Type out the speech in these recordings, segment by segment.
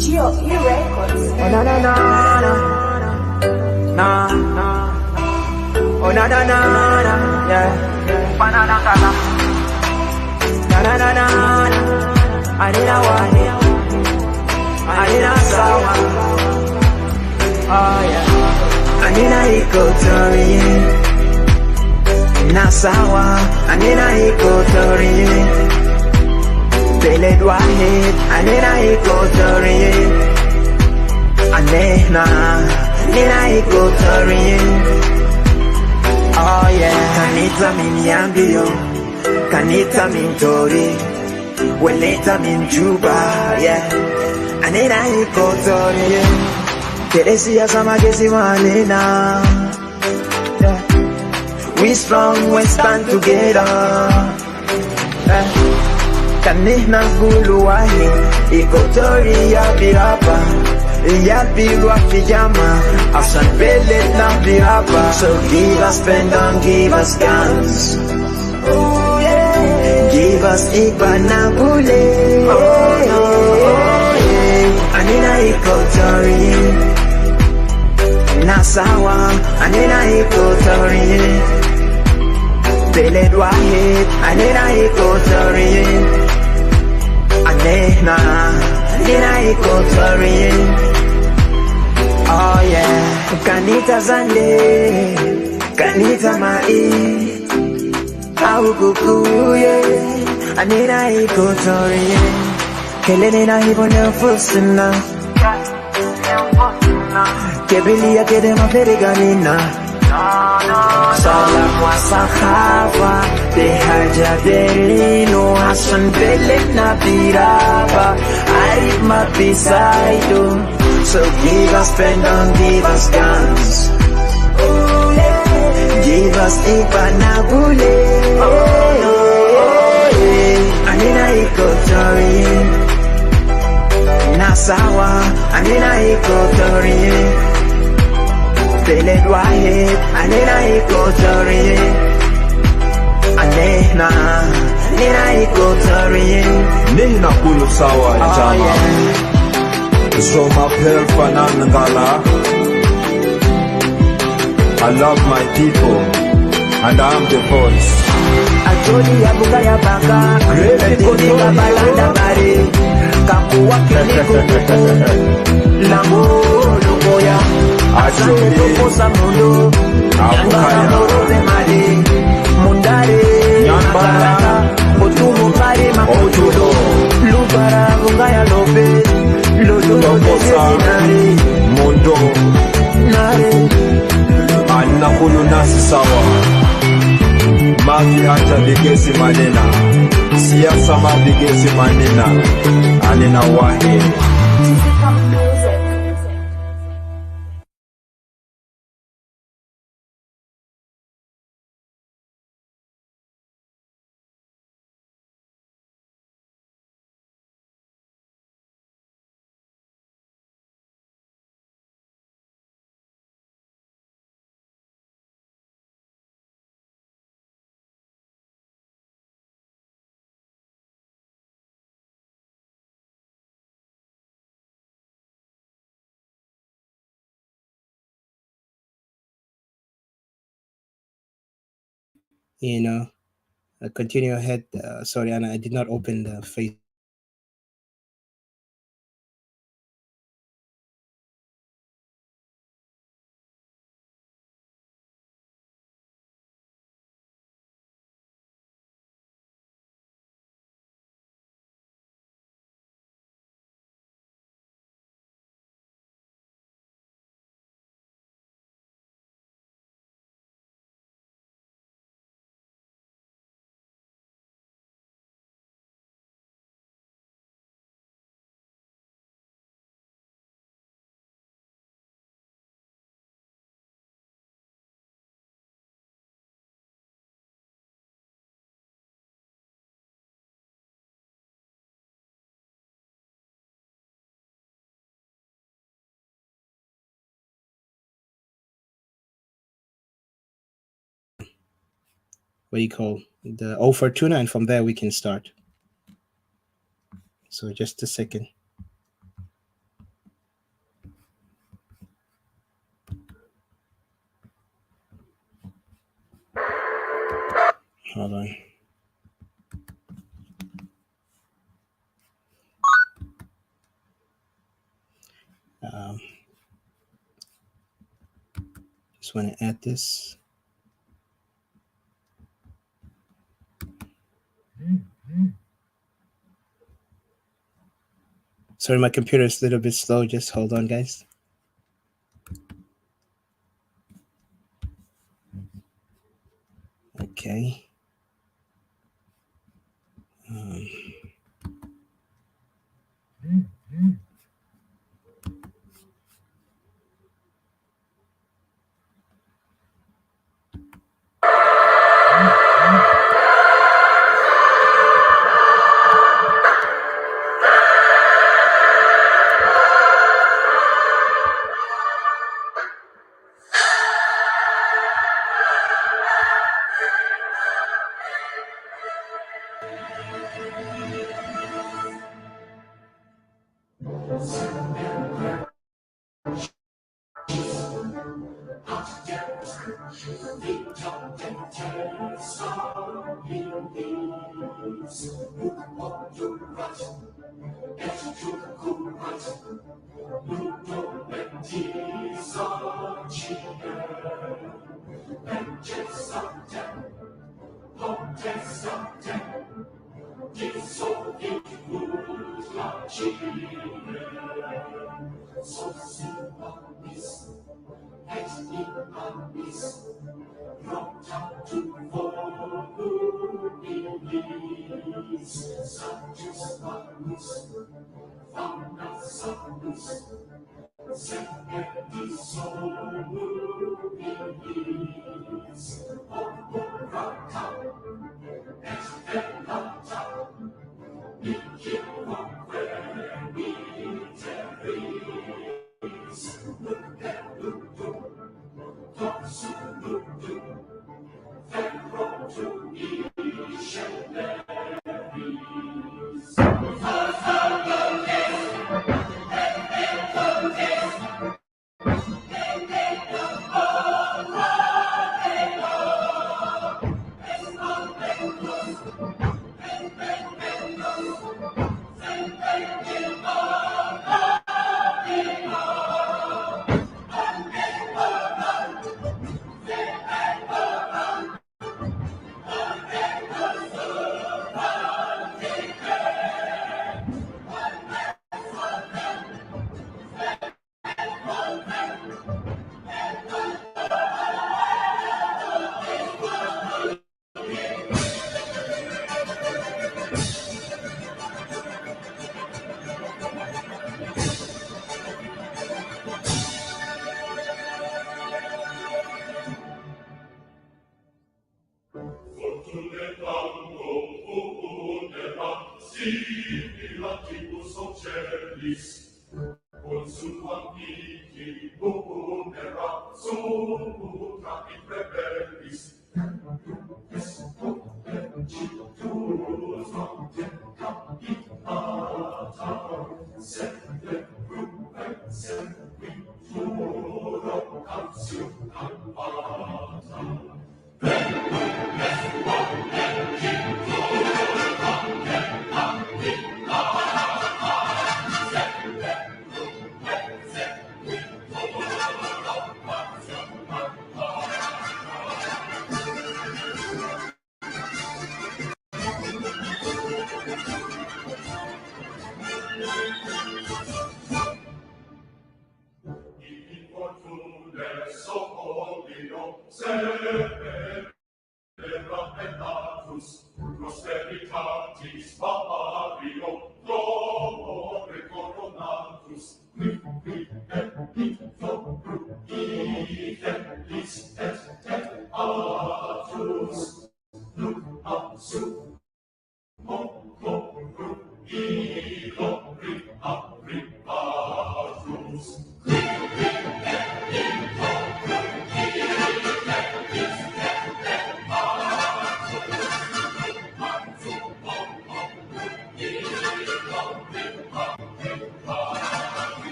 Records. Oh na na na na na na. Oh na na na na yeah. Banana kala. Na na na na na. Anina wani. Anina sawa. Oh yeah. Anina Equatoria. Na sawa. Anina Equatoria. Beled wahid, anina Equatoria. Anena Equatoria. Oh yeah. Kanita minyambio, kanita mintori, weleta minjuba, yeah. Anina Equatoria. Teresia samagesi manena. Yeah. We strong, we stand together. Yeah. Kanina gulu wahi, Equatoria birapa. Yabirwa pijama, asan bele na birapa. So give us pen and give us guns. Oh yeah. Give us Ibanabule. Oh yeah. Anina Equatoria. Nasawa, Anina Equatoria. Beled wahid, anina Equatoria. Anena Equatoria. Oh yeah. Kanita zande, kanita mai, au kukuye. Anena Equatoria. Kelene na hibona fusina. Kebilia kede maferiganina. Salam wa sahaba de haja delino hasan bele na biraba arif ma bisaido. So give us pen and give us guns. Oh yeah. Give us Ibanabule. Oh yeah. Anina Equatoria. Nasawa, Anina Equatoria. Beled wahid, anina Equatoria. Anena Equatoria. Nina kulu sawa jama. So my pelfanan ngala. I love my people and I'm the voice. Ajoli ya buka ya baka, Equatoria balanda bari. Kakuwa kilikuku, lambo lugoya. Asante tokosa mundo, nyangara moro de mali. Mundare, nyambara, otumo pari makotudo. Lubara gungaya lope, lodo de zinari. Mundo, Nare, anakulu nasi sawa. Mavi hata bigesi manena. Siasa mabigesi manena. Anina wahe. Continue ahead. Sorry, Anna, I did not open the face. The O for tuna, and from there we can start. So just a second. Hold on. Just want to add this. Sorry, my computer is a little bit slow. Just hold on, guys. Okay.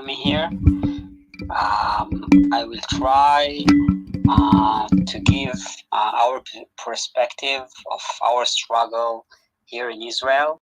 Me here. I will try to give our perspective of our struggle here in Israel.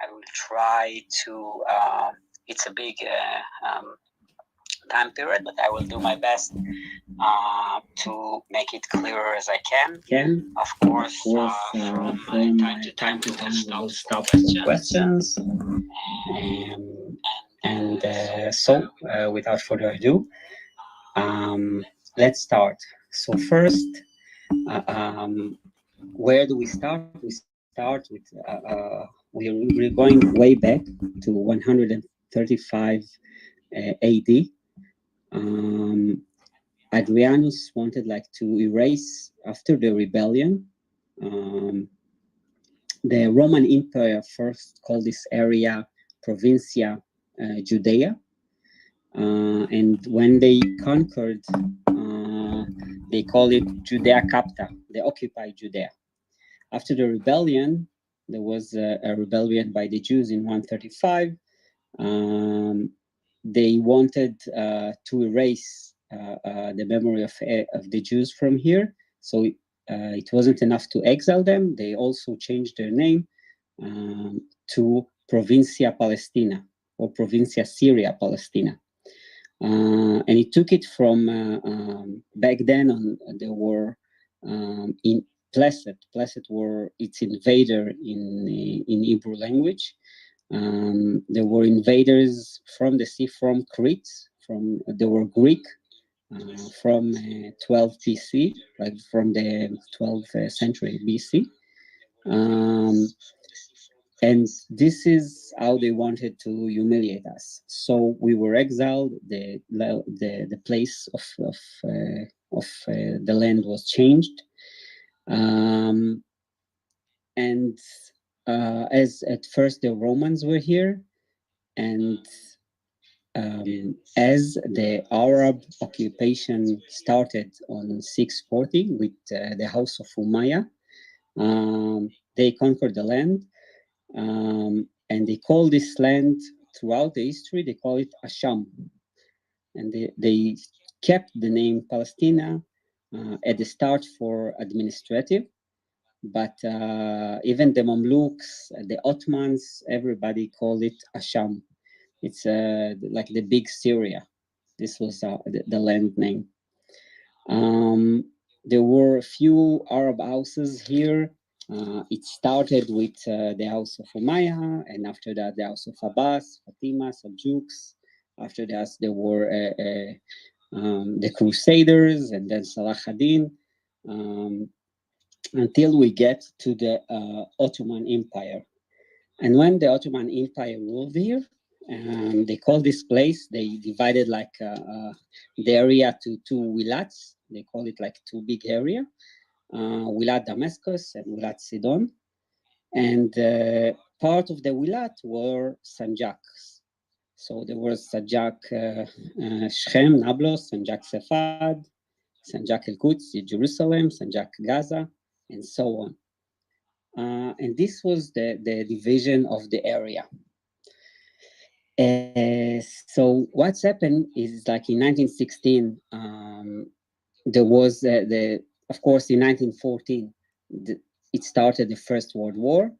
I will try to, it's a big time period, but I will do my best to make it clearer as I can. Of course, from time to time we will stop for questions. So, without further ado, let's start. So first, where do we start? We start with we're going way back to 135 AD. Adrianus wanted to erase after the rebellion. The Roman Empire first called this area Provincia Judea, and when they conquered, they call it Judea Capta. They occupied Judea. After the rebellion, there was a rebellion by the Jews in 135. They wanted to erase the memory of the Jews from here. So it wasn't enough to exile them. They also changed their name to Provincia Palestina or Provincia Syria Palestina. And it took it from back then there were in Placet were its invader in Hebrew language. There were invaders from the sea, from Crete, there were Greek from 12 BC, like from the 12th century BC. And this is how they wanted to humiliate us. So we were exiled. The place of the land was changed. And as at first the Romans were here, and as the Arab occupation started on 640 with the House of Umayyah, they conquered the land, and they call this land throughout the history, they call it Asham. And they kept the name Palestina at the start for administrative, but even the Mamluks, the Ottomans, everybody called it Asham. It's like the big Syria. This was the land name. There were a few Arab houses here. It started with the house of Umayyah, and after that, the house of Abbas, Fatima, Seljuks. After that, there were the Crusaders, and then Salah ad-Din, until we get to the Ottoman Empire. And when the Ottoman Empire ruled here, they called this place, they divided like the area to two wilats. They call it like two big area, Wilat Damascus and Wilat Sidon. And part of the wilat were Sanjaks. So there was Sanjak Shechem, Nablus, Sanjak Sefad, Sanjak El-Quds, Jerusalem, Sanjak Gaza, and so on. And this was the division of the area. So what's happened is like in 1916, there was of course, in 1914, it started the First World War.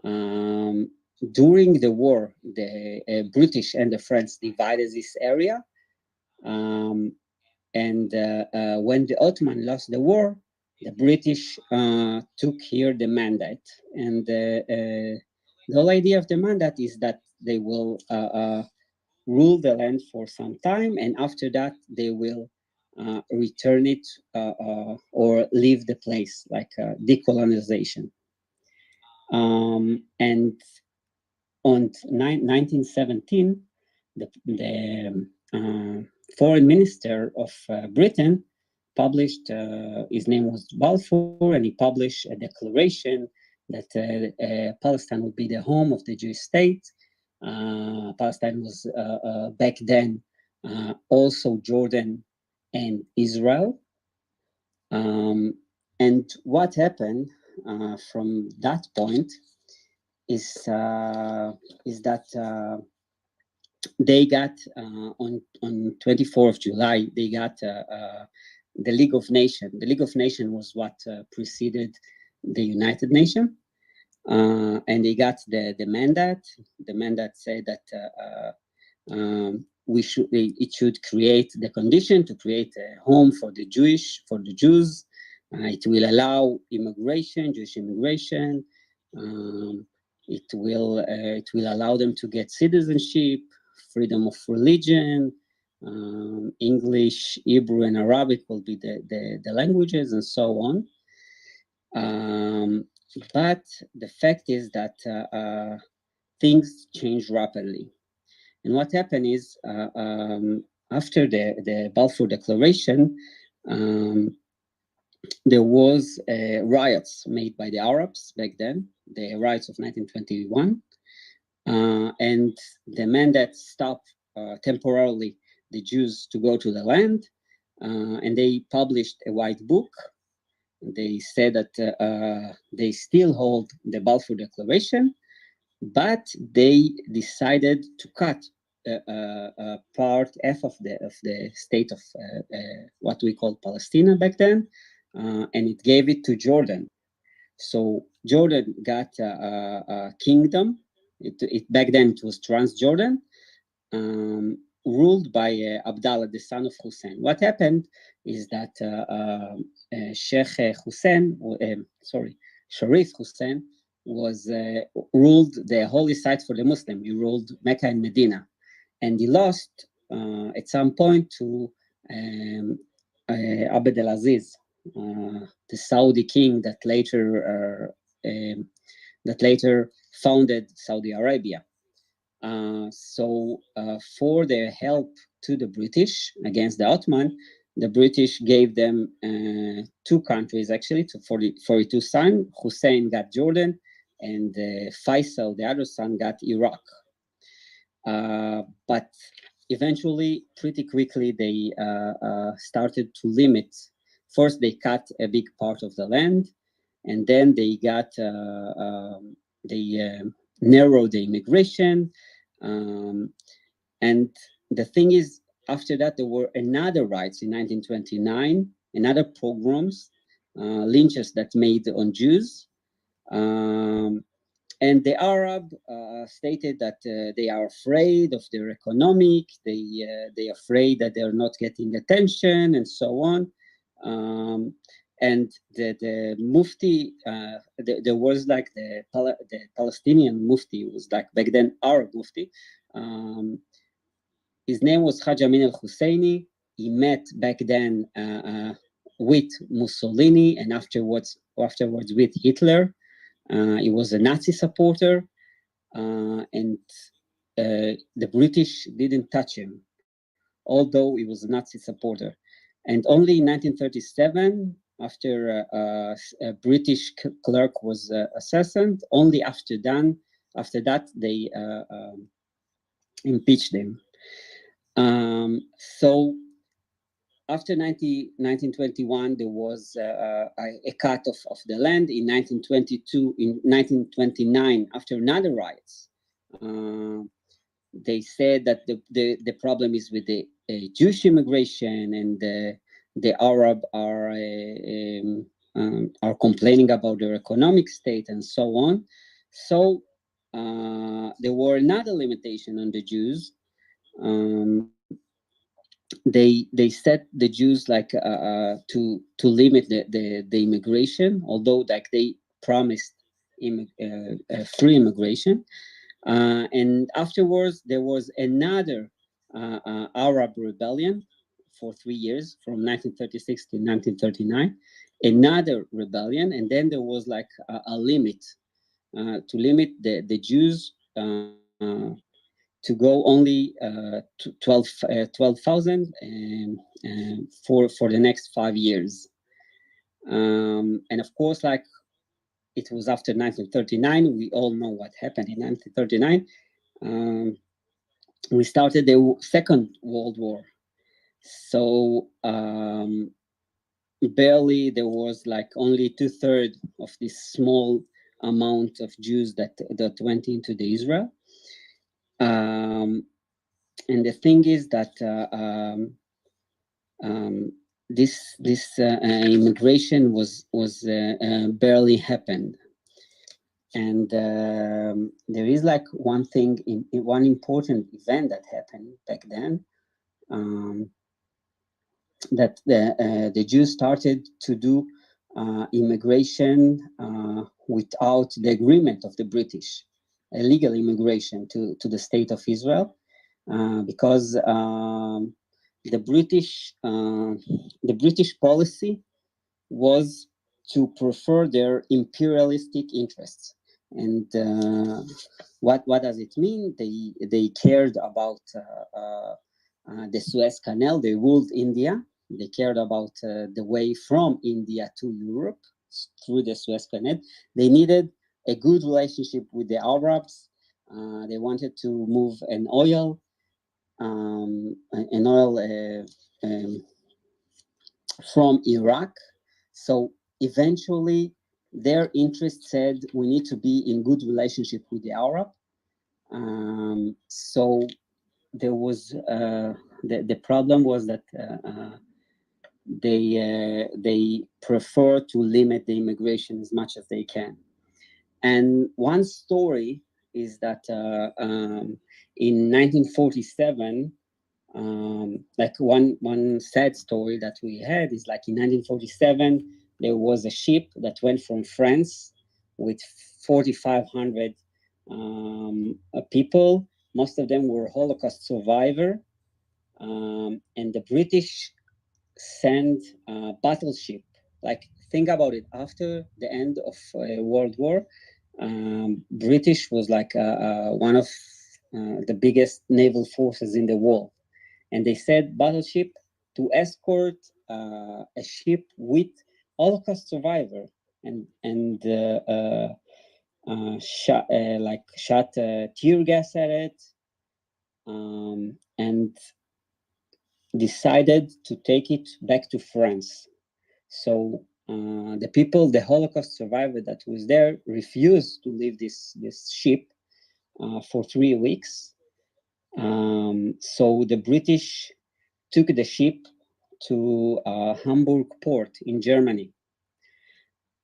During the war, the British and the French divided this area. And when the Ottoman lost the war, the British took here the mandate. And the whole idea of the mandate is that they will rule the land for some time, and after that they will return it or leave the place, like decolonization. And on 1917, the foreign minister of Britain published, his name was Balfour, and he published a declaration that Palestine would be the home of the Jewish state. Palestine was back then also Jordan and Israel. And what happened from that point is that they got on 24th of July, they got the League of Nations. The League of Nations was what preceded the United Nations. And they got the mandate. The mandate said that it should create the condition to create a home for the Jews. It will allow immigration, Jewish immigration. It will allow them to get citizenship, freedom of religion. English, Hebrew, and Arabic will be the languages, and so on. But the fact is that things change rapidly. And what happened is, after the Balfour Declaration, there was riots made by the Arabs back then, the riots of 1921, and the mandate stopped temporarily the Jews to go to the land, and they published a white book. They said that they still hold the Balfour Declaration, but they decided to cut part F of the state of what we call Palestine back then, and it gave it to Jordan. So Jordan got a kingdom. It back then it was Transjordan, ruled by Abdallah, the son of Hussein. What happened is that Sheikh Hussein, Sharif Hussein, was ruled the holy site for the Muslim. He ruled Mecca and Medina, and he lost at some point to Abd al-Aziz, the Saudi king that later founded Saudi Arabia. So for their help to the British against the Ottoman, the British gave them two countries, actually, to 42 sons. Hussein got Jordan, and Faisal, the other son, got Iraq. But eventually, pretty quickly, they started to limit. First, they cut a big part of the land, and then they narrowed the immigration. And the thing is, after that, there were another riots in 1929, another pogroms, lynches that made on Jews. And the Arab stated that they are afraid of their economic, they are afraid that they're not getting attention, and so on. And the Mufti, there was like the Palestinian Mufti, was like back then Arab Mufti. His name was Haj Amin al-Husseini. He met back then with Mussolini and afterwards with Hitler. He was a Nazi supporter, and the British didn't touch him, although he was a Nazi supporter. And only in 1937, after a British clerk was assassinated, only after that they impeached him. So after 1921, there was a cut of the land. In 1922, in 1929, after another riots, they said that the problem is with the Jewish immigration, and the Arab are complaining about their economic state and so on. So there were another limitation on the Jews. They set the Jews like to limit the immigration, although like they promised free immigration. And afterwards, there was another Arab rebellion for 3 years, from 1936 to 1939. Another rebellion, and then there was like a limit to limit the Jews to go only to 12,000 for the next 5 years. And of course, like it was after 1939. We all know what happened in 1939. We started the Second World War. So barely there was like only 2/3 of this small amount of Jews that went into the Israel. And the thing is that this immigration was barely happened. And there is like one thing, one important event that happened back then, that the Jews started to do immigration without the agreement of the British, illegal immigration to the state of Israel, because the British policy was to prefer their imperialistic interests. And what does it mean? They cared about the Suez Canal. They ruled India. They cared about the way from India to Europe through the Suez Canal. They needed a good relationship with the Arabs. They wanted to move an oil from Iraq. So eventually, their interest said we need to be in good relationship with the Arab. So there was the problem was that they prefer to limit the immigration as much as they can. And one story is that in 1947, like one sad story that we had is like in 1947, there was a ship that went from France with 4,500 people. Most of them were Holocaust survivors, and the British sent a battleship. Like, think about it. After the end of World War, British was like one of the biggest naval forces in the world. And they sent battleship to escort a ship with Holocaust survivor, and shot tear gas at it, and decided to take it back to France. So the Holocaust survivor that was there, refused to leave this ship for 3 weeks. So the British took the ship to Hamburg port in Germany,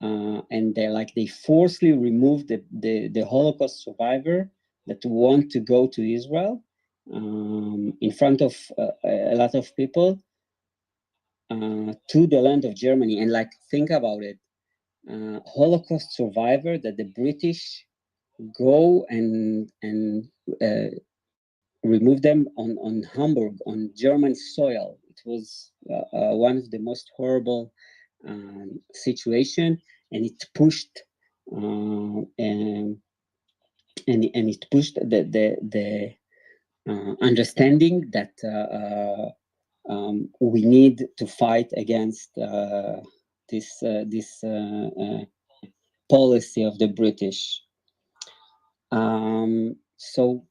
and they forcibly removed the Holocaust survivor that want to go to Israel in front of a lot of people. to the land of Germany. And like, think about it, Holocaust survivor that the British go and remove them on Hamburg, on German soil. It was one of the most horrible situation, and it pushed and it pushed the understanding that we need to fight against this policy of the British. So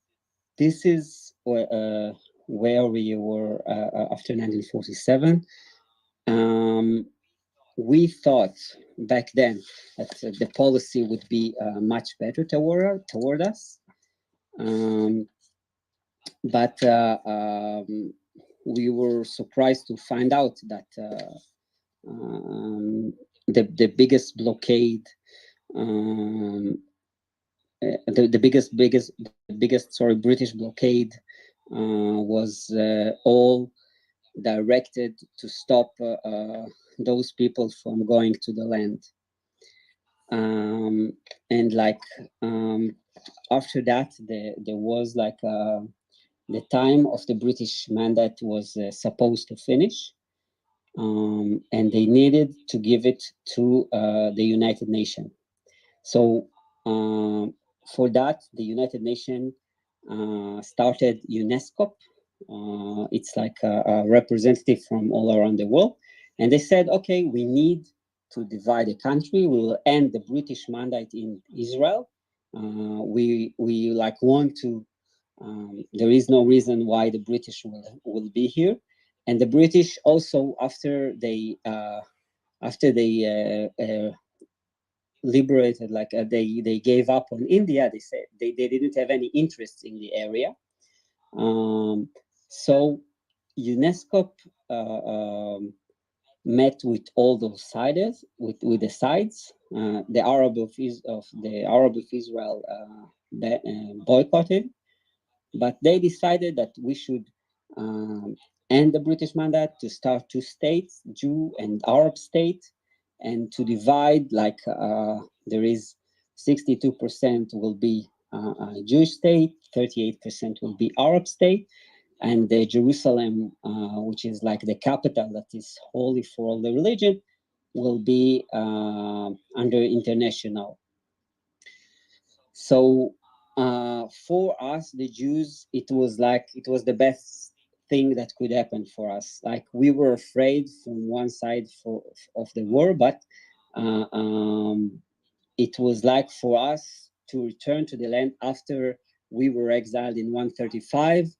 this is where we were after 1947. We thought back then that the policy would be much better toward us, but we were surprised to find out that the biggest blockade, the biggest British blockade was all directed to stop those people from going to the land. And like after that, there was like the time of the British mandate was supposed to finish, and they needed to give it to the United Nations. So for that, the United Nations started UNESCO. It's like a representative from all around the world. And they said, okay, we need to divide the country. We will end the British mandate in Israel. We like want to, there is no reason why the British will be here. And the British also, after they liberated, like they gave up on India, they said they didn't have any interest in the area. So UNESCO met with all those sides, with the sides. The Arab of Israel boycotted, but they decided that we should end the British mandate, to start two states, Jew and Arab state, and to divide, like there is 62% will be a Jewish state, 38% will be Arab state, and the Jerusalem, which is like the capital that is holy for all the religion, will be under international. So for us, the Jews, it was the best thing that could happen for us. Like, we were afraid from one side of the war, but it was like for us to return to the land after we were exiled in 135.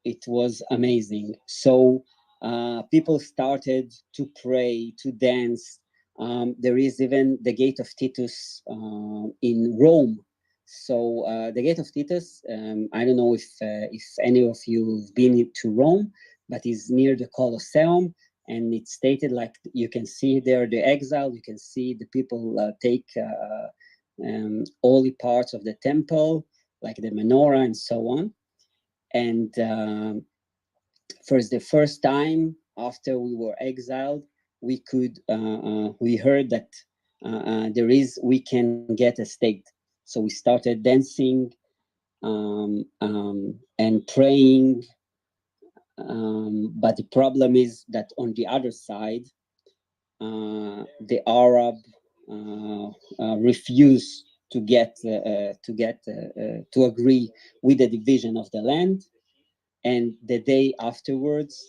It was amazing. So people started to pray, to dance. There is even the Gate of Titus in Rome. So the Gate of Titus, I don't know if any of you have been to Rome, but it's near the Colosseum, and it's stated like you can see there the exile. You can see the people take holy parts of the temple, like the menorah and so on. And for the first time after we were exiled, we heard that we can get a state. So we started dancing and praying. But the problem is that on the other side, the Arab refused to agree with the division of the land. And the day afterwards,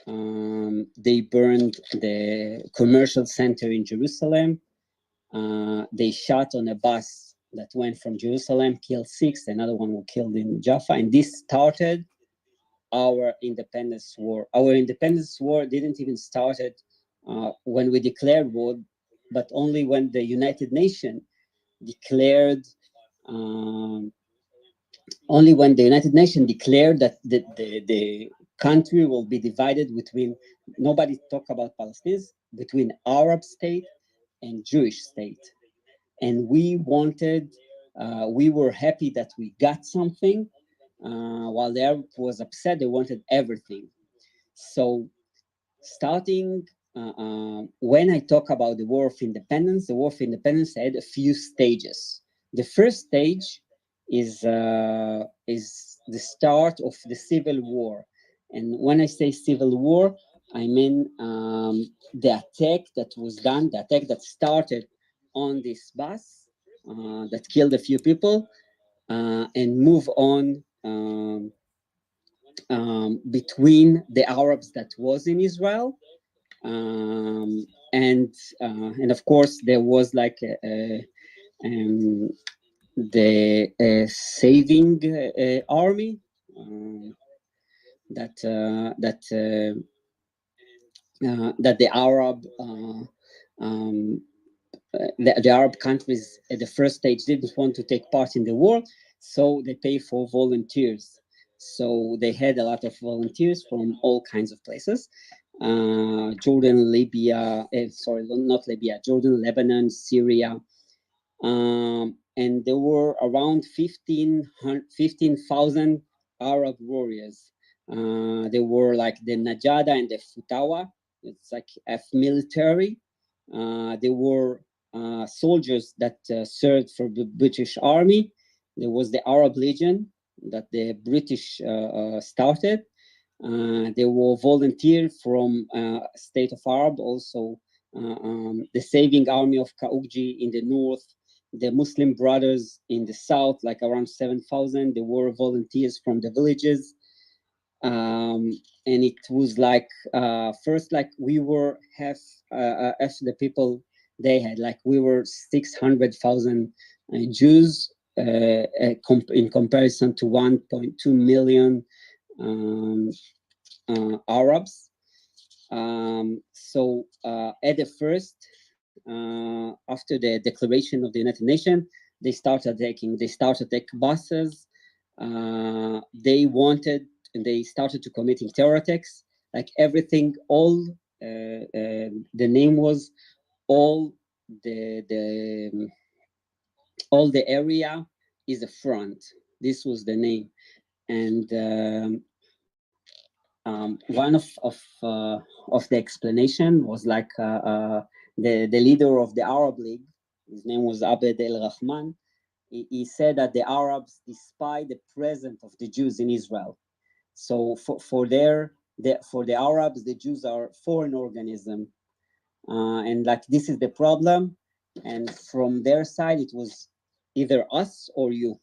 they burned the commercial center in Jerusalem. They shot on a bus that went from Jerusalem, killed 6, another one was killed in Jaffa, and this started our independence war. Our independence war didn't even started when we declared war, but only when the United Nations declared only when the United Nations declared that the country will be divided between, nobody talk about Palestinians, between Arab state and Jewish state. And we wanted, we were happy that we got something, while the Arab was upset, they wanted everything. So starting when I talk about the War of Independence, the War of Independence had a few stages. The first stage is the start of the Civil War. And when I say Civil War, I mean the attack that was done, the attack that started on this bus that killed a few people and move on between the Arabs that was in Israel. And of course there was like the saving army that the Arab the Arab countries at the first stage didn't want to take part in the war, so they pay for volunteers. So they had a lot of volunteers from all kinds of places. Jordan, Libya, sorry, not Libya, Jordan, Lebanon, Syria. And there were around 15,000 Arab warriors. There were like the Najada and the Futawa. It's like F military. There were soldiers that served for the British Army. There was the Arab Legion that the British started. There were volunteers from State of Arab, also the Saving Army of Kaukji in the north, the Muslim Brothers in the south, like around 7,000. There were volunteers from the villages. And it was like first, like we were half the people they had, like we were 600,000 Jews in comparison to 1.2 million Arabs. So at the first, after the declaration of the United Nations, they started attacking buses. They wanted, and they started to committing terror attacks, like everything. All the name was all the all the area is a front. This was the name, and one of the explanation was like the leader of the Arab League. His name was Abed El Rahman. He said that the Arabs despise the presence of the Jews in Israel. So for the Arabs, the Jews are foreign organism, and like this is the problem. And from their side, it was either us or you.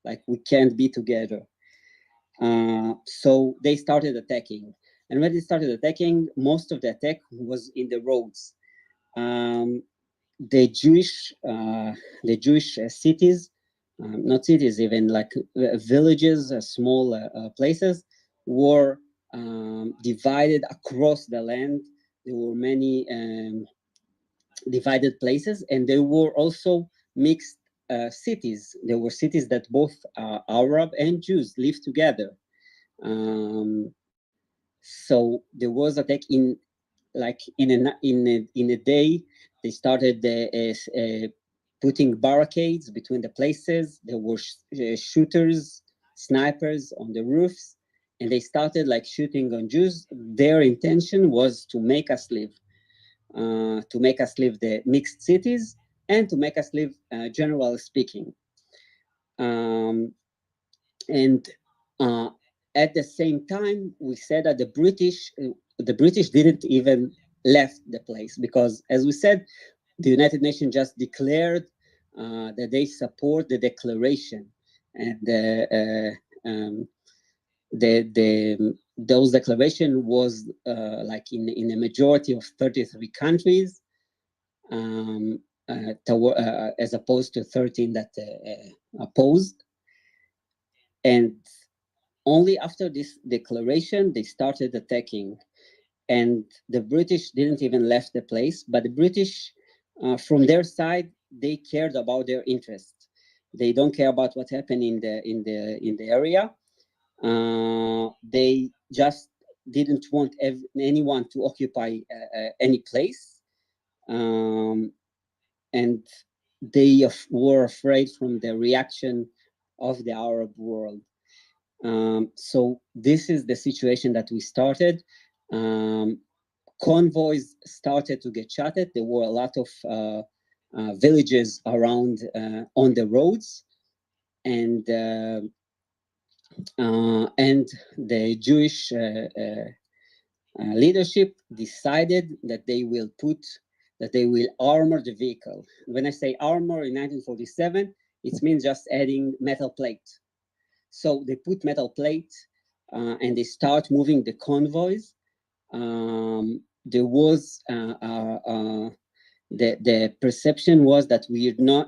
Like we can't be together. So they started attacking, and when they started attacking, most of the attack was in the roads. The Jewish cities, not cities, even like villages, small places, were divided across the land. There were many divided places, and there were also mixed cities. There were cities that both Arab and Jews lived together. So there was attack in like in a day. They started putting barricades between the places. There were shooters, snipers on the roofs, and they started like shooting on Jews. Their intention was to make us leave the mixed cities and to make us leave, generally speaking. And at the same time, we said that the British didn't even left the place because, as we said, the United Nations just declared that they support the declaration, and those declaration was like in a majority of 33 countries, as opposed to 13 that opposed. And only after this declaration they started attacking, and the British didn't even left the place. But the British, from their side, they cared about their interests. They don't care about what happened in the area. They just didn't want anyone to occupy any place, and they were afraid from the reaction of the Arab world. So this is the situation that we started. convoys started to get shuttered. There were a lot of villages around on the roads, and the Jewish leadership decided that they will armor the vehicle. When I say armor in 1947, it means just adding metal plate. So they put metal plate and they start moving the convoys. There was the perception was that we are not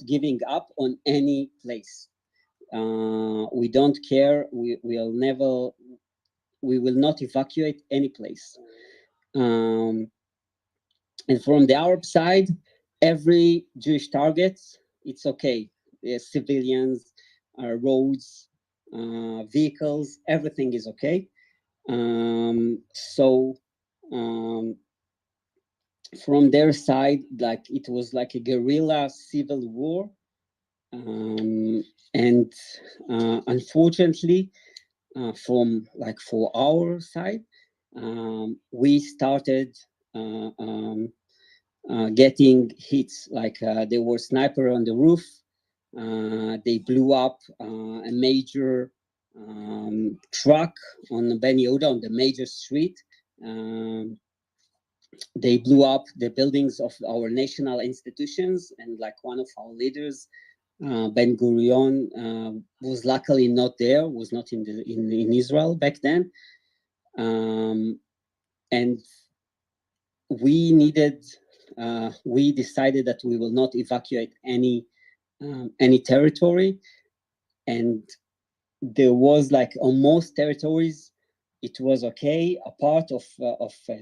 giving up on any place. We don't care. We will not evacuate any place. And from the Arab side, every Jewish target, it's okay. Civilians, roads, vehicles, everything is okay. So from their side, like it was like a guerrilla civil war. And unfortunately, for our side, we started getting hits. Like there were sniper on the roof. They blew up a major truck on Ben Yehuda, on the major street. They blew up the buildings of our national institutions, and like one of our leaders, Ben Gurion, was luckily not there, was not in Israel back then. And we decided that we will not evacuate any territory. And there was like on most territories, it was okay. A part of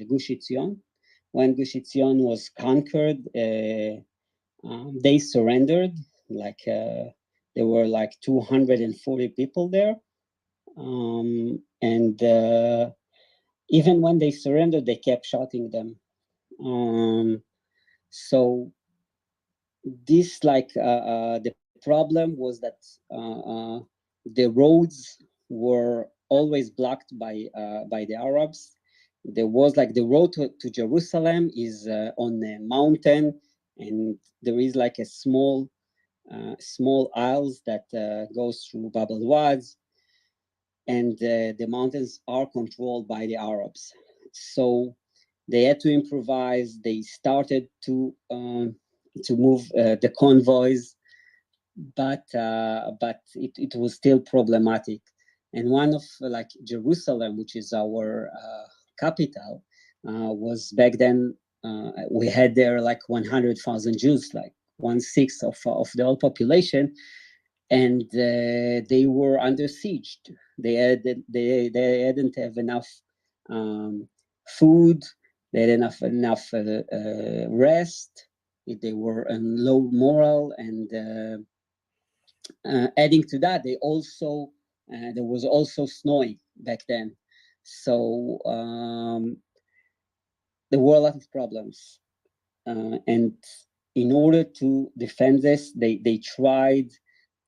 Gush Etzion, when Gush Etzion was conquered, they surrendered. Like there were like 240 people there, and even when they surrendered, they kept shooting them. So this the problem was that the roads were always blocked by the Arabs. There was like the road to Jerusalem is on a mountain, and there is like a small aisles that goes through Bab el-Wad, and the mountains are controlled by the Arabs. So they had to improvise. They started to move the convoys, but it was still problematic. And one of like Jerusalem, which is our capital, was back then we had there like 100,000 Jews, like 1/6 of the whole population, and they were under siege. They hadn't have enough food. They hadn't enough rest. They were on low moral, and adding to that, there was also snowing back then, so there were a lot of problems. And in order to defend this, they tried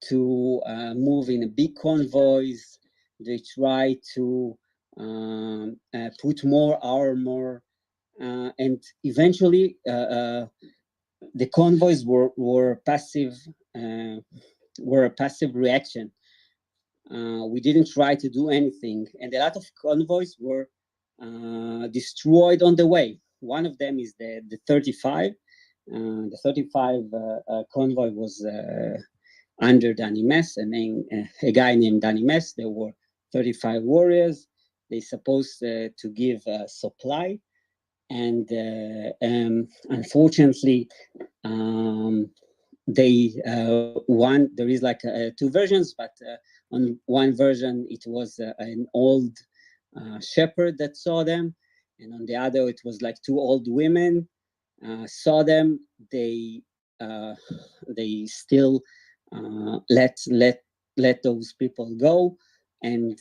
to move in big convoys. They tried to put more armor, and eventually the convoys were passive. Were a passive reaction. We didn't try to do anything, and a lot of convoys were destroyed on the way. One of them is the 35. The 35 convoy was under Danny Mess, a guy named Danny Mess. There were 35 warriors. They supposed to give supply, and unfortunately, they one there is like two versions, but on one version it was an old shepherd that saw them, and on the other it was like two old women saw them. They still let those people go, and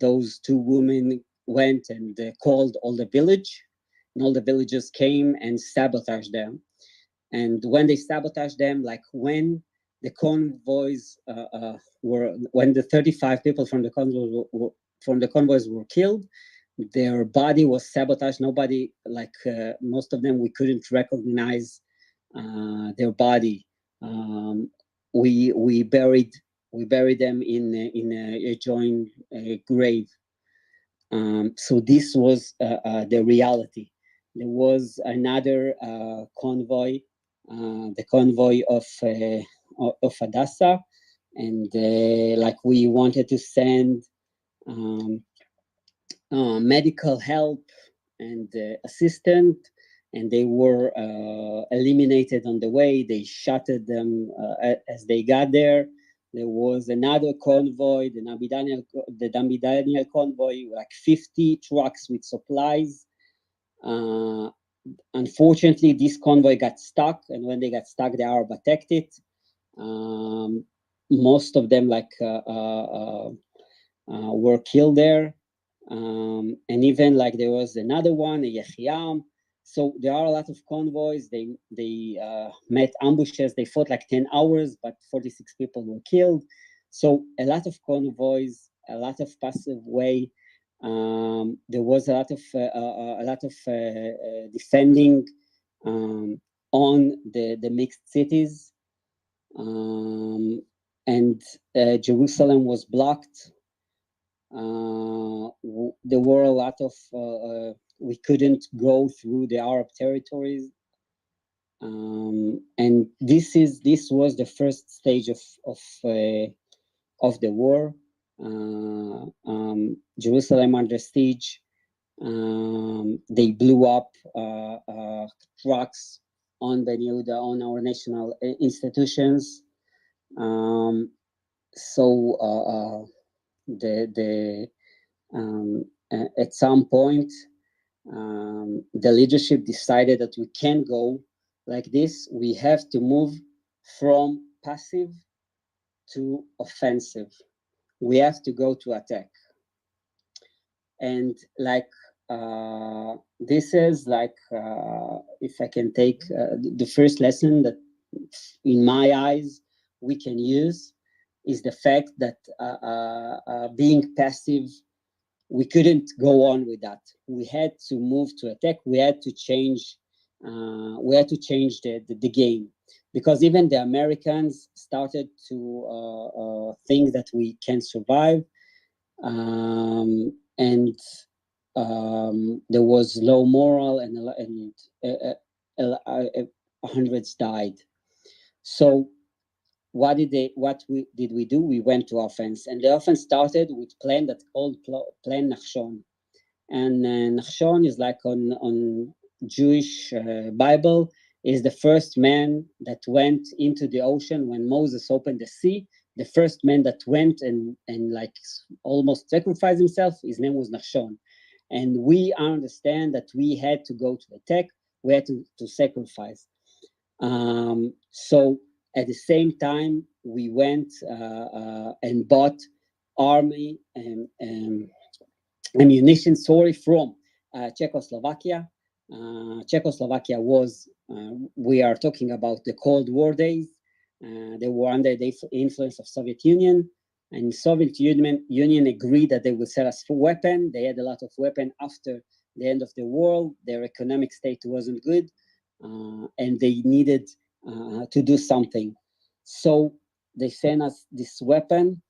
those two women went and called all the village, and all the villagers came and sabotaged them. And when they sabotaged them, like when the convoys when the 35 people from the convoys were killed, their body was sabotaged. Nobody, like most of them, we couldn't recognize their body. We buried them in a joint grave. So this was the reality. There was another convoy, the convoy of Hadassah, and like we wanted to send medical help and assistant, and they were eliminated on the way. They shuttered them as they got there. There was another convoy, the Dambi Daniel convoy, like 50 trucks with supplies. Unfortunately, this convoy got stuck, and when they got stuck, the Arab attacked it. Most of them were killed there. And even like there was another one, a Yehiam. So there are a lot of convoys. They met ambushes. They fought like 10 hours, but 46 people were killed. So a lot of convoys, a lot of passive way. There was a lot of defending on the mixed cities, and Jerusalem was blocked. There were a lot of we couldn't go through the Arab territories, and this was the first stage of the war. Jerusalem under siege. They blew up trucks on Ben Yehuda, on our national institutions. At some point, the leadership decided that we can't go like this. We have to move from passive to offensive. We have to go to attack. And like this is like, if I can take the first lesson that in my eyes we can use is the fact that being passive, we couldn't go on with that. We had to move to attack. We had to change the game, because even the Americans started to think that we can survive, and there was low morale, and hundreds died. So what did we do? We went to offense, and the offense started with plan that's called Plan Nachshon. And Nachshon is like on Jewish Bible, is the first man that went into the ocean when Moses opened the sea. The first man that went and like almost sacrificed himself, his name was Nachshon. And we understand that we had to go to attack, we had to sacrifice. So at the same time, we went and bought army and ammunition, from Czechoslovakia. Czechoslovakia was, we are talking about the Cold War days. They were under the influence of Soviet Union, and Soviet Union agreed that they would sell us for weapon. They had a lot of weapon after the end of the war. Their economic state wasn't good, and they needed to do something. So they sent us this weapon,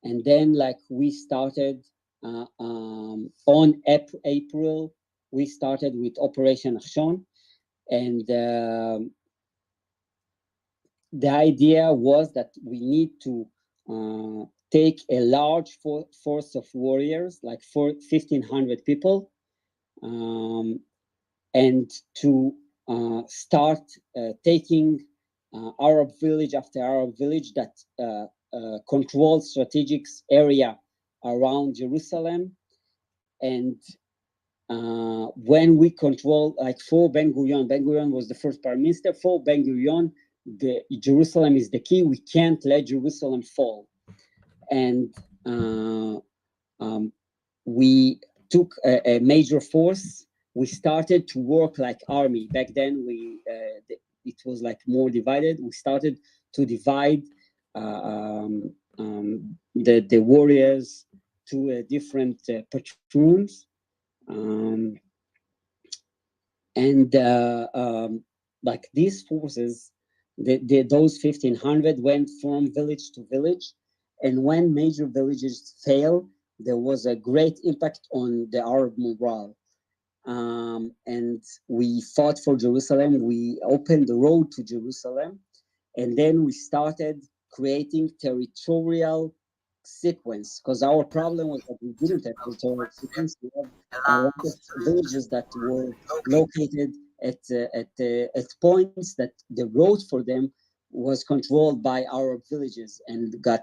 and then like we started on April, we started with Operation Nachshon, and the idea was that we need to take a large force of warriors, like 1,500 people, and to start taking Arab village after Arab village that controls strategic area around Jerusalem. And when we control, like for Ben-Gurion was the first prime minister. For Ben-Gurion, Jerusalem is the key. We can't let Jerusalem fall. And we took a major force. We started to work like army. Back then, it was like more divided. We started to divide the warriors to different platoons. Um, and like these forces, those 1,500 went from village to village, and when major villages fail, there was a great impact on the Arab morale. And we fought for Jerusalem. We opened the road to Jerusalem, and then we started creating territorial sequence, because our problem was that we didn't have territorial sequence. We had a lot of villages that were located at points that the road for them was controlled by Arab villages and got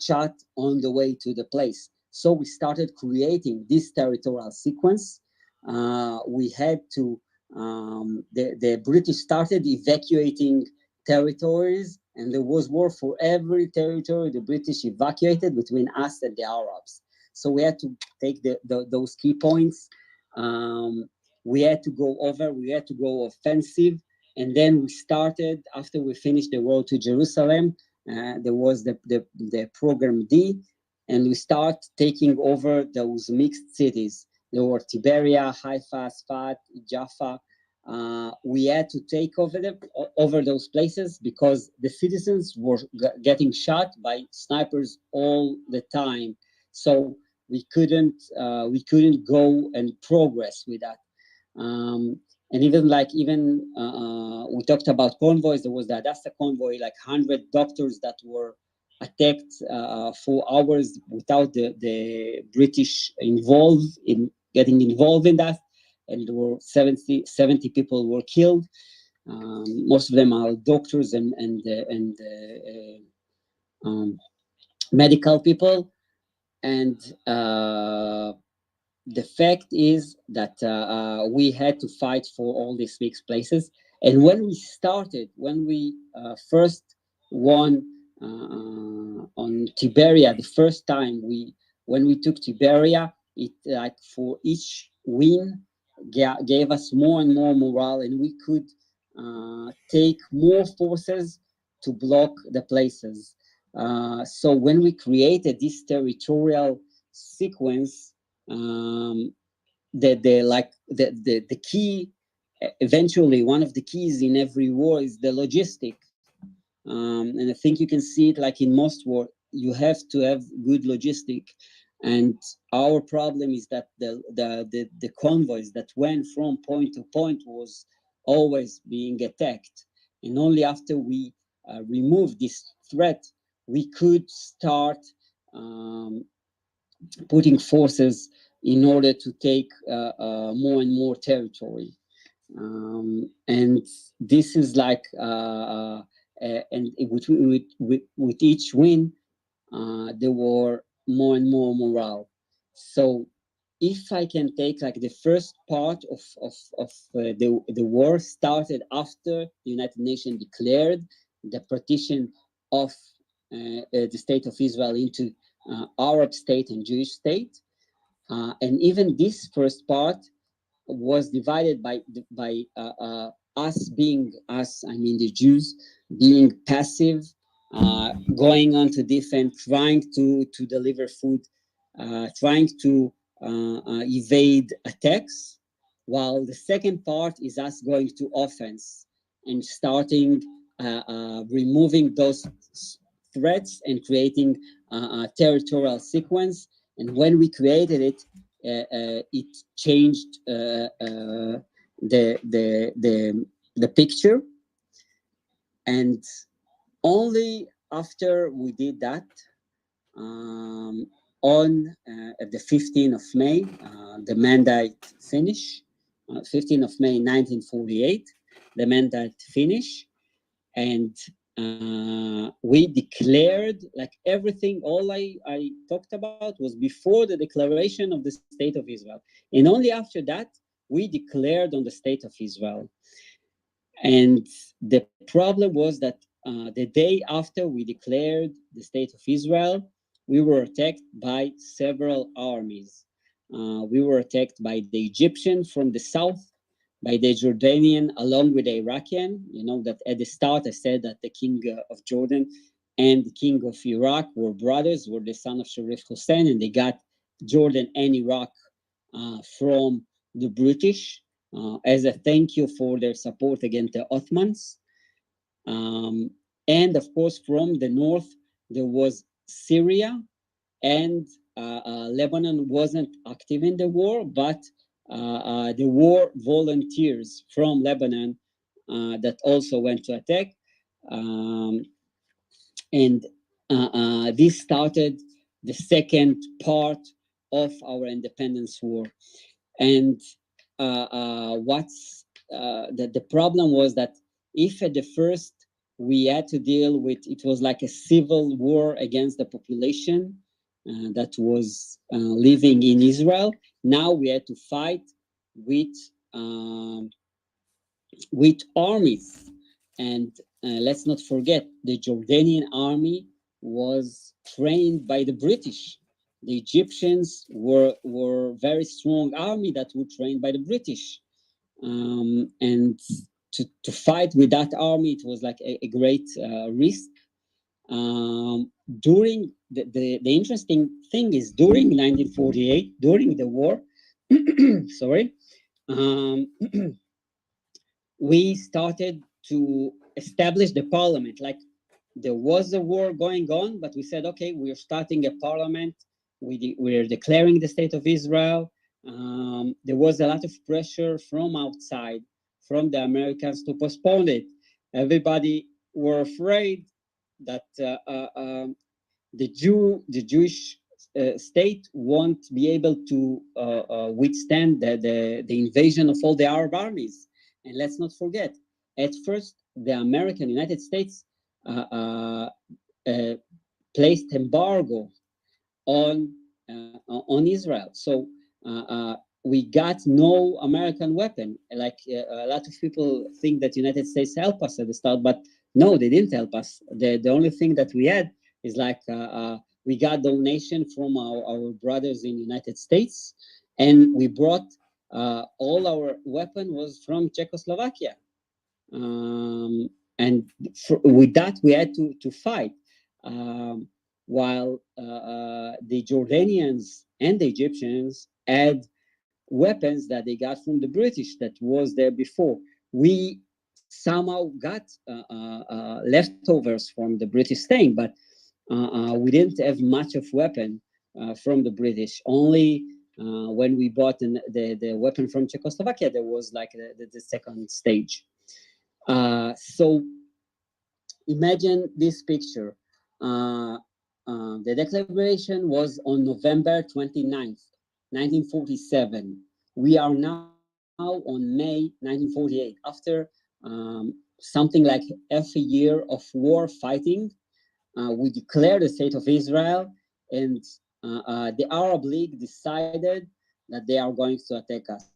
shot on the way to the place. So we started creating this territorial sequence. We had to the British started evacuating territories, and there was war for every territory the British evacuated between us and the Arabs. So we had to take those key points. We had to go over, we had to go offensive, and then we started, after we finished the road to Jerusalem, there was the program D, and we start taking over those mixed cities. There were Tiberia, Haifa, Sfat, Jaffa. We had to take over those places because the citizens were getting shot by snipers all the time. So we couldn't go and progress with that. And even we talked about convoys. There was the Hadassah convoy, like 100 doctors that were attacked for hours without the British getting involved in that, and there were 70 people were killed. Most of them are doctors and medical people, and the fact is that we had to fight for all these mixed places. And when we first won on Tiberia, the first time when we took Tiberia, it like for each win gave us more and more morale, and we could take more forces to block the places. So when we created this territorial sequence, the key, eventually one of the keys in every war is the logistic. And I think you can see it like in most war, you have to have good logistic. And our problem is that the convoys that went from point to point was always being attacked. And only after we removed this threat, we could start putting forces in order to take more and more territory. And this is like, and with each win, there were more and more morale. So if I can take like the first part of the war started after the United Nations declared the partition of the state of Israel into Arab state and Jewish state. And even this first part was divided by us being us, I mean the Jews, being passive, going on to defend, trying to deliver food, trying to evade attacks, while the second part is us going to offense and starting removing those threats and creating a territorial sequence. And when we created it, it changed the picture. And only after we did that, on the 15th of May, the mandate finished. 15th of May 1948, the mandate finished, and we declared like everything. All I talked about was before the declaration of the state of Israel, and only after that we declared on the state of Israel. And the problem was that the day after we declared the state of Israel, we were attacked by several armies. We were attacked by the Egyptian from the south, by the Jordanian, along with the Iraqi. You know that at the start I said that the king of Jordan and the king of Iraq were brothers, were the son of Sharif Hussein, and they got Jordan and Iraq from the British as a thank you for their support against the Ottomans. And of course, from the north, there was Syria, and Lebanon wasn't active in the war, but the war volunteers from Lebanon that also went to attack. And this started the second part of our independence war. And the problem was that if at the first we had to deal with, it was like a civil war against the population that was living in Israel. Now we had to fight with armies. And let's not forget, the Jordanian army was trained by the British. The Egyptians were very strong army that were trained by the British. And to fight with that army, it was like a great risk. During the interesting thing is, during 1948, during the war, sorry, we started to establish the parliament. Like, there was a war going on, but we said, okay, we're starting a parliament. We're declaring the state of Israel. There was a lot of pressure from outside, from the Americans, to postpone it. Everybody were afraid that the Jewish state won't be able to withstand the invasion of all the Arab armies. And let's not forget, at first, the United States placed embargo on Israel. So we got no American weapon. Like a lot of people think that United States helped us at the start, but no, they didn't help us. The only thing that we had is like we got donation from our brothers in the United States, and we brought all our weapon was from Czechoslovakia. And with that, we had to fight. While the Jordanians and the Egyptians had weapons that they got from the British that was there before. We somehow got leftovers from the British thing, but we didn't have much of weapon from the British. Only when we bought the weapon from Czechoslovakia, there was like the second stage. So imagine this picture. The declaration was on November 29th, 1947. We are now on May 1948. After something like half a year of war fighting, we declared the state of Israel, and the Arab League decided that they are going to attack us.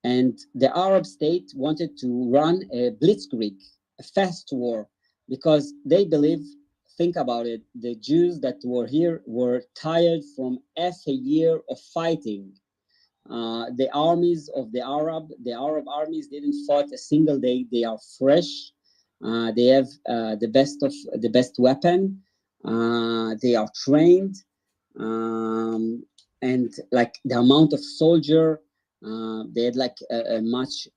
And the Arab state wanted to run a blitzkrieg, a fast war, because they believe, think about it, the Jews that were here were tired from half a year of fighting. The armies of the Arab armies didn't fight a single day. They are fresh. They have the best weapon. They are trained, and like the amount of soldier, they had like a much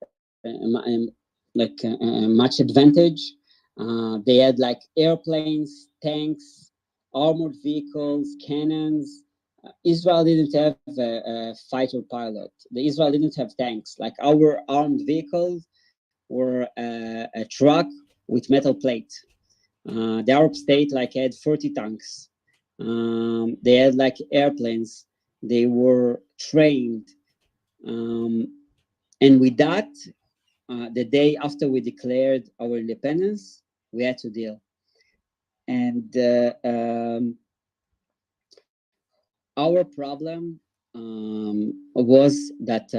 advantage. They had like airplanes, tanks, armored vehicles, cannons. Israel didn't have a fighter pilot. Israel didn't have tanks. Like our armed vehicles were a truck with metal plate. The Arab state like had 30 tanks. They had like airplanes. They were trained. And with that, the day after we declared our independence, we had to deal. And our problem was that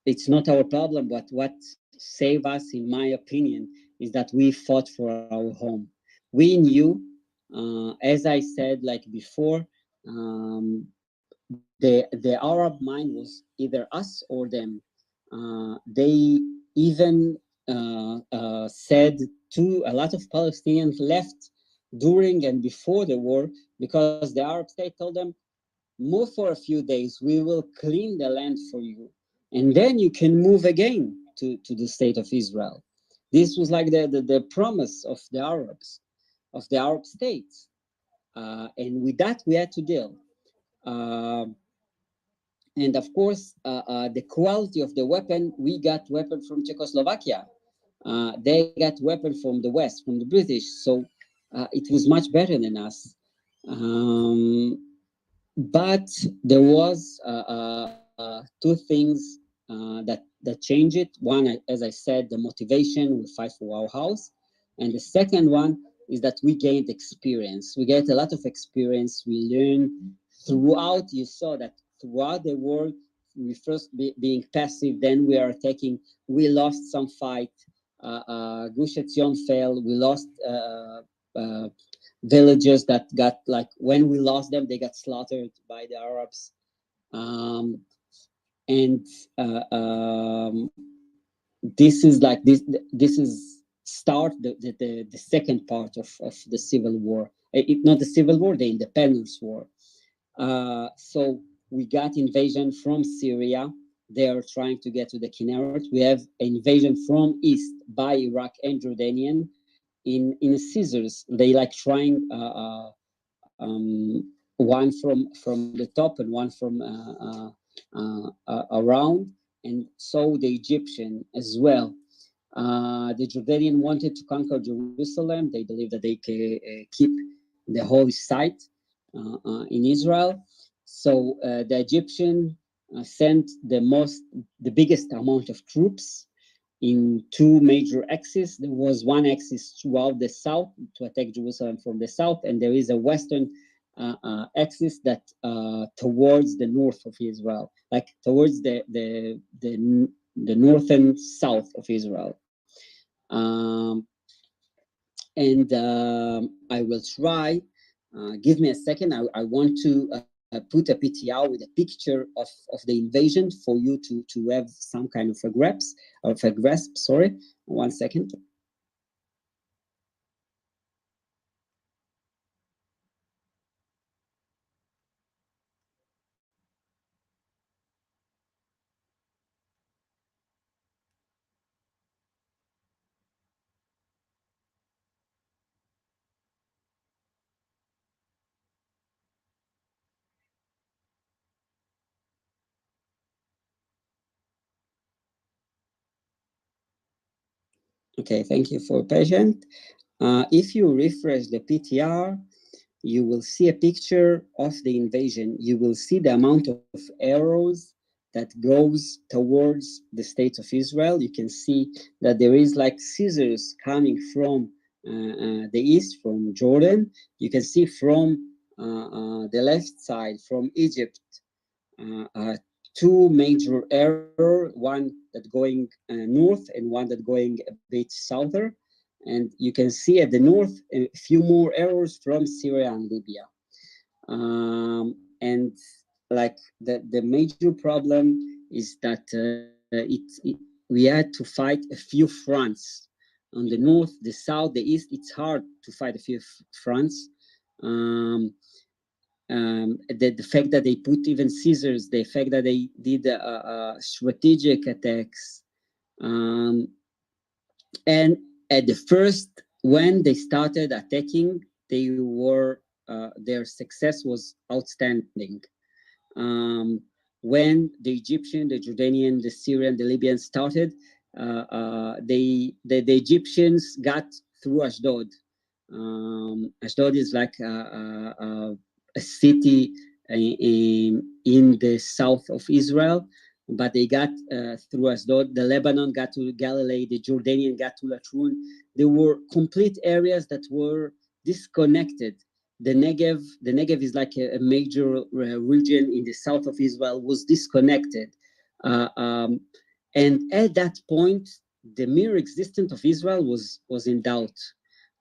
it's not our problem, but what saved us, in my opinion, is that we fought for our home. We knew, as I said like before, the Arab mind was either us or them. They even said to a lot of Palestinians left during and before the war, because the Arab state told them, move for a few days, we will clean the land for you, and then you can move again to the state of Israel. This was like the promise of the Arabs, of the Arab states. And with that, we had to deal. And of course, the quality of the weapon, we got weapon from Czechoslovakia. They got weapon from the West, from the British. So it was much better than us. But there was two things that changed it. One, as I said, the motivation, we fight for our house. And the second one is that we gained experience. We get a lot of experience. We learn throughout. You saw that throughout the war, we first being passive, then we are attacking. We lost some fight. Gush Etzion fell. We lost villages that got, like, when we lost them, they got slaughtered by the Arabs. And this is like this is start the second part of the civil war. Not the civil war, the independence war. So we got invasion from Syria. They are trying to get to the Kinneret. We have invasion from east by Iraq and Jordanian in scissors. They like trying one from the top and one from around, and so the Egyptian as well. The Jordanian wanted to conquer Jerusalem. They believe that they can keep the holy site in Israel. So the Egyptian sent the biggest amount of troops in two major axes. There was one axis throughout the south to attack Jerusalem from the south, and there is a western axis that towards the north of Israel, like towards the northern south of Israel. And I will try. Give me a second. I want to put a PTR with a picture of the invasion for you to have some kind of a grasp. Sorry, 1 second. Okay, thank you for patient. If you refresh the PTR, you will see a picture of the invasion. You will see the amount of arrows that goes towards the state of Israel. You can see that there is like scissors coming from the east, from Jordan. You can see from the left side, from Egypt, two major arrows, one that going north and one that going a bit southern. And you can see at the north a few more arrows from Syria and Libya. And like the major problem is that we had to fight a few fronts on the north, the south, the east. It's hard to fight a few fronts. The fact that they put even scissors, the fact that they did strategic attacks, and at the first, when they started attacking, they were their success was outstanding. When the Egyptian, the Jordanian, the Syrian, the Libyan started, the Egyptians got through Ashdod. Ashdod is like a city in the south of Israel, but they got through Ashdod. The Lebanon got to Galilee, the Jordanian got to Latrun. There were complete areas that were disconnected. The Negev is like a major region in the south of Israel, was disconnected. And at that point, the mere existence of Israel was in doubt.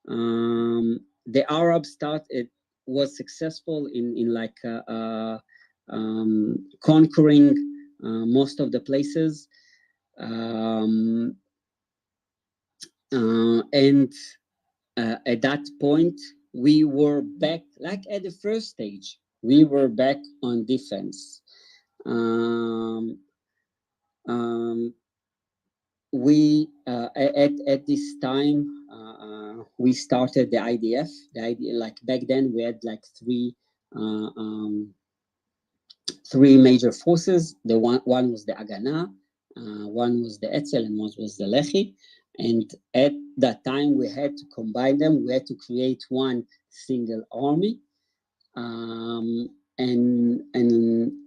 The Arabs was successful in like conquering most of the places, and at that point we were back like at the first stage. we were back on defense. Um, um, we at this time we started the IDF. The idea, like back then, we had like uh, um, three major forces. The one was the Agana, one was the Etzel, and one was the Lehi. And at that time, we had to combine them. We had to create one single army. And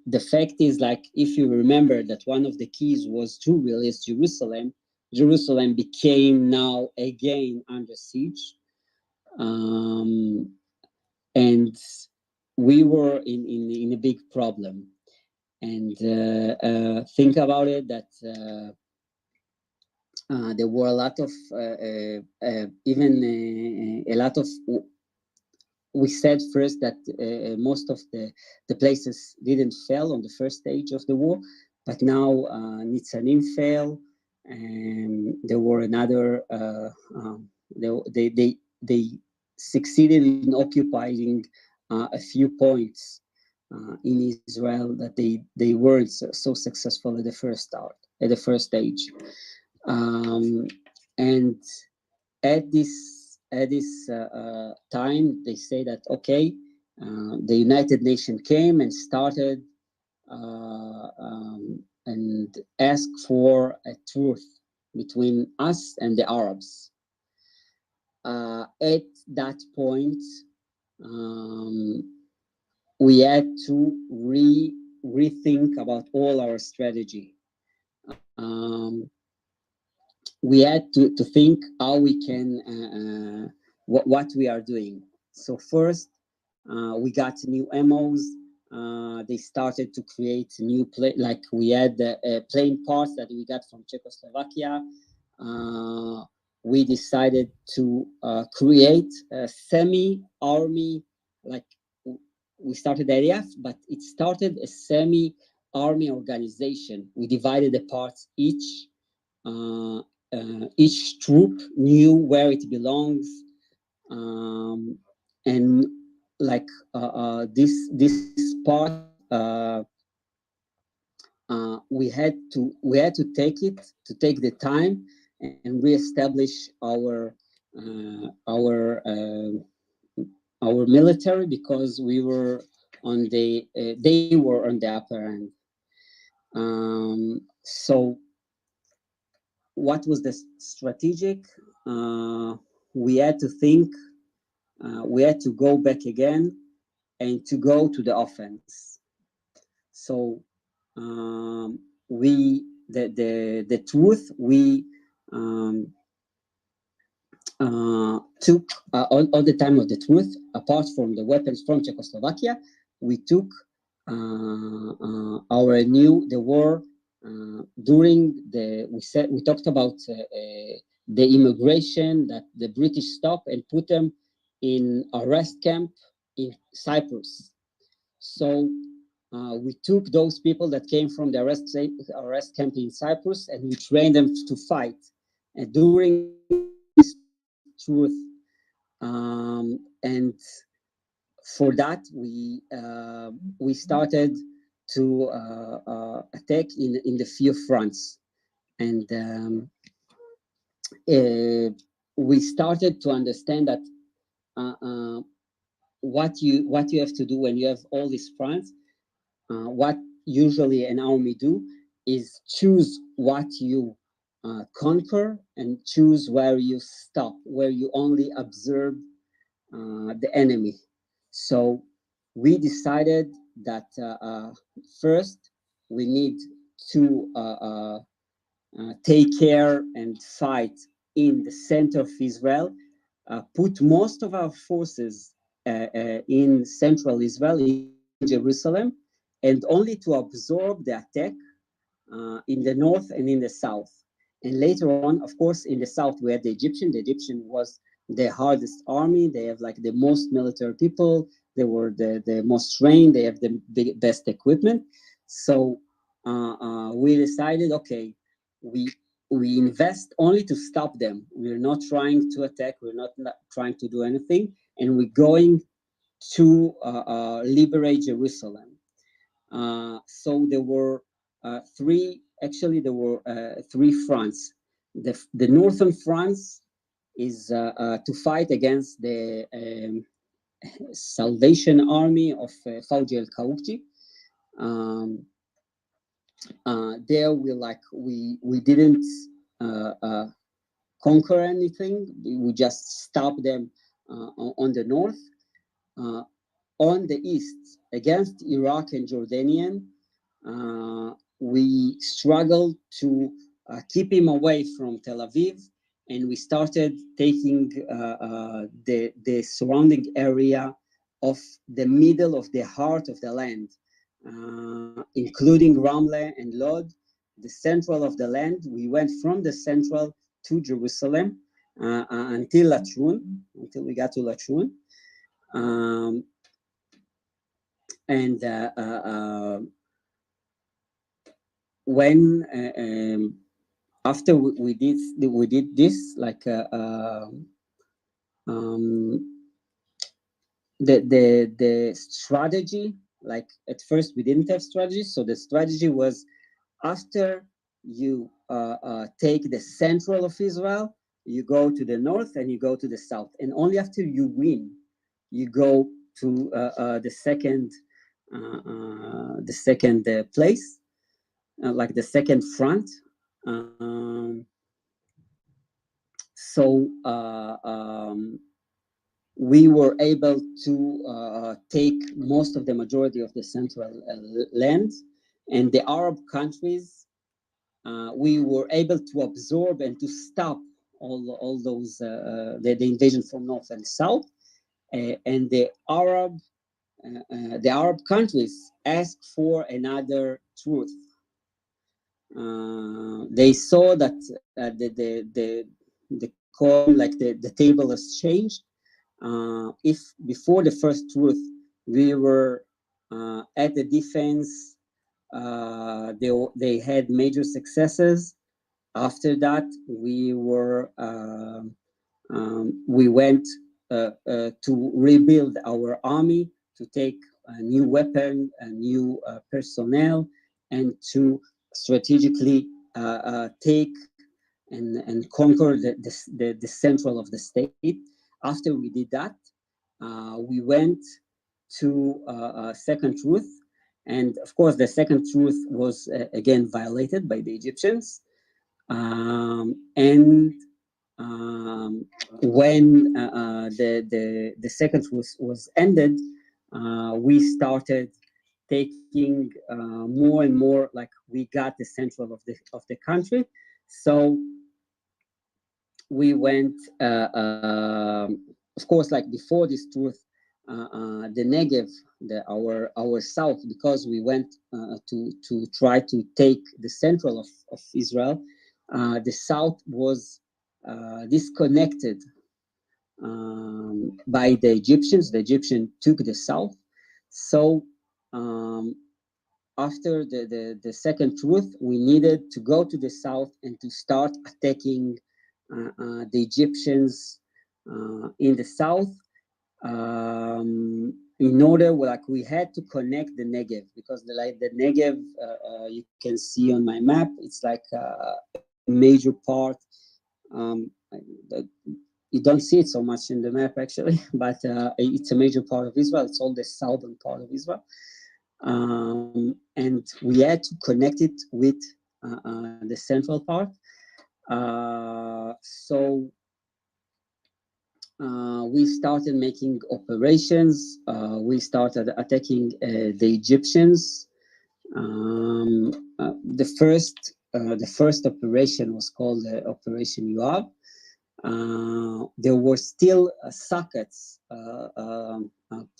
the fact is, like, if you remember that one of the keys was to release Jerusalem, Jerusalem became now again under siege. And we were in a big problem. And think about it, that there were a lot of even a lot of, we said first that most of the places didn't fail on the first stage of the war, but now Nitzanim fell, and there were another they succeeded in occupying a few points in Israel that they weren't so successful at the first stage. And at this time, they say that, okay, the United Nations came and started and asked for a truce between us and the Arabs. At that point, we had to rethink about all our strategy. We had to think how we can what we are doing. So first, we got new MOs. They started to create new like we had plane parts that we got from Czechoslovakia. We decided to create a semi-army, like we started ADF, but it started a semi-army organization. We divided the parts each troop knew where it belongs, and like this part we had to take the time and reestablish our military, because we were on they were on the upper end. So what was the strategic? We had to think, we had to go back again and to go to the offense. So the truth, we took all the time of the truth, apart from the weapons from Czechoslovakia, we took the war during we talked about the immigration that the British stopped and put them in arrest camp in Cyprus. So we took those people that came from the arrest camp in Cyprus, and we trained them to fight. And during this truth, and for that we started to attack in the few fronts, and we started to understand that what you have to do when you have all these fronts. What usually an army do is choose what you conquer and choose where you stop, where you only observe the enemy. So we decided that first we need to take care and fight in the center of Israel, put most of our forces in central Israel, in Jerusalem, and only to absorb the attack in the north and in the south. And later on, of course, in the south, we had the Egyptian. The Egyptian was the hardest army. They have like the most military people. They were the most trained. They have the best equipment. So we decided, okay, we invest only to stop them. We're not trying to attack. We're not trying to do anything. And we're going to liberate Jerusalem. So there were three fronts. The northern front is to fight against the Salvation Army of Fauji al-Kawji. There we didn't conquer anything. We just stopped them on the north. On the east, against Iraq and Jordanian, we struggled to keep him away from Tel Aviv, and we started taking the surrounding area of the middle of the heart of the land, including Ramle and Lod, the central of the land. We went from the central to Jerusalem until Latrun, until we got to Latrun. And when after we did this, like the strategy, like at first we didn't have strategy, so the strategy was after you take the central of Israel, you go to the north and you go to the south, and only after you win, you go to the second place, like the second front. So we were able to take most of the majority of the central land, and the Arab countries, we were able to absorb and to stop all those the invasion from north and south, and the Arab countries asked for another truth. They saw that the coin, like the table has changed. If before the first truth we were at the defense, they had major successes. After that, we went to rebuild our army, to take a new weapon, a new personnel, and to strategically take and conquer the central of the state. After we did that, we went to second truth, and of course the second truth was again violated by the Egyptians. And when the second truth was ended, we started taking more and more, like we got the central of the country. So we went, of course, like before this truth, the Negev, our south, because we went to try to take the central of Israel, the south was disconnected by the Egyptians. The Egyptians took the south. So after the second truth, we needed to go to the south and to start attacking the Egyptians in the south. In order, like we had to connect the Negev, because the Negev, you can see on my map, it's like a major part. You don't see it so much in the map actually, but it's a major part of Israel. It's all the southern part of Israel. And we had to connect it with the central part. So we started making operations. We started attacking the Egyptians. The first operation was called Operation Yoav. There were still sockets,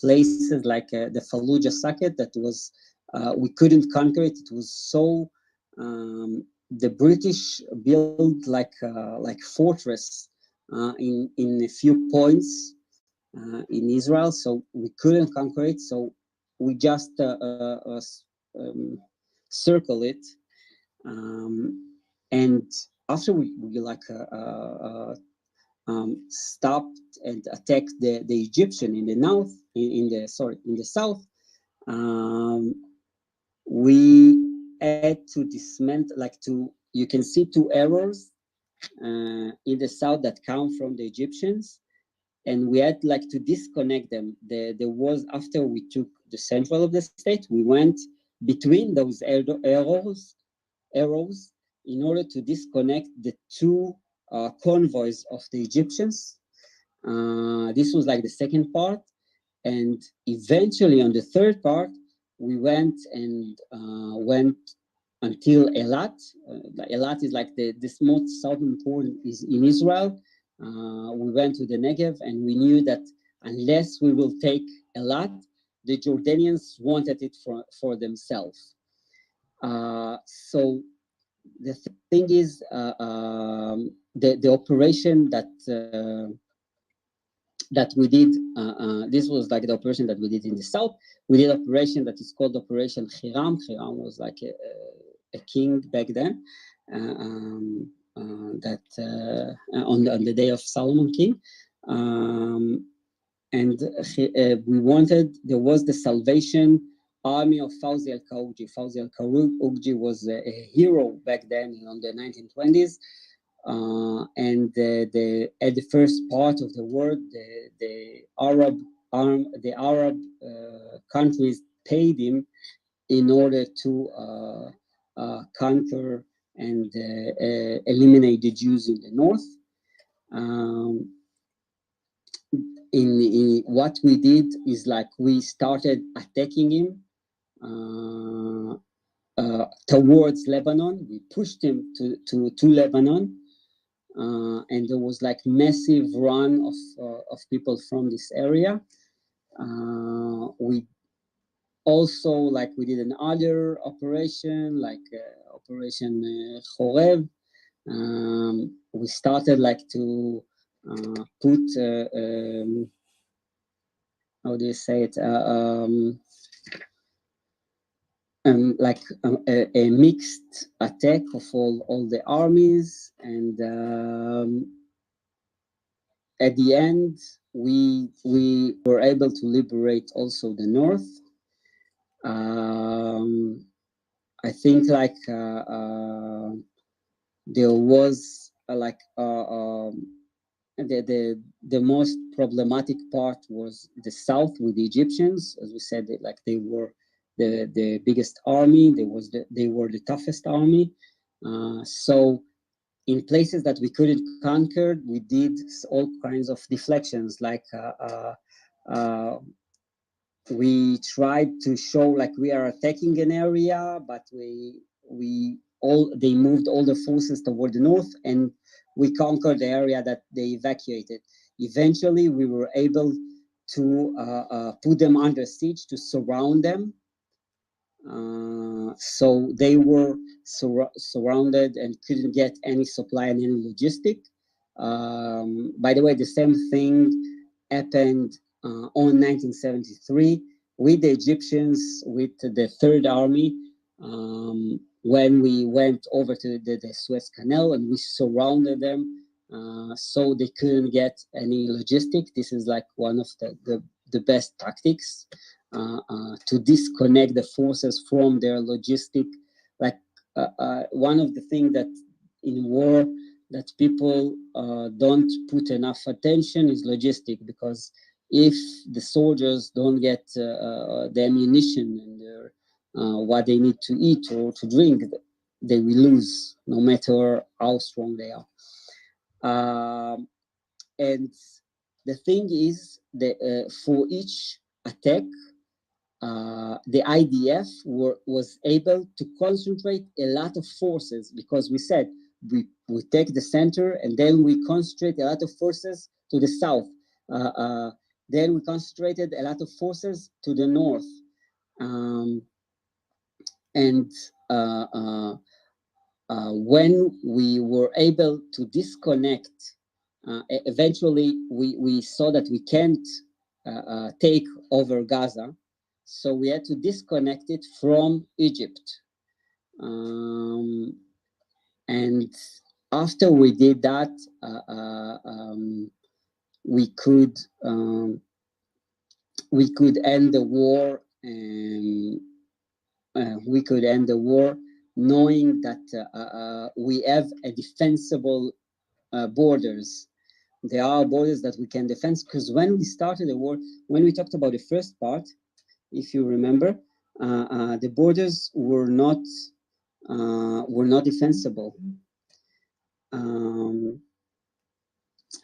places like the Fallujah socket that was we couldn't conquer it. It was so the British built like fortress in a few points in Israel, so we couldn't conquer it. So we just circle it, and after we like stopped and attacked the Egyptian in the in the south, we had to dismantle, you can see two arrows in the south that come from the Egyptians, and we had to disconnect them. There was, after we took the central of the state, we went between those arrows in order to disconnect the two convoys of the Egyptians. This was the second part. And eventually on the third part, we went until Elat. Elat is the most southern port is in Israel. We went to the Negev, and we knew that unless we will take Elat, the Jordanians wanted it for themselves. So the thing is, the operation that we did, this was the operation that we did in the south. We did an operation that is called Operation Hiram. Hiram was a king back then, that on the day of Solomon king. And we wanted, there was the Salvation Army of Fawzi al-Kawji. Fawzi al-Kawji was a hero back then on the 1920s. And at the first part of the war, the Arab countries paid him in order to conquer and eliminate the Jews in the north. In what we did is we started attacking him towards Lebanon. We pushed him to Lebanon. And there was massive run of people from this area. We also we did another operation Operation Chorev. We started to put how do you say it, a mixed attack of all the armies, and at the end we were able to liberate also the north. I think there was the most problematic part was the south with the Egyptians. As we said, they were the biggest army. They were the toughest army. So in places that we couldn't conquer, we did all kinds of deflections. We tried to show we are attacking an area, but they moved all the forces toward the north, and we conquered the area that they evacuated. Eventually, we were able to put them under siege, to surround them. So they were surrounded and couldn't get any supply and any logistic. By the way, the same thing happened on 1973 with the Egyptians, with the Third Army, when we went over to the Suez Canal and we surrounded them, so they couldn't get any logistic. This is one of the best tactics, to disconnect the forces from their logistic. One of the things that in war that people don't put enough attention is logistic, because if the soldiers don't get the ammunition and what they need to eat or to drink, they will lose, no matter how strong they are. And the thing is that for each attack, the IDF was able to concentrate a lot of forces, because we said we take the center and then we concentrate a lot of forces to the south. Then we concentrated a lot of forces to the north. And when we were able to disconnect, eventually we saw that we can't take over Gaza. So we had to disconnect it from Egypt. And after we did that, we could we could end the war. We could end the war knowing that we have a defensible borders. There are borders that we can defend, because when we started the war, when we talked about the first part, if you remember, the borders were not defensible.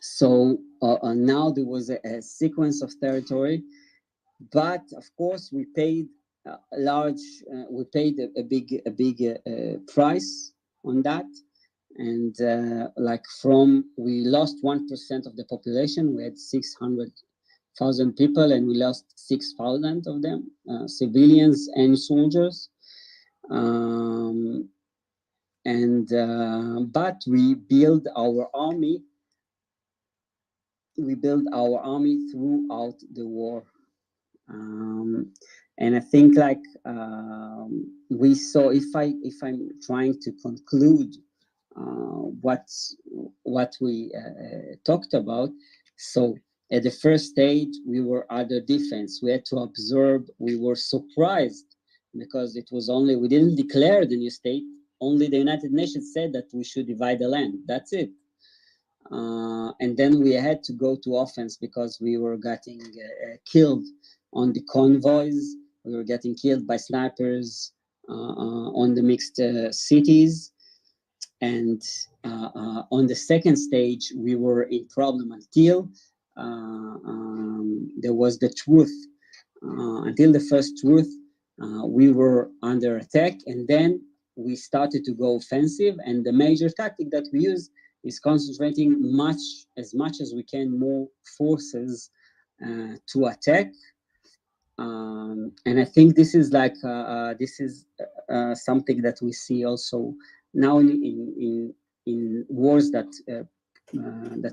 So now there was a sequence of territory, but of course we paid we paid a big price on that. And like we lost 1% of the population. We had 600,000 people, and we lost 6,000 of them, civilians and soldiers. But we built our army. We built our army throughout the war. And I think we saw, if I'm trying to conclude what we talked about. So at the first stage, we were under defense. We had to observe. We were surprised because it was only, we didn't declare the new state. Only the United Nations said that we should divide the land. That's it. And then we had to go to offense because we were getting killed on the convoys. We were getting killed by snipers on the mixed cities. And on the second stage, we were in problem until there was the truth. Until the first truth, we were under attack, and then we started to go offensive. And the major tactic that we use is concentrating as much as we can more forces to attack. And I think this is something that we see also now in wars that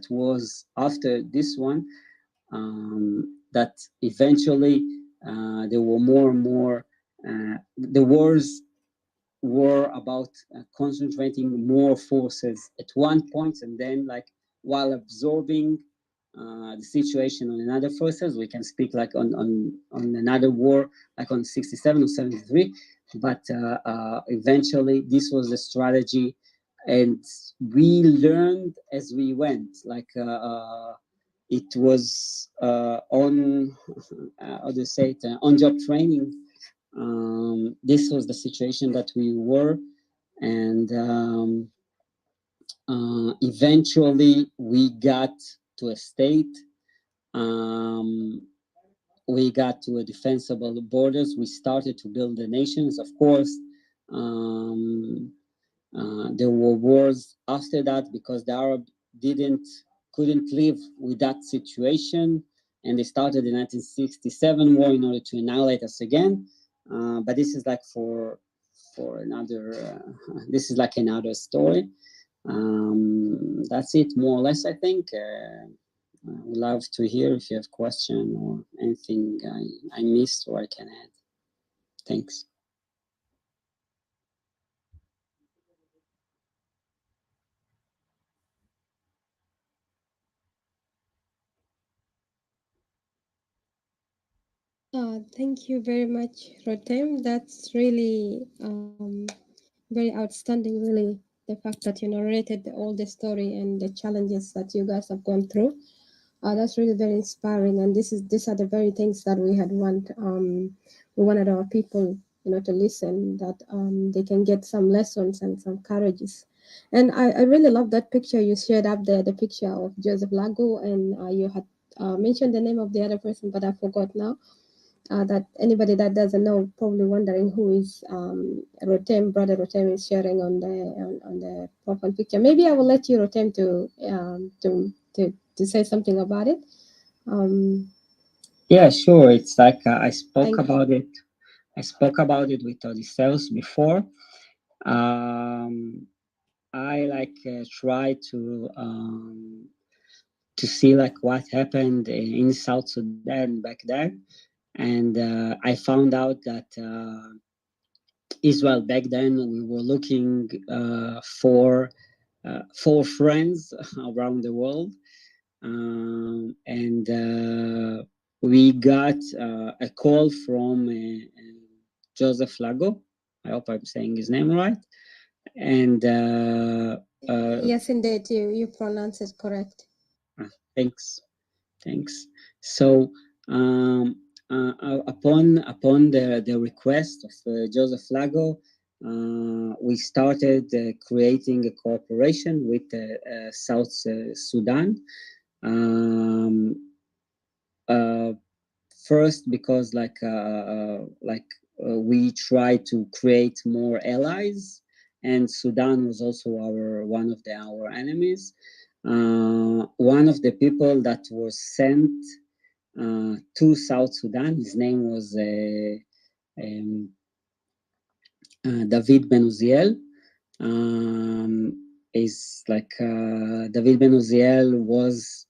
was after this one, that eventually there were more and more, the wars were about concentrating more forces at one point, and then while absorbing the situation on another forces. We can speak on another war, like on 67 or 73, but eventually this was the strategy, and we learned as we went. It was on how to say it, on-job training. This was the situation that we were, and eventually we got to a state. We got to a defensible borders. We started to build the nations. Of course, there were wars after that because the Arab couldn't live with that situation, and they started the 1967 war in order to annihilate us again. But this is for another. This is another story. That's it, more or less. I think. I would love to hear if you have question or anything I missed or I can add. Thanks. Thank you very much, Rotem. That's really very outstanding, really, the fact that you narrated all the story and the challenges that you guys have gone through. That's really very inspiring, and these are the very things that we wanted our people, to listen, that they can get some lessons and some courages. And I really love that picture you shared up there, the picture of Joseph Lago, and you had mentioned the name of the other person, but I forgot now. That anybody that doesn't know probably wondering who is Rotem, brother Rotem is sharing on the profile picture. Maybe I will let you, Rotem, to say something about it. Yeah, sure. It's I spoke about it. I spoke about it with Odysseus before. I try to see what happened in South Sudan back then, and I found out that Israel back then, we were looking for friends around the world, and we got a call from Joseph Lago. I hope I'm saying his name right. And Yes, indeed, you pronounce it correct. thanks. So upon the request of Joseph Lago, we started creating a cooperation with South Sudan. Um, First, because we try to create more allies, and Sudan was also one of our enemies. One of the people that was sent to South Sudan, his name was David Ben Uziel. Is like David Ben Uziel was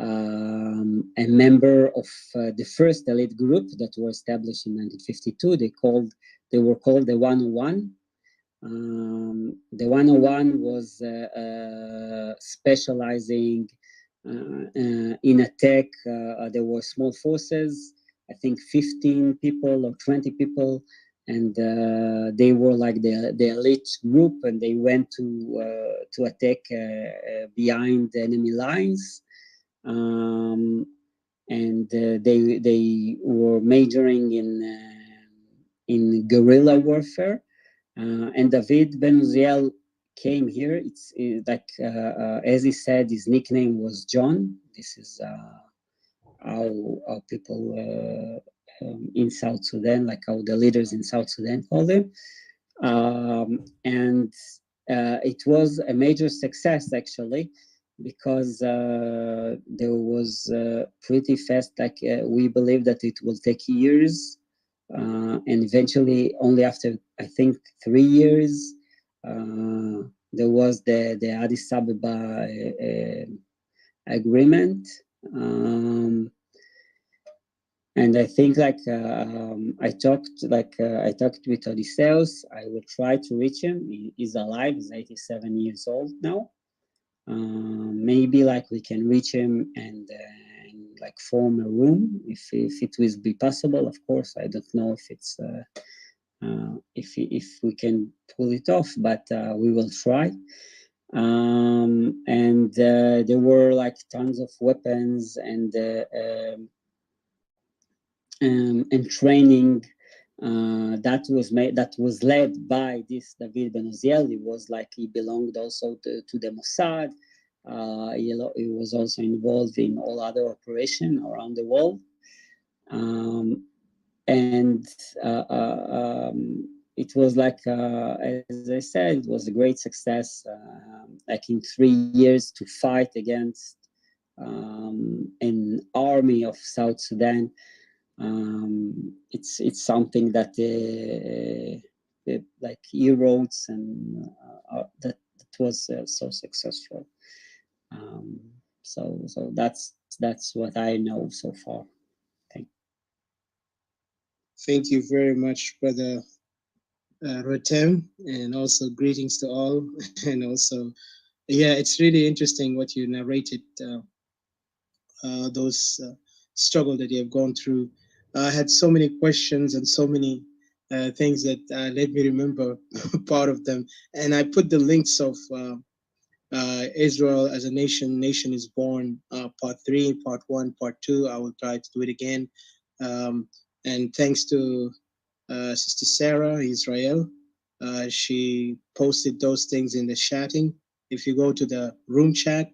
a member of the first elite group that were established in 1952. They were called the 101. The 101 was specializing in attack. There were small forces, I think 15 people or 20 people, and they were like the elite group, and they went to attack behind the enemy lines. And they were majoring in guerrilla warfare. And David Ben Uziel came here. It's like as he said, his nickname was John. This is how people in South Sudan, like how the leaders in South Sudan call him. And it was a major success actually, because there was pretty fast, like we believe that it will take years, and eventually only after I think 3 years there was the Addis Ababa agreement. And I think I talked with Odysseus. I will try to reach him. He's alive. He's 87 years old now. Maybe we can reach him and form a room if it will be possible. Of course, I don't know if it's if we can pull it off, but we will try. And there were tons of weapons and training that was led by this David Ben Uziel. He belonged also to the Mossad. He was also involved in all other operations around the world. And it was as I said, it was a great success. In 3 years to fight against an army of South Sudan. It's something that heroes and that was so successful. So that's what I know so far. Thank you very much, Brother Rotem, and also greetings to all. And also, yeah, it's really interesting what you narrated, those struggle that you have gone through. I had so many questions and so many things that let me remember part of them. And I put the links of Israel as a nation. Nation is born, part 3, part 1, part 2. I will try to do it again. And thanks to Sister Sarah, Israel. She posted those things in the chatting. If you go to the room chat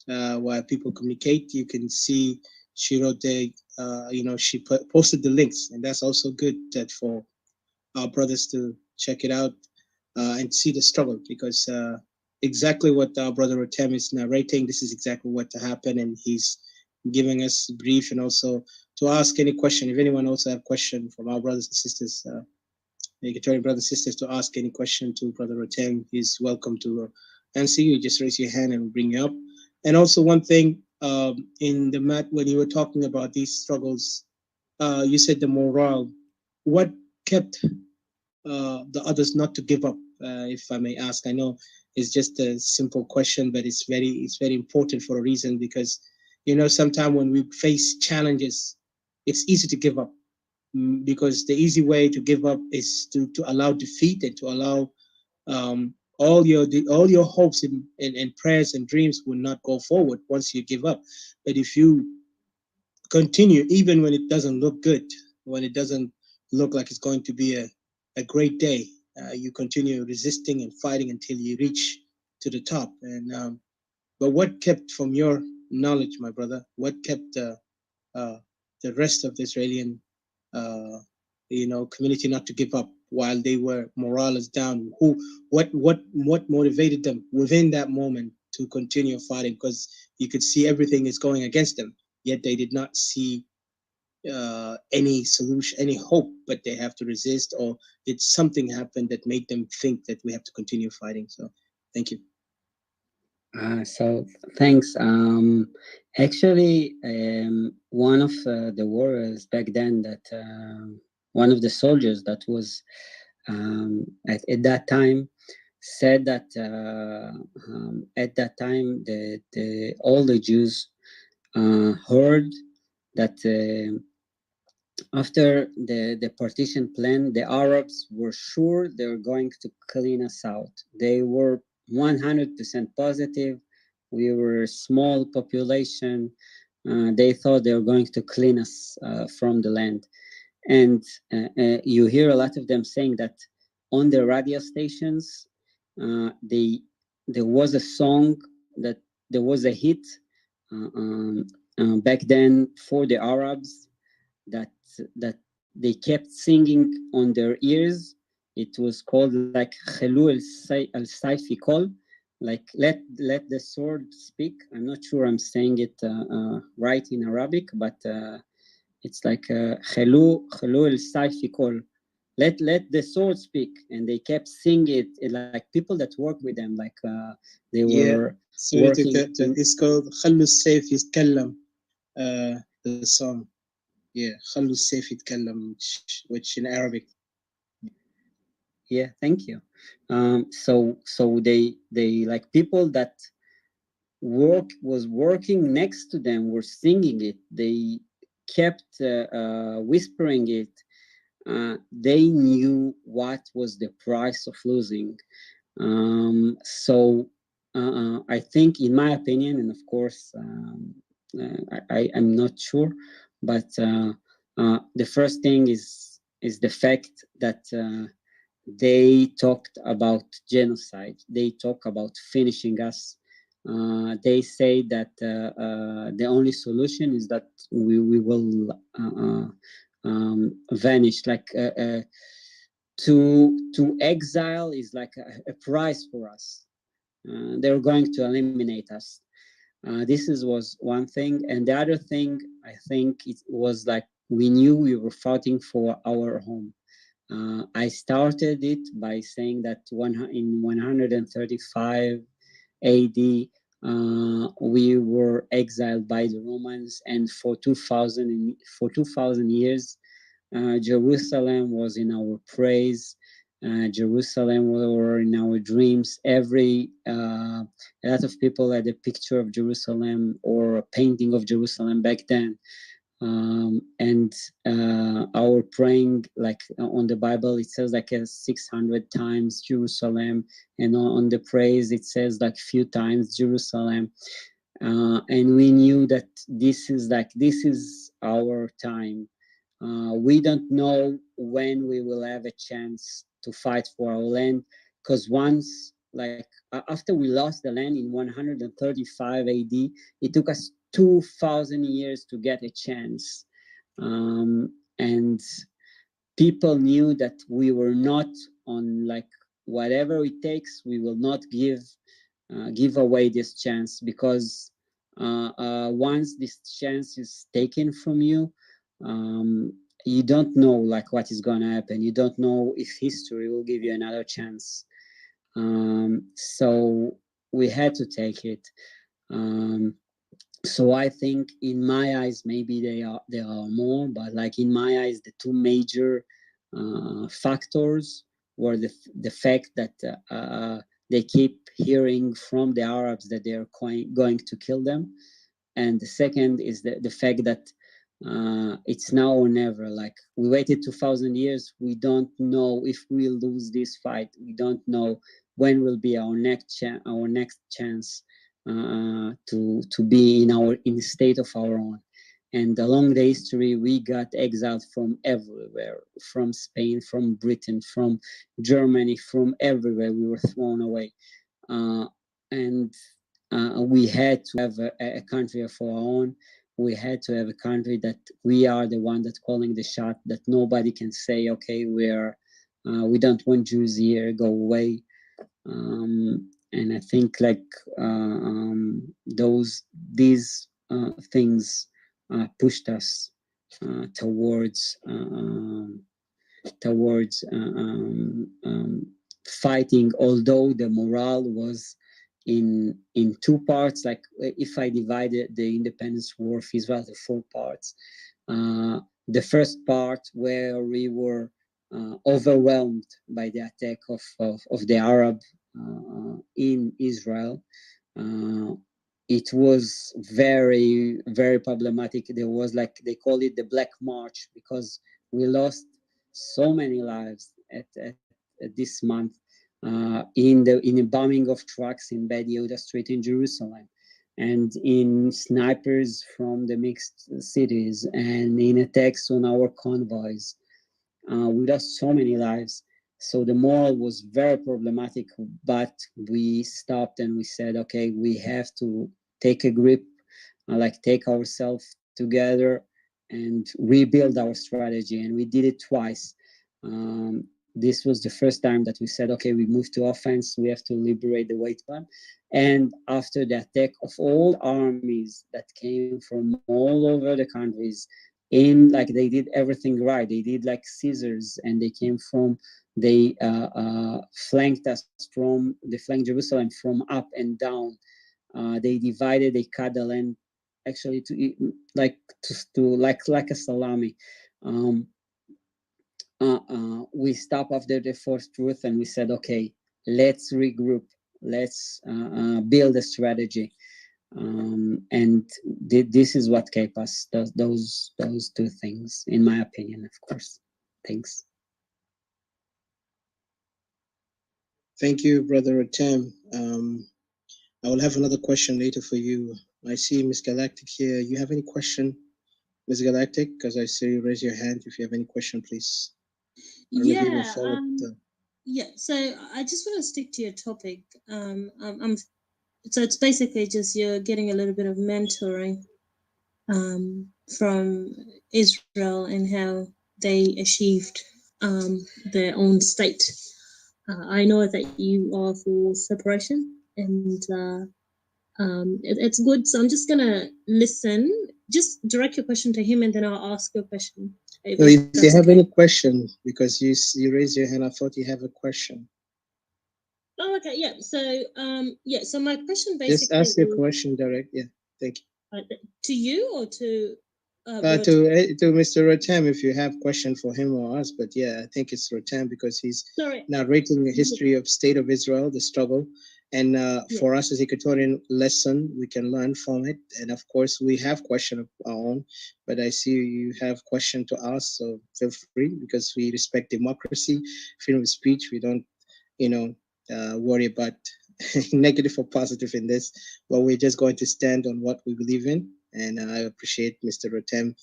where people communicate, you can see she wrote she posted the links, and that's also good that for our brothers to check it out and see the struggle, because exactly what our brother Rotem is narrating, this is exactly what happened, and he's giving us a brief, and also to ask any question. If anyone also have question from our brothers and sisters, Equatorian brothers and sisters, to ask any question to Brother Rotem, he's welcome to answer you. Just raise your hand and we'll bring you up. And also one thing, in the mat, when you were talking about these struggles, you said the morale. What kept the others not to give up, if I may ask? I know it's just a simple question, but it's very important for a reason, because sometimes when we face challenges, it's easy to give up, because the easy way to give up is to allow defeat and to allow all your hopes and prayers and dreams will not go forward once you give up. But if you continue, even when it doesn't look good, when it doesn't look like it's going to be a great day, you continue resisting and fighting until you reach to the top. And but what kept, from your knowledge, my brother, what kept uh, the rest of the Israeli uh, community not to give up while they were morale is down? What motivated them within that moment to continue fighting? Because you could see everything is going against them, yet they did not see any solution, any hope, but they have to resist. Or did something happen that made them think that we have to continue fighting? So thank you. So thanks. Actually, one of the warriors back then, that one of the soldiers that was at that time, said that at that time all the Jews heard that after the partition plan, the Arabs were sure they were going to clean us out. They were 100% positive. We were a small population. They thought they were going to clean us from the land. And you hear a lot of them saying that on the radio stations, there was a song, that there was a hit back then for the Arabs, that they kept singing on their ears. It was called like "Khelu al Saifi Kol," like let the sword speak. I'm not sure I'm saying it right in Arabic, but it's like "Khelu al Saifi Kol." Let the sword speak, and they kept singing it, like people that work with them, like they Yeah, were sorry to working cut. It's called "خلوا السيف يتكلم." The song. Yeah, خلوا السيف يتكلم, which in Arabic. Yeah, thank you. So they like people that was working next to them were singing it. They kept whispering it. They knew what was the price of losing. So I think, in my opinion, and of course, I'm not sure, but the first thing is the fact that they talked about genocide. They talk about finishing us. They say that the only solution is that we will vanish. Like to exile is like a price for us. They're going to eliminate us. Was one thing, and the other thing, I think, it was like we knew we were fighting for our home. I started it by saying that in 135 AD, we were exiled by the Romans, and for 2,000 years, Jerusalem was in our praise. Jerusalem were in our dreams. A lot of people had a picture of Jerusalem or a painting of Jerusalem back then. And our praying, like on the Bible, it says like 600 times Jerusalem, and on the praise it says like few times Jerusalem. And we knew that this is our time. We don't know when we will have a chance to fight for our land, because once, like after we lost the land in 135 AD, it took us 2,000 years to get a chance. And people knew that we were not on, like, whatever it takes, we will not give away this chance, because once this chance is taken from you, you don't know like what is going to happen. You don't know if history will give you another chance. So we had to take it. So I think, in my eyes, maybe there are more, but like in my eyes, the two major factors were the fact that they keep hearing from the Arabs that they are going to kill them, and the second is the fact that It's now or never. Like, we waited 2,000 years. We don't know if we'll lose this fight. We don't know when will be our next chance to be in a state of our own. And along the history, we got exiled from everywhere, from Spain, from Britain, from Germany, from everywhere. We were thrown away. And we had to have a country of our own. We had to have a country that we are the one that's calling the shot, that nobody can say, okay, we don't want Jews here, go away. And I think like these things pushed us towards fighting, although the morale was in two parts. Like, if I divided the independence war of Israel into 4 parts, the first part where we were overwhelmed by the attack of the Arab in Israel. It was very, very problematic. There was, like, they call it the Black March, because we lost so many lives at this month in the bombing of trucks in Beit Yehuda Street in Jerusalem, and in snipers from the mixed cities, and in attacks on our convoys. We lost so many lives. So the morale was very problematic, but we stopped and we said, okay, we have to take a grip, take ourselves together and rebuild our strategy. And we did it twice. This was the first time that we said, okay, we move to offense. We have to liberate the White One. And after the attack of all armies that came from all over the countries, they did everything right. They did like scissors, and they flanked us they flanked Jerusalem from up and down. They divided, they cut the land actually like a salami. We stopped after the first truth and we said, okay, let's regroup, let's build a strategy. And this is what kept us, those 2 things, in my opinion, of course. Thanks. Thank you, Brother Atem. I will have another question later for you. I see Miss Galactic here. You have any question, Miss Galactic? Because I see you raise your hand. If you have any question, please. Yeah. So I just want to stick to your topic. So it's basically just you're getting a little bit of mentoring from Israel and how they achieved their own state. I know that you are for separation, and it's good. So I'm just gonna listen. Just direct your question to him, and then I'll ask your question. If you have any question, because you raised your hand, I thought you have a question. Oh, okay, yeah. So so my question basically just ask your question direct. Yeah, thank you. To you or to to Mr. Rotem, if you have question for him or us, but yeah, I think it's Rotem because he's narrating the history of State of Israel, the struggle, and for us as Equatorian lesson, we can learn from it. And of course, we have question of our own, but I see you have question to ask, so feel free, because we respect democracy, freedom of speech. We don't, worry about negative or positive in this, but we're just going to stand on what we believe in. And I appreciate Mr. Rotem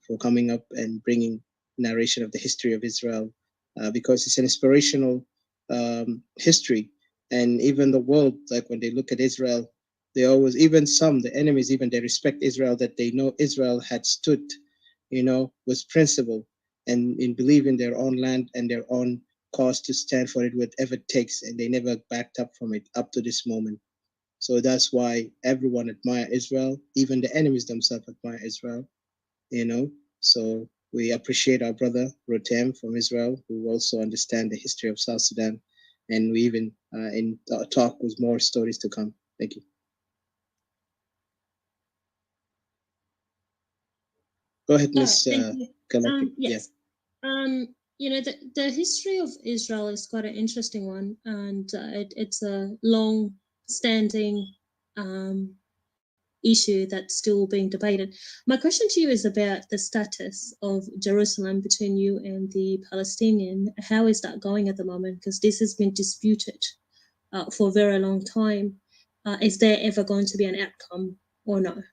for coming up and bringing narration of the history of Israel, because it's an inspirational history. And even the world, like when they look at Israel, they always, even the enemies, even they respect Israel, that they know Israel had stood, with principle and in believing their own land and their own cause to stand for it, whatever it takes. And they never backed up from it up to this moment. So that's why everyone admire Israel, even the enemies themselves admire Israel, So we appreciate our brother Rotem from Israel, who also understand the history of South Sudan, and we even in talk with more stories to come. Thank you. Go ahead, Ms. Galactic. Yes. Yeah. The history of Israel is quite an interesting one, and it's a long-standing issue that's still being debated. My question to you is about the status of Jerusalem between you and the Palestinian. How is that going at the moment? Because this has been disputed for a very long time. Is there ever going to be an outcome or no?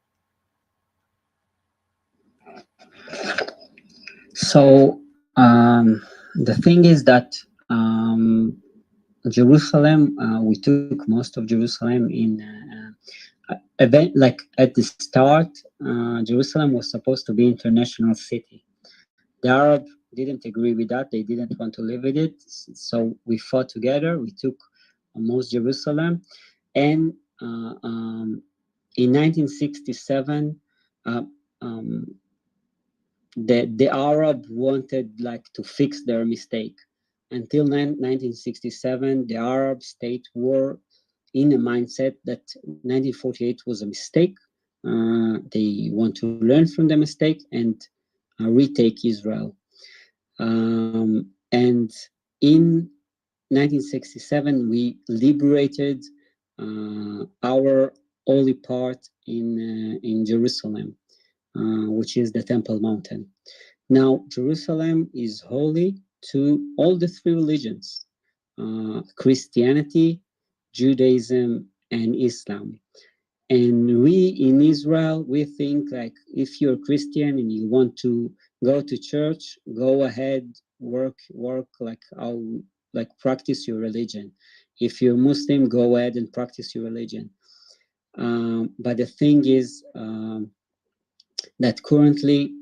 So the thing is that Jerusalem, we took most of Jerusalem in event, like at the start. Jerusalem was supposed to be international city. The Arab didn't agree with that. They didn't want to live with it. So we fought together. We took most Jerusalem, and in 1967, the Arab wanted like to fix their mistake. Until 1967, the Arab state were in a mindset that 1948 was a mistake. They want to learn from the mistake and retake Israel. And in 1967, we liberated our holy part in Jerusalem, which is the Temple Mountain. Now, Jerusalem is holy to all the three religions, Christianity, Judaism, and Islam. And we in Israel, we think like if you're Christian and you want to go to church, go ahead, work like practice your religion. If you're Muslim, go ahead and practice your religion. But the thing is that currently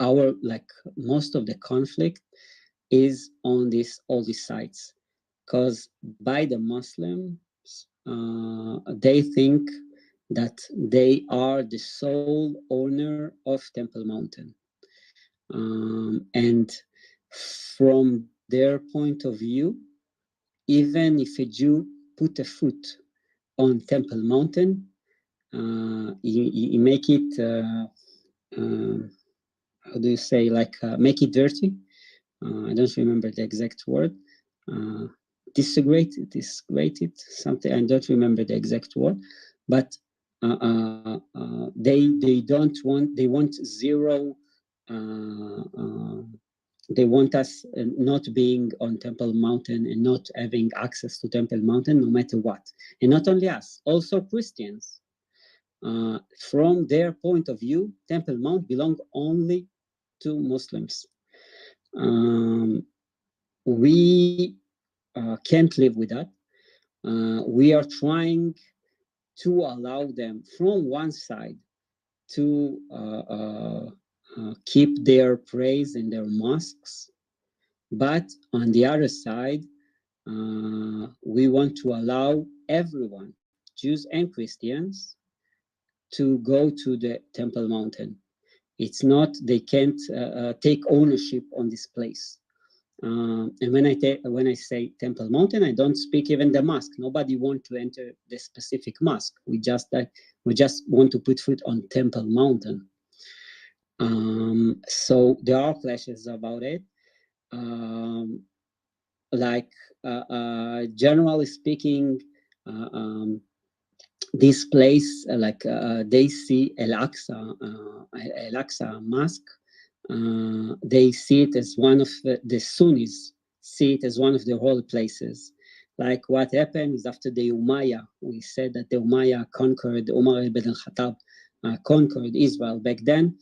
our like most of the conflict is on all these sites, because by the Muslims they think that they are the sole owner of Temple Mountain, and from their point of view, even if a Jew put a foot on Temple Mountain, you make it how do you say, like make it dirty. I don't remember the exact word. Disgrade it, something. I don't remember the exact word, but they don't want. They want zero. They want us not being on Temple Mountain and not having access to Temple Mountain, no matter what. And not only us, also Christians. From their point of view, Temple Mount belong only to Muslims. We can't live with that. We are trying to allow them from one side to keep their praise in their mosques, but on the other side, we want to allow everyone, Jews and Christians, to go to the Temple Mountain. It's not, they can't take ownership on this place. And when I say Temple Mountain, I don't speak even the mosque. Nobody want to enter the specific mosque. We just want to put foot on Temple Mountain. So there are clashes about it. Generally speaking, this place, they see Al-Aqsa Mosque. They see it as one of the Sunnis see it as one of the holy places. Like what happened is after the Umayyad, we said that the Umayyad conquered, Umar ibn al-Khattab conquered Israel back then.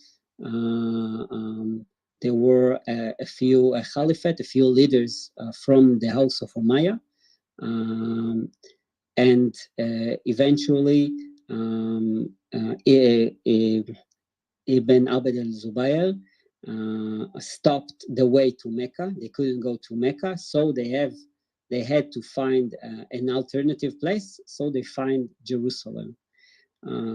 There were a few caliphate, a few leaders from the house of Umayyad. And eventually Ibn Abd al-Zubayr stopped the way to Mecca. They couldn't go to Mecca, so they had to find an alternative place. So they find Jerusalem.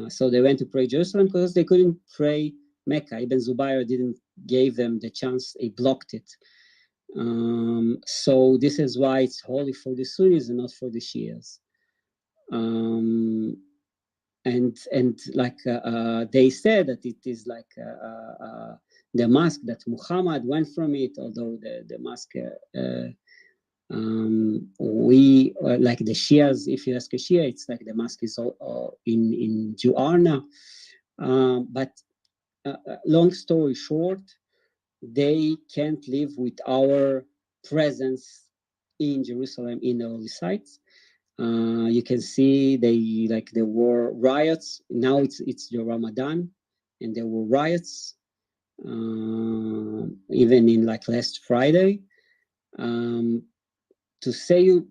So they went to pray Jerusalem because they couldn't pray Mecca. Ibn Zubayr didn't give them the chance. He blocked it. So this is why it's holy for the Sunnis and not for the Shias. And like they said that it is like the mosque that Muhammad went from it, although the mosque We like the Shias. If you ask a Shia, it's like the mosque is in Juarna. But long story short, they can't live with our presence in Jerusalem in the holy sites. You can see there were riots. Now it's the Ramadan, and there were riots even in like last Friday. To say you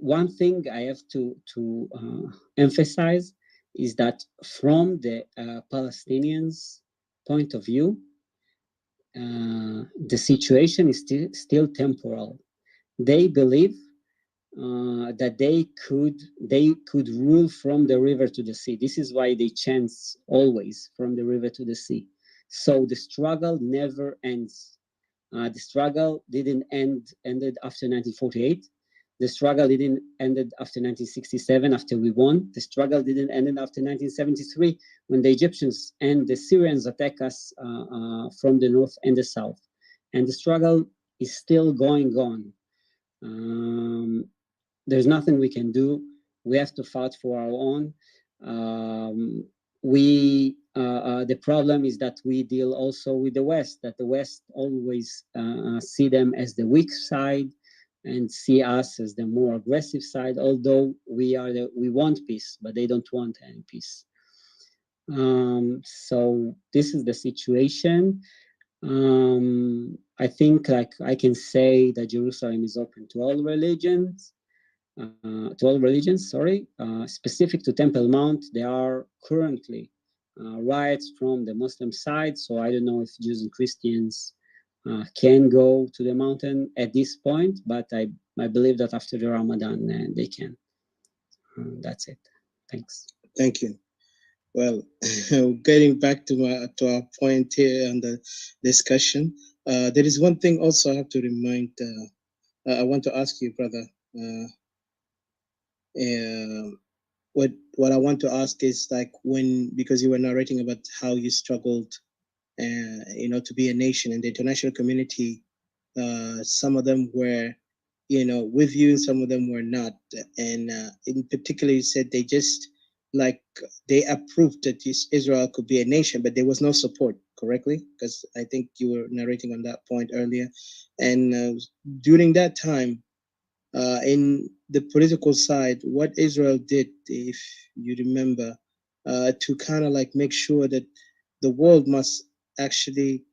one thing I have to emphasize is that from the Palestinians' point of view, the situation is still temporal. They believe that they could rule from the river to the sea. This is why they chant always from the river to the sea. So the struggle never ends. The struggle didn't ended after 1948. The struggle didn't ended after 1967 after we won. The struggle didn't end after 1973 when the Egyptians and the Syrians attack us from the north and the south. And the struggle is still going on. There's nothing we can do. We have to fight for our own. The problem is that we deal also with the West, that the West always see them as the weak side and see us as the more aggressive side, although we want peace, but they don't want any peace. So this is the situation. I think I can say that Jerusalem is open to all religions. Specific to Temple Mount, there are currently riots from the Muslim side, so I don't know if Jews and Christians can go to the mountain at this point, but I believe that after the Ramadan they can. That's it. Thanks. Thank you. Well, getting back to our point here on the discussion, there is one thing also I have to remind. I want to ask you, brother. What I want to ask is because you were narrating about how you struggled, to be a nation in the international community. Some of them were, with you, and some of them were not. And in particular, you said they just they approved that Israel could be a nation, but there was no support. Correctly, because I think you were narrating on that point earlier. And during that time, in the political side, what Israel did, if you remember, to kind of make sure that the world must actually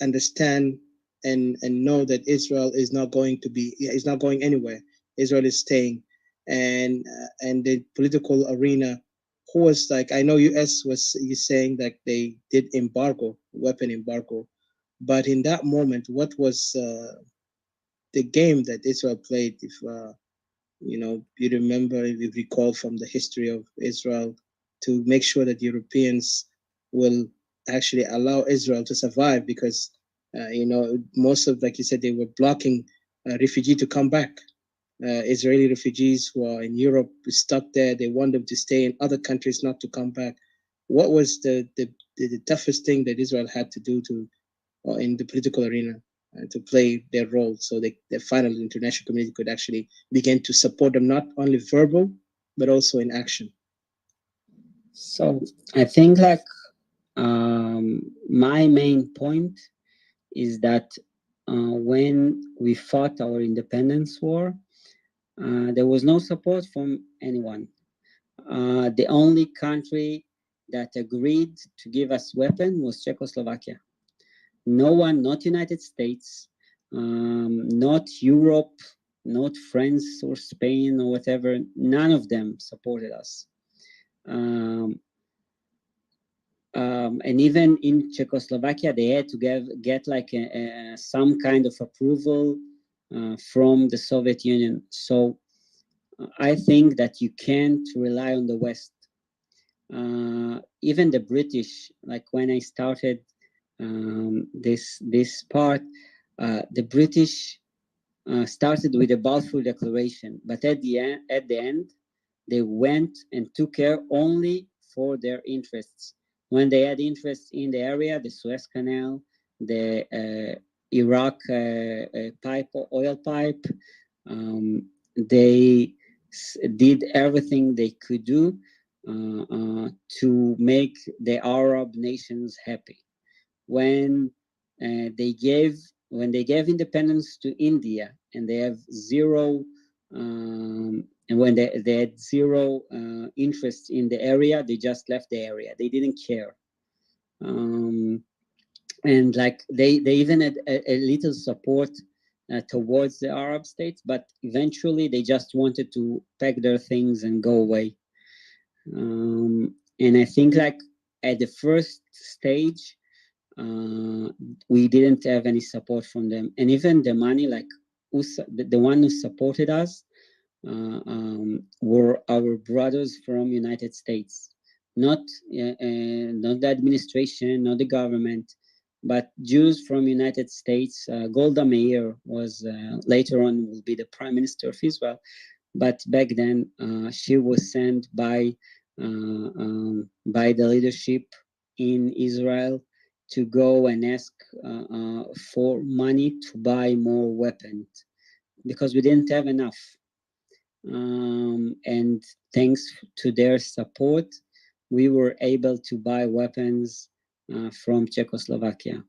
understand and know that Israel is not going anywhere. Israel is staying, and the political arena. Who was I know U.S. was saying that they did weapon embargo, but in that moment, what was the game that Israel played? If you remember, if you recall from the history of Israel, to make sure that Europeans will actually allow Israel to survive, because most of, like you said, they were blocking refugees to come back. Israeli refugees who are in Europe stuck there. They want them to stay in other countries, not to come back. What was the toughest thing that Israel had to do in the political arena to play their role, so the final international community could actually begin to support them, not only verbal, but also in action? So I think my main point is that when we fought our independence war, there was no support from anyone. The only country that agreed to give us weapons was Czechoslovakia. No one, not United States, not Europe, not France or Spain or whatever, none of them supported us. And even in Czechoslovakia, they had to get some kind of approval from the Soviet Union. So I think that you can't rely on the West. Even the British, when I started this part, the British started with a Balfour Declaration, but at the end, they went and took care only for their interests. When they had interests in the area, the Suez Canal, the Iraq oil pipe. They did everything they could do to make the Arab nations happy. When they gave independence to India, and they have zero, and when they had zero interest in the area, they just left the area. They didn't care. And like they even had a little support towards the Arab states, but eventually they just wanted to pack their things and go away. And I think like at the first stage, we didn't have any support from them, and even the money, like the one who supported us were our brothers from United States, not the administration, not the government, but Jews from United States. Golda Meir was later on will be the prime minister of Israel, but back then she was sent by the leadership in Israel to go and ask for money to buy more weapons because we didn't have enough. And thanks to their support, we were able to buy weapons from Czechoslovakia.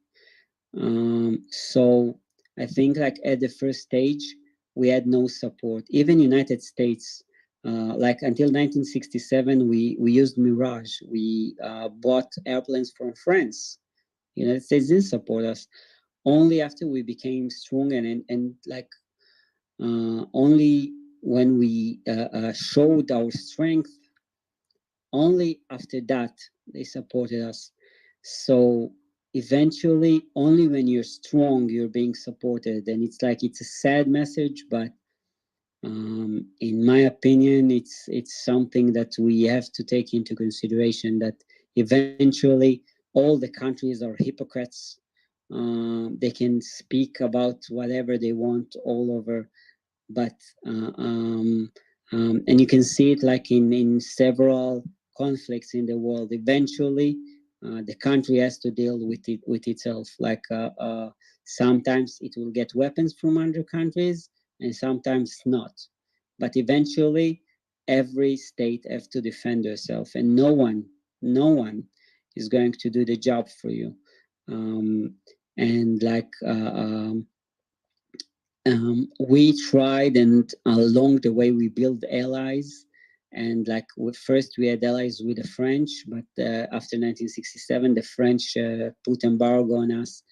So I think like at the first stage, we had no support. Even United States, like until 1967, we used Mirage. We bought airplanes from France. United States didn't support us. Only after we became strong and like only when we showed our strength, only after that they supported us. So eventually, only when you're strong, you're being supported. And it's like, it's a sad message, but in my opinion, it's something that we have to take into consideration, that eventually all the countries are hypocrites. They can speak about whatever they want all over, but and you can see it like in several conflicts in the world. Eventually, the country has to deal with itself. Like sometimes it will get weapons from other countries, and sometimes not. But eventually, every state has to defend herself, and no one is going to do the job for you. And like we tried, and along the way we built allies. And like first we had allies with the French, but after 1967 the French put embargo on us,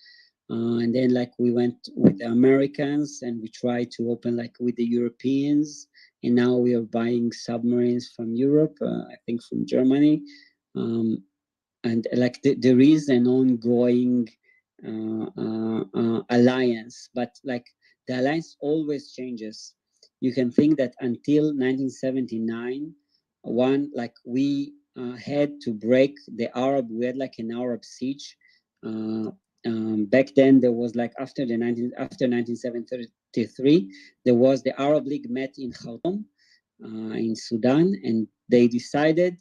and then like we went with the Americans, and we tried to open like with the Europeans, and now we are buying submarines from Europe, I think from Germany, and like there is an ongoing alliance, but like the alliance always changes. You can think that until 1979, like we had to break the Arab. We had like an Arab siege. Back then, there was like after 1973, there was the Arab League met in Khartoum, in Sudan, and they decided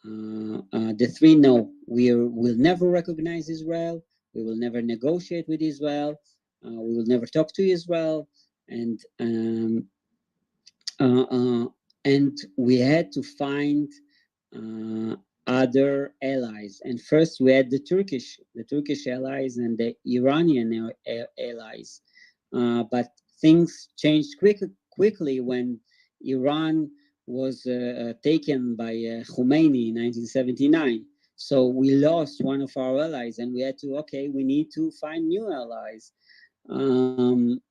the three no, we will never recognize Israel. We will never negotiate with Israel. We will never talk to Israel, and we had to find other allies. And first, we had the Turkish allies and the Iranian allies, but things changed quickly when Iran was taken by Khomeini in 1979. So we lost one of our allies, and we had to, we need to find new allies. And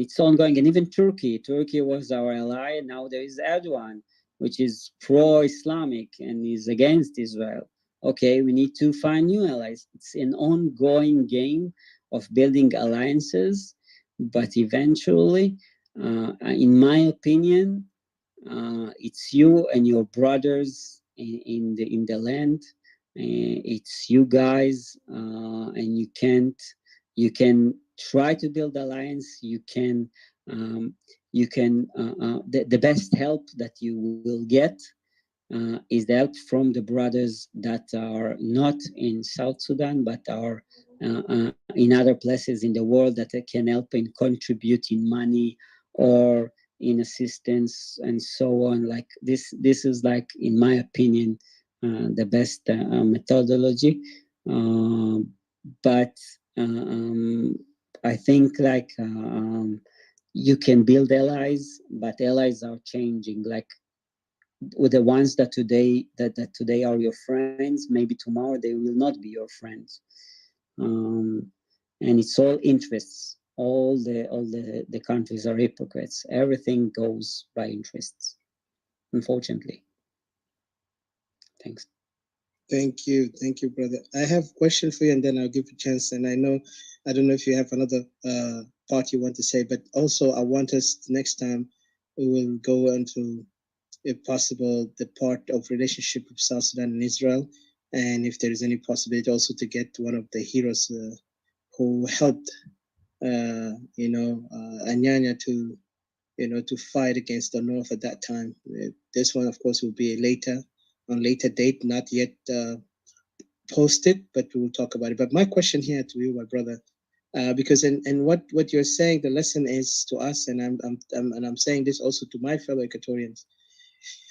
it's ongoing. And even Turkey was our ally, and now there is Erdogan, which is pro-Islamic and is against Israel. We need to find new allies. It's an ongoing game of building alliances, but eventually, in my opinion, it's you and your brothers in the land. It's you guys, and you can try to build alliance. You can the best help that you will get is the help from the brothers that are not in South Sudan but are in other places in the world that can help in contributing money or in assistance and so on. Like this is like, in my opinion, the best methodology. But I think like you can build allies, but allies are changing. Like with the ones that today are your friends, maybe tomorrow they will not be your friends. Um, and it's all interests. All the countries are hypocrites. Everything goes by interests, unfortunately. Thanks. Thank you, brother. I have a question for you, and then I'll give you a chance. And I don't know if you have another part you want to say, but also I want us next time we will go into, if possible, the part of relationship with South Sudan and Israel, and if there is any possibility also to get one of the heroes who helped, Anyanya to, to fight against the North at that time. This one, of course, will be later, on later date, not yet posted, but we will talk about it. But my question here to you, my brother, because and what you're saying, the lesson is to us, and I'm saying this also to my fellow Equatorians,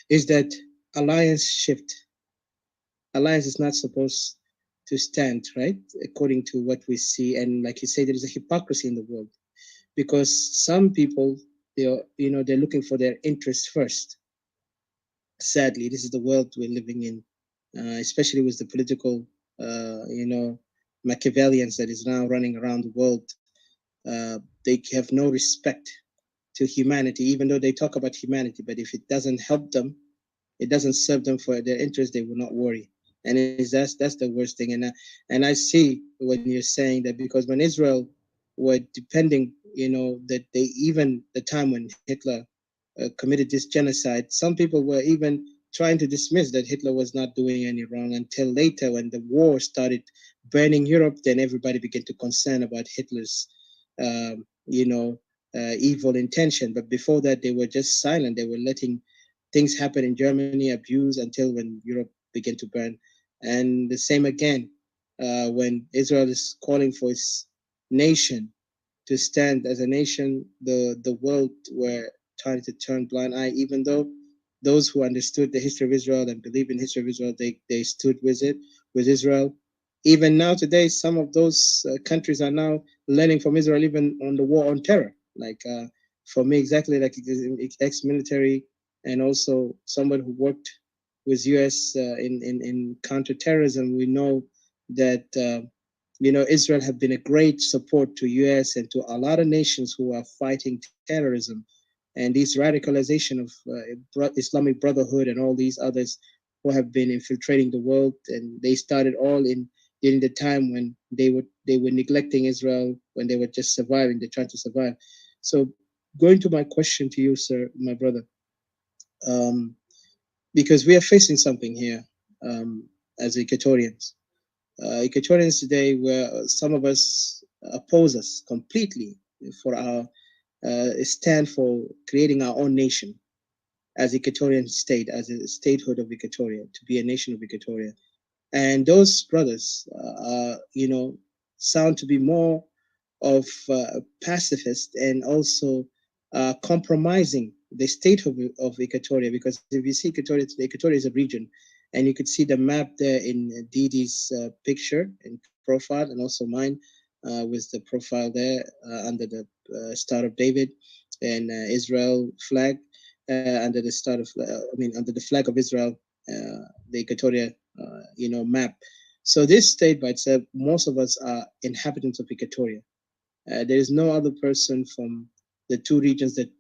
is that alliance shift. Alliance is not supposed to stand, right? According to what we see, and like you say, there is a hypocrisy in the world because some people, they're looking for their interests first. Sadly, this is the world we're living in, especially with the political, Machiavellians that is now running around the world. They have no respect to humanity, even though they talk about humanity. But if it doesn't help them, it doesn't serve them for their interest, they will not worry. And that's the worst thing. And I see when you're saying that, because when Israel were depending, that they, even the time when Hitler committed this genocide, some people were even trying to dismiss that Hitler was not doing any wrong, until later when the war started burning Europe, then everybody began to concern about Hitler's, evil intention. But before that, they were just silent. They were letting things happen in Germany, abuse, until when Europe began to burn. And the same again, when Israel is calling for its nation to stand as a nation, the world were trying to turn blind eye, even though those who understood the history of Israel and believe in the history of Israel, they stood with it, with Israel. Even now today, some of those countries are now learning from Israel, even on the war on terror. Like for me, exactly like ex-military, and also someone who worked with U.S. In counterterrorism, we know that Israel have been a great support to U.S. and to a lot of nations who are fighting terrorism, and this radicalization of Islamic Brotherhood and all these others who have been infiltrating the world, and they started all in during the time when they were neglecting Israel, when they were just surviving, they tried to survive. So, going to my question to you, sir, my brother, um, because we are facing something here as Equatorians. Equatorians today, where some of us oppose us completely for our stand for creating our own nation as Equatorian state, as a statehood of Equatoria, to be a nation of Equatoria. And those brothers, sound to be more of pacifist and also compromising the state of Equatoria. Because if you see Equatoria, Equatoria is a region, and you could see the map there in Didi's picture and profile, and also mine with the profile there under the Star of David and Israel flag under the under the flag of Israel, the Equatoria, map. So this state by itself, most of us are inhabitants of Equatoria. There is no other person from the two regions that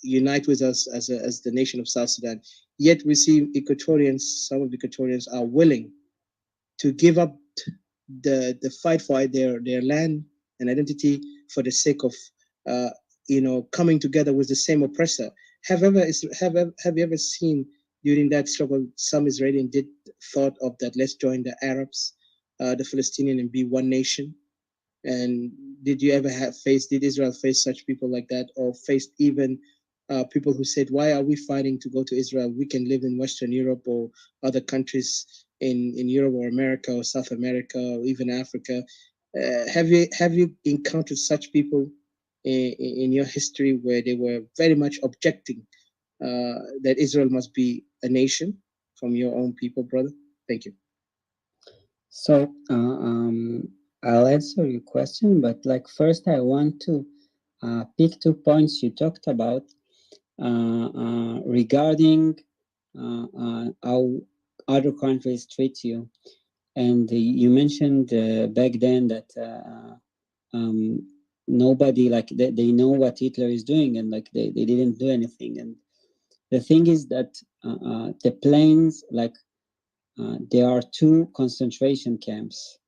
unite with us as the nation of South Sudan. Yet we see Equatorians, some of the Equatorians are willing to give up the fight for their land and identity for the sake of coming together with the same oppressor. Have you ever seen during that struggle some Israelis did thought of that, let's join the Arabs, the Palestinian, and be one nation? And did you ever did Israel face such people like that, or faced even people who said, why are we fighting to go to Israel? We can live in Western Europe or other countries in Europe or America or South America or even Africa. Have you encountered such people in your history where they were very much objecting that Israel must be a nation from your own people, brother? Thank you. So I'll answer your question, but like first I want to pick 2 points you talked about regarding how other countries treat you. And you mentioned back then that nobody, like they know what Hitler is doing, and like they didn't do anything. And the thing is that the planes, like there are 2 concentration camps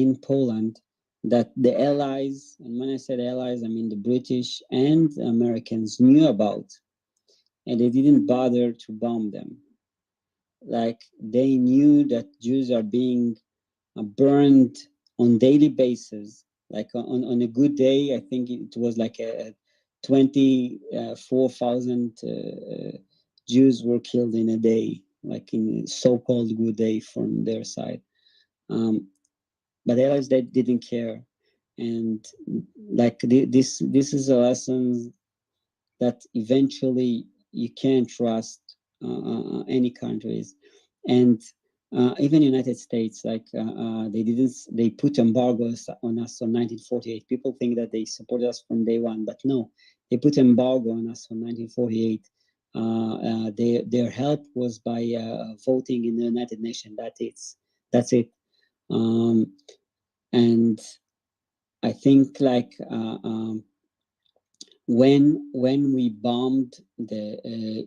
in Poland that the Allies, and when I said Allies, I mean the British and Americans, knew about, and they didn't bother to bomb them. Like they knew that Jews are being burned on daily basis. Like on a good day, I think it was like 24,000 Jews were killed in a day, like in so-called good day from their side. But the Allies, they didn't care, and like this is a lesson that eventually you can't trust any countries, and even United States, like they put embargoes on us on 1948. People think that they supported us from day one, but no, they put embargo on us on 1948. Their help was by voting in the United Nations. That's it. And I think like when we bombed the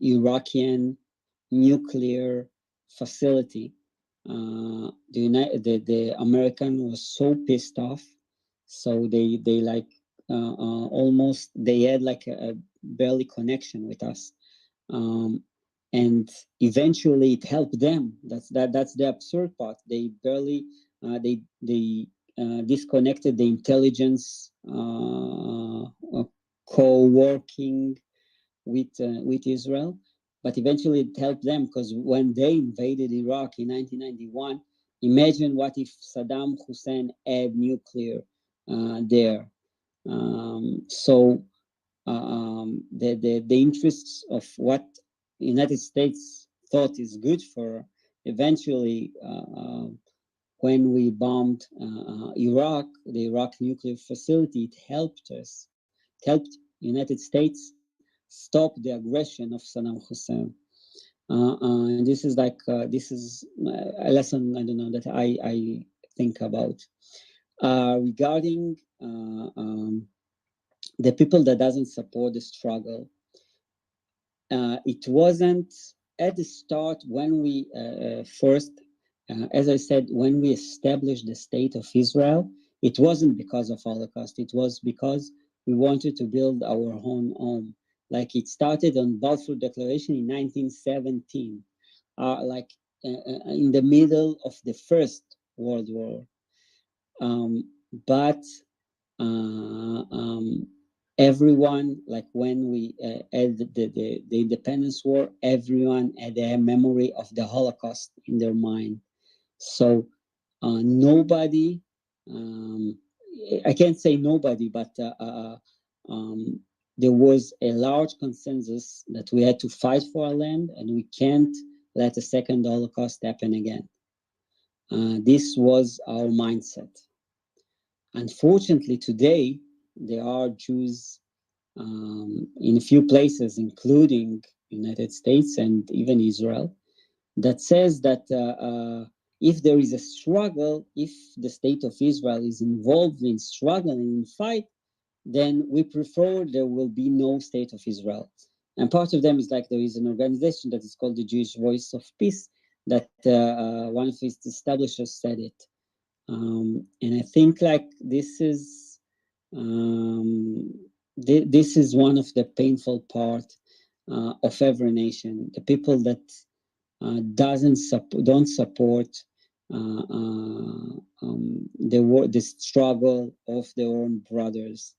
Iraqian nuclear facility, the American was so pissed off, so they like almost they had like a barely connection with us, and eventually it helped them. That's the absurd part. They barely they disconnected the intelligence co-working with Israel, but eventually it helped them, because when they invaded Iraq in 1991, imagine what if Saddam Hussein had nuclear there. So the interests of what the United States thought is good for, eventually when we bombed Iraq, the Iraq nuclear facility, it helped us. It helped United States stop the aggression of Saddam Hussein. And this is like this is a lesson, I don't know, that I think about regarding the people that doesn't support the struggle. It wasn't at the start when we first, as I said, when we established the state of Israel, it wasn't because of Holocaust. It was because we wanted to build our own home. Like it started on Balfour Declaration in 1917, like in the middle of the First World War. But everyone, like when we had the Independence War, everyone had a memory of the Holocaust in their mind. So nobody, I can't say nobody, but there was a large consensus that we had to fight for our land, and we can't let a second Holocaust happen again. This was our mindset. Unfortunately, today, there are Jews in a few places, including United States and even Israel, that says that if there is a struggle, if the state of Israel is involved in struggle and in fight, then we prefer there will be no state of Israel. And part of them is like there is an organization that is called the Jewish Voice of Peace, that one of its establishers said it. And I think like this is one of the painful part of every nation. The people that don't support the struggle of their own brothers,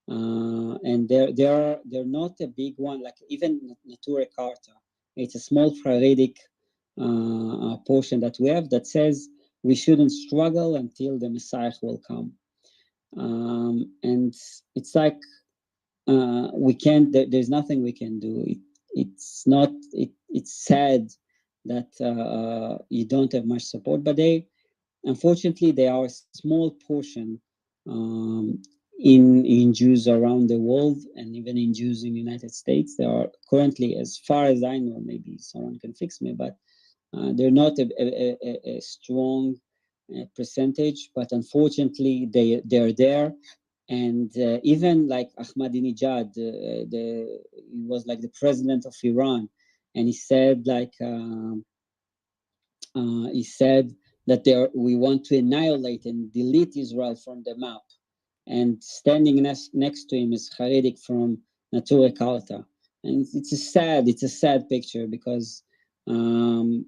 and they're not a big one. Like even Nature Carta, it's a small Haredic portion that we have that says we shouldn't struggle until the Messiah will come. And it's like we can't. There's nothing we can do. It's not. It's sad that you don't have much support, but unfortunately, they are a small portion in Jews around the world, and even in Jews in the United States. They are currently, as far as I know, maybe someone can fix me, but they're not a strong percentage. But unfortunately, they're there. And even like Ahmadinejad, he was like the president of Iran, and he said that we want to annihilate and delete Israel from the map. And standing next to him is Haridik from Nature Carta. And it's a sad picture, because you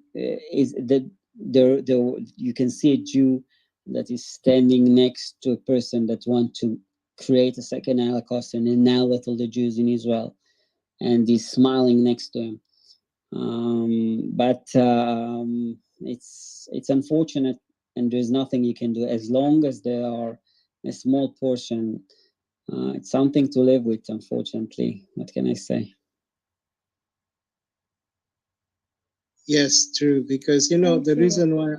can see a Jew that is standing next to a person that wants to create a second Holocaust and annihilate all the Jews in Israel, and he's smiling next to him. But it's unfortunate, and there's nothing you can do as long as there are a small portion. It's something to live with, unfortunately. What can I say? Yes, true. Because the reason why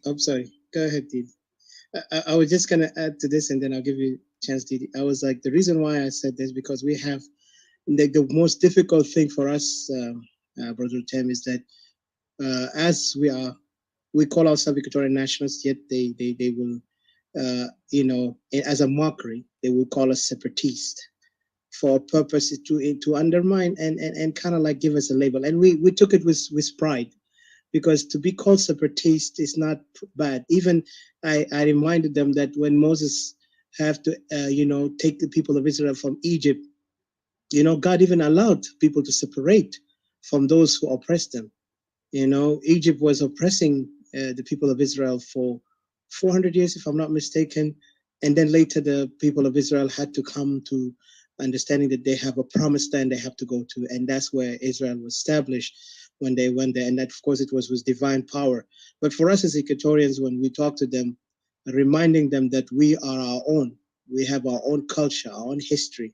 I'm sorry. Go ahead, Didi. I was just gonna add to this, and then I'll give you a chance, Didi. I was like, the reason why I said this, because we have the most difficult thing for us, Brother Tem, is that as we call ourselves Equatorian nationalists, yet they will, as a mockery, they will call us separatist for purposes to undermine and kind of like give us a label. And we took it with pride, because to be called separatist is not bad. Even I reminded them that when Moses have to, take the people of Israel from Egypt, God even allowed people to separate from those who oppressed them. Egypt was oppressing the people of Israel for 400 years, if I'm not mistaken. And then later the people of Israel had to come to understanding that they have a promised land they have to go to. And that's where Israel was established when they went there. And that, of course, it was with divine power. But for us as Equatorians, when we talk to them, reminding them that we are our own, we have our own culture, our own history.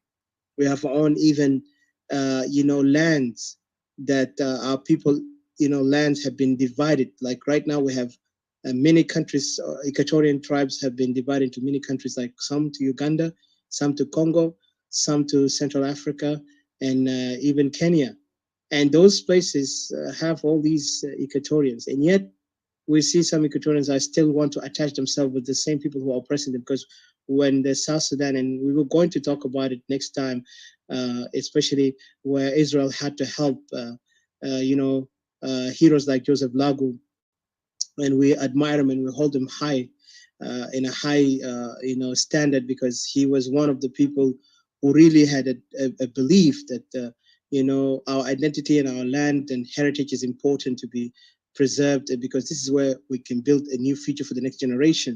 We have our own even, lands that our people, lands have been divided. Like right now we have many countries, Equatorian tribes have been divided into many countries, like some to Uganda, some to Congo, some to Central Africa, and even Kenya. And those places have all these Equatorians. And yet we see some Equatorians are still want to attach themselves with the same people who are oppressing them, because when the South Sudan, and we were going to talk about it next time, especially where Israel had to help, heroes like Joseph Lagu, and we admire him and we hold him high, in a high, standard, because he was one of the people who really had a belief that, our identity and our land and heritage is important to be preserved, because this is where we can build a new future for the next generation.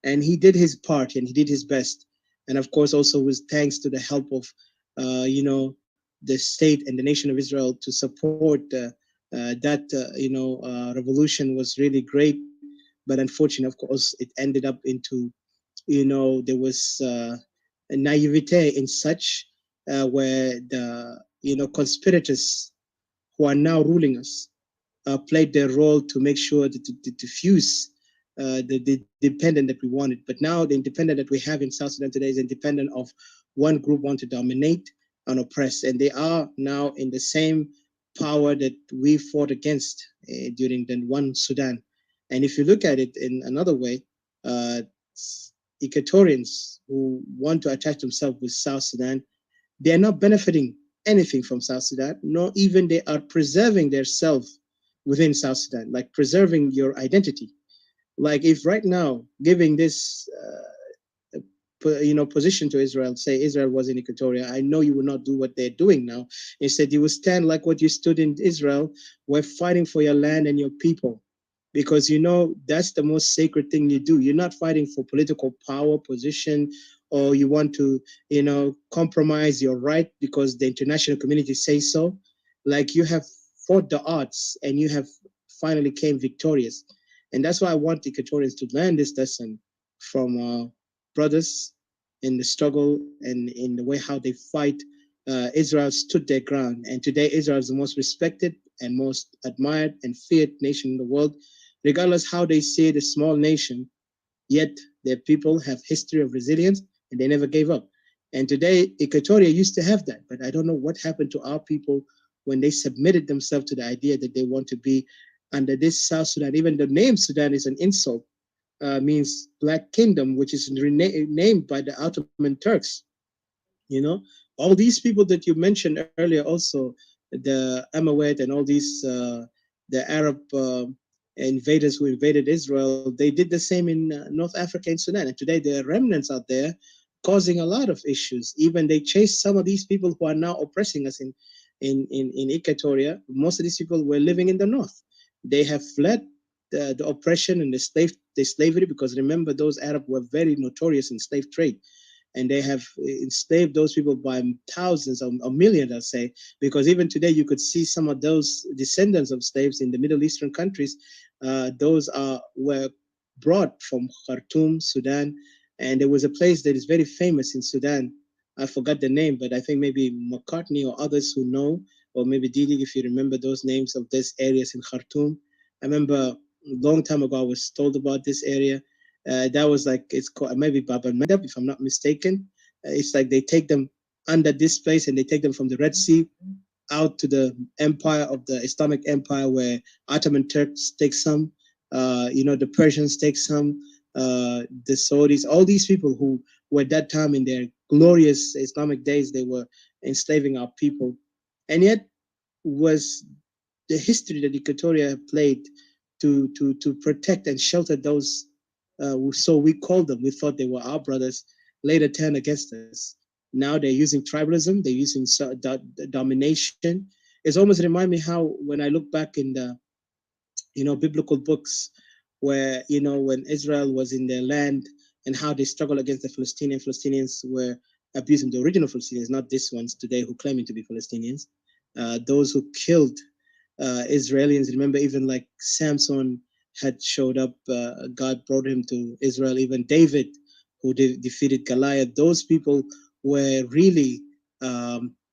And he did his part and he did his best. And of course, also was thanks to the help of, the state and the nation of Israel to support that, revolution was really great. But unfortunately, of course, it ended up into, there was a naivete in such, where the, conspirators who are now ruling us played their role to make sure to diffuse the independent that we wanted. But now the independent that we have in South Sudan today is independent of one group want to dominate and oppress, and they are now in the same power that we fought against during the one Sudan. And if you look at it in another way, Equatorians who want to attach themselves with South Sudan, they are not benefiting anything from South Sudan, nor even they are preserving their self within South Sudan, like preserving your identity. Like if right now giving this, position to Israel, say Israel was in Equatoria, I know you will not do what they're doing now. Instead, you will stand like what you stood in Israel. We're fighting for your land and your people, because that's the most sacred thing you do. You're not fighting for political power, position, or you want to, compromise your right because the international community says so. Like you have fought the odds and you have finally came victorious. And that's why I want Equatorians to learn this lesson from brothers in the struggle and in the way how they fight. Israel stood their ground, and today Israel is the most respected and most admired and feared nation in the world, regardless how they say the small nation. Yet their people have history of resilience, and they never gave up. And today, Equatoria used to have that, but I don't know what happened to our people when they submitted themselves to the idea that they want to be under this South Sudan. Even the name Sudan is an insult, means Black Kingdom, which is named by the Ottoman Turks. You know, all these people that you mentioned earlier, also the Amawet and all these the Arab invaders who invaded Israel, they did the same in North Africa and Sudan. And today there are remnants out there causing a lot of issues. Even they chased some of these people who are now oppressing us in Equatoria. Most of these people were living in the north. They have fled the oppression and the slavery, because remember, those Arabs were very notorious in slave trade, and they have enslaved those people by thousands or millions, I'll say, because even today you could see some of those descendants of slaves in the Middle Eastern countries. Those were brought from Khartoum, Sudan, and there was a place that is very famous in Sudan. I forgot the name, but I think maybe McCartney or others who know, or maybe Didi, if you remember those names of these areas in Khartoum. I remember a long time ago I was told about this area. That was like, it's called maybe Bab al-Mandab, if I'm not mistaken. It's like they take them under this place and they take them from the Red Sea out to the empire of the Islamic Empire, where Ottoman Turks take some, the Persians take some, the Saudis, all these people who were at that time in their glorious Islamic days, they were enslaving our people. And yet was the history that Equatoria played to protect and shelter those. So we called them, we thought they were our brothers, later turned against us. Now they're using tribalism, they're using domination. It's almost remind me how when I look back in the biblical books, where when Israel was in their land and how they struggled against the Palestinians were abusing the original Palestinians, not these ones today who claiming to be Palestinians. Those who killed Israelis. Remember, even like Samson had showed up, God brought him to Israel. Even David, who defeated Goliath, those people were really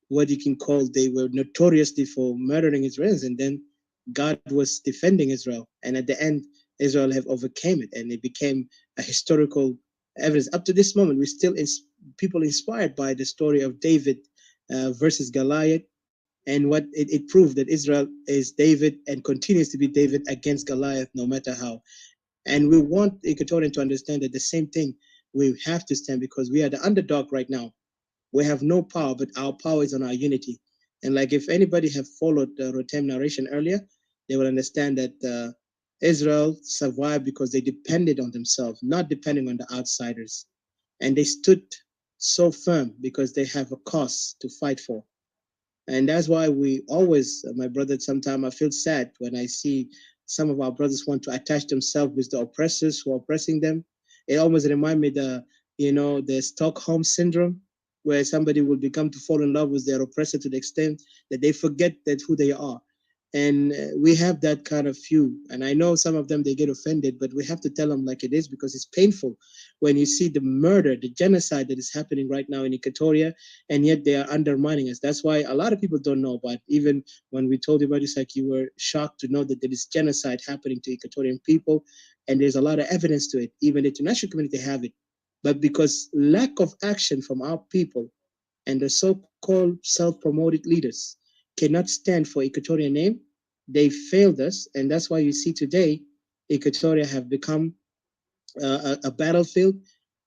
what you can call, they were notoriously for murdering Israelis, and then God was defending Israel, and at the end Israel have overcame it, and it became a historical evidence. Up to this moment, we still people inspired by the story of David versus Goliath, and what it proved that Israel is David and continues to be David against Goliath, no matter how. And we want Equatorian to understand that the same thing, we have to stand, because we are the underdog right now. We have no power, but our power is on our unity. And like, if anybody have followed the Rotem narration earlier, they will understand that Israel survived because they depended on themselves, not depending on the outsiders. And they stood so firm because they have a cause to fight for. And that's why we always, my brother, sometimes I feel sad when I see some of our brothers want to attach themselves with the oppressors who are oppressing them. It almost reminds me the Stockholm syndrome, where somebody will become to fall in love with their oppressor to the extent that they forget that who they are. And we have that kind of few. And I know some of them, they get offended, but we have to tell them like it is, because it's painful when you see the murder, the genocide that is happening right now in Equatoria, and yet they are undermining us. That's why a lot of people don't know about, even when we told you about this, like, you were shocked to know that there is genocide happening to Equatorian people, and there's a lot of evidence to it. Even the international community have it. But because lack of action from our people and the so-called self-promoted leaders cannot stand for Equatorian name, they failed us. And that's why you see today, Equatoria have become a battlefield,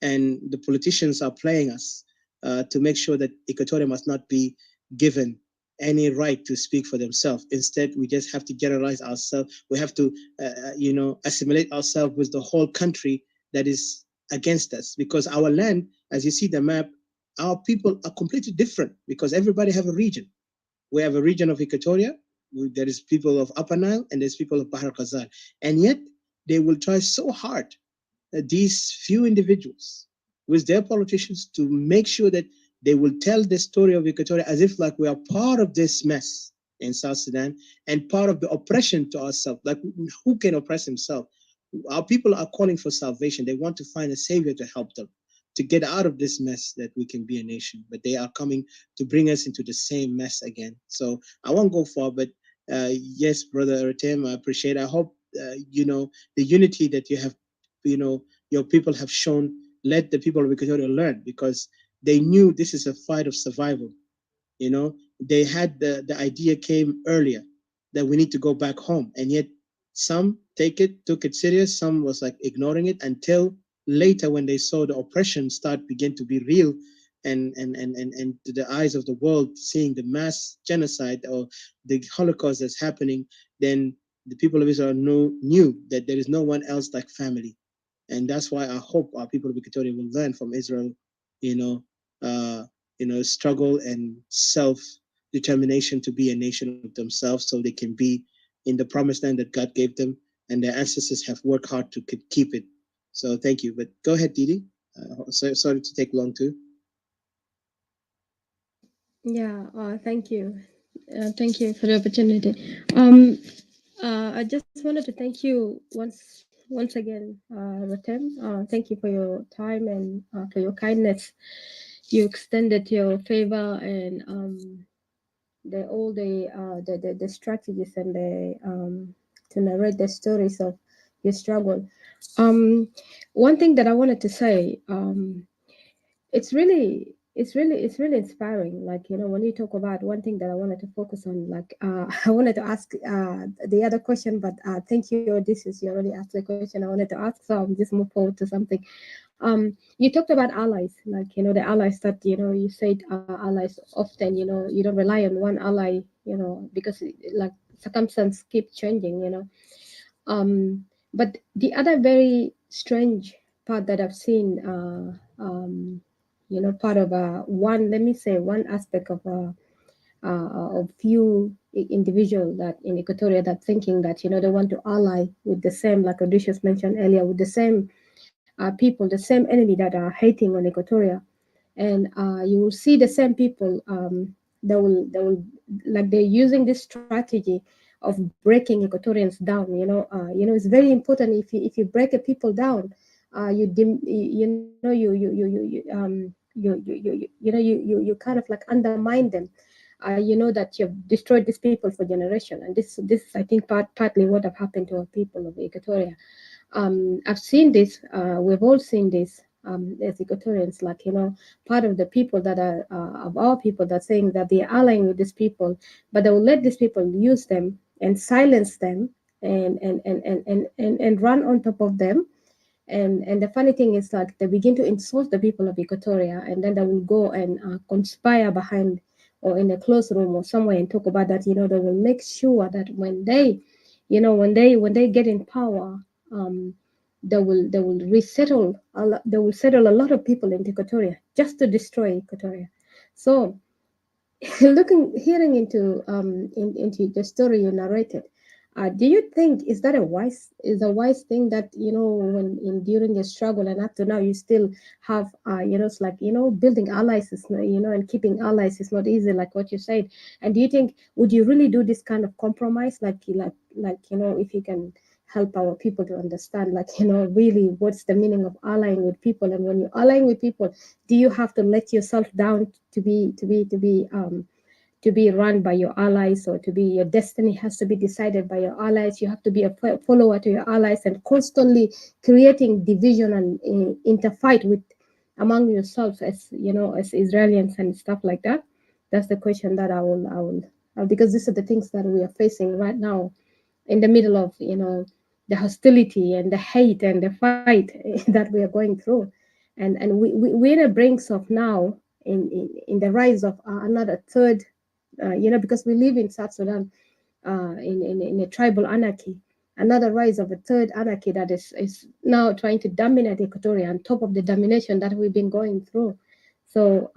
and the politicians are playing us to make sure that Equatoria must not be given any right to speak for themselves. Instead, we just have to generalize ourselves. We have to, assimilate ourselves with the whole country that is against us, because our land, as you see the map, our people are completely different, because everybody have a region. We have a region of Equatoria, there is people of Upper Nile, and there's people of Bahar Khazar. And yet they will try so hard, these few individuals with their politicians, to make sure that they will tell the story of Equatoria as if like we are part of this mess. in South Sudan, and part of the oppression to ourselves. Like, who can oppress himself? Our people are calling for salvation. They want to find a savior to help them to get out of this mess, that we can be a nation. But they are coming to bring us into the same mess again. So I won't go far, but yes, brother Tim, I appreciate. I hope the unity that you have, your people have shown, let the people of Equatoria learn, because they knew this is a fight of survival. They had the idea came earlier that we need to go back home, and yet some took it serious. Some was like ignoring it until later, when they saw the oppression begin to be real, and to the eyes of the world, seeing the mass genocide or the Holocaust that's happening. Then the people of Israel knew that there is no one else like family. And that's why I hope our people of Equatoria will learn from Israel, you know, struggle and self-determination to be a nation of themselves, so they can be in the promised land that God gave them, and their ancestors have worked hard to keep it. So thank you. But go ahead, Didi. Sorry to take long too. Yeah, thank you. Thank you for the opportunity. I just wanted to thank you once again, Rotem. Thank you for your time and for your kindness. You extended your favor and the strategies and to narrate the stories of your struggle. One thing that I wanted to say, it's really inspiring. Like, when you talk about one thing that I wanted to focus on, like I wanted to ask the other question, but thank you, Odysseus, you already asked the question I wanted to ask, so I'll just move forward to something. You talked about allies, like, the allies that, you said allies often, you don't rely on one ally, because like circumstances keep changing, but the other very strange part that I've seen, part of let me say, one aspect of few individual that in Equatoria that thinking that, they want to ally with the same, like Odysseus mentioned earlier, with the same people, the same enemy that are hating on Equatoria. And you will see the same people, they will like they're using this strategy of breaking Equatorians down. It's very important. If you break a people down, you kind of like undermine them. You know that you've destroyed these people for generation, and this is, I think, partly what have happened to our people of Equatoria. I've seen this. We've all seen this as Equatorians. Like, part of the people that are of our people that saying that they are allying with these people, but they will let these people use them and silence them and run on top of them. And the funny thing is, like, they begin to insult the people of Equatoria, and then they will go and conspire behind or in a closed room or somewhere and talk about that. They will make sure that when they, when they get in power, they will they will settle a lot of people in Equatoria just to destroy Equatoria. So hearing into the story you narrated, do you think is that a wise thing that, when during the struggle and up to now you still have it's like, building allies is not, and keeping allies is not easy, like what you said. And do you think, would you really do this kind of compromise, if you can help our people to understand, like, really what's the meaning of allying with people? And when you're allying with people, do you have to let yourself down to be run by your allies, or to be, your destiny has to be decided by your allies? You have to be a follower to your allies, and constantly creating division and interfight with among yourselves, as as Israelis and stuff like that. That's the question that I will because these are the things that we are facing right now, in the middle of, the hostility and the hate and the fight that we are going through. And we're in the brinks of now, in the rise of another third, because we live in South Sudan, in a tribal anarchy, another rise of a third anarchy that is now trying to dominate Equatoria on top of the domination that we've been going through. So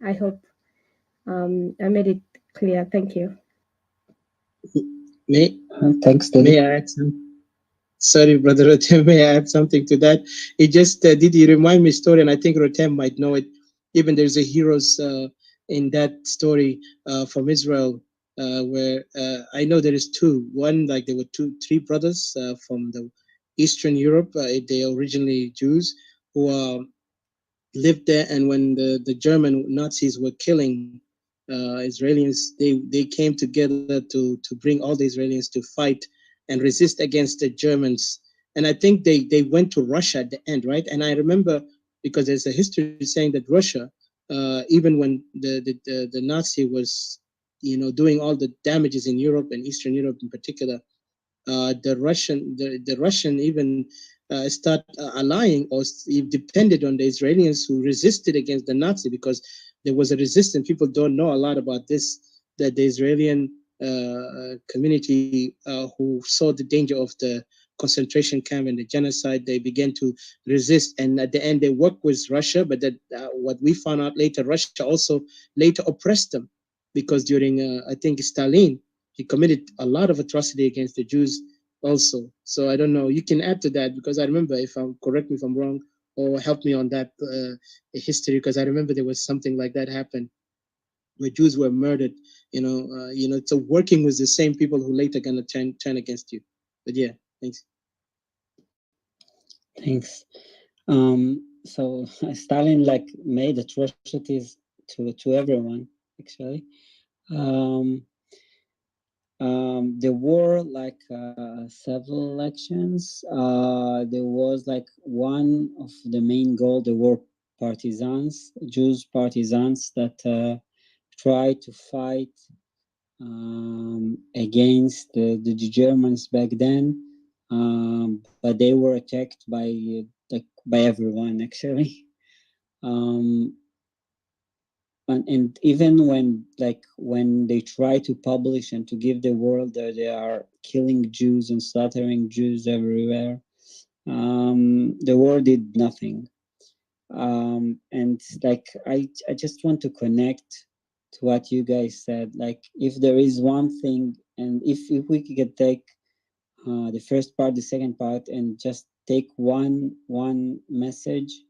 I hope I made it clear. Thank you. Thanks, Didi. May I add some? Sorry, brother Rotem, may I add something to that? It just did you remind me a story, and I think Rotem might know it. Even there's a heroes in that story from Israel. where I know there is two. One, like there were three brothers from the Eastern Europe. They are originally Jews who lived there, and when the German Nazis were killing Israelis, they came together to bring all the Israelians to fight and resist against the Germans. And I think they went to Russia at the end, right? And I remember, because there's a history saying that Russia, even when the Nazi was, doing all the damages in Europe and Eastern Europe in particular, the Russian even start allying or depended on the Israelis who resisted against the Nazi, because there was a resistance. People don't know a lot about this, that the Israeli community who saw the danger of the concentration camp and the genocide, they began to resist, and at the end they worked with Russia. But that what we found out later, Russia also later oppressed them, because during I think Stalin, he committed a lot of atrocity against the Jews also. So I don't know. You can add to that, because I remember, if I'm correct me if I'm wrong, or help me on that history, because I remember there was something like that happened where Jews were murdered. So working with the same people who later gonna turn against you. But yeah, thanks. Thanks. So Stalin like made atrocities to everyone, actually. There were like several elections. There was like one of the main goal. There were partisans, Jews partisans that tried to fight against the Germans back then, but they were attacked by everyone, actually. And even when they try to publish and to give the world that they are killing Jews and slaughtering Jews everywhere, the world did nothing. And like I just want to connect to what you guys said. Like, if there is one thing, and if we could take the first part, the second part, and just take one message,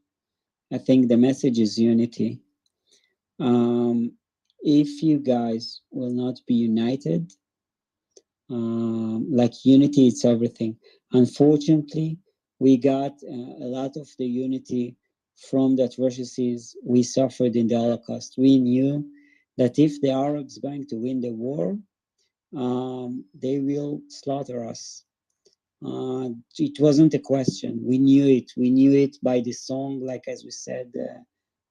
I think the message is unity. If you guys will not be united, like unity, it's everything. Unfortunately, we got a lot of the unity from the atrocities we suffered in the Holocaust. We knew that if the Arabs going to win the war, they will slaughter us. It wasn't a question. We knew it. We knew it by the song, like as we said,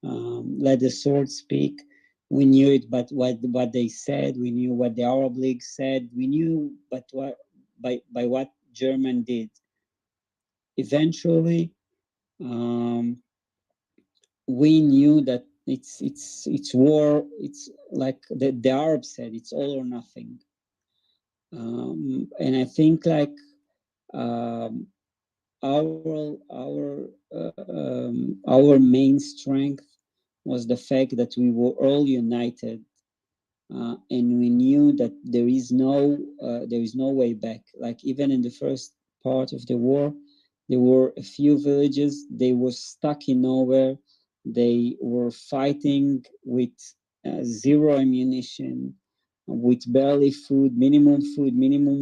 "Let the sword speak." We knew it, but what they said. We knew what the Arab League said. We knew, but what by what German did. Eventually, we knew that it's war. It's like the Arabs said, it's all or nothing. And I think like. Our main strength was the fact that we were all united, and we knew that there is no way back. Like, even in the first part of the war, there were a few villages. They were stuck in nowhere. They were fighting with zero ammunition, with barely food, minimum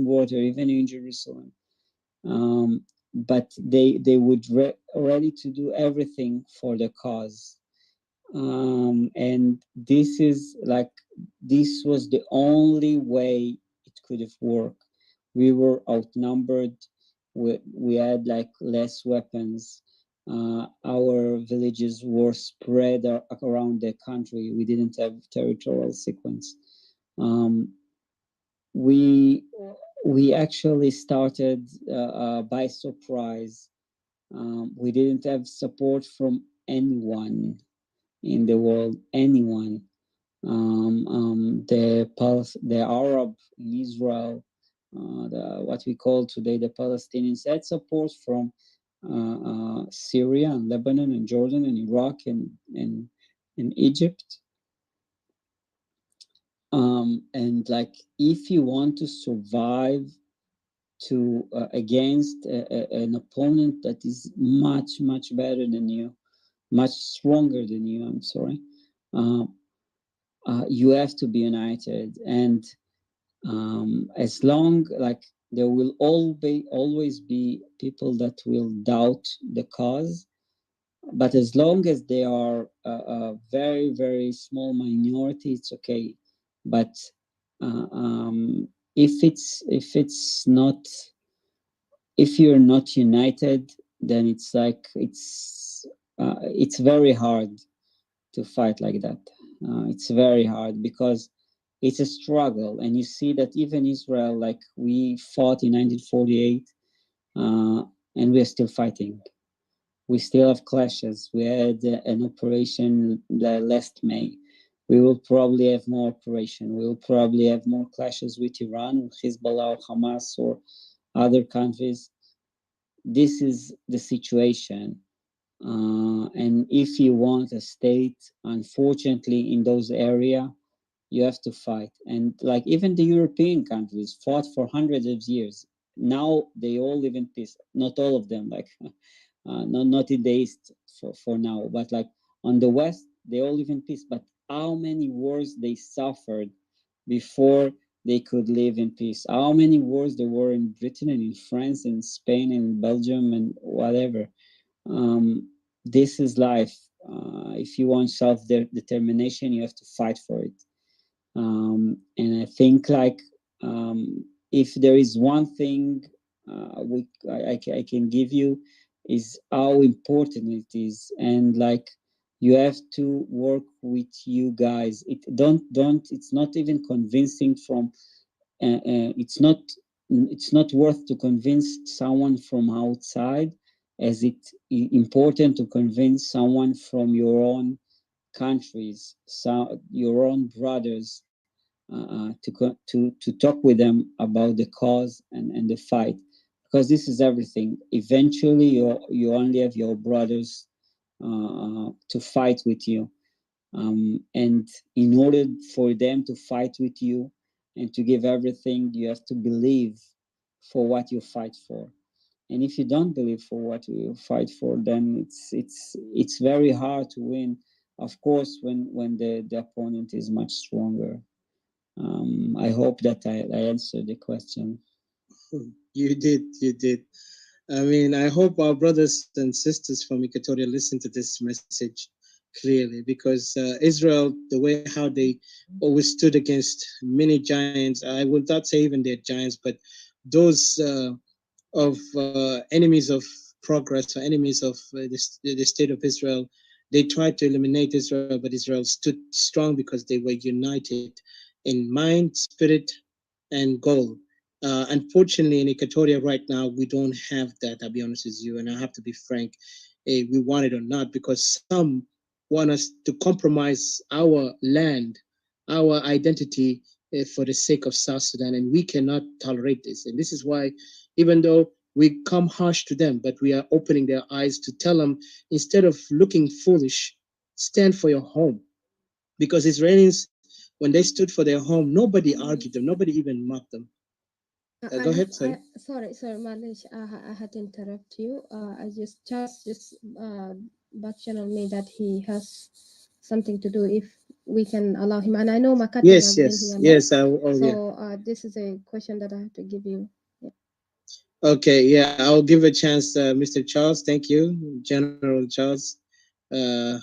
water, even in Jerusalem. But they would ready to do everything for the cause, and this was the only way it could have worked. We were outnumbered. We had like less weapons. Our villages were spread around the country. We didn't have territorial sequence. We actually started by surprise. We didn't have support from anyone in the world, anyone. The Arab in Israel, what we call today the Palestinians, had support from Syria and Lebanon and Jordan and Iraq and Egypt. And like, if you want to survive to against an opponent that is much better than you, much stronger than you, I'm sorry, you have to be united. And As long like there will always be people that will doubt the cause, but as long as they are a very very small minority, it's okay. But if it's not, if you're not united, then it's like it's very hard to fight like that. It's very hard because it's a struggle, and you see that even Israel, like we fought in 1948, and we are still fighting. We still have clashes. We had an operation last May. We will probably have more operation. We will probably have more clashes with Iran, with Hezbollah, or Hamas, or other countries. This is the situation. And if you want a state, unfortunately, in those area, you have to fight. And like even the European countries fought for hundreds of years. Now they all live in peace. Not all of them, like not in the east for now, but like on the west, they all live in peace. But how many wars they suffered before they could live in peace? How many wars there were in Britain and in France and Spain and Belgium and whatever? This is life. If you want self-determination, you have to fight for it. And I think like if there is one thing I can give you is how important it is, and like you have to work with you guys. It don't it's not even convincing from it's not worth to convince someone from outside, as it's important to convince someone from your own countries, so your own brothers, to talk with them about the cause and the fight, because this is everything. Eventually, you only have your brothers to fight with you, and in order for them to fight with you and to give everything, you have to believe for what you fight for. And if you don't believe for what you fight for, then it's very hard to win. Of course, when the opponent is much stronger. I hope that I answered the question. You did, you did. I mean, I hope our brothers and sisters from Equatoria listen to this message clearly, because Israel, the way how they always stood against many giants, I would not say even they're giants, but those of enemies of progress, or enemies of the state of Israel, they tried to eliminate Israel, but Israel stood strong because they were united in mind, spirit, and goal. Unfortunately, in Equatoria right now, we don't have that. I'll be honest with you, and I have to be frank. We want it or not, because some want us to compromise our land, our identity, for the sake of South Sudan, and we cannot tolerate this. And this is why, even though we come harsh to them, but we are opening their eyes to tell them, instead of looking foolish, stand for your home. Because Israelis, when they stood for their home, nobody argued them, nobody even mocked them. Go ahead, sorry. Sorry, Malish. I had to interrupt you. I just Charles just back channel me that he has something to do. If we can allow him, and I know Makati Yes, has been yes, here yes. long, Oh, yeah. so this is a question that I have to give you. Yeah. Okay, yeah, I'll give a chance, Mr. Charles. Thank you, General Charles. Uh,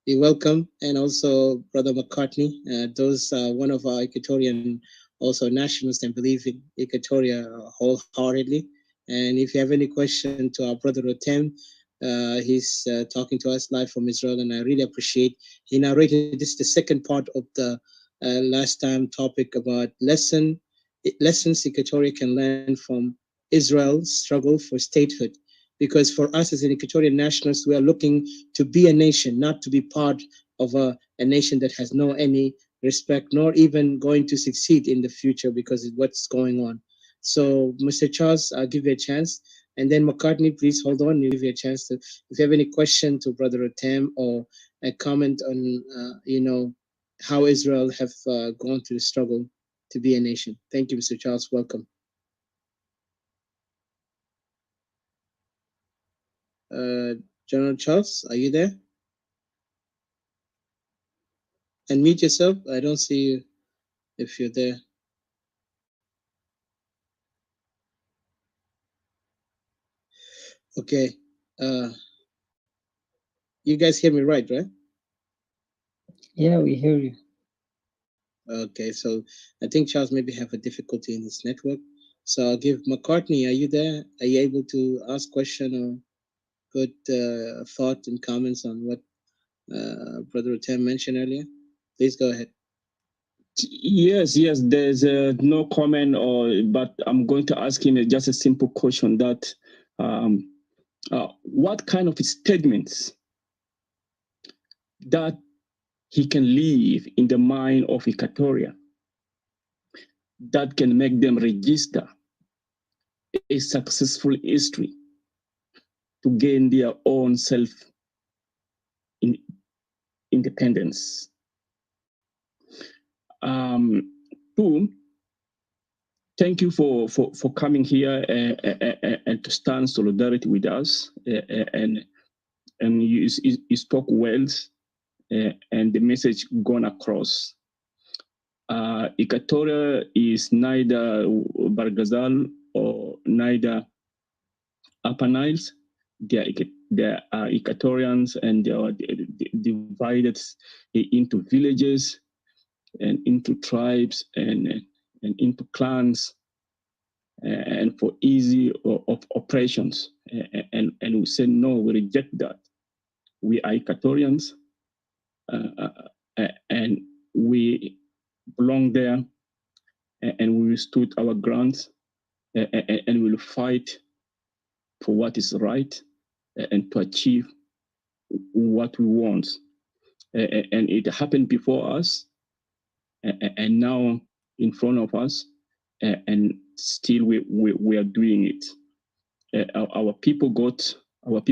you're welcome, and also Brother McCartney. Those are one of our Equatorian also nationalists and believe in Equatoria wholeheartedly. And if you have any question to our brother Rotem, he's talking to us live from Israel, and I really appreciate. He narrated this the second part of the last time topic about lessons Equatoria can learn from Israel's struggle for statehood. Because for us as an Equatorian nationalists, we are looking to be a nation, not to be part of a nation that has no any respect, nor even going to succeed in the future because of what's going on. So, Mr. Charles, I'll give you a chance. And then McCartney, please hold on. You'll give you a chance to, if you have any question to Brother Atem or a comment on, how Israel have gone through the struggle to be a nation. Thank you, Mr. Charles. Welcome. General Charles, are you there? Unmute yourself. I don't see you if you're there. Okay. You guys hear me right? Yeah, we hear you. Okay, so I think Charles maybe have a difficulty in his network. So I'll give McCartney. Are you there? Are you able to ask question or put thought and comments on what Brother Tim mentioned earlier? Please go ahead. Yes, there's no comment, but I'm going to ask him just a simple question that what kind of statements that he can leave in the mind of Equatoria that can make them register a successful history to gain their own independence. Two, thank you for coming here and to stand solidarity with us. And you spoke well, and the message gone across. Equatoria is neither Barghazal or neither Upper Niles. They are Equatorians, and they are divided into villages and into tribes and into clans, and for easy operations. And we say no, we reject that. We are Equatorians, and we belong there, and we stood our grounds, and will fight for what is right, and to achieve what we want. And it happened before us, and now in front of us, and still we are doing it. Our people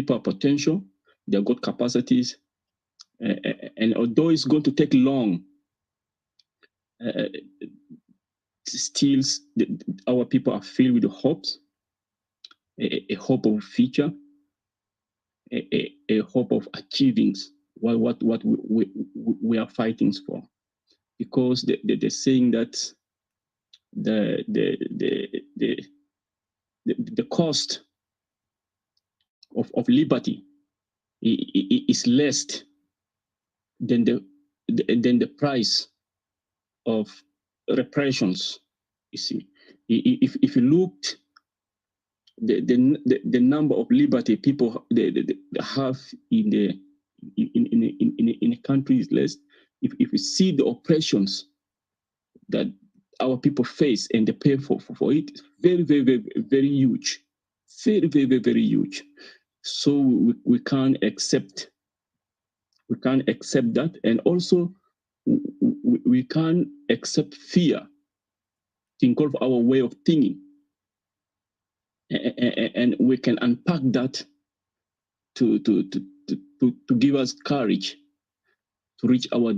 are potential, they got capacities, and although it's going to take long, still our people are filled with hopes, a hope of future, a hope of achieving what we are fighting for, because they're saying that the cost of liberty is less than the price of repressions. You see, if you looked the number of liberty people they have in a country is less. If you see the oppressions that our people face and they pay for it, very, very, very, very huge, very, very, very, very huge. So we can't accept that, and also we can't accept fear to engulf our way of thinking, and we can unpack that to give us courage to reach our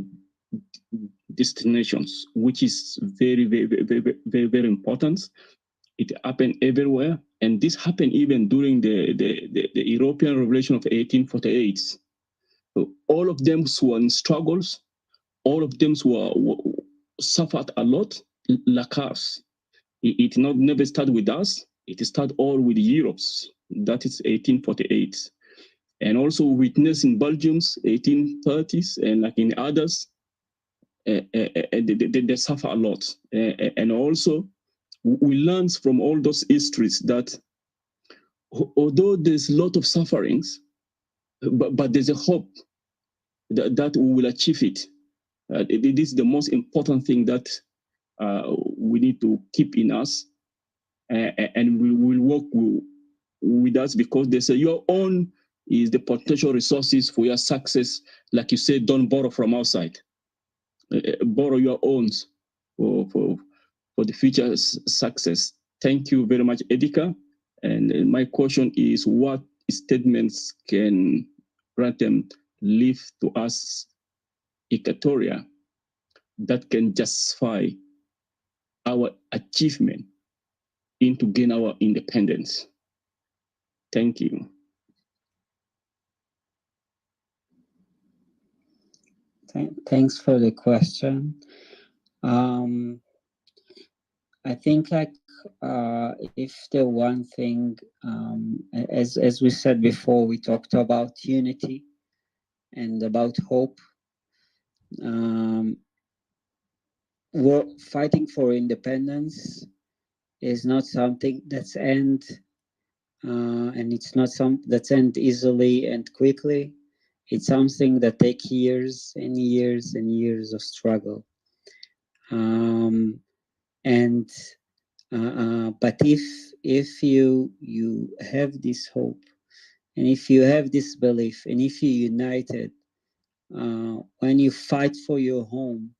destinations, which is very, very, very, very, very, very important. It happened everywhere, and this happened even during the European Revolution of 1848. So all of them were in struggles, all of them were suffered a lot, like us. It never started with us, it started all with Europe's. That is 1848. And also witnessed in Belgium's 1830s, and like in others, they suffer a lot. And also, we learn from all those histories that although there's a lot of sufferings, but there's a hope that we will achieve it. It is the most important thing that we need to keep in us, and we will work with us, because they say your own is the potential resources for your success. Like you said, don't borrow from outside. Borrow your own for the future success. Thank you very much, Edika. And my question is, what statements can Ratem leave to us, Equatoria, that can justify our achievement into gain our independence? Thank you. Thanks for the question. I think like if the one thing, as we said before, we talked about unity and about hope. We're fighting for independence is not something that's end, and it's not something that's end easily and quickly. It's something that takes years and years and years of struggle. And but if you have this hope, and if you have this belief, and if you united, when you fight for your home,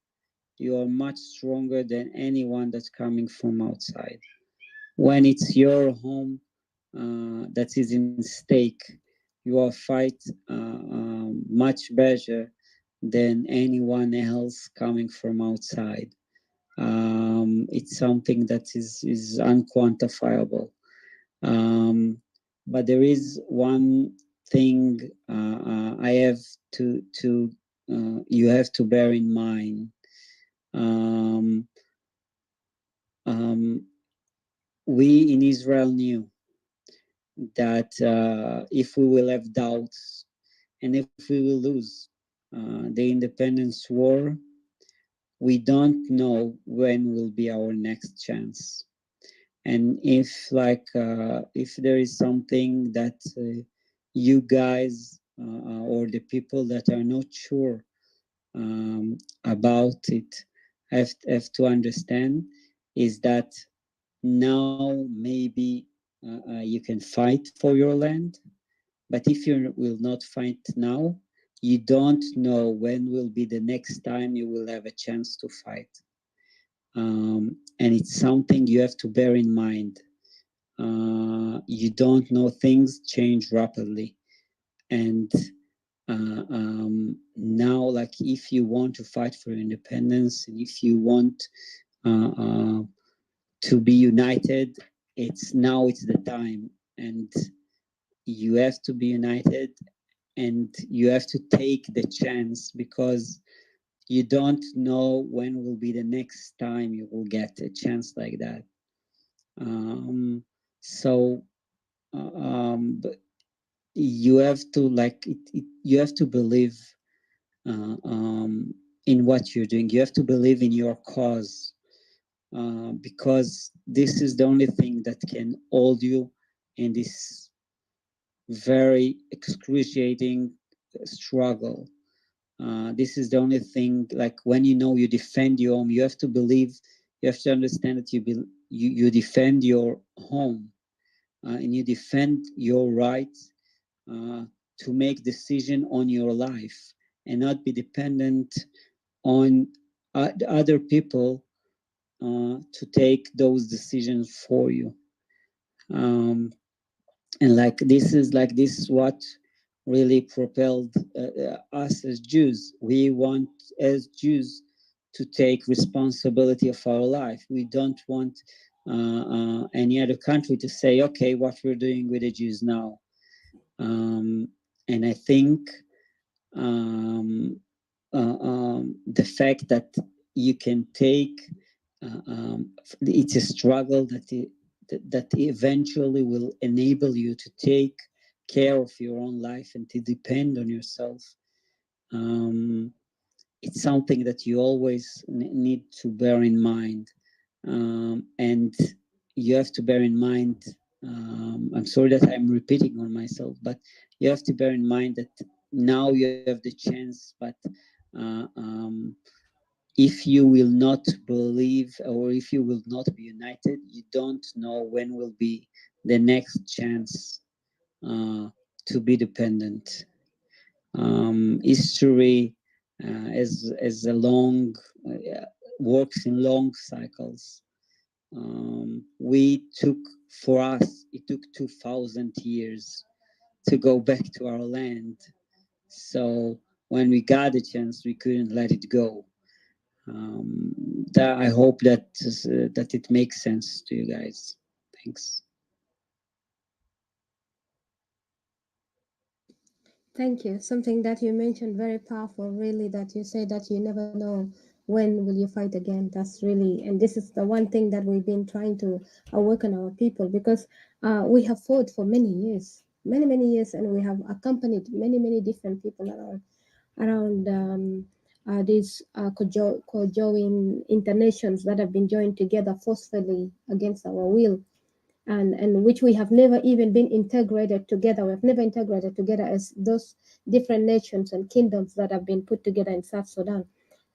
you are much stronger than anyone that's coming from outside. When it's your home that is in stake, you are fight much better than anyone else coming from outside. It's something that is unquantifiable. But there is one thing I have to you have to bear in mind. Um, we in Israel knew that if we will have doubts and if we will lose the independence war, we don't know when will be our next chance. And if there is something that you guys or the people that are not sure about it have to understand, is that now maybe you can fight for your land, but if you will not fight now, you don't know when will be the next time you will have a chance to fight. And it's something you have to bear in mind. You don't know, things change rapidly. And now, like, if you want to fight for independence, and if you want to be united, it's the time. And you have to be united, and you have to take the chance, because you don't know when will be the next time you will get a chance like that. So but you have to you have to believe in what you're doing. You have to believe in your cause, because this is the only thing that can hold you in this very excruciating struggle. This is the only thing, like, when you know you defend your home, you have to believe, you have to understand that you defend your home, and you defend your right to make decision on your life, and not be dependent on other people to take those decisions for you. And this is what really propelled us as Jews. We want, as Jews, to take responsibility of our life. We don't want any other country to say, okay, what we're doing with the Jews now. And I think the fact that you can take, it's a struggle that eventually will enable you to take care of your own life and to depend on yourself. It's something that you always need to bear in mind. And you have to bear in mind, I'm sorry that I'm repeating on myself, but you have to bear in mind that now you have the chance, but if you will not believe, or if you will not be united, you don't know when will be the next chance to be dependent. History as a long works in long cycles. For us, it took 2,000 years to go back to our land. So when we got a chance, we couldn't let it go. I hope that it makes sense to you guys. Thanks. Thank you. Something that you mentioned very powerful, really, that you say that you never know when will you fight again? That's really, and this is the one thing that we've been trying to awaken our people, because we have fought for many years, many years, and we have accompanied many different people around these co-join internations that have been joined together forcefully against our will, and which we have never even been integrated together. We have never integrated together as those different nations and kingdoms that have been put together in South Sudan,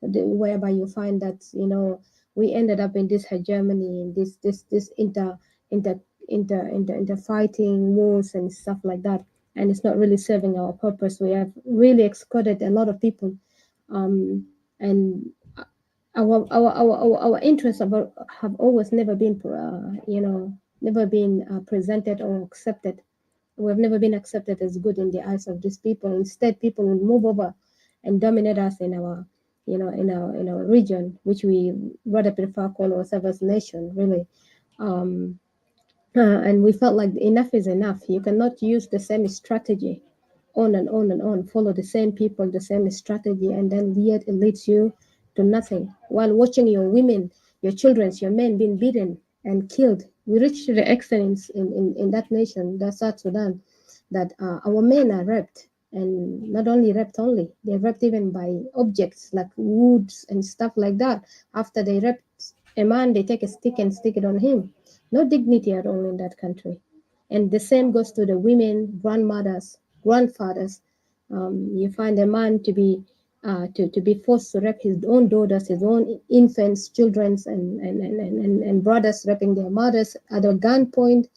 whereby you find that, you know, we ended up in this hegemony, in this inter inter fighting wars and stuff like that, and it's not really serving our purpose. We have really excluded a lot of people, and our interests have always never been, you know, never been presented or accepted. We've never been accepted as good in the eyes of these people. Instead, people will move over and dominate us in our, you know, in our region, which we rather prefer call ourselves as nation, really. Um, and we felt like enough is enough. You cannot use the same strategy on and on and on, follow the same people, the same strategy, and then yet it leads you to nothing. While watching your women, your children, your men being beaten and killed, we reached the excellence in that nation, that South Sudan, that our men are raped, and not only raped only, they're raped even by objects like woods and stuff like that. After they raped a man, they take a stick and stick it on him. No dignity at all in that country. And the same goes to the women, grandmothers, grandfathers. You find a man to be forced to rape his own daughters, his own infants, children, and brothers raping their mothers at a gunpoint,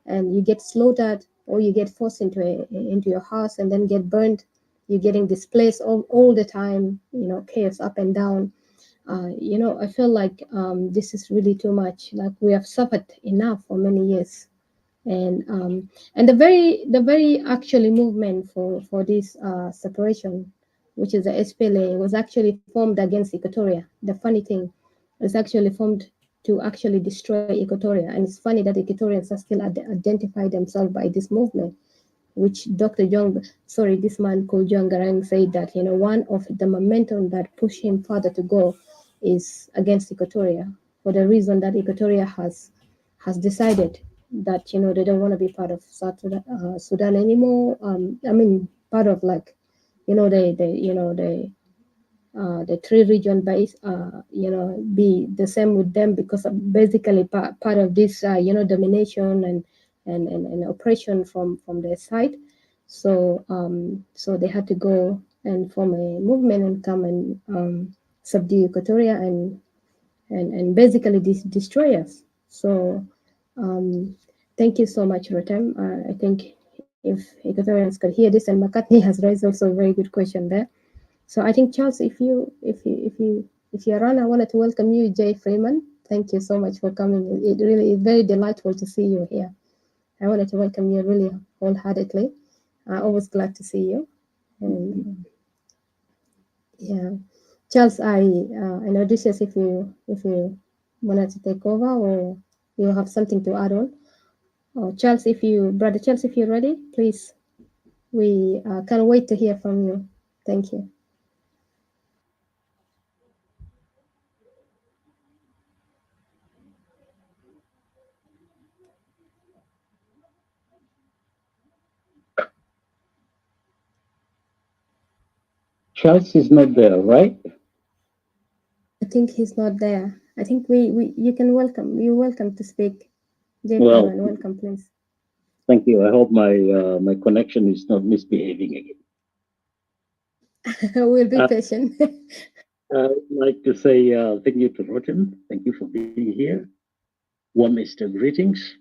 and you get slaughtered, or you get forced into your house and then get burned. You're getting displaced all the time, you know, chaos up and down. You know, I feel like this is really too much. Like, we have suffered enough for many years, and the very actually movement for this separation, which is the SPLA, was actually formed against Equatoria. The funny thing, it's actually formed to actually destroy Equatoria, and it's funny that Equatorians are still identify themselves by this movement, which Dr. John, sorry, this man called John Garang said that, you know, one of the momentum that pushed him further to go is against Equatoria, for the reason that Equatoria has decided that, you know, they don't want to be part of South Sudan anymore. I mean, part of, like, you know, the three region base, you know, be the same with them, because of basically part of this, you know, domination and oppression from their side. So so they had to go and form a movement and come and subdue Equatoria and basically destroy us. So thank you so much, Rotem. I think if Equatorians could hear this, and McCartney has raised also a very good question there. So I think, Charles, if you're on, I wanted to welcome you, Jay Freeman. Thank you so much for coming. It really is very delightful to see you here. I wanted to welcome you really wholeheartedly. Always glad to see you. And yeah, Charles, I know this is if you wanted to take over, or you have something to add on. Charles, Brother Charles, if you're ready, please. We can't wait to hear from you. Thank you. Charles is not there, right? I think he's not there. I think you can welcome. You're welcome to speak. Jay Well, Freeman, welcome, please. thank you. I hope my connection is not misbehaving again. We'll be patient. I'd like to say thank you to Rotten. Thank you for being here. Warm Easter greetings.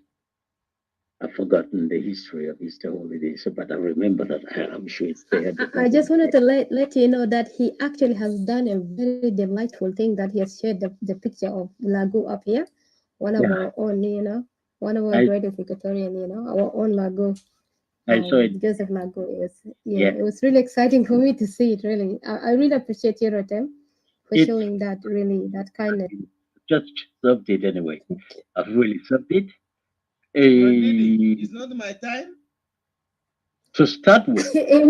I've forgotten the history of Easter holidays, but I remember that I'm sure it's there. I just wanted to let you know that he actually has done a very delightful thing, that he has shared the picture of Lagu up here. One of our own, you know, one of our greatest Equatorian, you know, our own Lagu. I saw it. Joseph Lagu. It was really exciting for me to see it, really. I really appreciate you, Rotem, for showing that, really, that kindness. Just served it anyway. I've really served it. It's not my time. To start with. It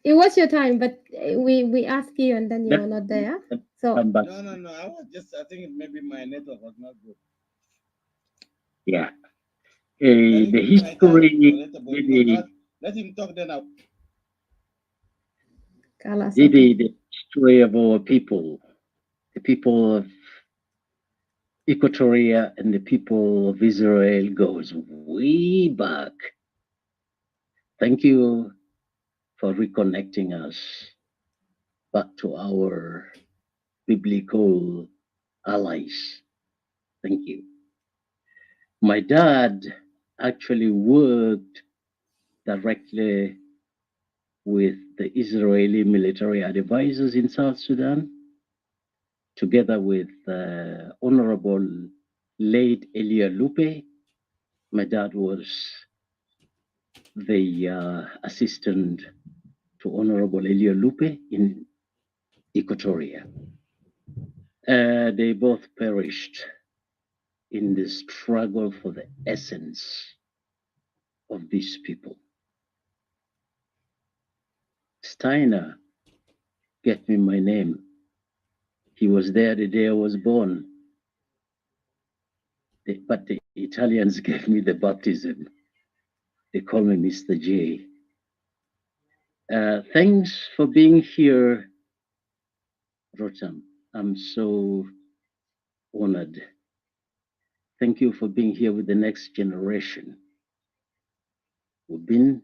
it was your time, but we asked you and then you were not there. So Come back. No. I was just, I think maybe my network was not good. Yeah. The history, let him talk then. The history of our people, the people of Equatoria and the people of Israel goes way back. Thank you for reconnecting us back to our biblical allies. Thank you. My dad actually worked directly with the Israeli military advisors in South Sudan, together with Honorable late Elia Lupe. My dad was the assistant to Honorable Elia Lupe in Equatoria. They both perished in the struggle for the essence of these people. Steiner gave me my name. He was there the day I was born. But the Italians gave me the baptism. They call me Mr. J. Thanks for being here, Rotam. I'm so honored. Thank you for being here with the next generation. We've been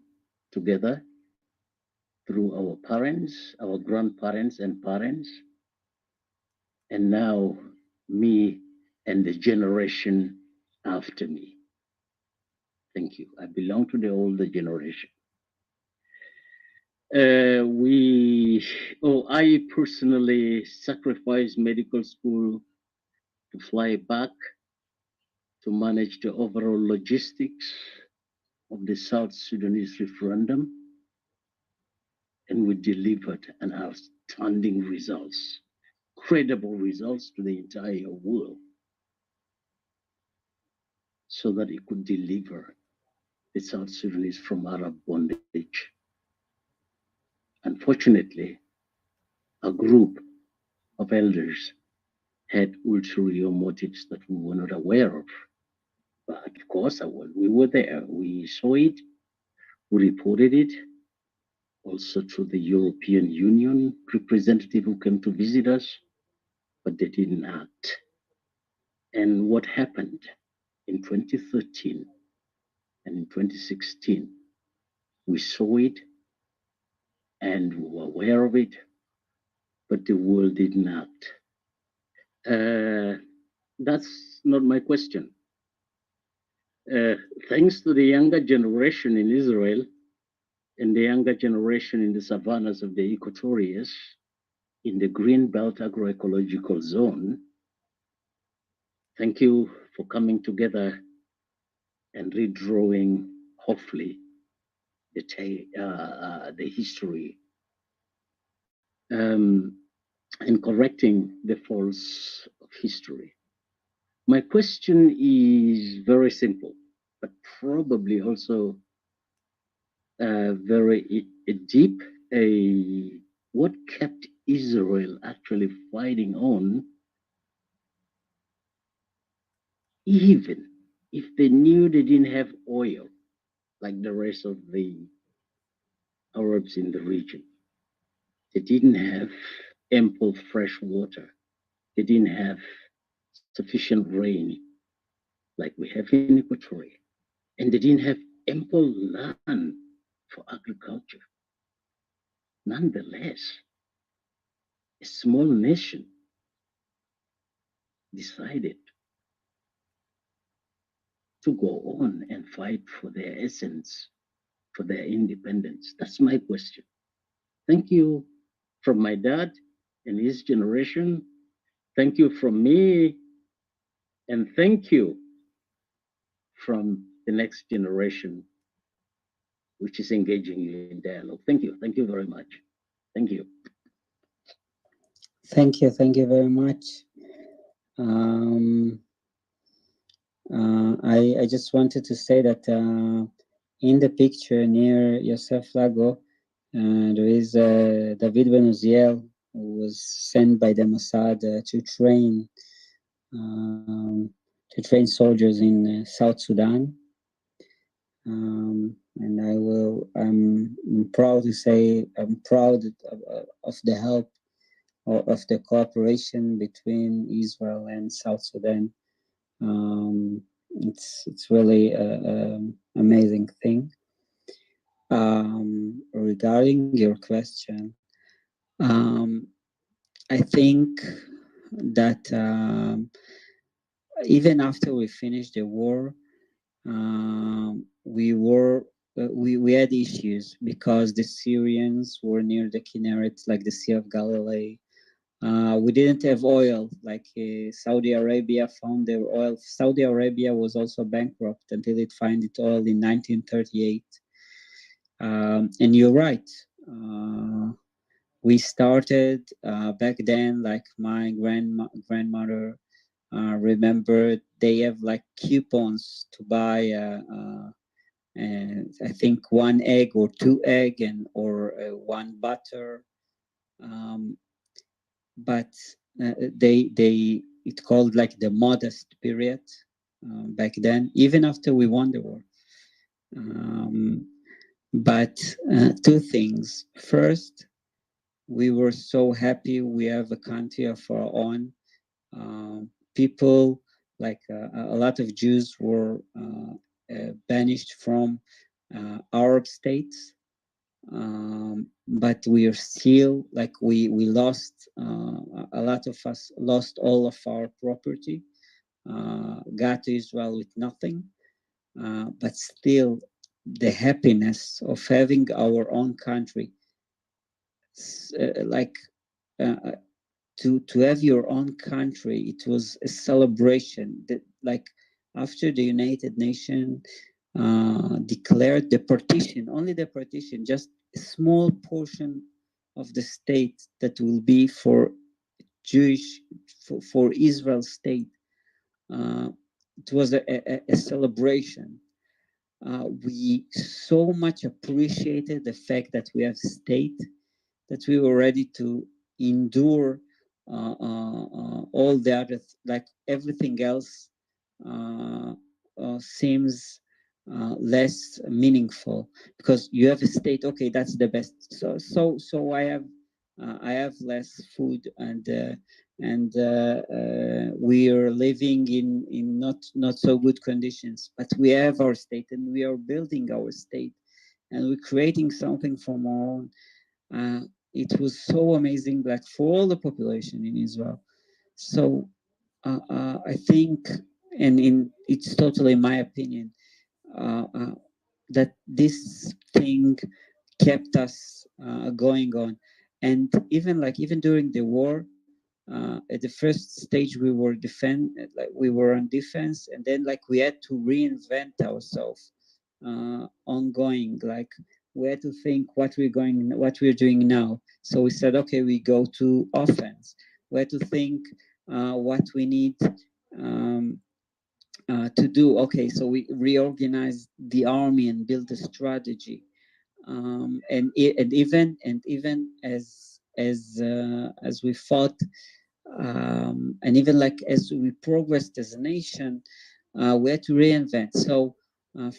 together through our parents, our grandparents and parents, and now me and the generation after me. Thank you. I belong to the older generation. I personally sacrificed medical school to fly back to manage the overall logistics of the South Sudanese referendum, and we delivered an outstanding results, credible results to the entire world, so that it could deliver the South Sudanese from Arab bondage. Unfortunately, a group of elders had ulterior motives that we were not aware of. But of course, we were there. We saw it. We reported it. Also to the European Union representative who came to visit us, but they didn't act. And what happened in 2013 and in 2016, we saw it and we were aware of it, but the world didn't act. That's not my question. Thanks to the younger generation in Israel and the younger generation in the savannas of the Equatorians, in the Green Belt Agroecological Zone, thank you for coming together and redrawing, hopefully, the history and correcting the faults of history. My question is very simple, but probably also very deep. What kept Israel actually fighting on, even if they knew they didn't have oil like the rest of the Arabs in the region? They didn't have ample fresh water. They didn't have sufficient rain like we have in Equatoria. And they didn't have ample land for agriculture. Nonetheless, a small nation decided to go on and fight for their essence, for their independence. That's my question. Thank you from my dad and his generation. Thank you from me. And thank you from the next generation, which is engaging you in dialogue. Thank you. Thank you very much. Thank you. Thank you very much. I just wanted to say that in the picture near Yosef Lago, There is David Ben Uziel, who was sent by the Mossad to train soldiers in South Sudan. And I'm proud to say I'm proud of the help or of the cooperation between Israel and South Sudan. It's really an amazing thing. Regarding your question, I think that even after we finished the war, we had issues because the Syrians were near the Kinneret, like the Sea of Galilee. We didn't have oil, like Saudi Arabia found their oil. Saudi Arabia was also bankrupt until it found its oil in 1938. And you're right. We started back then, like my grandmother remember, they have like coupons to buy and I think 1 egg or 2 egg or 1 butter. But it called like the modest period back then, even after we won the war. But two things. First, we were so happy we have a country of our own. People, like a lot of Jews were banished from Arab states. But we are still like we lost a lot of us lost all of our property, got to Israel with nothing, but still the happiness of having our own country, like to have your own country, it was a celebration that, like, after the United Nations declared the partition, only the partition, just a small portion of the state that will be for Jewish, for Israel state. It was a celebration. We so much appreciated the fact that we have state, that we were ready to endure all the other, like everything else seems less meaningful because you have a state. Okay, that's the best. So I have less food and we are living in not so good conditions. But we have our state and we are building our state and we're creating something from our own. It was so amazing, like for all the population in Israel. So I think, and it's totally my opinion, that this thing kept us going on. And even during the war, at the first stage we were on defense, and then like we had to reinvent ourselves ongoing. Like we had to think what we're doing now. So we said, okay, we go to offense. We had to think what we need to do. Okay, so we reorganized the army and built a strategy. And even as we fought, and even like as we progressed as a nation, we had to reinvent. So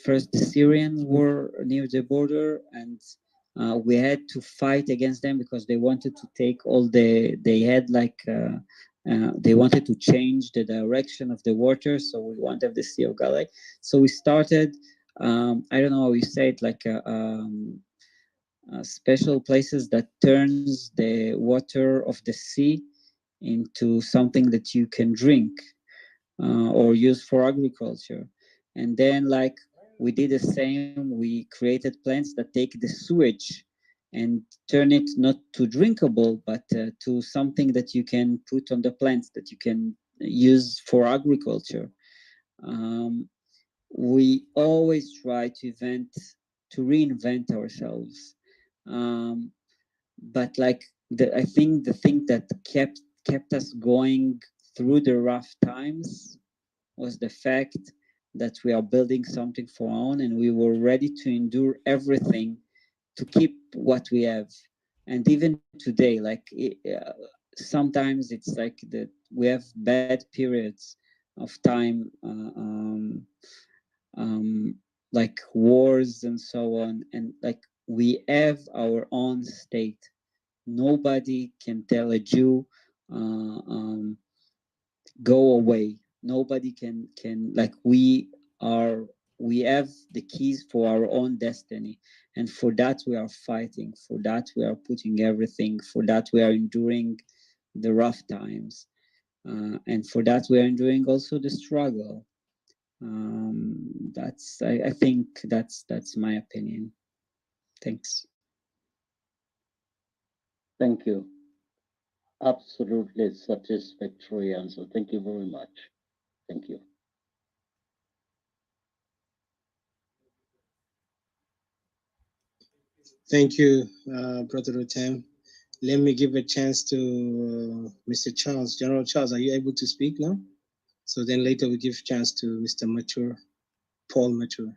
first the Syrians were near the border, and we had to fight against them because they wanted to take they had like they wanted to change the direction of the water, so we wanted the Sea of Galilee. So we started, I don't know how you say it, like special places that turns the water of the sea into something that you can drink or use for agriculture. And then like we did the same, we created plants that take the sewage and turn it not to drinkable, but to something that you can put on the plants that you can use for agriculture. We always try to reinvent ourselves. But like I think the thing that kept us going through the rough times was the fact that we are building something for our own, and we were ready to endure everything to keep what we have. And even today, like sometimes it's like that we have bad periods of time, like wars and so on, and like we have our own state. Nobody can tell a Jew go away. Nobody can like we have the keys for our own destiny, and for that we are fighting. For that we are putting everything. For that we are enduring the rough times, and for that we are enduring also the struggle. That's I think that's my opinion. Thanks. Thank you. Absolutely satisfactory answer. Thank you very much. Thank you. Thank you, Brother Rotem. Let me give a chance to Mr. Charles. General Charles, are you able to speak now? So then later we give chance to Mr. Mature, Paul Mature.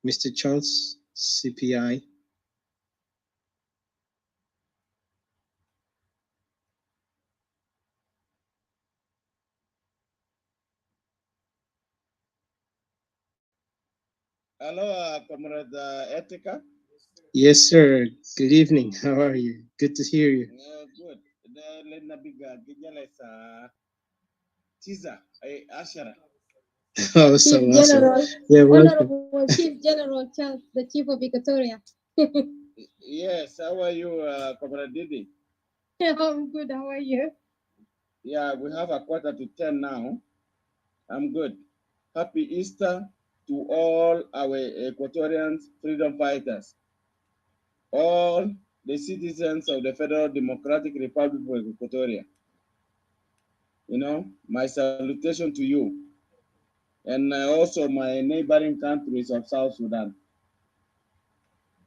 Mr. Charles, CPI. Hello, Comrade Etika. Yes, sir. Good evening. How are you? Good to hear you. Good. Tiza, Ashara. Oh, Chief so awesome. General, Yeah, welcome. Honorable Chief General Charles, the Chief of Equatoria. Yes, how are you, Comrade Didi? I'm good. How are you? Yeah, we have a 9:45 now. I'm good. Happy Easter to all our Equatorians, freedom fighters, all the citizens of the Federal Democratic Republic of Equatoria. You know, my salutation to you, and also my neighboring countries of South Sudan,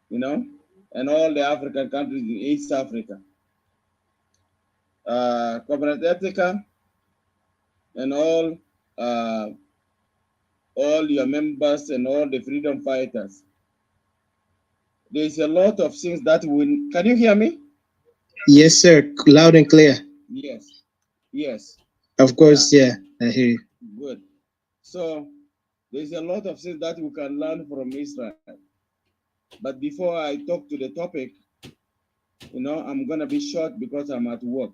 you know, and all the African countries in East Africa. Comrade Etika and all your members and all the freedom fighters. There's a lot of things that we can you hear me? Yes, sir. Loud and clear. Yes. Yes. Of course, yeah, I hear you. Good. So there's a lot of things that we can learn from Israel. But before I talk to the topic, you know, I'm gonna be short because I'm at work.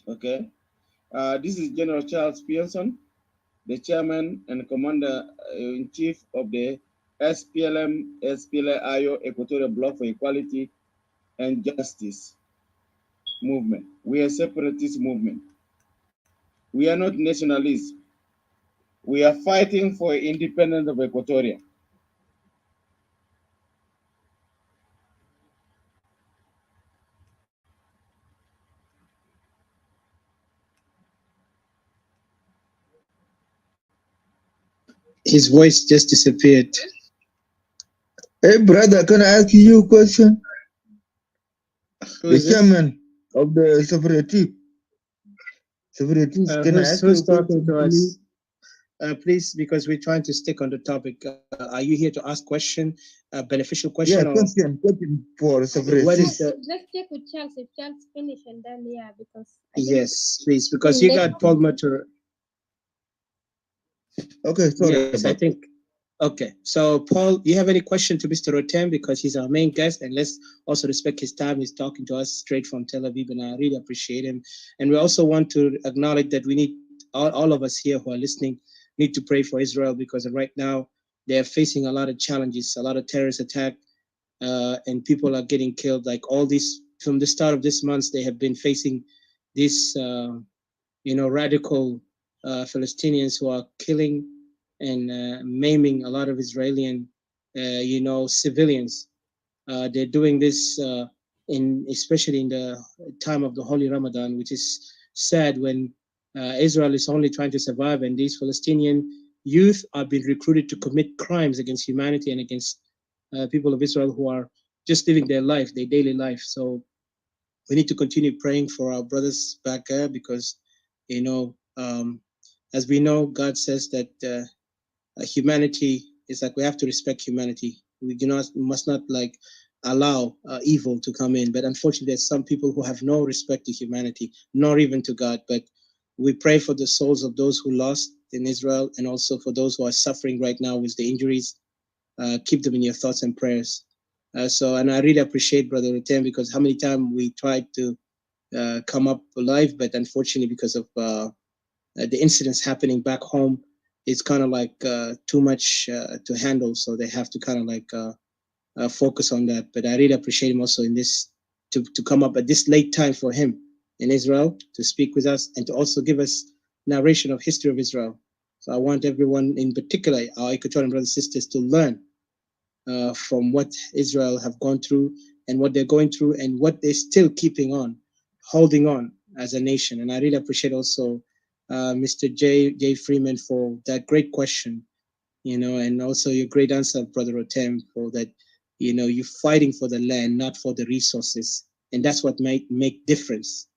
Okay. This is General Charles Pearson, the chairman and commander-in-chief of the SPLM-SPLA-IO Equatorial Bloc for Equality and Justice movement. We are a separatist movement. We are not nationalists. We are fighting for independence of Equatoria. His voice just disappeared. Hey, brother, can I ask you a question? Who's The chairman of the separatists. Can I ask you who's a talking question, to please? us? Please, because we're trying to stick on the topic. Are you here to ask question, a beneficial question? Yeah, or question for separatists. what is the? Let's check with Charles if Charles finish and then because Yes, please, because you got Paul Mature. Okay, sorry. Yes, I think. Okay, so Paul, you have any question to Mr. Rotem because he's our main guest, and let's also respect his time. He's talking to us straight from Tel Aviv, and I really appreciate him. And we also want to acknowledge that we need all of us here who are listening need to pray for Israel because right now they are facing a lot of challenges, a lot of terrorist attack, and people are getting killed. Like all this from the start of this month, they have been facing this, radical Palestinians who are killing and maiming a lot of Israeli, civilians. They're doing this especially in the time of the Holy Ramadan, which is sad when Israel is only trying to survive, and these Palestinian youth are being recruited to commit crimes against humanity and against people of Israel who are just living their life, their daily life. So we need to continue praying for our brothers back there because, as we know, God says that humanity It's like we have to respect humanity. We must not like allow evil to come in. But unfortunately, there's some people who have no respect to humanity, nor even to God. But we pray for the souls of those who lost in Israel, and also for those who are suffering right now with the injuries. Keep them in your thoughts and prayers. And I really appreciate Brother Rutem, because how many times we tried to come up alive, but unfortunately, because of the incidents happening back home, it's kind of like too much to handle. So they have to kind of like focus on that. But I really appreciate him also in this to come up at this late time for him in Israel to speak with us and to also give us narration of history of Israel. So I want everyone, in particular our Equatorian brothers and sisters, to learn from what Israel have gone through and what they're going through and what they're still keeping on, holding on as a nation. And I really appreciate also Mr. J. Freeman for that great question, and also your great answer, Brother Otem, for that, you're fighting for the land, not for the resources. And that's what make difference,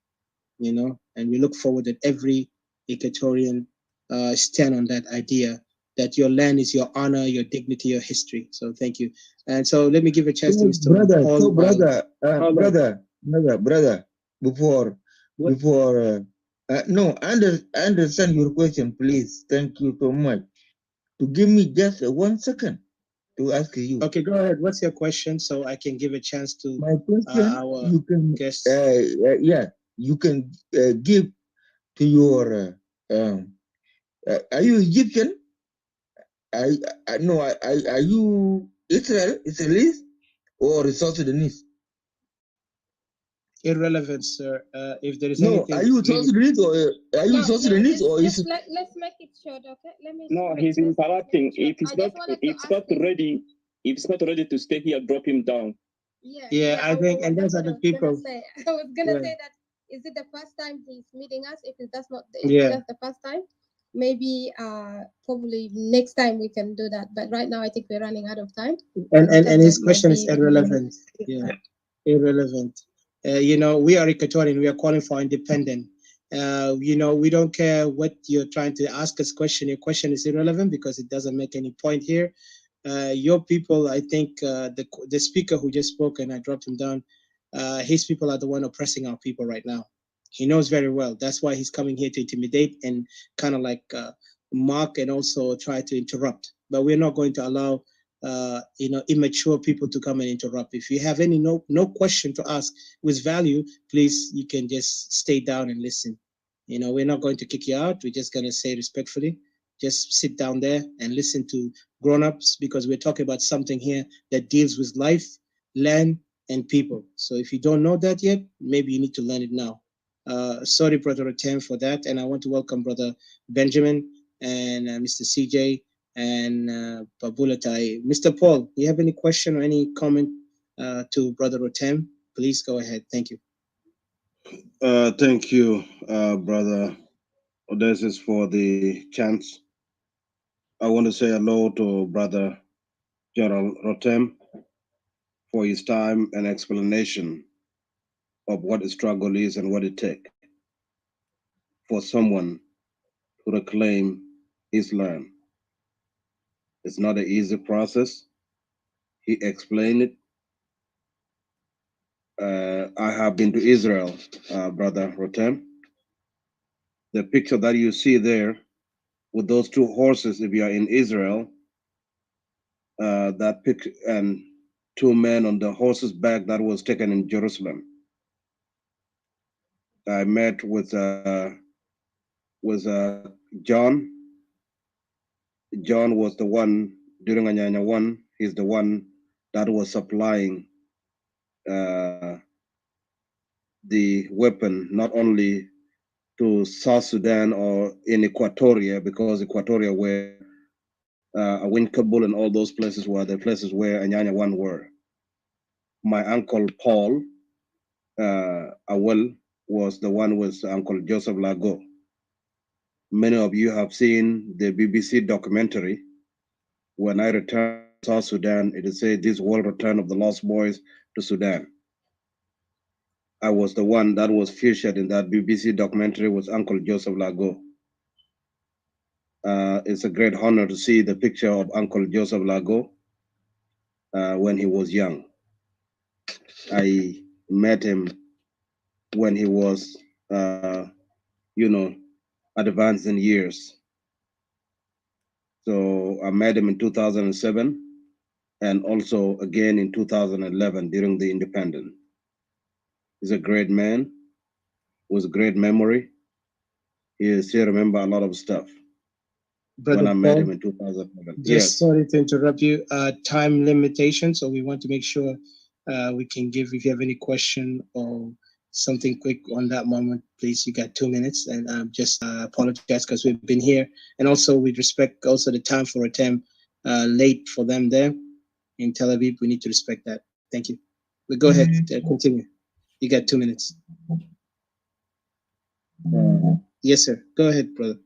and we look forward that every Equatorian stand on that idea that your land is your honor, your dignity, your history. So thank you. And so let me give a chance to Mr. Paul. Brother, before, no, I understand your question, please. Thank you so much. To give me just 1 second to ask you. Okay, go ahead. What's your question, so I can give a chance to my question? Our you can guests. You can give to your. Are you Egyptian? No. Are you Israelis or South Sudanese? Irrelevant, sir. If there is no, anything, are you South Sudanese or are you South Sudanese or is? Let's make it short, okay? Let me. No, he's interrupting. If it's not ready, if it's not ready to stay here, drop him down. Yeah, I think, and those are the people. I was gonna say that. Is it the first time he's meeting us? If that's not, just the first time, maybe probably next time we can do that. But right now, I think we're running out of time. And his question is irrelevant. Yeah, irrelevant. We are Equatorian. We are calling for independence. We don't care what you're trying to ask us question. Your question is irrelevant because it doesn't make any point here. Your people, I think, the speaker who just spoke, and I dropped him down, his people are the one oppressing our people right now. He knows very well. That's why he's coming here to intimidate and kind of like mock and also try to interrupt. But we're not going to allow immature people to come and interrupt. If you have any no question to ask with value, please, you can just stay down and listen. We're not going to kick you out. We're just going to say respectfully, just sit down there and listen to grown-ups, because we're talking about something here that deals with life, land, and people. So if you don't know that yet, maybe you need to learn it now. Sorry, Brother Atem, for that. And I want to welcome Brother Benjamin and Mr. CJ and Babulatai. Mr. Paul, do you have any question or any comment to Brother Rotem? Please go ahead. Thank you. Thank you, Brother Odysseus, for the chance. I want to say hello to Brother General Rotem for his time and explanation of what a struggle is and what it takes for someone to reclaim his land. It's not an easy process. He explained it. I have been to Israel, Brother Rotem. The picture that you see there with those two horses, if you are in Israel, that picture and two men on the horse's back, that was taken in Jerusalem. I met with John. John was the one during Anyanya 1. He's the one that was supplying the weapon not only to South Sudan or in Equatoria, because Equatoria were Awin Kabul and all those places were the places where Anyanya 1 were. My uncle Paul Awel was the one with Uncle Joseph Lago. Many of you have seen the BBC documentary. When I returned to South Sudan, it is said this world return of the lost boys to Sudan. I was the one that was featured in that BBC documentary with Uncle Joseph Lago. it's a great honor to see the picture of Uncle Joseph Lago when he was young. I met him when he was, you know, advanced in years. So I met him in 2007 and also again in 2011 during the independence. He's a great man with great memory. He still remember a lot of stuff. Brother when I met Paul, him in 2011. just Yes. sorry to interrupt you. Time limitation, so we want to make sure we can give. If you have any question or something quick on that moment, please. You got 2 minutes, and just apologize because we've been here, and also with respect also the time for a time late for them there in Tel Aviv. We need to respect that. Thank you. But go ahead, continue. You got 2 minutes. Yes, sir. Go ahead, brother.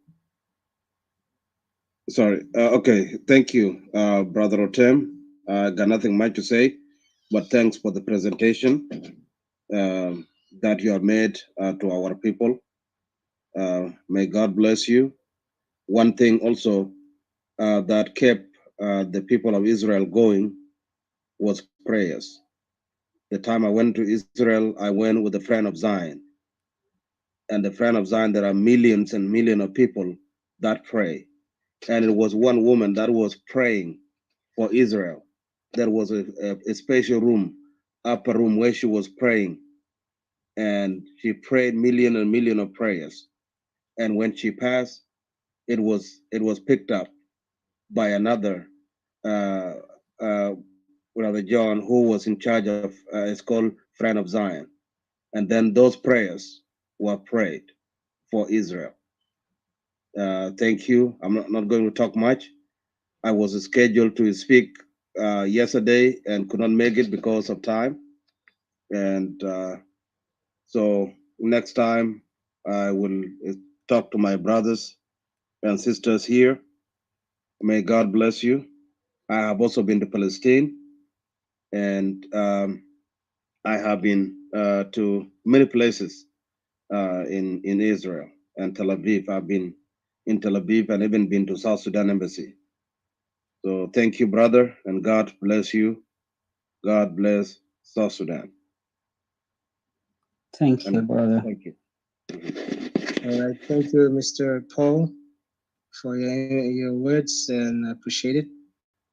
Sorry. Okay. Thank you, Brother Otem. I got nothing much to say, but thanks for the presentation that you have made to our people. May God bless you. One thing also that kept the people of Israel going was prayers. The time I went to Israel, I went with a friend of Zion. And the friend of Zion, there are millions and millions of people that pray. And it was one woman that was praying for Israel. There was a special room, upper room, where she was praying. And she prayed million and million of prayers. And when she passed, it was picked up by another Brother John, who was in charge of, it's called Friend of Zion. And then those prayers were prayed for Israel. Thank you. I'm not going to talk much. I was scheduled to speak yesterday and could not make it because of time. And so next time I will talk to my brothers and sisters here. May God bless you. I have also been to Palestine, and I have been to many places in Israel and Tel Aviv. I've been in Tel Aviv and even been to South Sudan Embassy. So thank you, brother, and God bless you. God bless South Sudan. Thank you, brother. Thank you. All right. Thank you, Mr. Paul, for your words, and I appreciate it.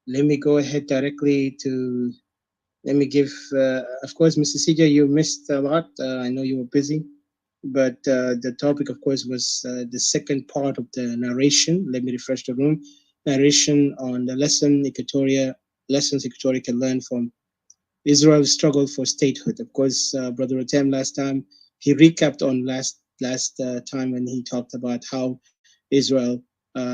Let me go ahead directly to, let me give, of course, Mr. CJ, you missed a lot. I know you were busy, but the topic, of course, was the second part of the narration. Let me refresh the room. Narration on the lessons Equatoria can learn from Israel's struggle for statehood. Of course, Brother Otem last time, he recapped on last time when he talked about how Israel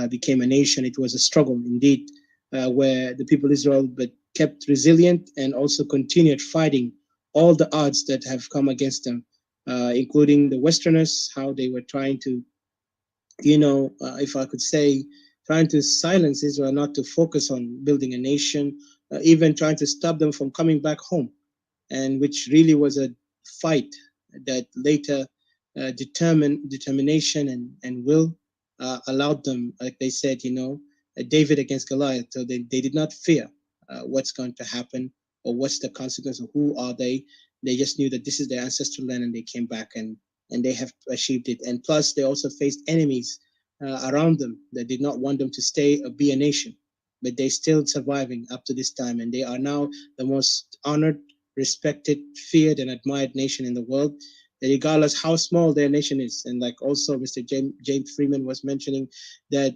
became a nation. It was a struggle indeed, where the people of Israel but kept resilient and also continued fighting all the odds that have come against them, including the Westerners, how they were trying to, if I could say, trying to silence Israel, not to focus on building a nation, even trying to stop them from coming back home, and which really was a fight that later determination and will allowed them, like they said, David against Goliath. So they did not fear what's going to happen or what's the consequence or who are they. They just knew that this is their ancestral land, and they came back and they have achieved it. And plus, they also faced enemies around them that did not want them to stay or be a nation, but they still surviving up to this time, and they are now the most honored, respected, feared, and admired nation in the world, regardless how small their nation is. And like also Mr. James Freeman was mentioning that,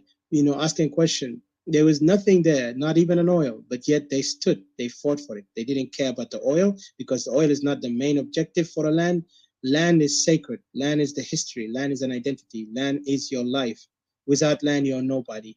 asking a question, there was nothing there, not even an oil, but yet they stood, they fought for it. They didn't care about the oil because the oil is not the main objective for a land. Land is sacred. Land is the history. Land is an identity. Land is your life. Without land, you're nobody.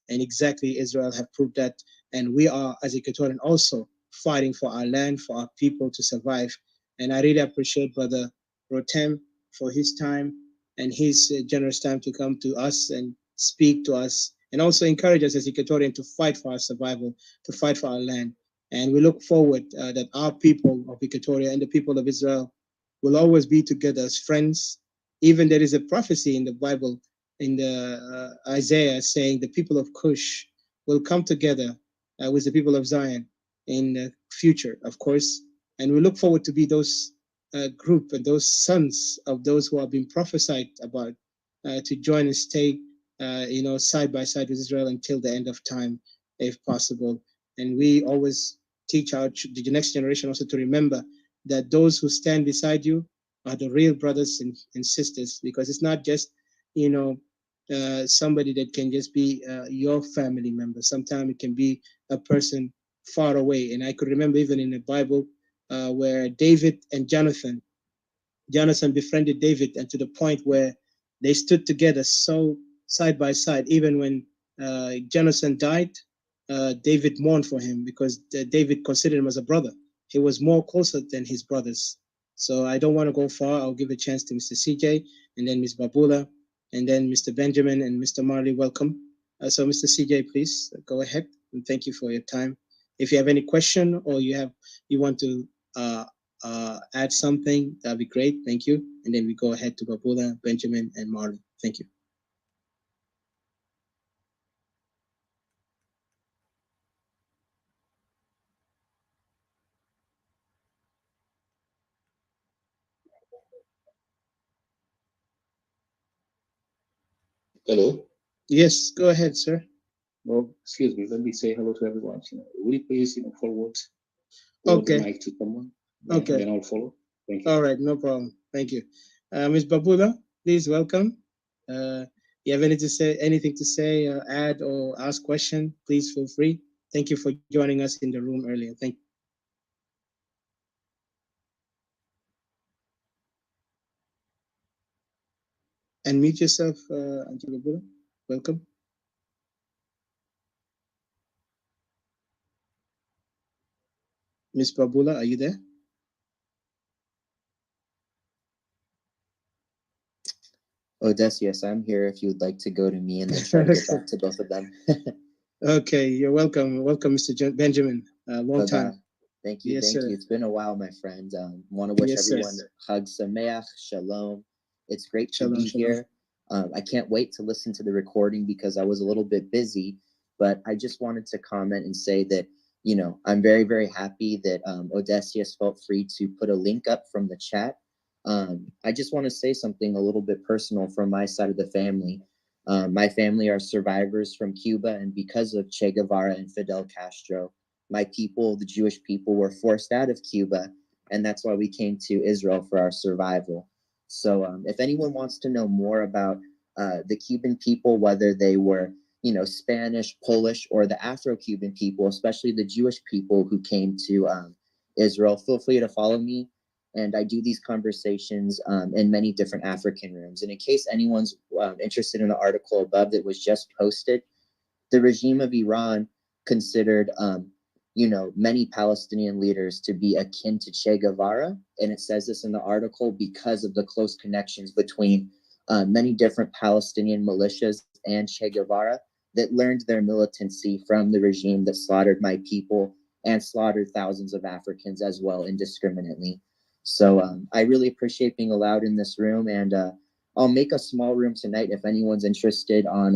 And exactly Israel have proved that. And we are, as Equatorian, also fighting for our land, for our people to survive. And I really appreciate Brother Rotem for his time and his generous time to come to us and speak to us, and also encourage us as Equatorian to fight for our survival, to fight for our land. And we look forward that our people of Equatoria and the people of Israel will always be together as friends. Even there is a prophecy in the Bible in the Isaiah saying the people of Cush will come together with the people of Zion in the future, of course, and we look forward to be those group and those sons of those who have been prophesied about to join and stay, side by side with Israel until the end of time, if possible. And we always teach the next generation also to remember that those who stand beside you are the real brothers and sisters, because it's not just, somebody that can just be your family member. Sometimes it can be a person far away. And I could remember even in the Bible where David and Jonathan befriended David, and to the point where they stood together so side by side. Even when Jonathan died, David mourned for him because David considered him as a brother. He was more closer than his brothers. So I don't want to go far. I'll give a chance to Mr. CJ, and then Ms. Babula, and then Mr. Benjamin and Mr. Marley. Welcome. So Mr. CJ, please go ahead, and thank you for your time. If you have any question or you want to add something, that'd be great. Thank you. And then we go ahead to Babula, Benjamin, and Marley. Thank you. Hello. Yes, go ahead, sir. Well, excuse me. Let me say hello to everyone. Will you please, forward Okay. the mic to someone? Okay. And then I'll follow. Thank you. All right, no problem. Thank you. Ms. Babula, please welcome. You have anything to say, add or ask question, please feel free. Thank you for joining us in the room earlier. Thank you. And mute yourself, Auntie Babula. Welcome. Ms. Babula, are you there? Odysseus, I'm here if you would like to go to me and then try to get back to both of them. Okay, you're welcome. Welcome, Mr. Benjamin. Long time. Thank you, Yes, thank sir. you. It's been a while, my friend. Want to wish Yes, everyone sir. Chag Sameach, Shalom. It's great to Shalom, be shalom. here. I can't wait to listen to the recording because I was a little bit busy, but I just wanted to comment and say that, I'm very, very happy that Odysseus felt free to put a link up from the chat. I just want to say something a little bit personal from my side of the family. My family are survivors from Cuba, and because of Che Guevara and Fidel Castro, my people, the Jewish people, were forced out of Cuba, and that's why we came to Israel for our survival. So if anyone wants to know more about the Cuban people, whether they were, Spanish, Polish, or the Afro-Cuban people, especially the Jewish people who came to Israel, feel free to follow me. And I do these conversations in many different African rooms. And in case anyone's interested in the article above that was just posted, the regime of Iran considered, many Palestinian leaders to be akin to Che Guevara. And it says this in the article because of the close connections between many different Palestinian militias and Che Guevara that learned their militancy from the regime that slaughtered my people and slaughtered thousands of Africans as well indiscriminately. So I really appreciate being allowed in this room, and I'll make a small room tonight if anyone's interested on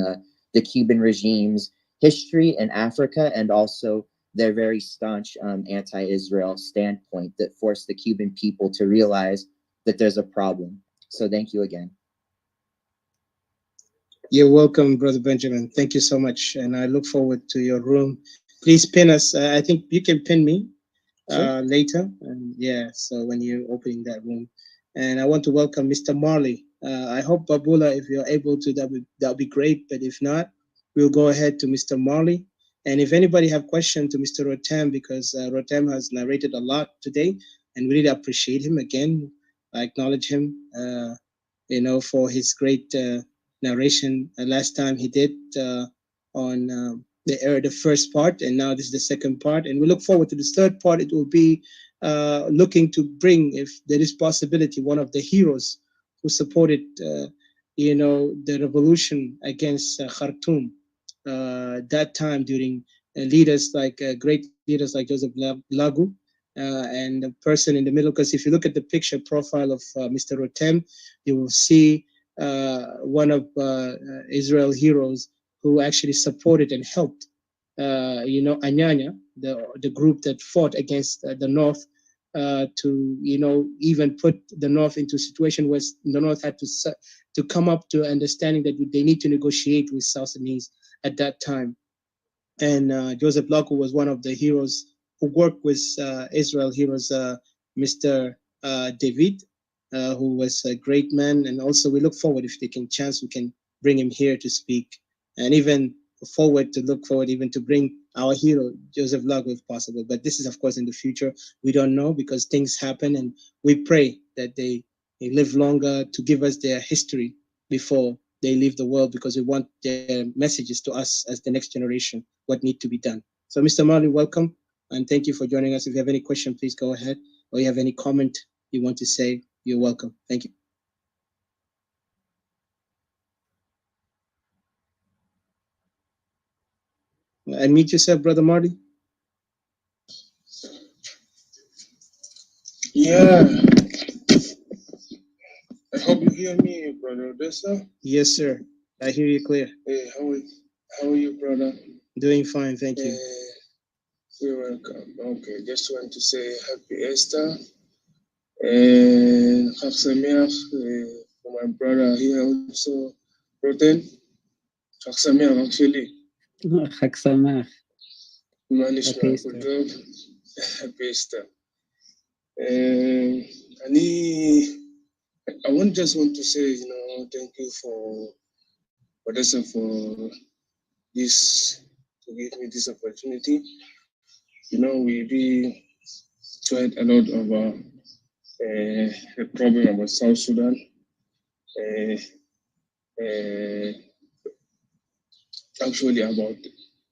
the Cuban regime's history in Africa and also their very staunch anti-Israel standpoint that forced the Cuban people to realize that there's a problem. So thank you again. You're welcome, Brother Benjamin. Thank you so much. And I look forward to your room. Please pin us. I think you can pin me later. And yeah, so when you're opening that room. And I want to welcome Mr. Marley. I hope, Babula, if you're able to, that'll be great. But if not, we'll go ahead to Mr. Marley. And if anybody have question to Mr. Rotem, because Rotem has narrated a lot today, and we really appreciate him again. I acknowledge him, for his great narration last time he did on the first part, and now this is the second part, and we look forward to this third part. It will be looking to bring, if there is possibility, one of the heroes who supported the revolution against Khartoum that time, during great leaders like Joseph Lagu, and the person in the middle, because if you look at the picture profile of Mr. Rotem, you will see one of Israel heroes who actually supported and helped, Anyanya, the group that fought against the North, to even put the North into a situation where the North had to come up to understanding that they need to negotiate with South Sudanese at that time. And Joseph Lako was one of the heroes who worked with Israel heroes, Mr. David, who was a great man. And also we look forward, if they can chance, we can bring him here to speak. And even look forward even to bring our hero, Joseph Lako, if possible. But this is, of course, in the future. We don't know because things happen, and we pray that they live longer to give us their history before they leave the world, because we want their messages to us as the next generation, what need to be done. So Mr. Marley, welcome, and thank you for joining us. If you have any question, please go ahead, or you have any comment you want to say, you're welcome. Thank you. And meet yourself, Brother Marley. Yeah. I hope you hear me, Brother Odessa. Yes, sir. I hear you clear. Hey, how are you, brother? Doing fine, thank you. You're welcome. Okay, just want to say happy Easter and have some for my brother here also, Roten. Chak actually. Chag Sameach. Managed Happy good Easter. job. Happy Easter. I just want to say, thank you for Odessa for this, to give me this opportunity. We tried a lot of the problem about South Sudan. Actually about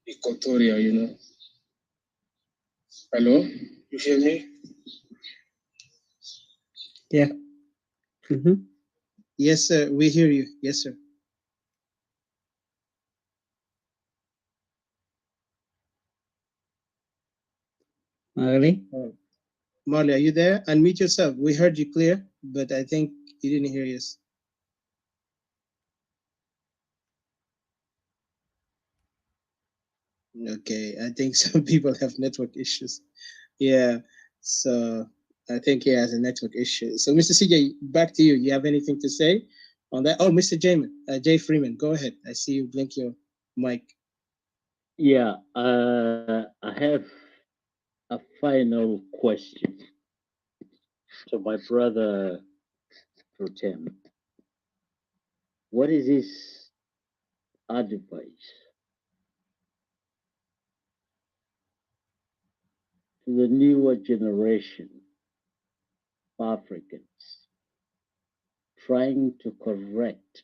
Equatoria, Hello, you hear me? Yeah. Mm-hmm. Yes, sir. We hear you. Yes, sir. Marley? Marley, are you there? Unmute yourself. We heard you clear, but I think you didn't hear us. Okay, I think some people have network issues. Yeah, so I think he has a network issue. So, Mr. CJ, back to you. You have anything to say on that? Oh, Mr. Jay Freeman, go ahead. I see you blink your mic. Yeah, I have a final question to my brother Rotem. What is his advice to the newer generation of Africans trying to correct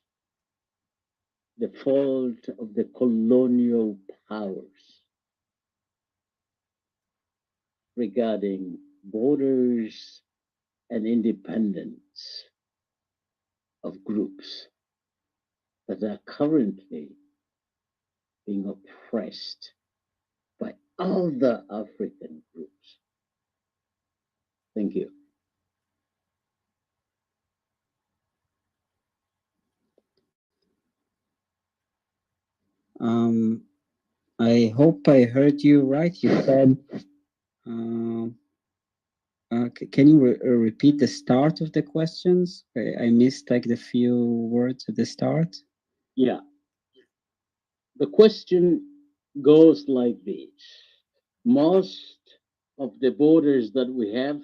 the fault of the colonial powers regarding borders and independence of groups that are currently being oppressed by other African groups? Thank you. I hope I heard you right. You said, can you repeat the start of the questions? I missed like the few words at the start. Yeah. The question goes like this. Most of the borders that we have,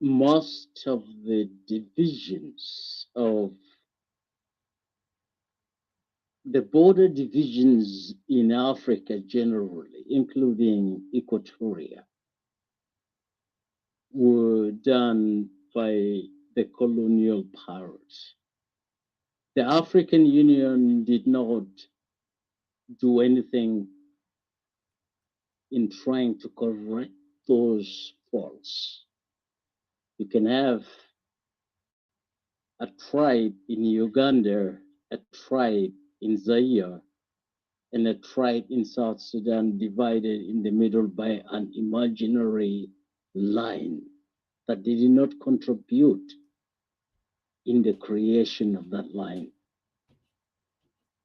most of the divisions of the border divisions in Africa generally, including Equatoria, were done by the colonial powers. The African Union did not do anything in trying to correct those faults. You can have a tribe in Uganda, a tribe in Zaire, and a tribe in South Sudan divided in the middle by an imaginary line that they did not contribute in the creation of that line?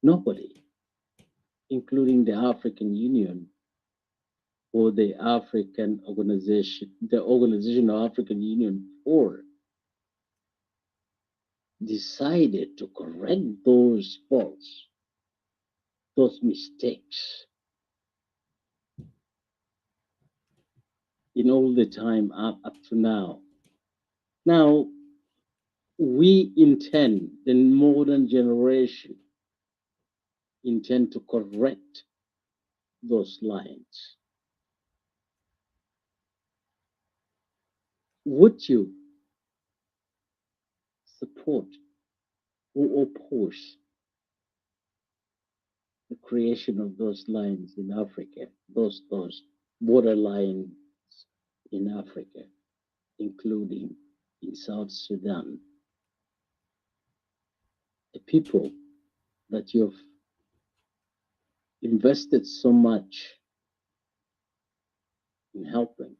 Nobody, including the African Union or the African organization, the Organization of African Union, or decided to correct those faults, those mistakes in all the time up to now. Now, we intend, the modern generation intend to correct those lines. Would you support or oppose the creation of those lines in Africa, those border lines in Africa, including in South Sudan? The people that you've invested so much in helping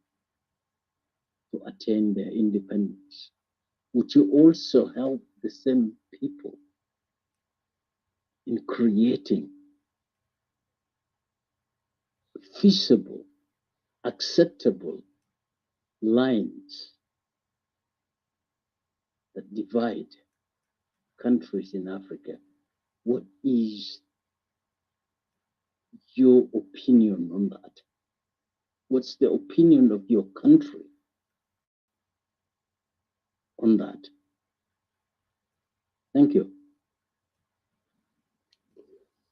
to attain their independence, would you also help the same people in creating feasible, acceptable lines that divide countries in Africa? What is your opinion on that? What's the opinion of your country on that? Thank you.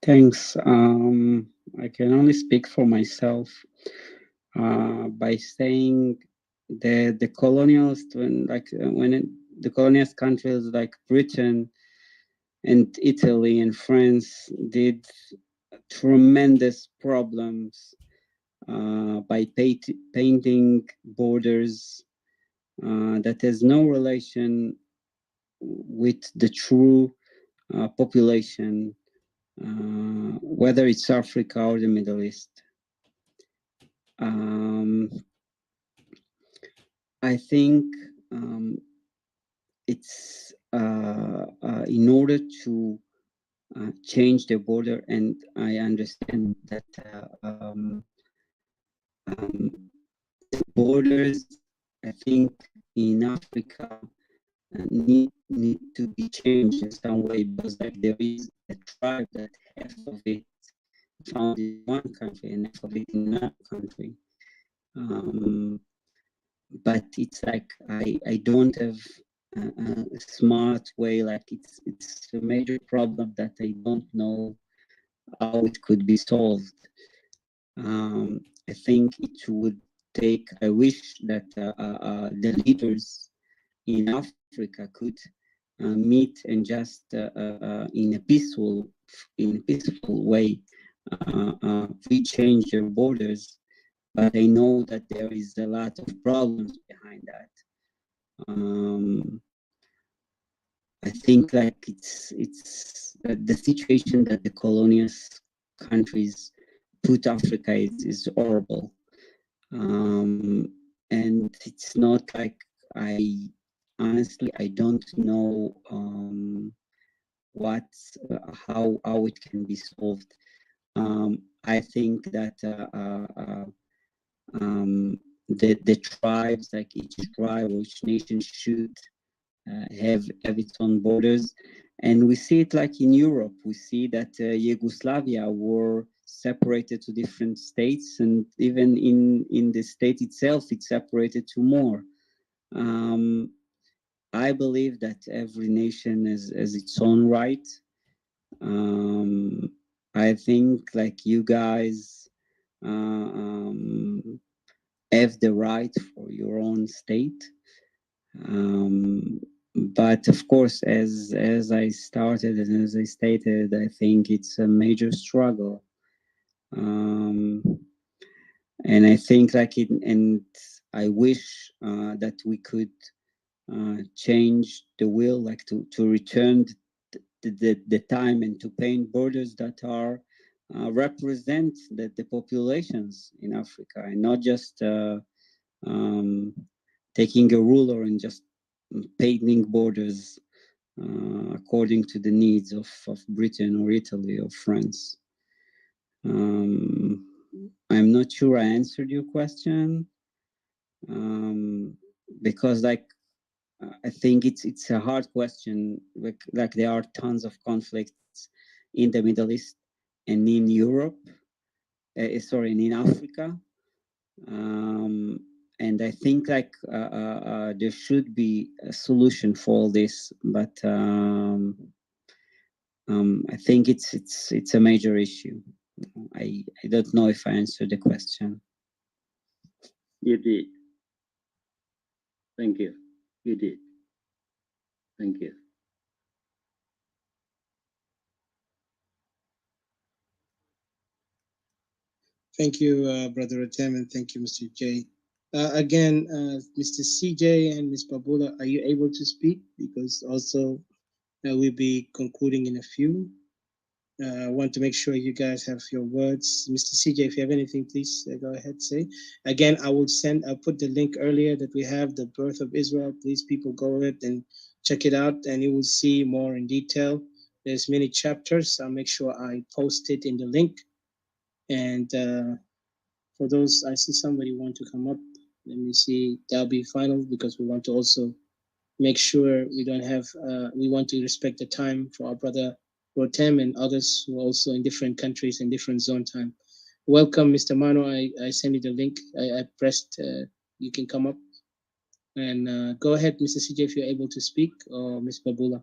Thanks. I can only speak for myself by saying the colonials, the colonialist countries like Britain and Italy and France did tremendous problems by painting borders that has no relation with the true population, whether it's Africa or the Middle East. I think it's in order to change the border, and I understand that the borders, I think, in Africa need to be changed in some way, because like there is a tribe that half of it found in one country and half of it in another country. But it's like I don't have a smart way. Like it's a major problem that I don't know how it could be solved. I think it would take. I wish that the leaders in Africa could meet and just in a peaceful way we change their borders. But I know that there is a lot of problems behind that. I think like it's the situation that the colonialist countries put Africa is horrible, and it's not like honestly I don't know how it can be solved. I think that the tribes, like each tribe or each nation should have its own borders. And we see it like in Europe. We see that Yugoslavia were separated to different states, and even in the state itself, it's separated to more. I believe that every nation has its own right. I think like you guys have the right for your own state. But of course, as I started and as I stated, I think it's a major struggle. And I think like it, and I wish that we could change the wheel, like to return the time and to paint borders that are represent the populations in Africa, and not just taking a ruler and just painting borders according to the needs of Britain or Italy or France. I'm not sure I answered your question, because like I think it's a hard question. Like there are tons of conflicts in the Middle East and in Europe, sorry, and in Africa. And I think like there should be a solution for all this, but I think it's a major issue. I don't know if I answered the question. You did. Thank you. You did. Thank you. Thank you, Brother Atem, and thank you, Mr. J. Again, Mr. CJ and Ms. Babula, are you able to speak? Because also we'll be concluding in a few. I want to make sure you guys have your words. Mr. CJ, if you have anything, please go ahead, say. Again, I'll put the link earlier that we have, The Birth of Israel. Please, people, go ahead and check it out, and you will see more in detail. There's many chapters. I'll make sure I post it in the link. And for those, I see somebody want to come up. Let me see. That'll be final, because we want to also make sure we don't have, we want to respect the time for our brother Rotem and others who are also in different countries and different zone time. Welcome, Mr. Mano. I sent you the link. I pressed, you can come up. And go ahead, Mr. CJ, if you're able to speak, or Ms. Babula.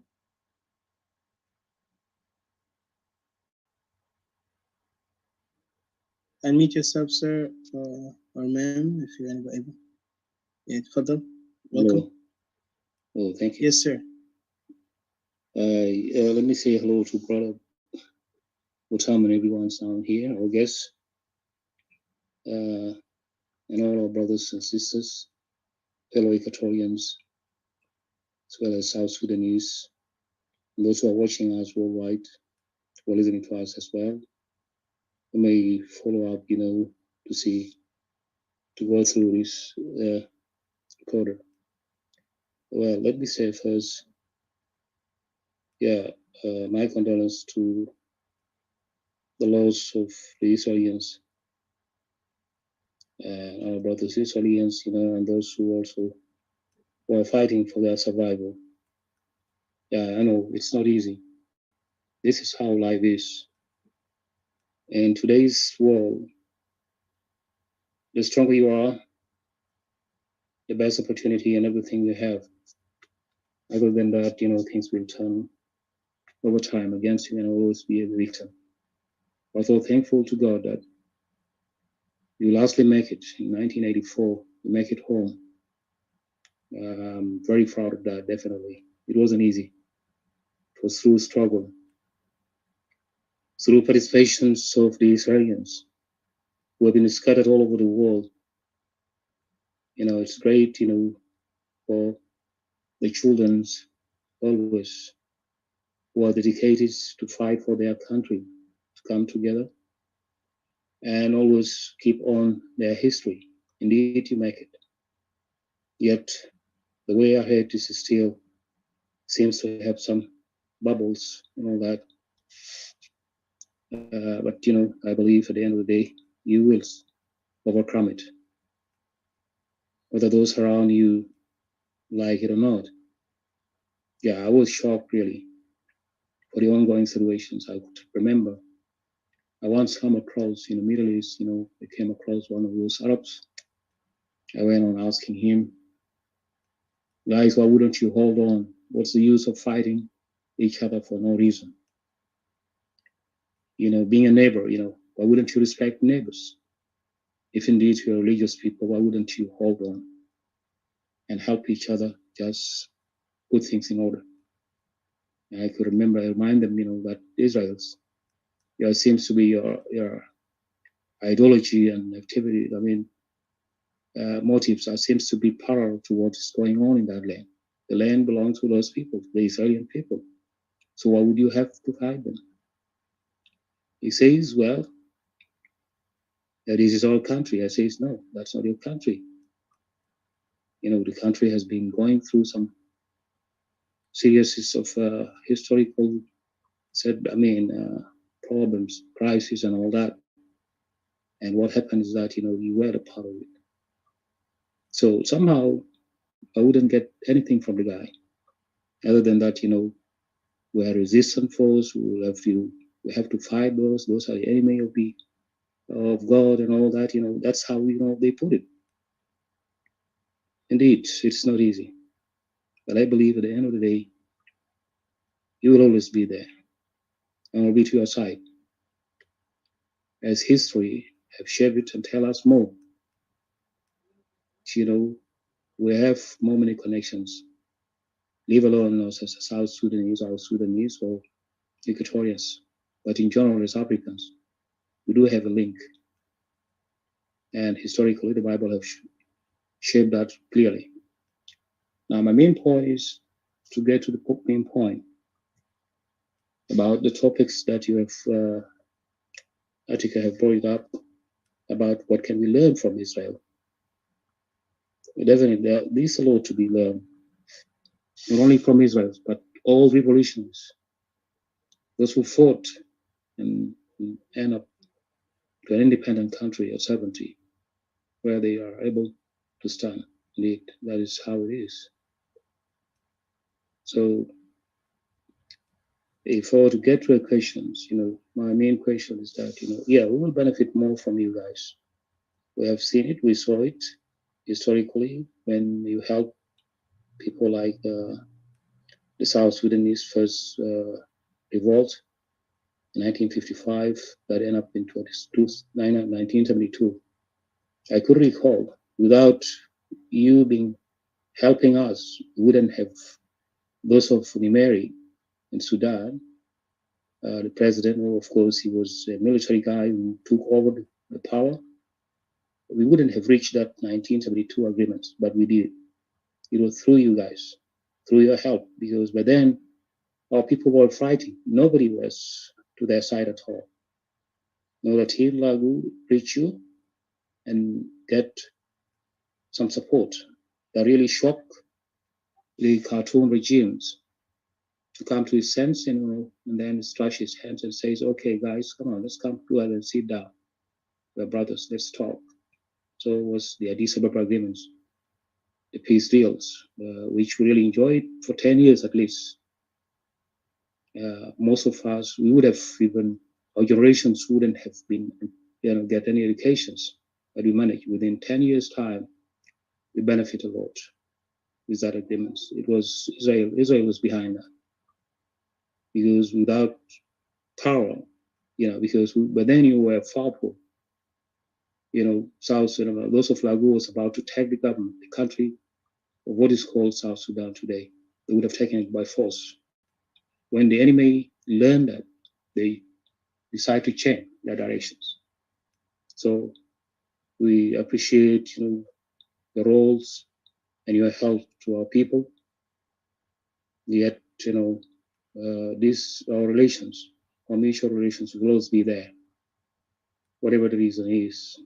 Unmute yourself, sir, or ma'am, if you're able. Yeah, Fadal. Welcome. Oh, thank you. Yes, sir. Let me say hello to Brother Utam and everyone's down here, our guests, and all our brothers and sisters, fellow Equatorians, as well as South Sudanese, and those who are watching us worldwide, who are listening to us as well. We may follow up, to see, to go through this recorder. Well, let me say first, my condolence to the loss of the Israelis, our brothers Israelis, and those who also were fighting for their survival. Yeah, I know it's not easy. This is how life is. In today's world, the stronger you are, the best opportunity and everything you have. Other than that, things will turn over time against you and always be a victim. Also thankful to God that you lastly make it in 1984. You make it home. I'm very proud of that, definitely. It wasn't easy. It was through struggle, through participations of the Israelis who have been scattered all over the world. It's great, for the children's always who are dedicated to fight for their country to come together and always keep on their history. Indeed, you make it. Yet, the way ahead is still seems to have some bubbles and all that. But, I believe at the end of the day, you will overcome it. Whether those around you like it or not. Yeah, I was shocked really for the ongoing situations. I could remember I once come across in the Middle East, I came across one of those Arabs. I went on asking him, guys, why wouldn't you hold on? What's the use of fighting each other for no reason? Being a neighbor, why wouldn't you respect neighbors? If indeed you're religious people, why wouldn't you hold on and help each other just put things in order? And I could remember, I remind them, that Israel's, seems to be your ideology and activity. Motives seems to be parallel to what is going on in that land. The land belongs to those people, the Israeli people. So why would you have to fight them? He says, well, this is our country. I says, no, that's not your country. The country has been going through some series of historical problems, crises, and all that. And what happened is that you were a part of it. So somehow I wouldn't get anything from the guy, other than that we are resistant force. We have to fight those. Those are the enemy of God and all that. That's how they put it. Indeed, it's not easy, but I believe at the end of the day, you will always be there, and I'll be to your side, as history have shaped it and tell us more. We have more many connections, leave alone us as a South Sudanese or Equatorians, but in general as Africans, we do have a link, and historically the Bible have shaped that clearly. Now my main point is to get to the main point about the topics that you have, Attica have brought up about what can we learn from Israel. Definitely, there's a lot to be learned, not only from Israel, but all revolutionaries, those who fought and end up to an independent country at 70, where they are able to stand. Indeed, that is how it is. So, if I were to get to a questions, my main question is that, we will benefit more from you guys. We have seen it, we saw it historically when you help people like the South Sudanese first revolt in 1955 that ended up in 1972. I could recall, without you helping us, we wouldn't have those of Nimeri in Sudan. The president, of course, he was a military guy who took over the power. We wouldn't have reached that 1972 agreement, but we did. It was through you guys, through your help, because by then our people were fighting. Nobody was to their side at all. Now that he Lagu reach you and get some support that really shock the Khartoum regimes to come to his sense, and then stretch his hands and says, "Okay, guys, come on, let's come together and sit down. We're brothers, let's talk." So it was the Addis Ababa agreements, the peace deals, which we really enjoyed for 10 years at least. Most of us, we would have even, our generations wouldn't have been, get any educations, but we managed. Within 10 years' time, we benefit a lot with that agreement. It was Israel was behind that. Because without power, but then you were powerful. South Sudan, those of Lagu was about to take the government, the country of what is called South Sudan today. They would have taken it by force. When the enemy learned that, they decide to change their directions. So we appreciate, the roles and your help to our people. Yet, our relations, our mutual relations will always be there. Whatever the reason is,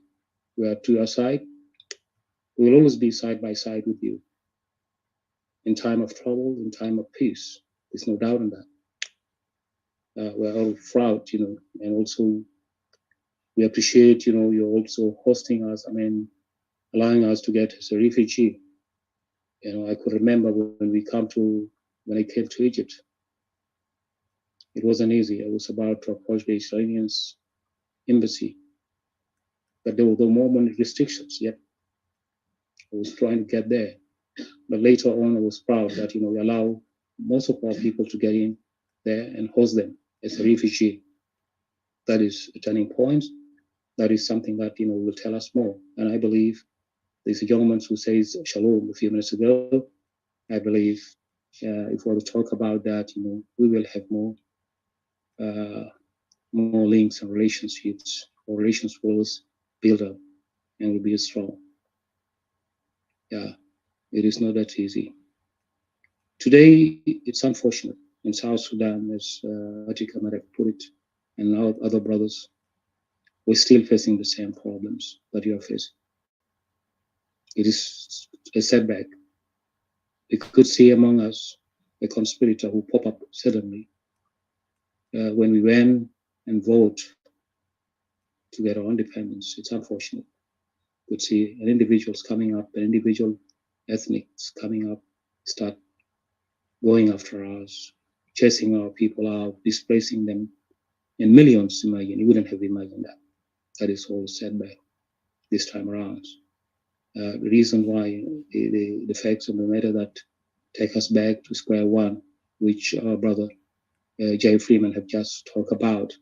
we are to your side. We will always be side by side with you. In time of trouble, in time of peace. There's no doubt in that. We're all proud, and also we appreciate, you're also hosting us, allowing us to get as a refugee. I could remember when I came to Egypt, it wasn't easy. I was about to approach the Israelians embassy, but there were more restrictions yet. I was trying to get there, but later on I was proud that, we allow most of our people to get in there and host them as a refugee. That is a turning point. That is something that, will tell us more. And I believe there's a gentleman who says shalom a few minutes ago. I believe if we were to talk about that, we will have more links and relationships, or relations will build up and will be strong. Yeah, it is not that easy. Today, it's unfortunate in South Sudan, as Attica might have put it, and our other brothers, we're still facing the same problems that you are facing. It is a setback. We could see among us a conspirator who pop up suddenly when we went and vote to get our independence. It's unfortunate. You could see an individuals coming up, an individual ethnics coming up, start going after us, chasing our people out, displacing them in millions. Imagine, you wouldn't have imagined that. That is all setback this time around. The reason why the facts of the matter that take us back to square one, which our brother Jay Freeman have just talked about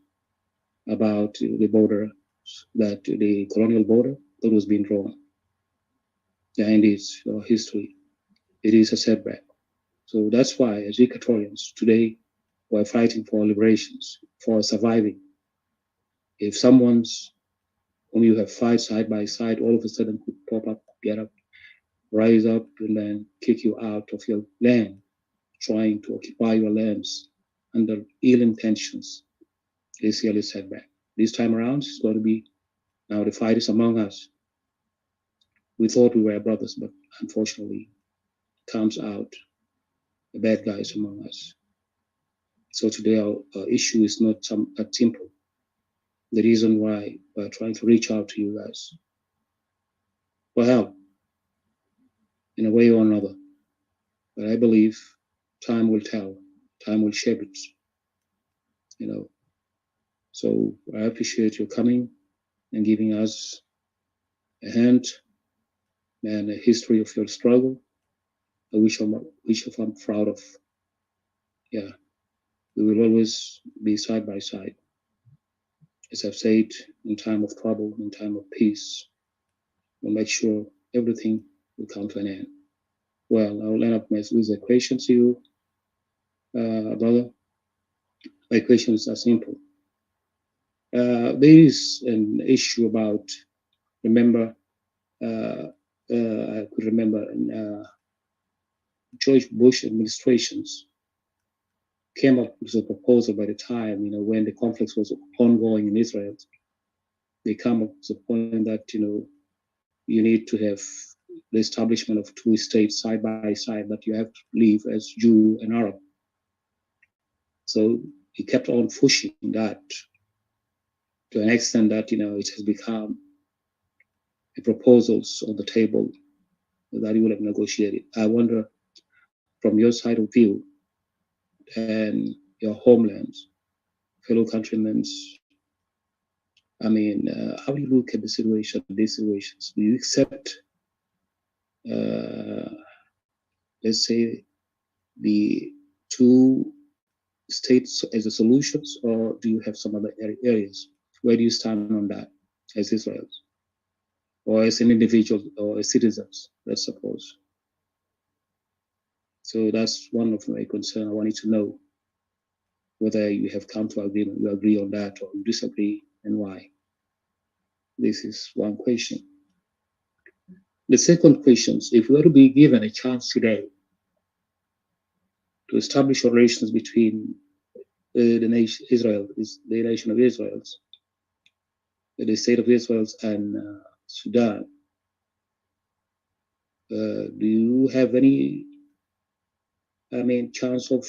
the border, that the colonial border that was being drawn. And it's history. It is a setback. So that's why, as Equatorians, today we're fighting for liberations, for surviving. If someone's whom you have fight side by side, all of a sudden could pop up, get up, rise up, and then kick you out of your land, trying to occupy your lands under ill intentions, is really setback. This time around, it's going to be now the fight is among us. We thought we were brothers, but unfortunately, it comes out the bad guys among us. So today our issue is not that simple. The reason why we're trying to reach out to you guys for help in a way or another. But I believe time will tell, time will shape it, you know. So I appreciate your coming and giving us a hand and a history of your struggle, which I'm proud of. Yeah, we will always be side by side. As I've said, in time of trouble, in time of peace, we'll make sure everything will come to an end. Well, I'll end up with a question to you, brother. My questions are simple. There is an issue about, remember, I could remember in George Bush administrations came up with a proposal by the time, you know, when the conflict was ongoing in Israel. They come up with the point that, you know, you need to have the establishment of two states side by side, that you have to live as Jew and Arab. So he kept on pushing that to an extent that, you know, it has become a proposals on the table that he would have negotiated. I wonder, from your side of view and your homelands, fellow countrymen, I mean, how do you look at the situation, these situations? Do you accept, let's say, the two states as a solutions, or do you have some other areas? Where do you stand on that as Israelis, or as an individual, or as citizens, let's suppose? So that's one of my concerns. I wanted to know whether you have come to agreement, you agree on that, or you disagree, and why. This is one question. The second question, if we were to be given a chance today to establish relations between the nation Israel, the nation of Israel, the state of Israel and Sudan, do you have any, I mean, chance of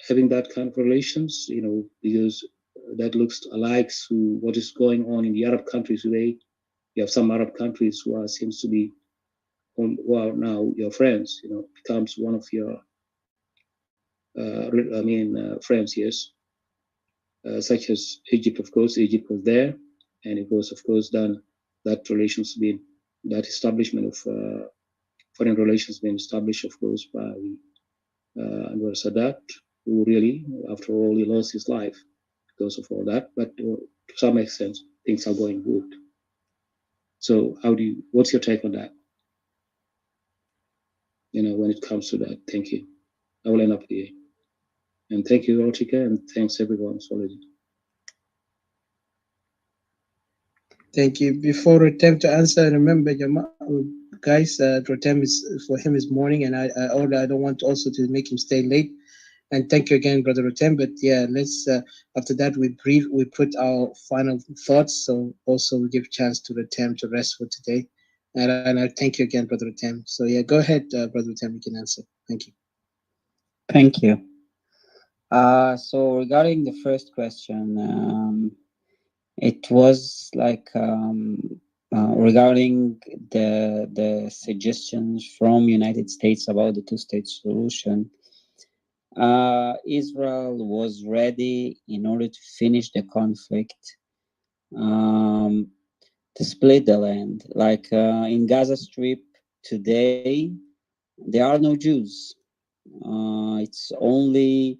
having that kind of relations? You know, because that looks alike to what is going on in the Arab countries today. You have some Arab countries who seems to be, who are now your friends. You know, becomes one of your, friends. Yes, such as Egypt. Of course, Egypt was there, and it was, of course, done. That relations been, that establishment of foreign relations been established, of course, by Anwar Sadat, who really, after all, he lost his life because of all that. But to some extent, things are going good. So, what's your take on that? You know, when it comes to that. Thank you. I will end up here. And thank you, Rotika, and thanks everyone for listening. Thank you. Before attempt to answer, remember, guys, Rotem is for him is morning, and I don't want also to make him stay late. And thank you again, Brother Rotem. But yeah, let's after that we put our final thoughts. So also we give chance to Rotem to rest for today. And I thank you again, Brother Rotem. So yeah, go ahead, Brother Rotem, you can answer. Thank you. Thank you. So regarding the first question, it was like regarding the suggestions from United States about the two-state solution. Israel was ready in order to finish the conflict, to split the land. Like in Gaza Strip today, there are no Jews. It's only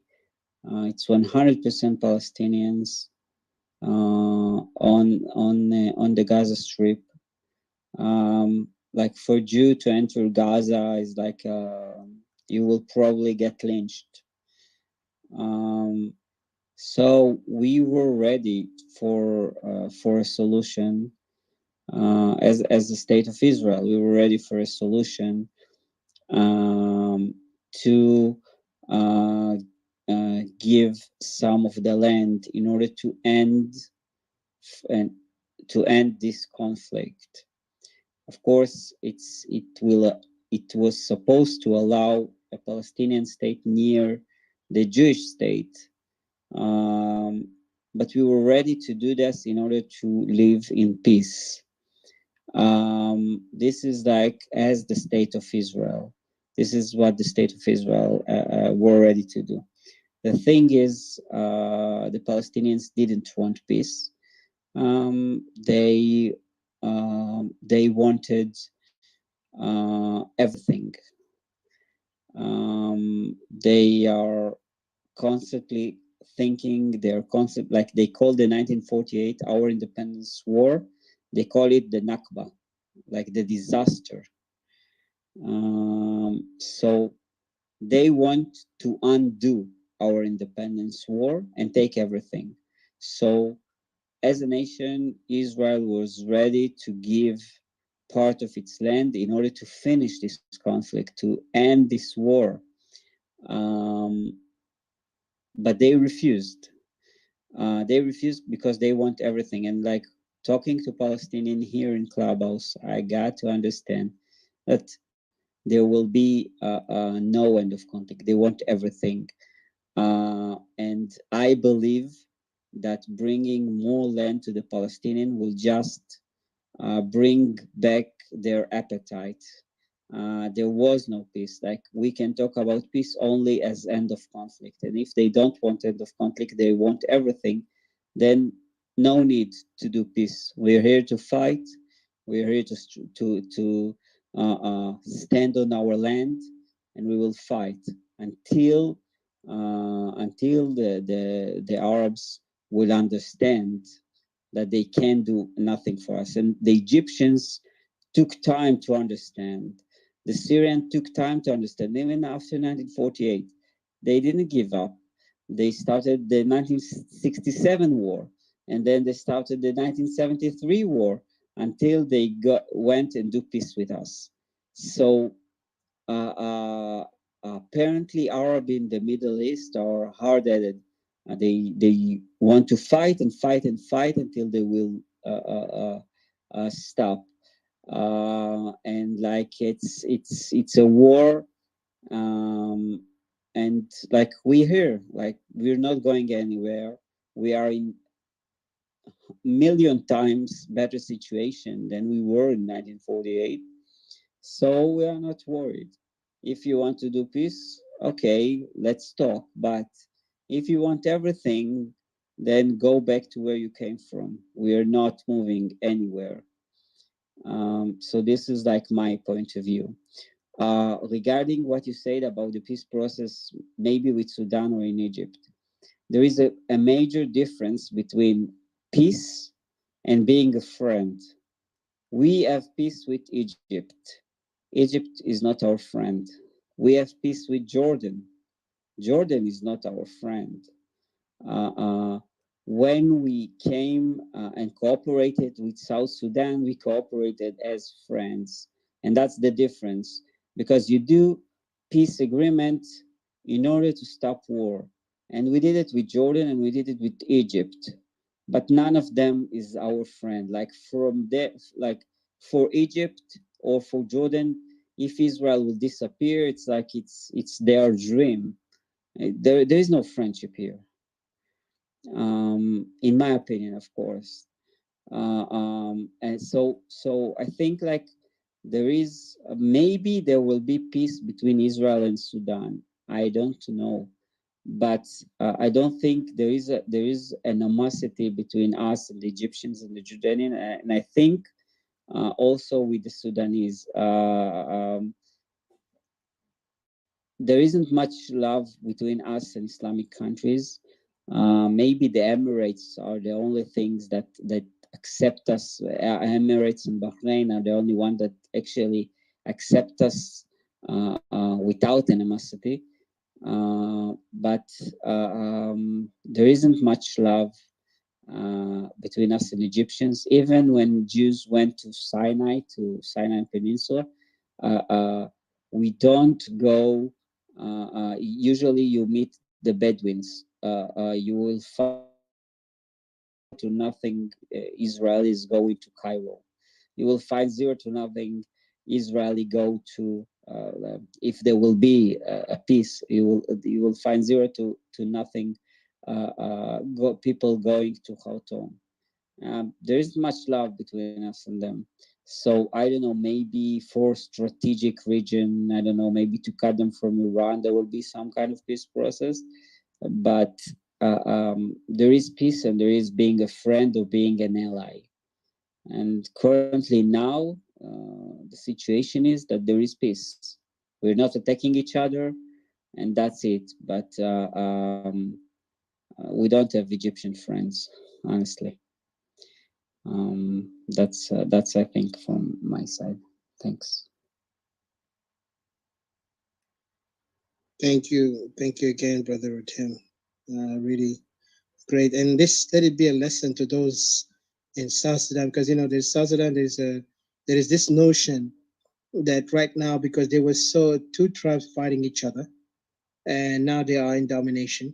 it's 100% Palestinians on the Gaza Strip. Like for Jew to enter Gaza is like you will probably get lynched. So we were ready for a solution as the state of Israel. We were ready for a solution to give some of the land in order to end this conflict. Of course, it was supposed to allow a Palestinian state near the Jewish state, but we were ready to do this in order to live in peace. This is like as the state of Israel. This is what the state of Israel were ready to do. The thing is, the Palestinians didn't want peace. They wanted everything. They are constantly thinking. They're constant, like they call the 1948 our independence war. They call it the Nakba, like the disaster. So they want to undo our independence war and take everything. So as a nation, Israel was ready to give part of its land in order to finish this conflict, to end this war. But they refused. They refused because they want everything. And like talking to Palestinian here in Clubhouse, I got to understand that there will be no end of conflict. They want everything. And I believe that bringing more land to the Palestinian will just bring back their appetite. There was no peace. Like we can talk about peace only as end of conflict. And if they don't want end of conflict, they want everything, then no need to do peace. We're here to fight. We're here to stand on our land, and we will fight until the Arabs will understand that they can do nothing for us. And the Egyptians took time to understand. The Syrians took time to understand. Even after 1948, they didn't give up. They started the 1967 war, and then they started the 1973 war until they went and do peace with us. So apparently Arab in the Middle East are hard-headed. They want to fight and fight and fight until they will stop. And like it's a war, and like we're here, like we're not going anywhere. We are in million times better situation than we were in 1948. So we are not worried. If you want to do peace, okay, let's talk. But if you want everything, then go back to where you came from. We are not moving anywhere. So this is like my point of view. Regarding what you said about the peace process, maybe with Sudan or in Egypt, there is a major difference between peace and being a friend. We have peace with Egypt. Egypt is not our friend. We have peace with Jordan. Jordan is not our friend. When we came and cooperated with South Sudan, we cooperated as friends. And that's the difference, because you do peace agreement in order to stop war. And we did it with Jordan and we did it with Egypt. But none of them is our friend. Like for Egypt or for Jordan, if Israel will disappear, it's like it's their dream. There is no friendship here, in my opinion, of course. And so I think like there is maybe there will be peace between Israel and Sudan. I don't know, but I don't think there is animosity between us and the Egyptians and the Jordanian, and I think also with the Sudanese. There isn't much love between us and Islamic countries. Maybe the Emirates are the only things that accept us. Emirates and Bahrain are the only one that actually accept us without animosity. But there isn't much love between us and Egyptians. Even when Jews went to Sinai Peninsula, we don't go. Usually, you meet the Bedouins. You will find zero to nothing Israelis going to Cairo. You will find zero to nothing Israeli go to. If there will be a peace, you will find zero to nothing people going to Khartoum. There isn't much love between us and them. So I don't know, maybe for strategic region, I don't know, maybe to cut them from Iran, there will be some kind of peace process. But there is peace and there is being a friend or being an ally. And currently now, the situation is that there is peace. We're not attacking each other, and that's it. But we don't have Egyptian friends, honestly. That's I think from my side. Thanks. Thank you again, Brother Tim. Really great. And this let it be a lesson to those in South Sudan, because there's South Sudan. There is this notion that right now, because there was two tribes fighting each other, and now they are in domination.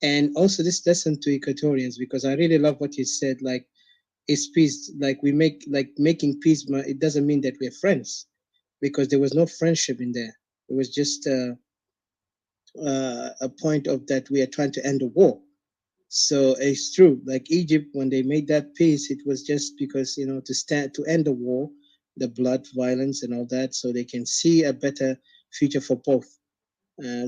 And also this lesson to Equatorians, because I really love what you said. Like, it's peace. Like making peace. It doesn't mean that we're friends, because there was no friendship in there. It was just a point of that we are trying to end the war. So it's true. Like Egypt, when they made that peace, it was just because to end the war, the blood, violence, and all that, so they can see a better future for both.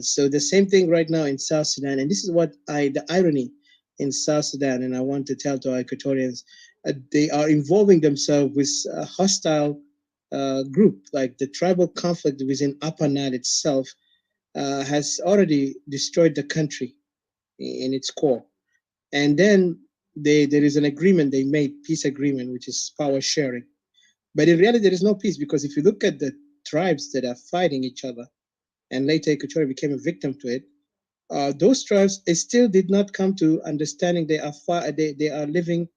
So the same thing right now in South Sudan, and this is what the irony in South Sudan, and I want to tell to our Equatorians, they are involving themselves with a hostile group. Like the tribal conflict within Upper Nile itself has already destroyed the country in its core. And then there is an agreement they made, peace agreement, which is power sharing. But in reality, there is no peace, because if you look at the tribes that are fighting each other, and later Equatoria became a victim to it, those tribes still did not come to understanding they are living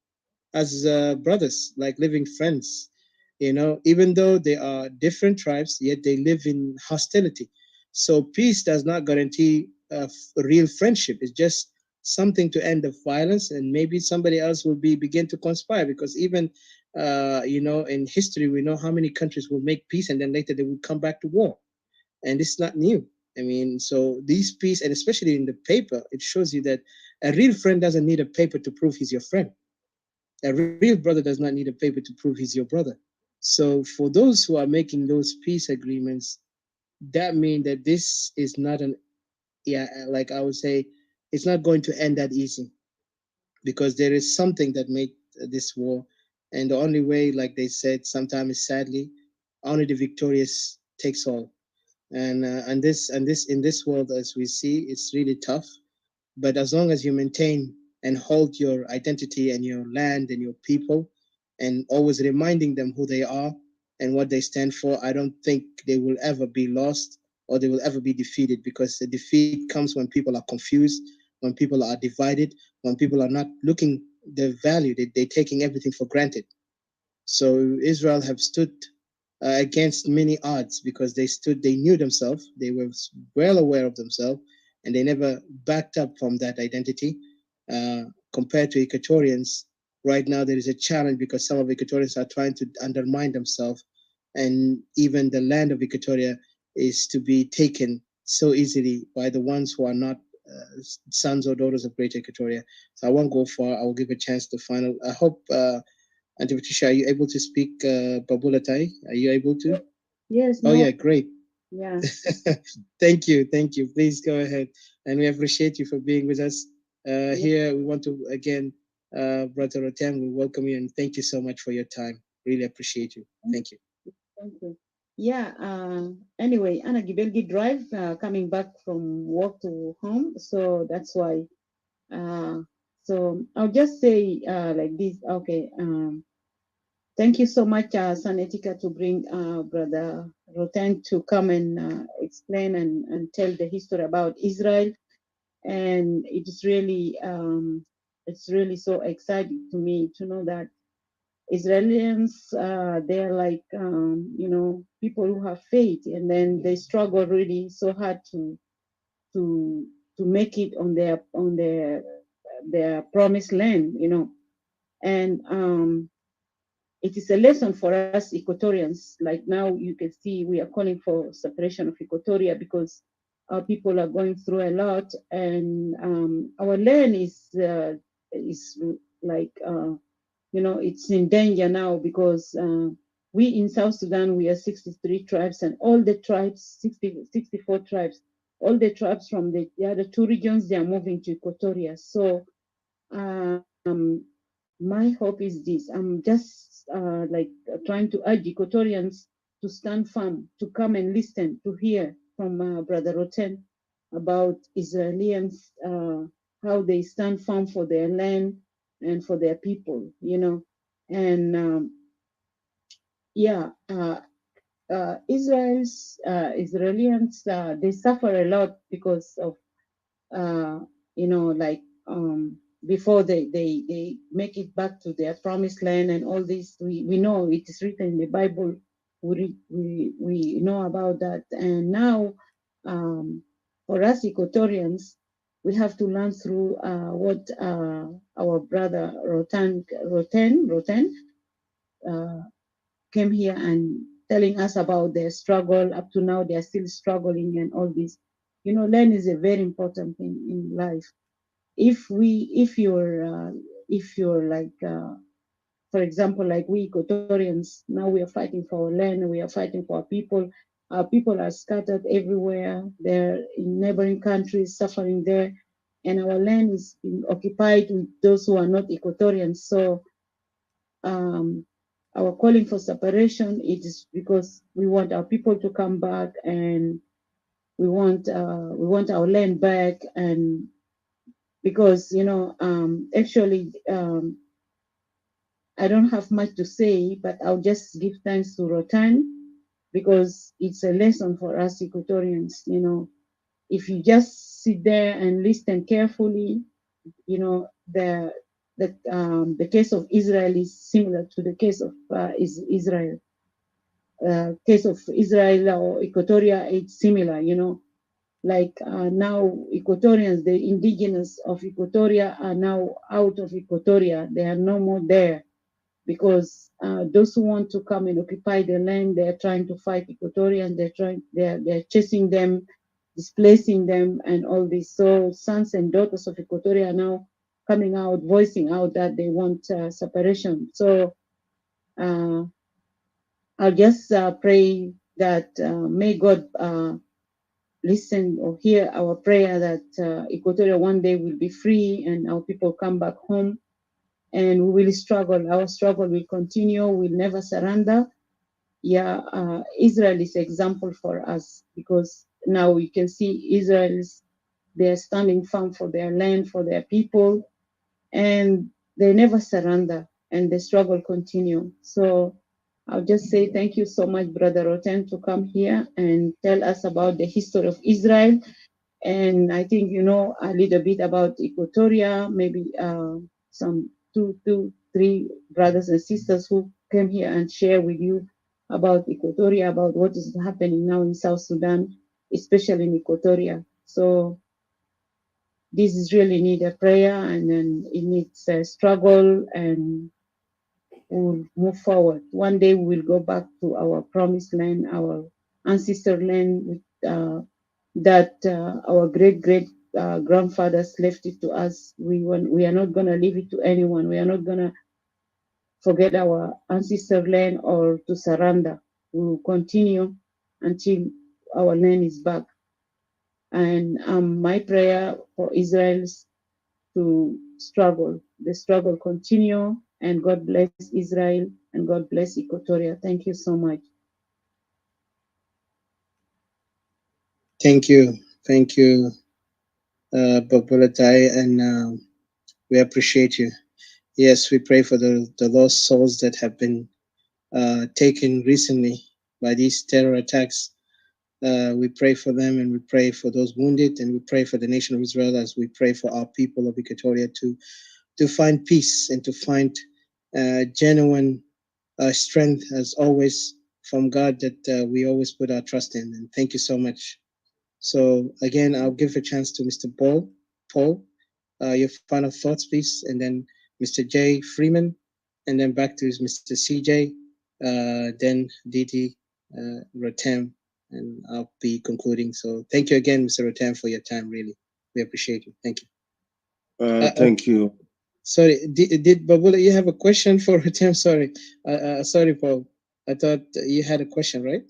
as brothers, like living friends. Even though they are different tribes, yet they live in hostility. So peace does not guarantee real friendship. It's just something to end the violence, and maybe somebody else will begin to conspire, because even in history we know how many countries will make peace and then later they will come back to war, and it's not new. I mean, so these peace, and especially in the paper, it shows you that a real friend doesn't need a paper to prove he's your friend. A real brother does not need a paper to prove he's your brother. So for those who are making those peace agreements, that means that this is not like I would say, it's not going to end that easy, because there is something that made this war. And the only way, like they said, sometimes sadly, only the victorious takes all. And this in this world, as we see, it's really tough. But as long as you maintain and hold your identity and your land and your people, and always reminding them who they are and what they stand for, I don't think they will ever be lost or they will ever be defeated, because the defeat comes when people are confused, when people are divided, when people are not looking the value, they're taking everything for granted. So Israel have stood against many odds, because they knew themselves, they were well aware of themselves, and they never backed up from that identity. Compared to Equatorians, right now there is a challenge, because some of Equatorians are trying to undermine themselves, and even the land of Equatoria is to be taken so easily by the ones who are not sons or daughters of Great Equatoria. So I won't go far. I will give a chance to final. I hope, Auntie Patricia, are you able to speak Babulatai? Are you able to? Yes. Oh, No. yeah, great. Yeah. Thank you. Thank you. Please go ahead. And we appreciate you for being with us here. We want to, again, Brother Rotem, we welcome you and thank you so much for your time. Really appreciate you. Thank you. Thank you. Yeah. Anyway, Anna Gibelgi drive coming back from work to home, so that's why. So I'll just say like this. Okay. Thank you so much, Sanetika, to bring Brother Roten to come and explain and tell the history about Israel. And it's really so exciting to me to know that Israelis, they're like, people who have faith, and then they struggle really so hard to make it on their promised land, and it is a lesson for us Equatorians. Like now, you can see we are calling for separation of Equatoria because our people are going through a lot, and our land is like it's in danger now because we in South Sudan, we are 63 tribes, and all the tribes, 64 tribes, all the tribes from the other two regions, they are moving to Equatoria. So my hope is this. I'm just trying to urge Equatorians to stand firm, to come and listen, to hear from Brother Roten about Israelis, how they stand firm for their land and for their people, and Israelis, they suffer a lot because of like before they make it back to their promised land and all this. We know it is written in the Bible. We know about that, and now for us Equatorians, we have to learn through what our brother Roten came here and telling us about their struggle. Up to now, they are still struggling and all this. Land is a very important thing in life. If you're like, for example, like we Equatorians, now we are fighting for our land, we are fighting for our people. Our people are scattered everywhere. They're in neighboring countries suffering there, and our land is being occupied with those who are not Equatorians. So our calling for separation, it is because we want our people to come back, and we want our land back. And because actually I don't have much to say, but I'll just give thanks to Rotan because it's a lesson for us Equatorians. If you just sit there and listen carefully, the case of Israel is similar to the case of Israel. Case of Israel or Equatoria, it's similar. Like now Equatorians, the indigenous of Equatoria are now out of Equatoria. They are no more there because those who want to come and occupy the land, they are trying to fight Equatorians. They're chasing them, displacing them, and all this. So sons and daughters of Equatoria are now coming out, voicing out that they want separation. So I'll just pray that may God listen or hear our prayer that Equatoria one day will be free and our people come back home, and we will struggle. Our struggle will continue. We'll never surrender. Israel is example for us because now we can see Israelis, they're standing firm for their land, for their people, and they never surrender, and the struggle continue. So I'll just say thank you so much, Brother Roten, to come here and tell us about the history of Israel. And I think you know a little bit about Equatoria, maybe some two, three brothers and sisters who came here and share with you about Equatoria, about what is happening now in South Sudan, especially in Equatoria. So this is really need a prayer, and then it needs a struggle, and we'll move forward. One day we will go back to our promised land, our ancestor land, with that our great grandfathers left it to us. We are not going to leave it to anyone. We are not going to forget our ancestor land or to surrender. We will continue until our land is back. And my prayer for Israel is to struggle. The struggle continue, and God bless Israel and God bless Equatoria. Thank you so much. Thank you. Thank you, Babulatai, and we appreciate you. Yes, we pray for the lost souls that have been taken recently by these terror attacks. We pray for them, and we pray for those wounded, and we pray for the nation of Israel as we pray for our people of Equatoria to find peace and to find genuine strength, as always, from God that we always put our trust in. And thank you so much. So again, I'll give a chance to Mr. Paul. Paul, your final thoughts, please, and then Mr. J. Freeman, and then back to Mr. CJ, then Didi Rotem, and I'll be concluding. So thank you again, Mr. Rotem, for your time. Really, we appreciate you. Thank you. Thank you. Sorry, did Babula, you have a question for Rotem? Sorry, sorry, Paul. I thought you had a question, right?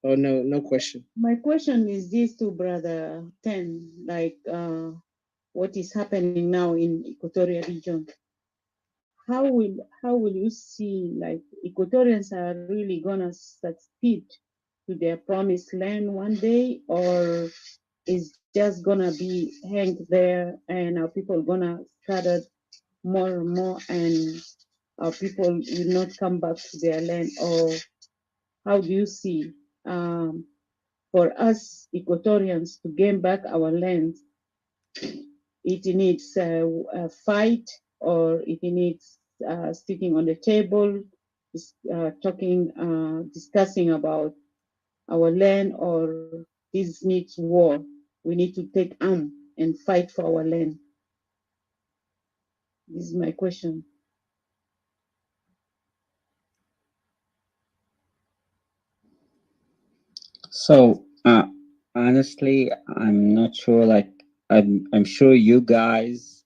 Oh no, no question. My question is this to Brother Ten, like what is happening now in Equatorial region? How will you see like Equatorians are really gonna succeed to their promised land one day, or is just gonna be hang there and our people gonna scatter more and more and our people will not come back to their land? Or how do you see for us Equatorians to gain back our land? It needs a fight, or it needs sitting on the table, talking, discussing about our land, or this needs war. We need to take arm and fight for our land. This is my question. So, honestly, I'm not sure. Like, I'm sure you guys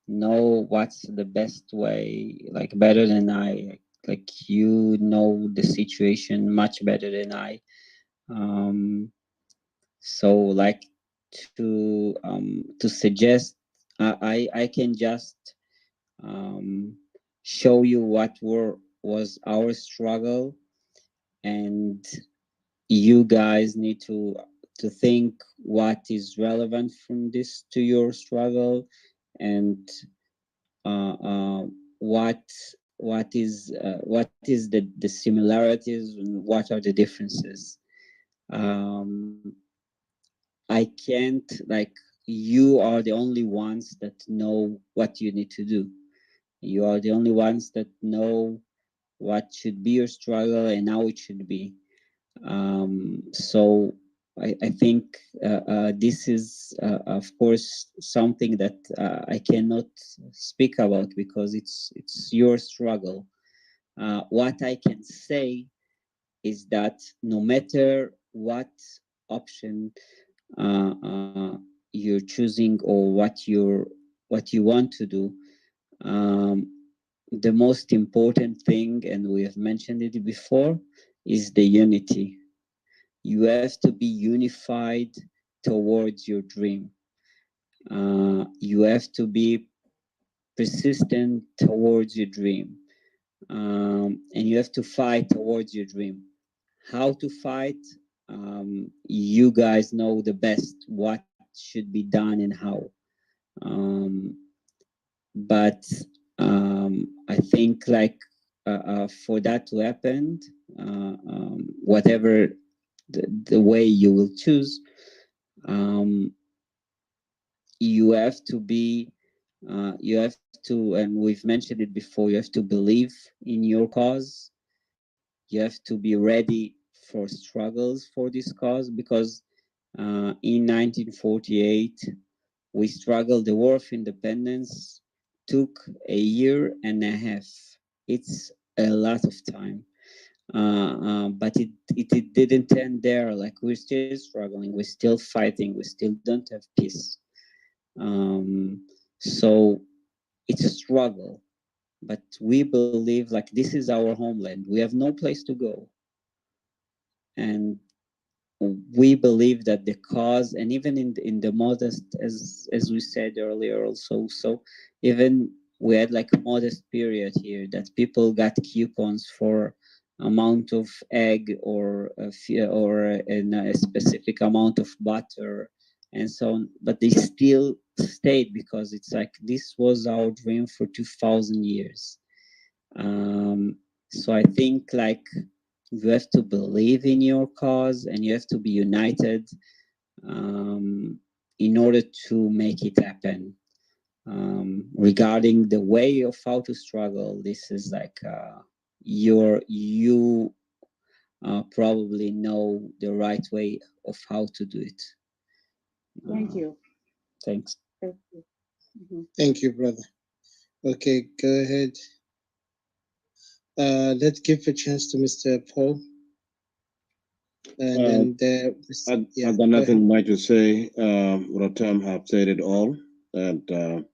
know what's the best way, like better than I. Like, you know the situation much better than I. So, like, to suggest, I can just show you what was our struggle, and you guys need to think what is relevant from this to your struggle, and what is the similarities and what are the differences. I can't, like, you are the only ones that know what you need to do. You are the only ones that know what should be your struggle and how it should be. So I think this is, of course, something that I cannot speak about because it's your struggle. What I can say is that no matter what option you're choosing or what you want to do, the most important thing, and we have mentioned it before, is the unity. You have to be unified towards your dream. You have to be persistent towards your dream. And you have to fight towards your dream. How to fight? You guys know the best what should be done and how. But I think, like, for that to happen, whatever the way you will choose, you have to be, you have to, and we've mentioned it before, you have to believe in your cause. You have to be ready for struggles for this cause, because in 1948, we struggled. The War of Independence took a year and a half. It's a lot of time. But it didn't end there. Like, we're still struggling, we're still fighting, we still don't have peace. So it's a struggle, but we believe like this is our homeland. We have no place to go, and we believe that the cause, and even in the modest, as we said earlier also, so even we had like a modest period here that people got coupons for amount of egg or a specific amount of butter and so on, but they still stayed because it's like this was our dream for 2000 years. So I think like you have to believe in your cause and you have to be united in order to make it happen. Regarding the way of how to struggle, this is like you probably know the right way of how to do it. Thank you. Thanks. Thank you. Thank you, brother. Okay, go ahead. Let's give a chance to Mr. Paul. And then I got nothing much to say. Rotem have said it all, and all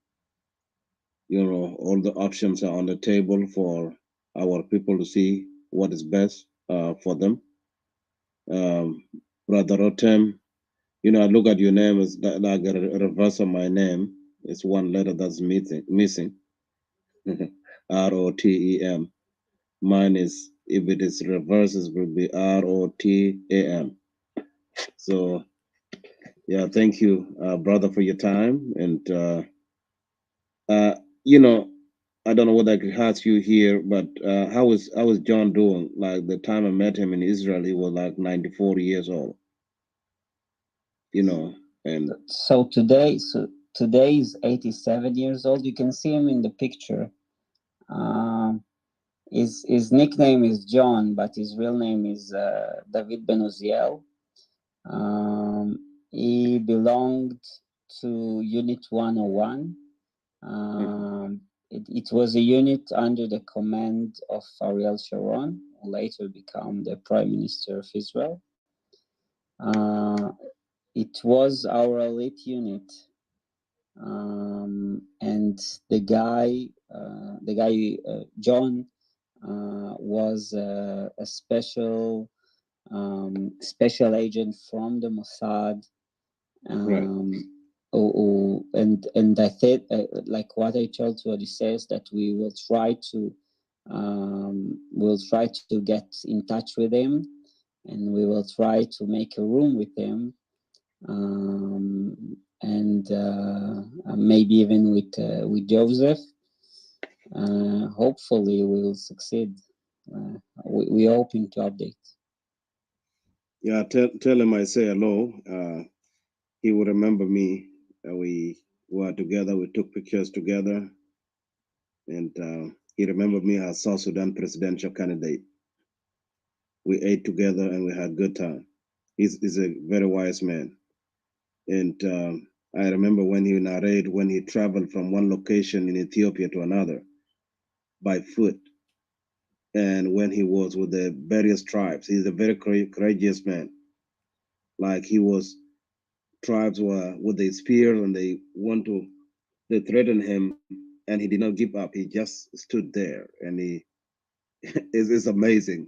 the options are on the table for our people to see what is best for them. Brother Rotem, I look at your name, it's like a reverse of my name. It's one letter that's missing. ROTEM. Mine is, if it is reverse, it will be ROTAM. So, yeah, thank you, brother, for your time. And, I don't know what I could ask you here, but how is John doing? Like the time I met him in Israel, he was like 94 years old. And so today is 87 years old. You can see him in the picture. His nickname is John, but his real name is David Ben Uziel. He belonged to Unit 101. It was a unit under the command of Ariel Sharon, who later became the Prime Minister of Israel. It was our elite unit, and the guy John was a special agent from the Mossad. And I think like what I told to Odysseus, that we will try to get in touch with him, and we will try to make a room with him, and maybe even with Joseph. Hopefully we will succeed. We're hoping to update. Yeah, tell him I say hello. He will remember me. We were together. We took pictures together, and he remembered me as South Sudan presidential candidate. We ate together and we had a good time. He's a very wise man, and I remember when he narrated when he traveled from one location in Ethiopia to another by foot, and when he was with the various tribes. He's a very courageous man. Like tribes were with the spear and they threatened him, and he did not give up. He just stood there, and it's amazing.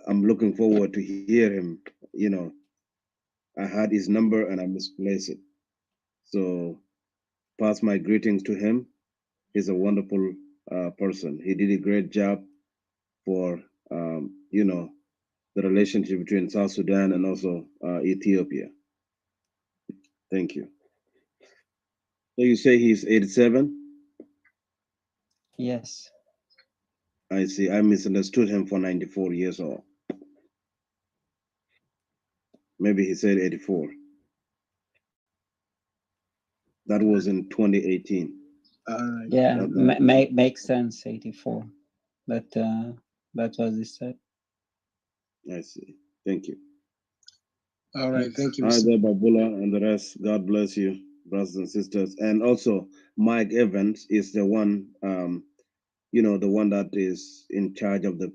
I'm looking forward to hear him. I had his number and I misplaced it. So pass my greetings to him. He's a wonderful person. He did a great job for, the relationship between South Sudan and also Ethiopia. Thank you. So you say he's 87? Yes. I see. I misunderstood him for 94 years old. Maybe he said 84. That was in 2018. Yeah, makes sense. 84. That was he said. I see. Thank you. All right. Thank you, Hi Mr. there, Babula, and the rest. God bless you, brothers and sisters. And also, Mike Evans is the one, the one that is in charge of the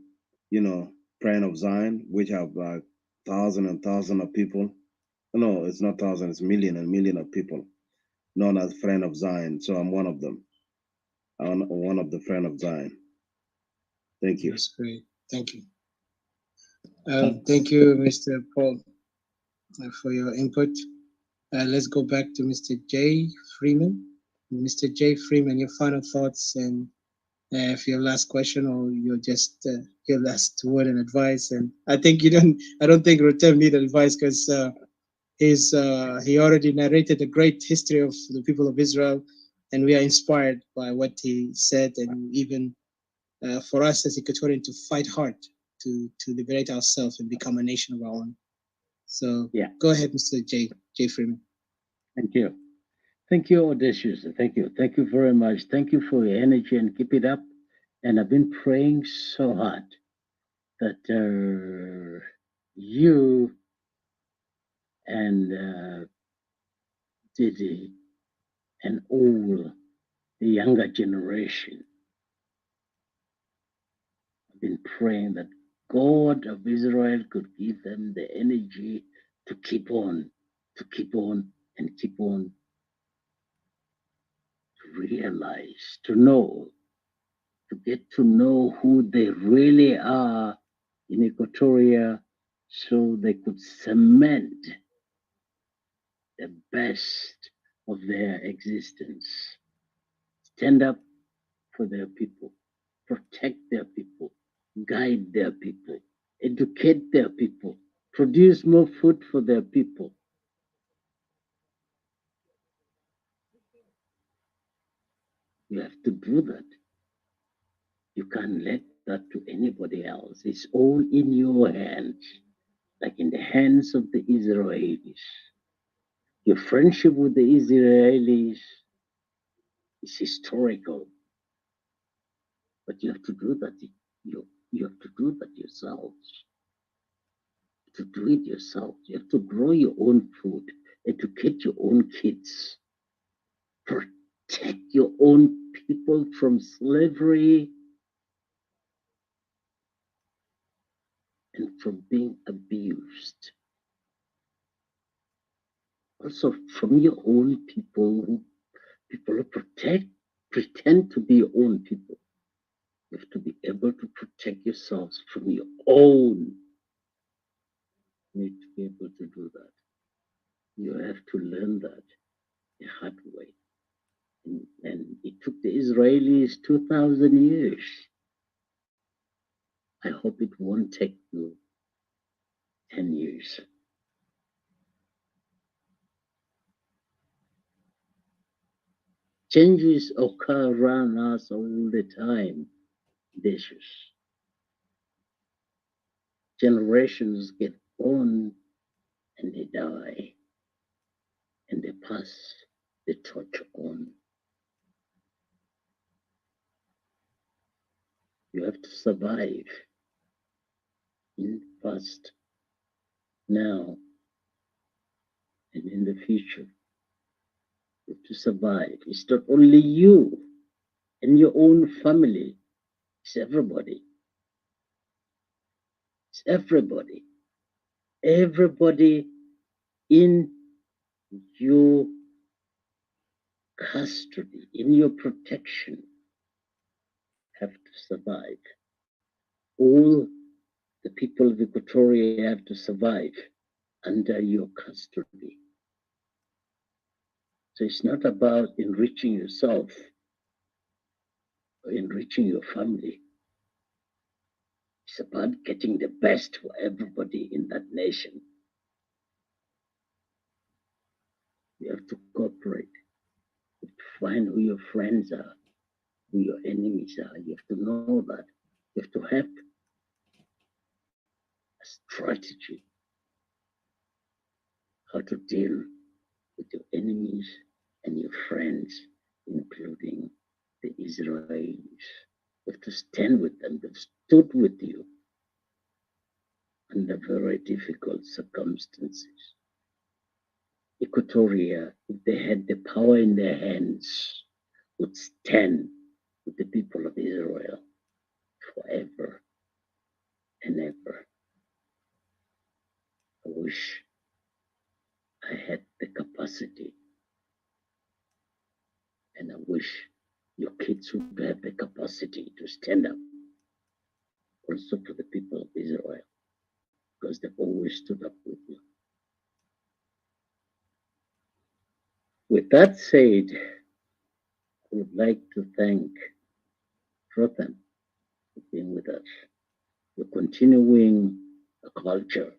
Friend of Zion, which have like thousands and thousands of people. No, it's not thousands, it's million and million of people known as Friend of Zion. So I'm one of them. I'm one of the Friend of Zion. Thank you. That's great. Thank you. Thank you, Mr. Paul, for your input. Let's go back to Mr. J. Freeman. Mr. J. Freeman, your final thoughts and if your last question or your just your last word and advice. And I think I don't think Rotem need advice because he already narrated a great history of the people of Israel, and we are inspired by what he said, and even for us as Equatorian to fight hard to liberate ourselves and become a nation of our own. So yeah, go ahead, Mr. J. Freeman. Thank you. Thank you, Odysseus. Thank you. Thank you very much. Thank you for your energy and keep it up. And I've been praying so hard that you and Didi and all the younger generation have been praying that God of Israel could give them the energy to keep on, and keep on, to realize, to know, to get to know who they really are in Equatoria so they could cement the best of their existence. Stand up for their people, protect their people, guide their people, educate their people, produce more food for their people. You have to do that. You can't let that to anybody else. It's all in your hands, like in the hands of the Israelis. Your friendship with the Israelis is historical, but you have to do that. You have to do that yourselves. To do it yourself, you have to grow your own food, educate your own kids, protect your own people from slavery and from being abused. Also from your own people who pretend to be your own people. You have to be able to protect yourselves from your own. You need to be able to do that. You have to learn that the hard way. And it took the Israelis 2,000 years. I hope it won't take you 10 years. Changes occur around us all the time. Generations get born and they die, and they pass the torch on. You have to survive in the past, now, and in the future. You have to survive. It's not only you and your own family, it's everybody. It's everybody. Everybody in your custody, in your protection, have to survive. All the people of Equatoria have to survive under your custody. So it's not about enriching yourself or enriching your family. It's about getting the best for everybody in that nation. You have to cooperate. You have to find who your friends are, who your enemies are. You have to know that. You have to have a strategy how to deal with your enemies and your friends, including the Israelis. You have to stand with them. They've stood with you under very difficult circumstances. Equatoria, if they had the power in their hands, would stand with the people of Israel forever. and ever. I wish I had the capacity, and I wish your kids would have the capacity to stand up also for the people of Israel, because they've always stood up with you. With that said, I would like to thank Rothan for being with us. We're continuing a culture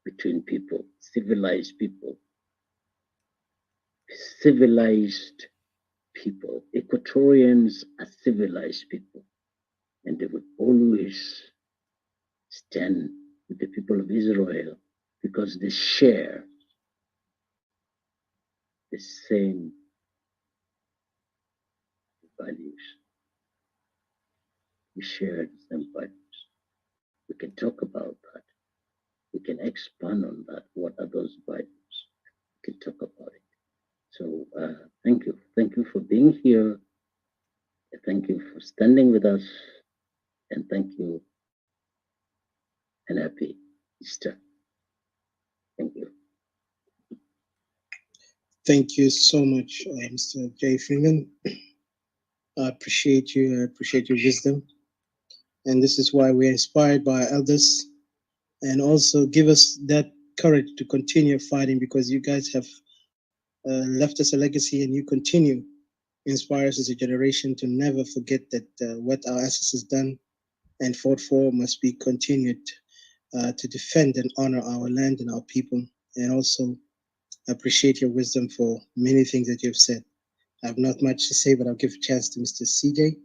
between people, civilized people. Civilized people. Equatorians are civilized people, and they would always stand with the people of Israel because they share the same values. We share the same values. We can talk about that. We can expand on that. What are those values? We can talk about it. So thank you. Thank you for being here. Thank you for standing with us. And thank you. And happy Easter. Thank you. Thank you so much, Mr. J. Freeman. I appreciate you. I appreciate your wisdom. And this is why we're inspired by our elders, and also give us that courage to continue fighting, because you guys have left us a legacy, and you continue inspire us as a generation to never forget that what our ancestors done and fought for must be continued to defend and honor our land and our people. And also appreciate your wisdom for many things that you've said. I have not much to say, but I'll give a chance to Mr. CJ,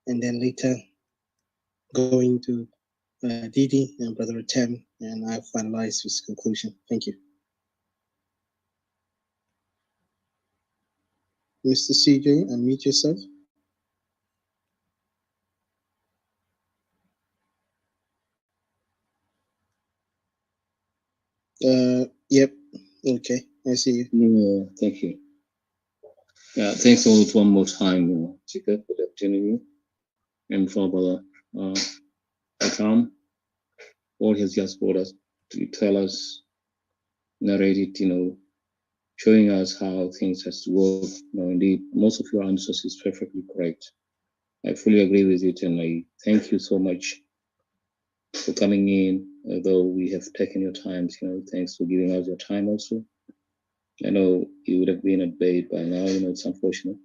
and then later going to Didi and Brother Atem, and I'll finalize with conclusion. Thank you. Mr. CJ, unmute yourself. Yep. Okay, I see you. Yeah, thank you. Yeah, thanks all one more time, Chika, for the opportunity, and for Brother Akram. All he's just brought us to tell us, narrate it, showing us how things has to work. Indeed, most of your answers is perfectly correct. I fully agree with it, and I thank you so much for coming in, although we have taken your time, thanks for giving us your time also. I know you would have been at bed by now, it's unfortunate.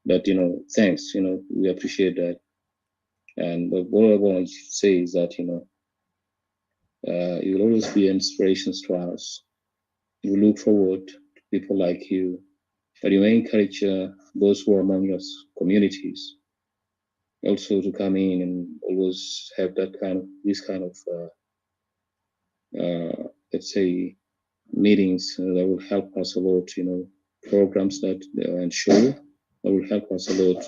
But, thanks, we appreciate that. And what I want to say is that, you'll always be inspirations to us. We look forward to people like you, but you may encourage those who are among your communities also to come in and always have this kind of, let's say, meetings that will help us a lot, programs that and show that will help us a lot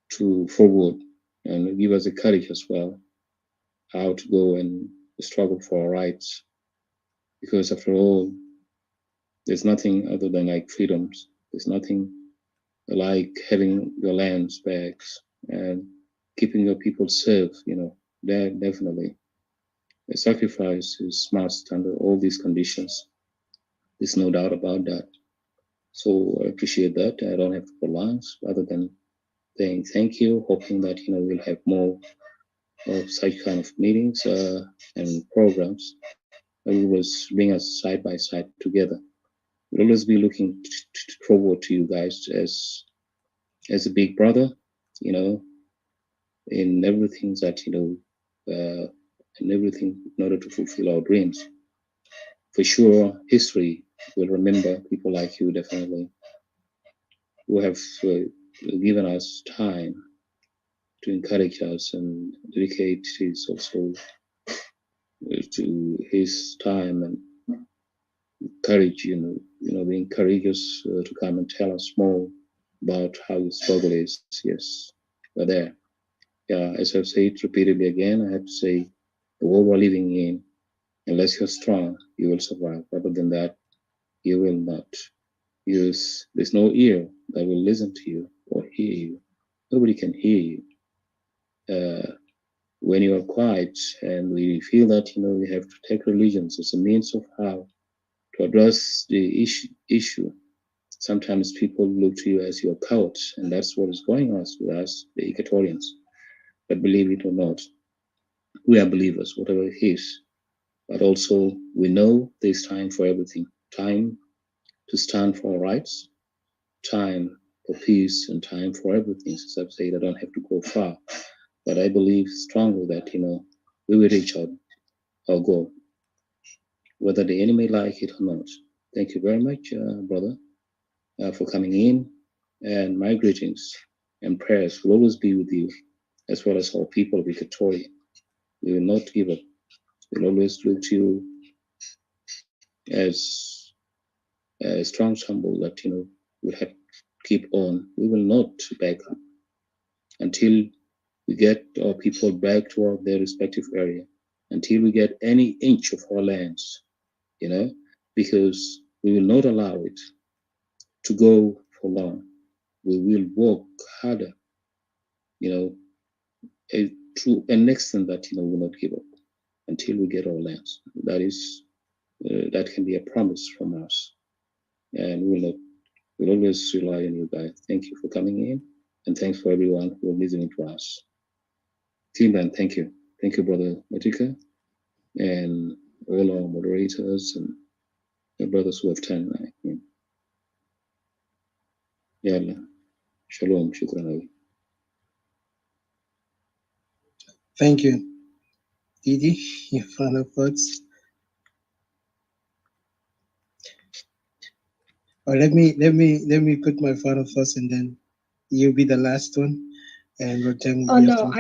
to forward and give us the courage as well how to go and struggle for our rights, because after all, there's nothing other than like freedoms. There's nothing like having your lands back and keeping your people safe. That definitely a sacrifice is must under all these conditions. There's no doubt about that. So I appreciate that. I don't have to prolong other than saying thank you, hoping that we'll have more of such kind of meetings and programs that will bring us side by side together. We'll always be looking forward to you guys as a big brother, in everything that in everything in order to fulfill our dreams. For sure, history will remember people like you definitely, who have given us time to encourage us and dedicate his also to his time and courage, being courageous to come and tell us more about how the struggle is. Yes, we're there. Yeah, as I've said repeatedly again, I have to say, the world we're living in, unless you're strong, you will survive. Other than that, you will not. There's no ear that will listen to you or hear you. Nobody can hear you. when you are quiet, and we feel that, we have to take religions as a means of how to address the issue, sometimes people look to you as your cowards, and that's what is going on with us, the Equatorians. But believe it or not, we are believers, whatever it is. But also, we know there's time for everything. Time to stand for our rights, time for peace, and time for everything. As I've said, I don't have to go far. But I believe strongly that, we will reach our goal, whether the enemy like it or not. Thank you very much, brother, for coming in. And my greetings and prayers will always be with you, as well as all people of Equatoria. We will not give up. We'll always look to you as a strong symbol that, we'll have to keep on. We will not back up until we get our people back to their respective area, until we get any inch of our lands, because we will not allow it to go for long. We will work harder, to an extent that, we will not give up until we get our lands. That is, that can be a promise from us, and we'll always rely on you guys. Thank you for coming in, and thanks for everyone who are listening to us. Team, and thank you. Thank you, Brother Matika, and all our moderators and the brothers who have turned. Yalla. Shalom. Shukran. Thank you. Didi, your final thoughts? Or let me put my final thoughts, and then you'll be the last one, and Rotem will Oh be no, after.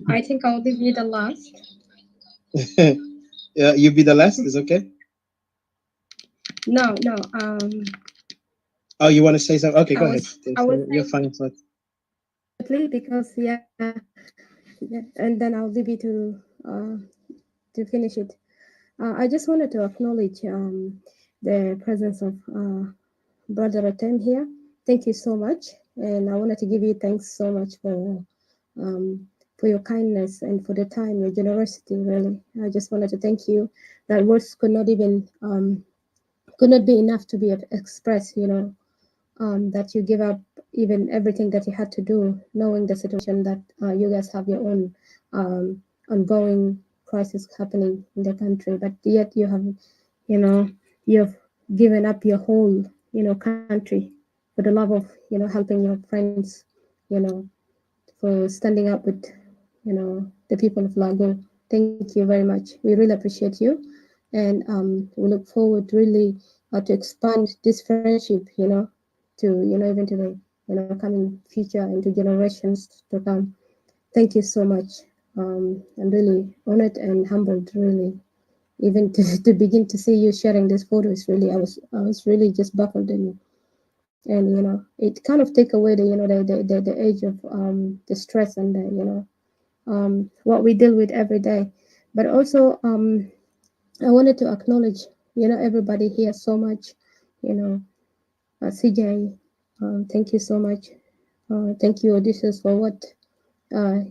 I think I'll give you the last. Yeah, you be the last. Is okay. No. Oh, you want to say something? Okay, go ahead. I was Your final thoughts. because and then I'll leave you to finish it. I just wanted to acknowledge the presence of Brother Atem here. Thank you so much, and I wanted to give you thanks so much for your kindness and for the time, your generosity. Really, I just wanted to thank you. That words could not even could not be enough to be expressed. That you give up even everything that you had to do, knowing the situation that you guys have your own ongoing crisis happening in the country, but yet you have, you've given up your whole, country for the love of, helping your friends, for standing up with, the people of Lago. Thank you very much. We really appreciate you, and we look forward really to expand this friendship, to even to the coming future and to generations to come. Thank you so much. I'm really honored and humbled, really, even to begin to see you sharing this photos. Really, I was really just baffled, and it kind of take away the age of the stress and the what we deal with every day. But also I wanted to acknowledge everybody here so much. CJ, thank you so much. Thank you, Odysseus, for what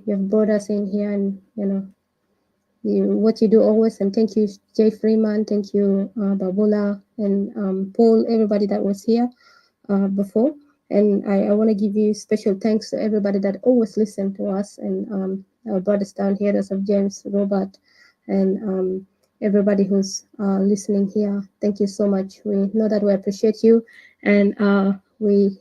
you've brought us in here, and what you do always. And thank you, Jay Freeman. Thank you, Babula and Paul, everybody that was here before. And I want to give you special thanks to everybody that always listened to us, and our brothers down here, those of James, Robert, and everybody who's listening here. Thank you so much. We know that we appreciate you, and we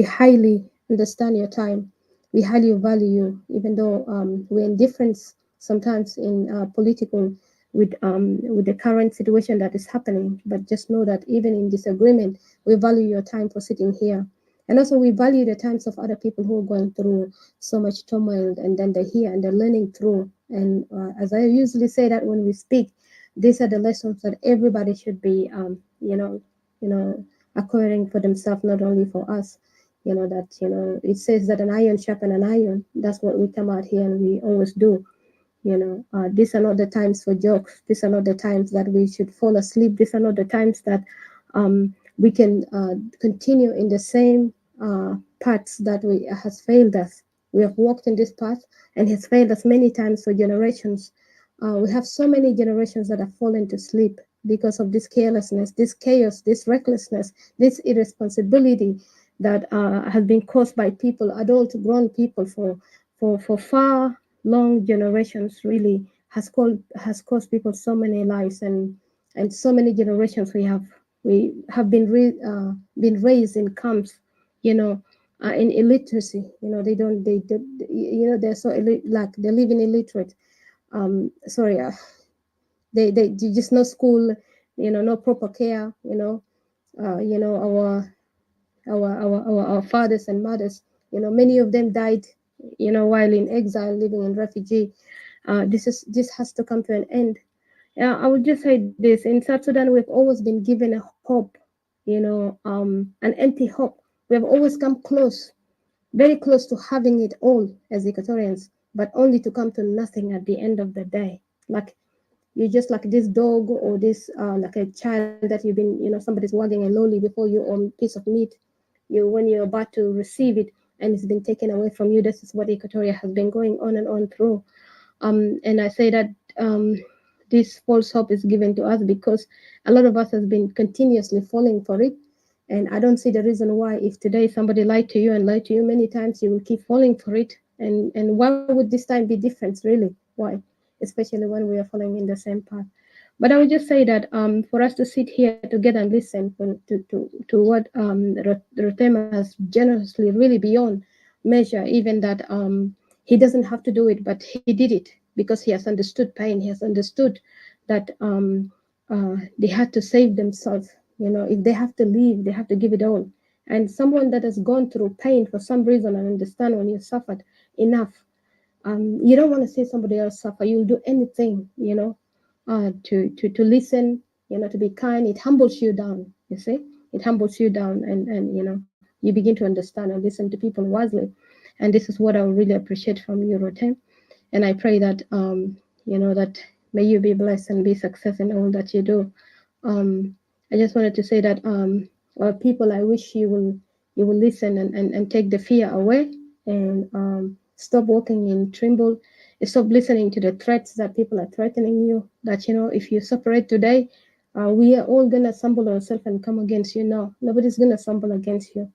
highly understand your time. We highly value you, even though we're in difference sometimes in political with the current situation that is happening. But just know that even in disagreement, we value your time for sitting here. And also we value the times of other people who are going through so much turmoil, and then they're here and they're learning through. And as I usually say that when we speak, these are the lessons that everybody should be, acquiring for themselves, not only for us. That it says that an iron sharpen an iron. That's what we come out here and we always do. These are not the times for jokes. These are not the times that we should fall asleep. These are not the times that we can continue in the same paths that has failed us. We have walked in this path, and He has failed us many times for generations. We have so many generations that have fallen to sleep because of this carelessness, this chaos, this recklessness, this irresponsibility that has been caused by people, adult, grown people, for far long generations. Really has caused people so many lives, and so many generations we have been raised in camps, in illiteracy. They don't they're so like they live in illiterate. Sorry, they just no school, no proper care. Our fathers and mothers, many of them died, while in exile, living in refugee. This has to come to an end. I would just say this: in South Sudan, we've always been given a hope, an empty hope. We have always come close, very close to having it all as Equatorians, but only to come to nothing at the end of the day. Like you're just like this dog, or this like a child that you've been, somebody's wagging a lolly before you, or a piece of meat. When you're about to receive it and it's been taken away from you. This is what Equatoria has been going on and on through. And I say that this false hope is given to us because a lot of us has been continuously falling for it. And I don't see the reason why, if today somebody lied to you and lied to you many times, you will keep falling for it. And why would this time be different, really? Why? Especially when we are following in the same path. But I would just say that for us to sit here together and listen to what Rotema has generously, really beyond measure, even that he doesn't have to do it, but he did it because he has understood pain. He has understood that they had to save themselves. If they have to leave, they have to give it all. And someone that has gone through pain for some reason, and understand when you suffered enough, you don't want to see somebody else suffer. You'll do anything, to listen, to be kind. It humbles you down. You see, it humbles you down, and you begin to understand and listen to people wisely. And this is what I really appreciate from you, Rotem. And I pray that that may you be blessed and be success in all that you do. I just wanted to say that people, I wish you will listen and take the fear away, and stop walking in tremble. Stop listening to the threats that people are threatening you. That if you separate today, we are all gonna assemble ourselves and come against you. No, nobody's gonna assemble against you.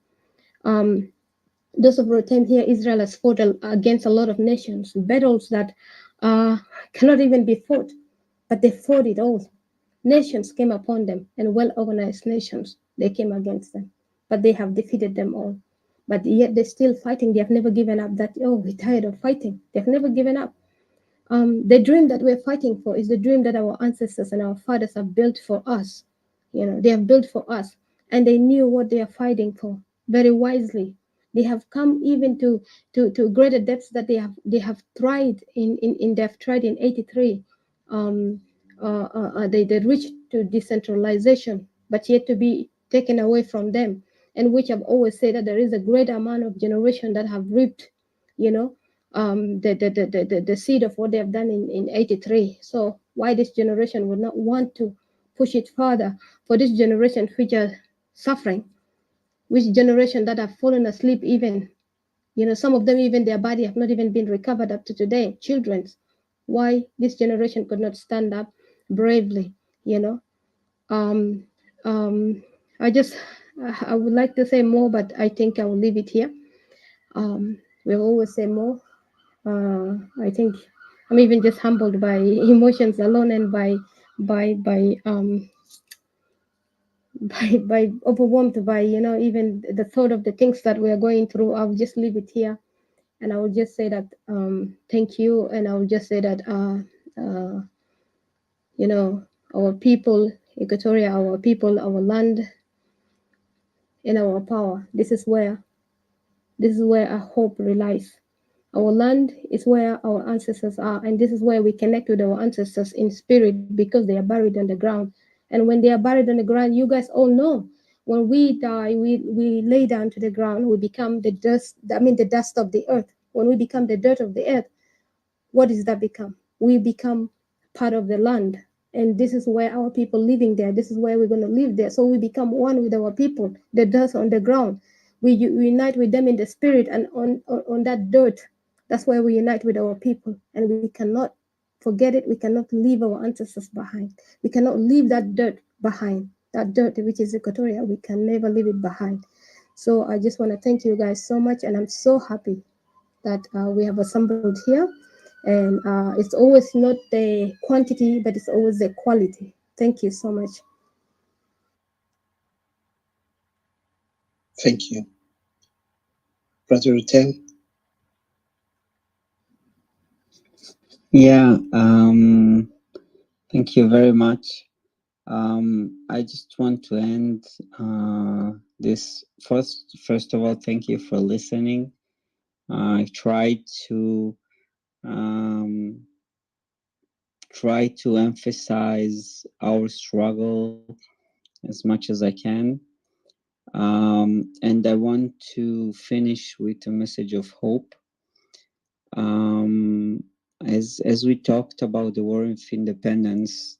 Those of our time here, Israel has fought against a lot of nations, battles that cannot even be fought, but they fought it all. Nations came upon them, and well-organized nations, they came against them, but they have defeated them all. But yet they're still fighting. They have never given up. That, oh, we're tired of fighting. They've never given up. The dream that we're fighting for is the dream that our ancestors and our fathers have built for us. They have built for us, and they knew what they are fighting for very wisely. They have come even to greater depths that they have tried in 83. They reached to decentralization, but yet to be taken away from them, and which I've always said that there is a great amount of generation that have reaped, the seed of what they have done in 83. So why this generation would not want to push it further, for this generation which are suffering, which generation that have fallen asleep even, some of them, even their body have not even been recovered up to today, children's. Why this generation could not stand up bravely, um, um, I would like to say more, but I think I will leave it here. We'll always say more. I think I'm even just humbled by emotions alone, and by overwhelmed by even the thought of the things that we are going through. I'll just leave it here, and I will just say that thank you, and I will just say that our people, Equatoria, our people, our land, and our power. This is where our hope relies. Our land is where our ancestors are, and this is where we connect with our ancestors in spirit, because they are buried on the ground. And when they are buried on the ground, you guys all know, when we die, we lay down to the ground, we become the dust, the dust of the earth. When we become the dirt of the earth, what does that become? We become part of the land. And this is where our people living there, this is where we're going to live there. So we become one with our people, the dust on the ground. We unite with them in the spirit, and on that dirt, that's where we unite with our people, and we cannot forget it. We cannot leave our ancestors behind. We cannot leave that dirt behind. That dirt, which is Equatoria, we can never leave it behind. So I just want to thank you guys so much, and I'm so happy that we have assembled here. And it's always not the quantity, but it's always the quality. Thank you so much. Thank you. Brother Tim. Yeah, thank you very much. I just want to end this first of all, thank you for listening. I tried to emphasize our struggle as much as I can. And I want to finish with a message of hope. As we talked about the War of Independence,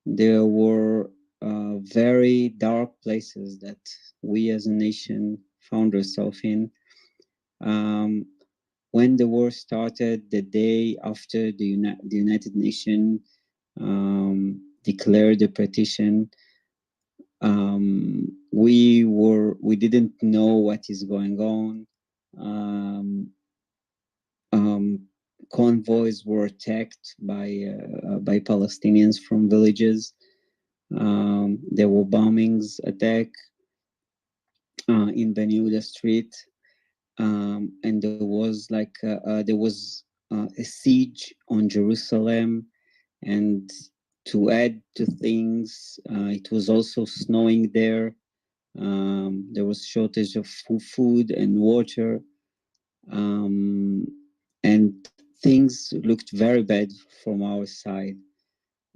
there were very dark places that we as a nation found ourselves in. When the war started, the day after the United Nations declared the petition, we didn't know what is going on. Convoys were attacked by Palestinians from villages. There were bombings, attack in Benuda Street, and there was a siege on Jerusalem. And to add to things, it was also snowing there. There was shortage of food and water, and things looked very bad from our side.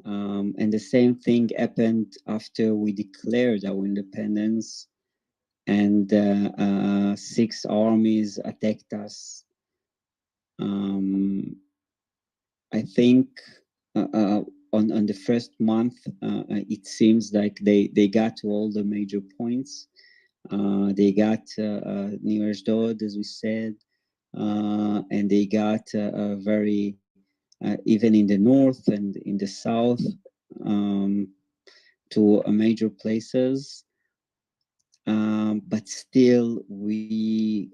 And the same thing happened after we declared our independence, and 6 armies attacked us. I think on the first month, it seems like they got to all the major points. They got near Ashdod, as we said, and they got very even in the north and in the south to major places. But still, we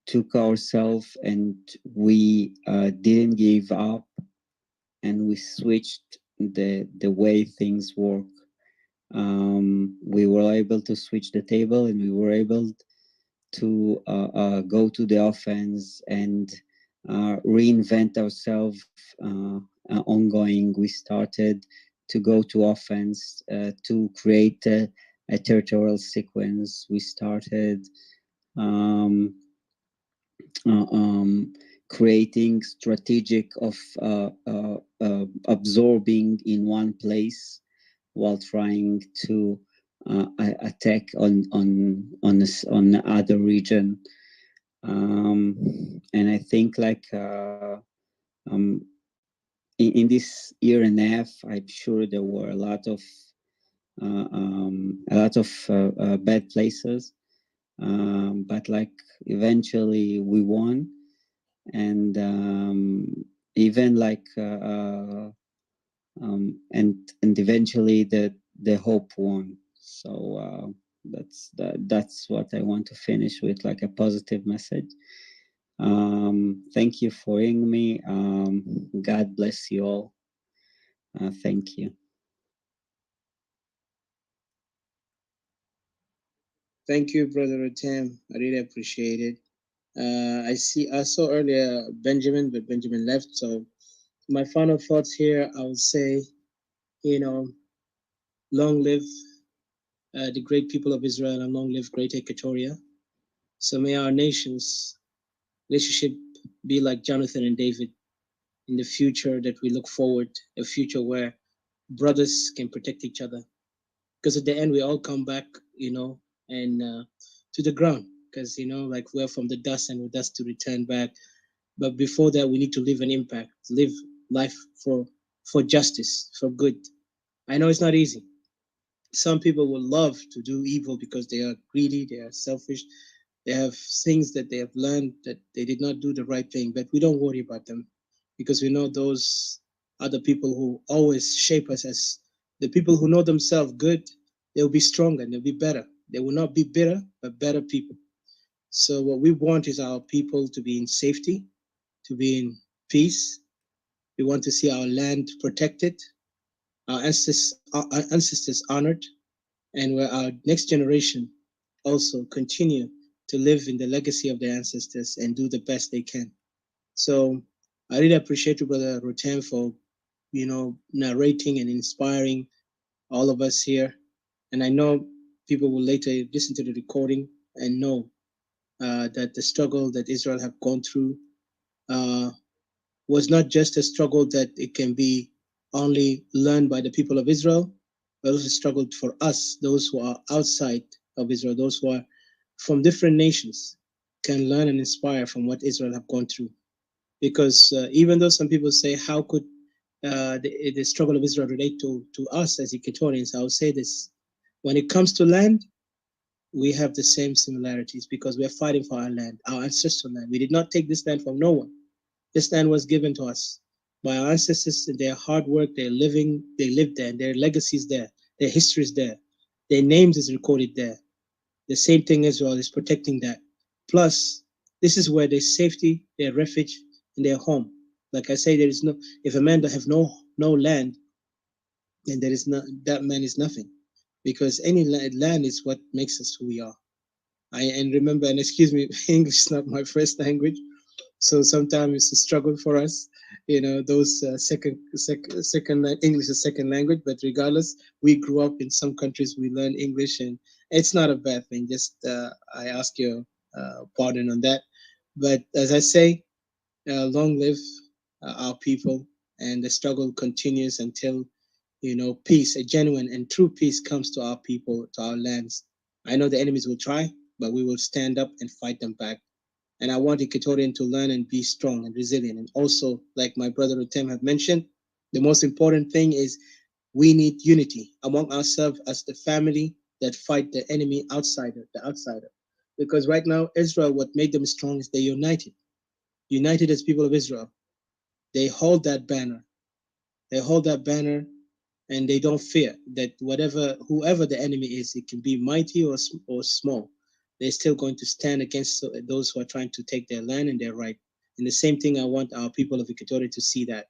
took ourselves and we didn't give up, and we switched the way things work. We were able to switch the table, and we were able to go to the offense and reinvent ourselves ongoing. We started to go to offense to create a territorial sequence. We started creating strategic of absorbing in one place while trying to attack on the other region. And I think in this year and a half, I'm sure there were a lot of bad places, but eventually we won, and even and eventually the hope won. So that's what I want to finish with, a positive message. Thank you for hearing me. God bless you all. Thank you. Thank you, Brother Tim. I really appreciate it. I saw earlier Benjamin, but Benjamin left. So my final thoughts here, I would say, long live the great people of Israel, and long live great Equatoria. So may our nation's relationship be like Jonathan and David in the future, that we look forward, a future where brothers can protect each other. Because at the end, we all come back, and to the ground, because, we're from the dust, and with dust to return back. But before that, we need to live an impact, live life for justice, for good. I know it's not easy. Some people will love to do evil because they are greedy, they are selfish, they have things that they have learned that they did not do the right thing, but we don't worry about them because we know those are the people who always shape us as the people who know themselves good. They'll be stronger and they'll be better. They will not be bitter, but better people. So what we want is our people to be in safety, to be in peace. We want to see our land protected, our ancestors honored, and where our next generation also continue to live in the legacy of their ancestors and do the best they can. So I really appreciate you, Brother Rotem, for narrating and inspiring all of us here. And I know people will later listen to the recording and know that the struggle that Israel have gone through uh, was not just a struggle that it can be only learned by the people of Israel, but also a struggle for us, those who are outside of Israel, those who are from different nations, can learn and inspire from what Israel have gone through. Because even though some people say, how could the struggle of Israel relate to us as Equatorians, I will say this. When it comes to land, we have the same similarities because we are fighting for our land, our ancestral land. We did not take this land from no one. This land was given to us by our ancestors and their hard work, their living, they lived there, and their legacy is there, their history is there, their names is recorded there. The same thing Israel is protecting that. Plus, this is where their safety, their refuge, and their home. Like I say, there is no if a man that have no land, then there is not that man is nothing. Because any land is what makes us who we are. And remember, and excuse me, English is not my first language. So sometimes it's a struggle for us, those second English is second language. But regardless, we grew up in some countries. We learn English, and it's not a bad thing. Just I ask your pardon on that. But as I say, long live our people, and the struggle continues until peace, a genuine and true peace, comes to our people, to our lands. I know the enemies will try, but we will stand up and fight them back. And I want Equatorian to learn and be strong and resilient. And also, like my brother Utem have mentioned, the most important thing is we need unity among ourselves as the family that fight the enemy outsider, the outsider. Because right now, Israel, what made them strong is they united as people of Israel. They hold that banner. They hold that banner and they don't fear that whoever the enemy is, it can be mighty or small, they're still going to stand against those who are trying to take their land and their right. And the same thing, I want our people of Equatoria to see that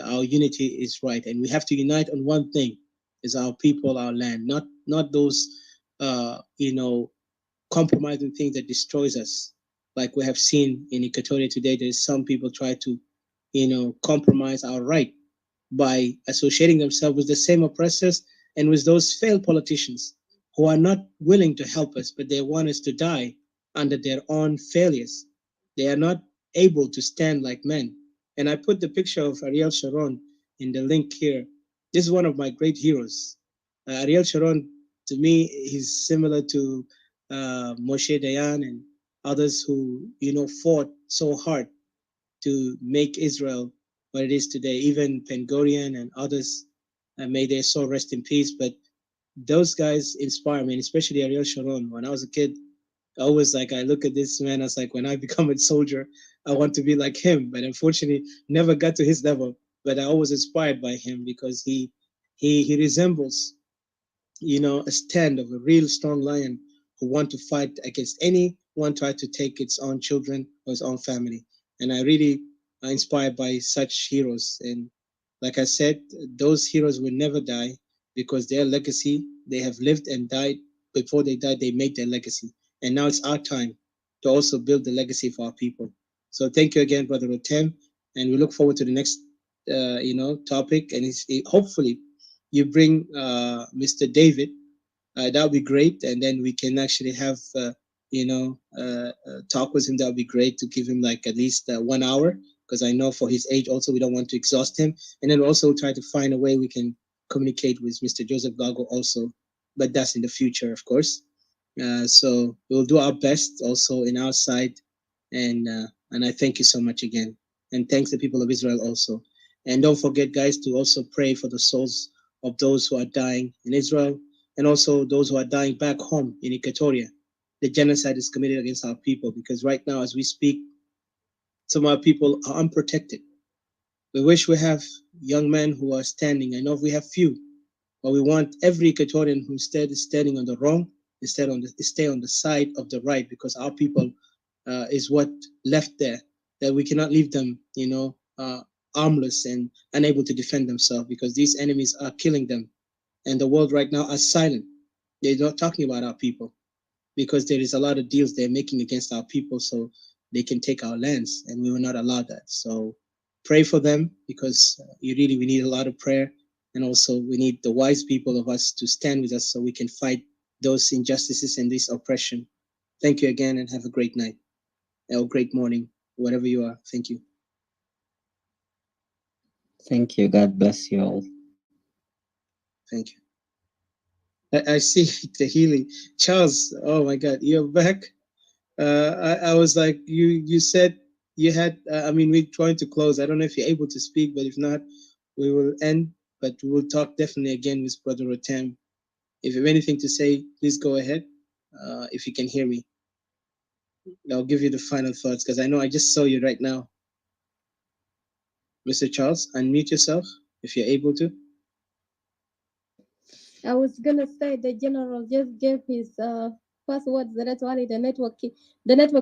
our unity is right, and we have to unite on one thing: is our people, our land, not those compromising things that destroys us. Like we have seen in Equatoria today, there's some people try to compromise our right by associating themselves with the same oppressors and with those failed politicians who are not willing to help us, but they want us to die under their own failures. They are not able to stand like men. And I put the picture of Ariel Sharon in the link here. This is one of my great heroes. Ariel Sharon, to me, is similar to Moshe Dayan and others who, fought so hard to make Israel what it is today. Even Ben Gurion and others, may their soul rest in peace. But those guys inspire me, and especially Ariel Sharon. When I was a kid, I always I look at this man, I was like, when I become a soldier, I want to be like him. But unfortunately, never got to his level. But I was inspired by him because he resembles a stand of a real strong lion who want to fight against anyone try to take its own children or its own family. And I really are inspired by such heroes. And like I said, those heroes will never die because their legacy, they have lived and died. Before they died, they made their legacy. And now it's our time to also build the legacy for our people. So thank you again, Brother Rotem. And we look forward to the next, topic. And hopefully you bring Mr. David, that would be great. And then we can actually have, talk with him. That would be great to give him like at least 1 hour, because I know for his age also, we don't want to exhaust him. And then also try to find a way we can communicate with Mr. Joseph Gago also, but that's in the future, of course. So we'll do our best also in our side. And I thank you so much again. And thanks the people of Israel also. And don't forget, guys, to also pray for the souls of those who are dying in Israel and also those who are dying back home in Equatoria. The genocide is committed against our people because right now, as we speak, some of our people are unprotected. We wish we have young men who are standing. I know we have few, but we want every Equatorian who instead is standing on the wrong, instead on the stay on the side of the right, because our people is what left there. That we cannot leave them, armless and unable to defend themselves because these enemies are killing them, and the world right now are silent. They're not talking about our people because there is a lot of deals they're making against our people, so they can take our lands, and we will not allow that. So pray for them because we need a lot of prayer, and also we need the wise people of us to stand with us so we can fight those injustices and this oppression. Thank you again, and have a great night or great morning, wherever you are. Thank you. Thank you. God bless you all. Thank you. I see the healing. Charles, oh my God, you're back. I was like, you said you had, we're trying to close. I don't know if you're able to speak, but if not, we will end. But we will talk definitely again with Brother Rotem. If you have anything to say, please go ahead. If you can hear me, I'll give you the final thoughts because I know I just saw you right now. Mr. Charles, unmute yourself if you're able to. I was gonna say the general just gave his first words. That's why the network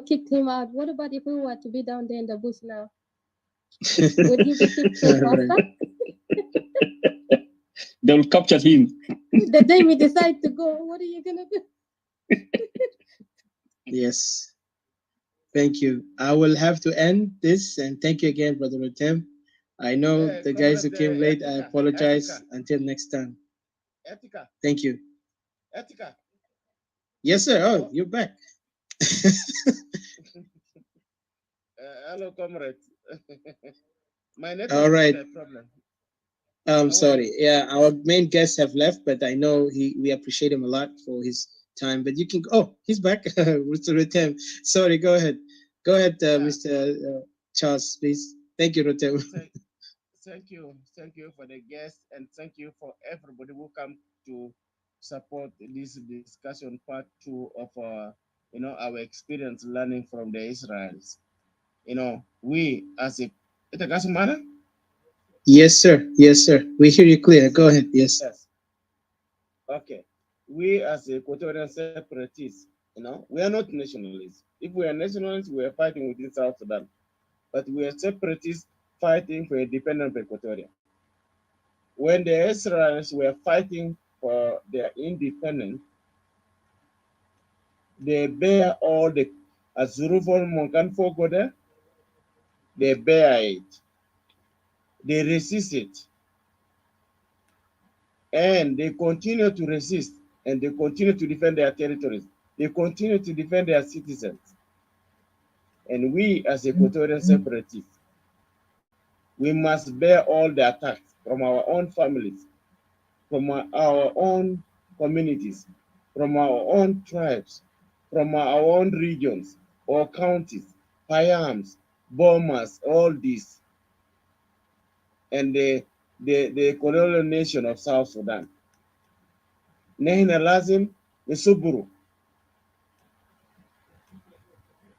kicked him out. What about if we were to be down there in the bush now? Would he be kicked so faster? They'll capture him. The day we decide to go, what are you gonna do? Yes. Thank you. I will have to end this, and thank you again, Brother Rotem. I know the guys who came late. I apologize. Until next time. Etika. Thank you. Etika. Yes, sir. Oh, you're back. Hello, comrade. My network All right. is a problem. I'm sorry. Yeah, our main guests have left, but I know we appreciate him a lot for his time. But you can. Oh, he's back. Mr. Rotem. Sorry. Go ahead. Go ahead, Mr. Charles, please. Thank you, Rotem. Thank you. Thank you for the guests, and thank you for everybody who come to support this discussion part 2 of our experience learning from the Israelis. We as a Yes, sir. Yes, sir. We hear you clear. Go ahead. Yes. Yes. Okay. We as Equatorian separatists, we are not nationalists. If we are nationalists, we are fighting within South Sudan. But we are separatists fighting for independence of Equatoria. When the Israelis were fighting for their independence, they bear all the Azurufon Monkan Fogoda, they bear it. They resist it. And they continue to resist, and they continue to defend their territories. They continue to defend their citizens. And we, as Equatorian separatists, we must bear all the attacks from our own families, from our own communities, from our own tribes, from our own regions or counties, Payams, Bomas, all these, and the colonial nation of South Sudan. Nehina Lazim, Misuburu.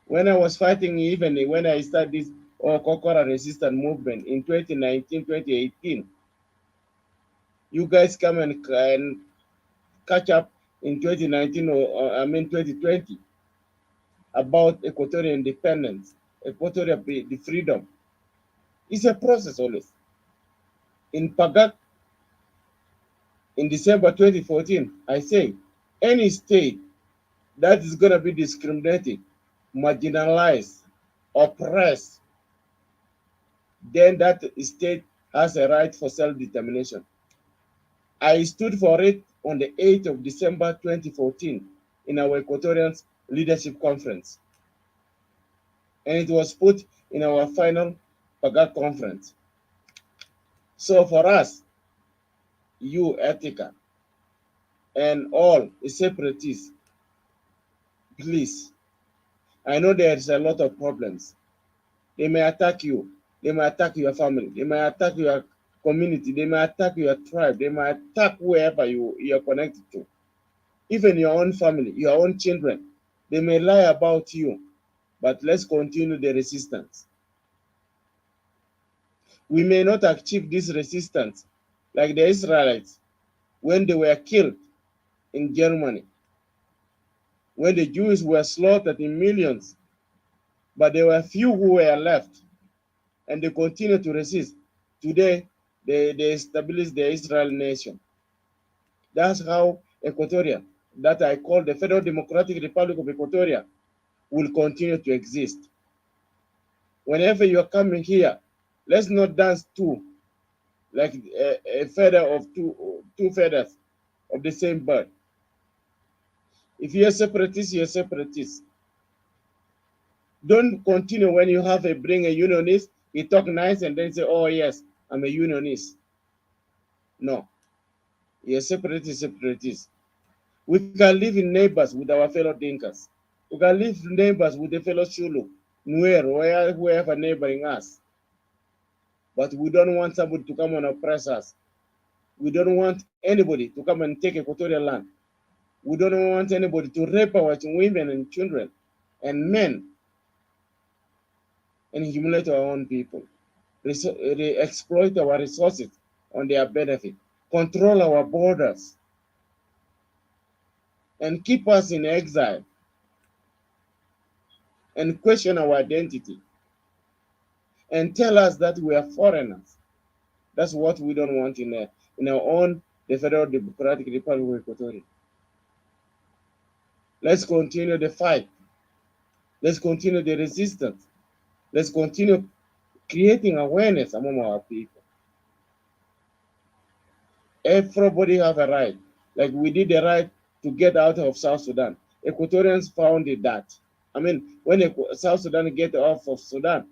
When I was fighting, even when I started this Kokora resistance movement in 2019, 2018, you guys come and catch up in 2019 or 2020 about Equatorial independence, Equatorial the freedom. It's a process always. In Pagak, in December 2014, I say any state that is going to be discriminated, marginalized, oppressed, then that state has a right for self-determination. I stood for it on the 8th of December 2014 in our Equatorians Leadership Conference. And it was put in our final Pagak conference. So for us, you, Etika, and all separatists, please, I know there's a lot of problems. They may attack you. They may attack your family. They may attack your community, they may attack your tribe, they may attack whoever you're connected to, even your own family, your own children. They may lie about you, but let's continue the resistance. We may not achieve this resistance like the Israelites when they were killed in Germany, when the Jews were slaughtered in millions, but there were few who were left, and they continue to resist. Today, they established the Israel nation. That's how Equatoria, that I call the Federal Democratic Republic of Equatoria, will continue to exist. Whenever you're coming here, let's not dance two, like a feather of two feathers of the same bird. If you're a separatist, you're a separatist. Don't continue when you have bring a unionist, he talk nice and then say, oh yes, I'm a unionist. No, you're a separatist, separatist. We can live in neighbors with our fellow Dinkas. We can live neighbors with the fellow Shulu, Nuer, or whoever neighboring us. But we don't want somebody to come and oppress us. We don't want anybody to come and take Equatorial land. We don't want anybody to rape our women and children and men and humiliate our own people. Exploit our resources on their benefit. Control our borders. And keep us in exile. And question our identity. And tell us that we are foreigners. That's what we don't want in our own, the Federal Democratic Republic of Equatoria. Let's continue the fight. Let's continue the resistance. Let's continue creating awareness among our people. Everybody have a right. Like we did the right to get out of South Sudan. Equatorians founded that. I mean, when South Sudan get off of Sudan,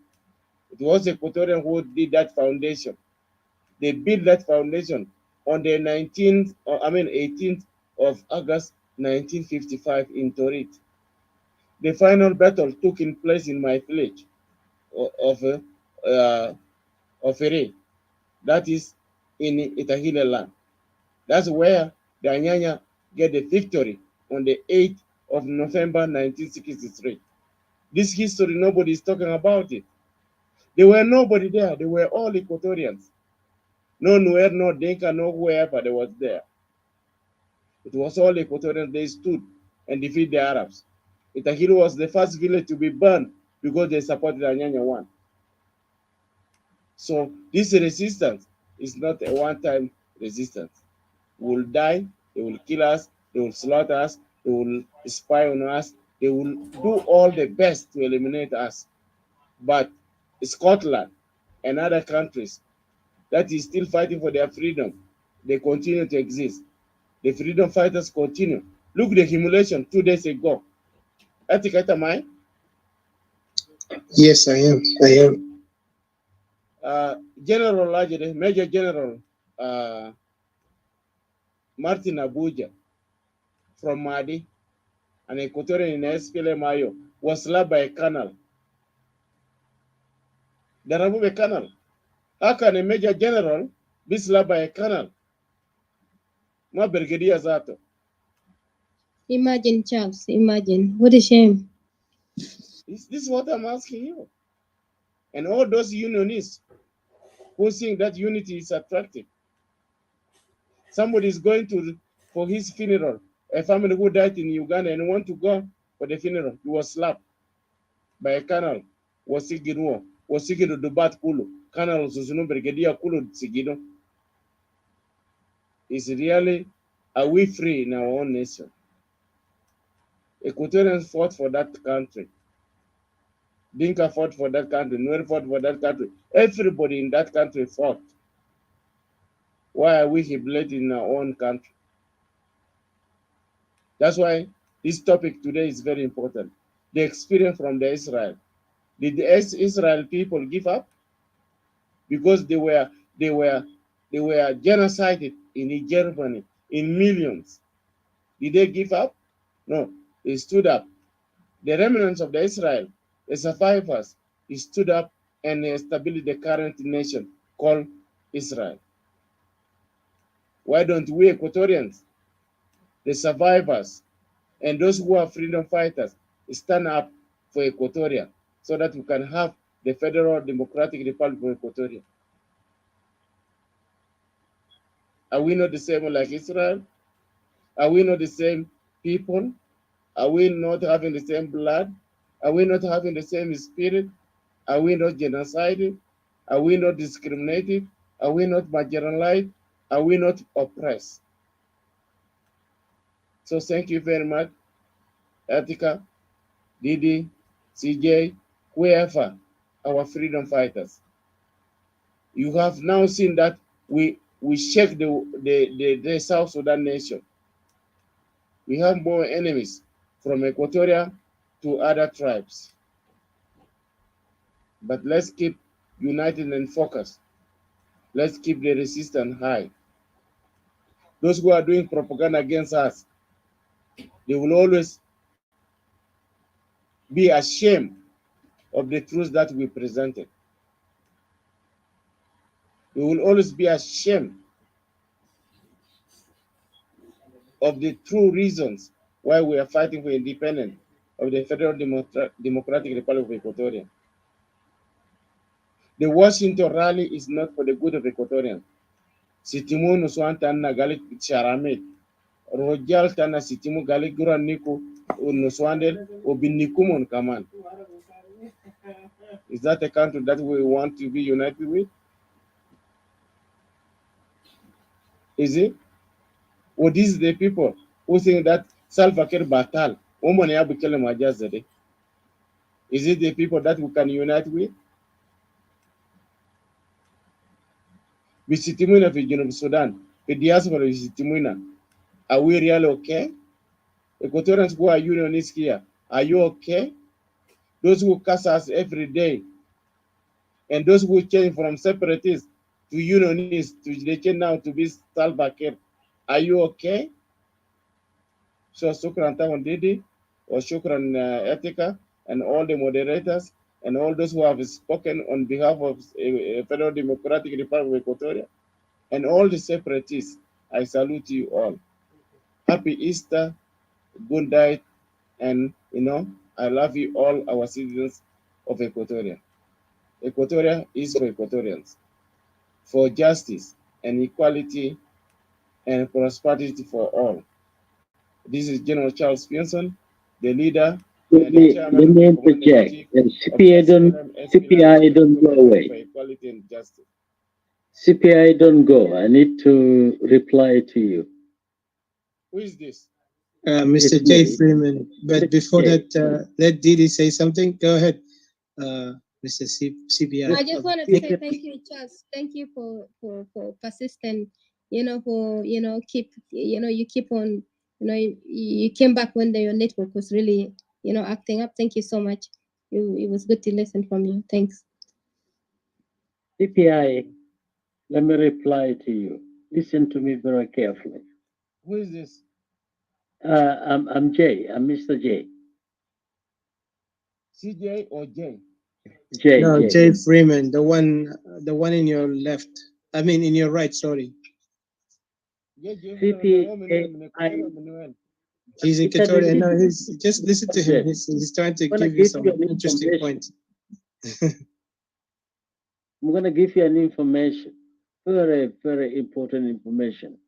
it was Equatorian who did that foundation. They built that foundation on the 18th of August 1955 in Torit. The final battle took in place in my village of Ere. That is in Itahile land. That's where the Anyanya get the victory on the 8th of November 1963. This history, nobody is talking about it. There were nobody there. They were all Equatorians. No Nuer, no Dinka, no whoever they was there. It was all Equatorians. They stood and defeated the Arabs. Itahile was the first village to be burned because they supported Anyanya one. So this resistance is not a one-time resistance. We will die, they will kill us, they will slaughter us, they will spy on us, they will do all the best to eliminate us. But Scotland and other countries that is still fighting for their freedom, they continue to exist. The freedom fighters continue. Look the humiliation 2 days ago. Atikata Yes, I am. General Lajede, Major General Martin Abuja from Madi, an Equatorian in SPLA Mayo, was slapped by a colonel. The Rabube colonel. How can a Major General be slapped by a colonel? Ma Brigadier Zato. Imagine, Charles, imagine. What a shame. This is what I'm asking you. And all those unionists who think that unity is attractive. Somebody is going for his funeral, a family who died in Uganda and want to go for the funeral. He was slapped by a colonel. Was Sigiruo Dubat Kulu. Colonel Susunu Brigadier Kulu Sigino. Is really, are we free in our own nation? Equatorians fought for that country. Dinka fought for that country. Nuer fought for that country. Everybody in that country fought. Why are we humiliated in our own country? That's why this topic today is very important. The experience from the Israel. Did the Israel people give up? Because they were genocided in Germany in millions. Did they give up? No, they stood up. The remnants of the Israel, the survivors, stood up and established the current nation called Israel? Why don't we Equatorians, the survivors, and those who are freedom fighters, stand up for Equatoria so that we can have the Federal Democratic Republic of Equatoria? Are we not the same like Israel? Are we not the same people? Are we not having the same blood? Are we not having the same spirit? Are we not genocided? Are we not discriminated? Are we not marginalized? Are we not oppressed? So thank you very much, Etika, Didi, CJ, whoever, our freedom fighters. You have now seen that we shake the South Sudan nation. We have more enemies from Equatoria to other tribes. But let's keep united and focused. Let's keep the resistance high. Those who are doing propaganda against us, they will always be ashamed of the truth that we presented. We will always be ashamed of the true reasons why we are fighting for independence of the Federal Democratic Republic of Equatoria. The Washington rally is not for the good of Equatorians. Sitimu nusuan tanna galik sharamet. Rojal tana sitimu galik guran niku nusuandel obinikumun kaman. Is that a country that we want to be united with? Is it? Or these the people who think that Salva Kiir Batal, is it the people that we can unite with? Visitimuna fi Junub Sudan, the diaspora visitimuna. Are we really okay? Equatorians who are unionists here, are you okay? Those who curse us every day, and those who change from separatists to unionists, they change now to be Salva Kiir, are you okay? So shukran Tamon Didi, or shukran Etika, and all the moderators, and all those who have spoken on behalf of Federal Democratic Republic of Equatoria, and all the separatists. I salute you all. Happy Easter, good night, and I love you all, our citizens of Equatoria. Equatoria is for Equatorians, for justice and equality and prosperity for all. This is General Charles Pearson, the leader Let and the me chairman of the interject. Commander-in-Chief of CPI don't go for away. Equality and Justice. CPI don't go. I need to reply to you. Who is this? Mr. It's J. me. Freeman. But before Jay. that, let Didi say something. Go ahead, Mr. CBI. I just wanted to say thank you, Charles. Thank you for persistent. For keep you keep on. You came back when your network was really acting up. Thank you so much. It was good to listen from you. Thanks. CPI, let me reply to you. Listen to me very carefully. Who is this? I'm Jay. I'm Mr. J. CJ or J? J. No, J. J. Freeman, the one in your left. I mean, in your right. Sorry. CPI. He's Equatorian. No, he's just listen to him. He's trying to give you some interesting points. I'm going to give you an information, very, very important information.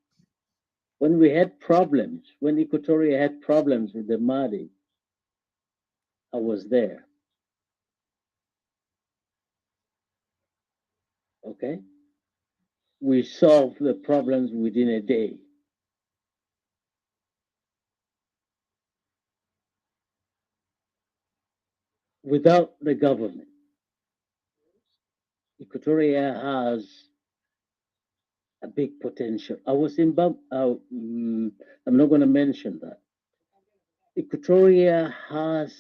When we had problems, when Equatoria had problems with the Mahdi, I was there. Okay? We solved the problems within a day. Without the government, Equatoria has a big potential. I was in I'm not going to mention that. Equatoria has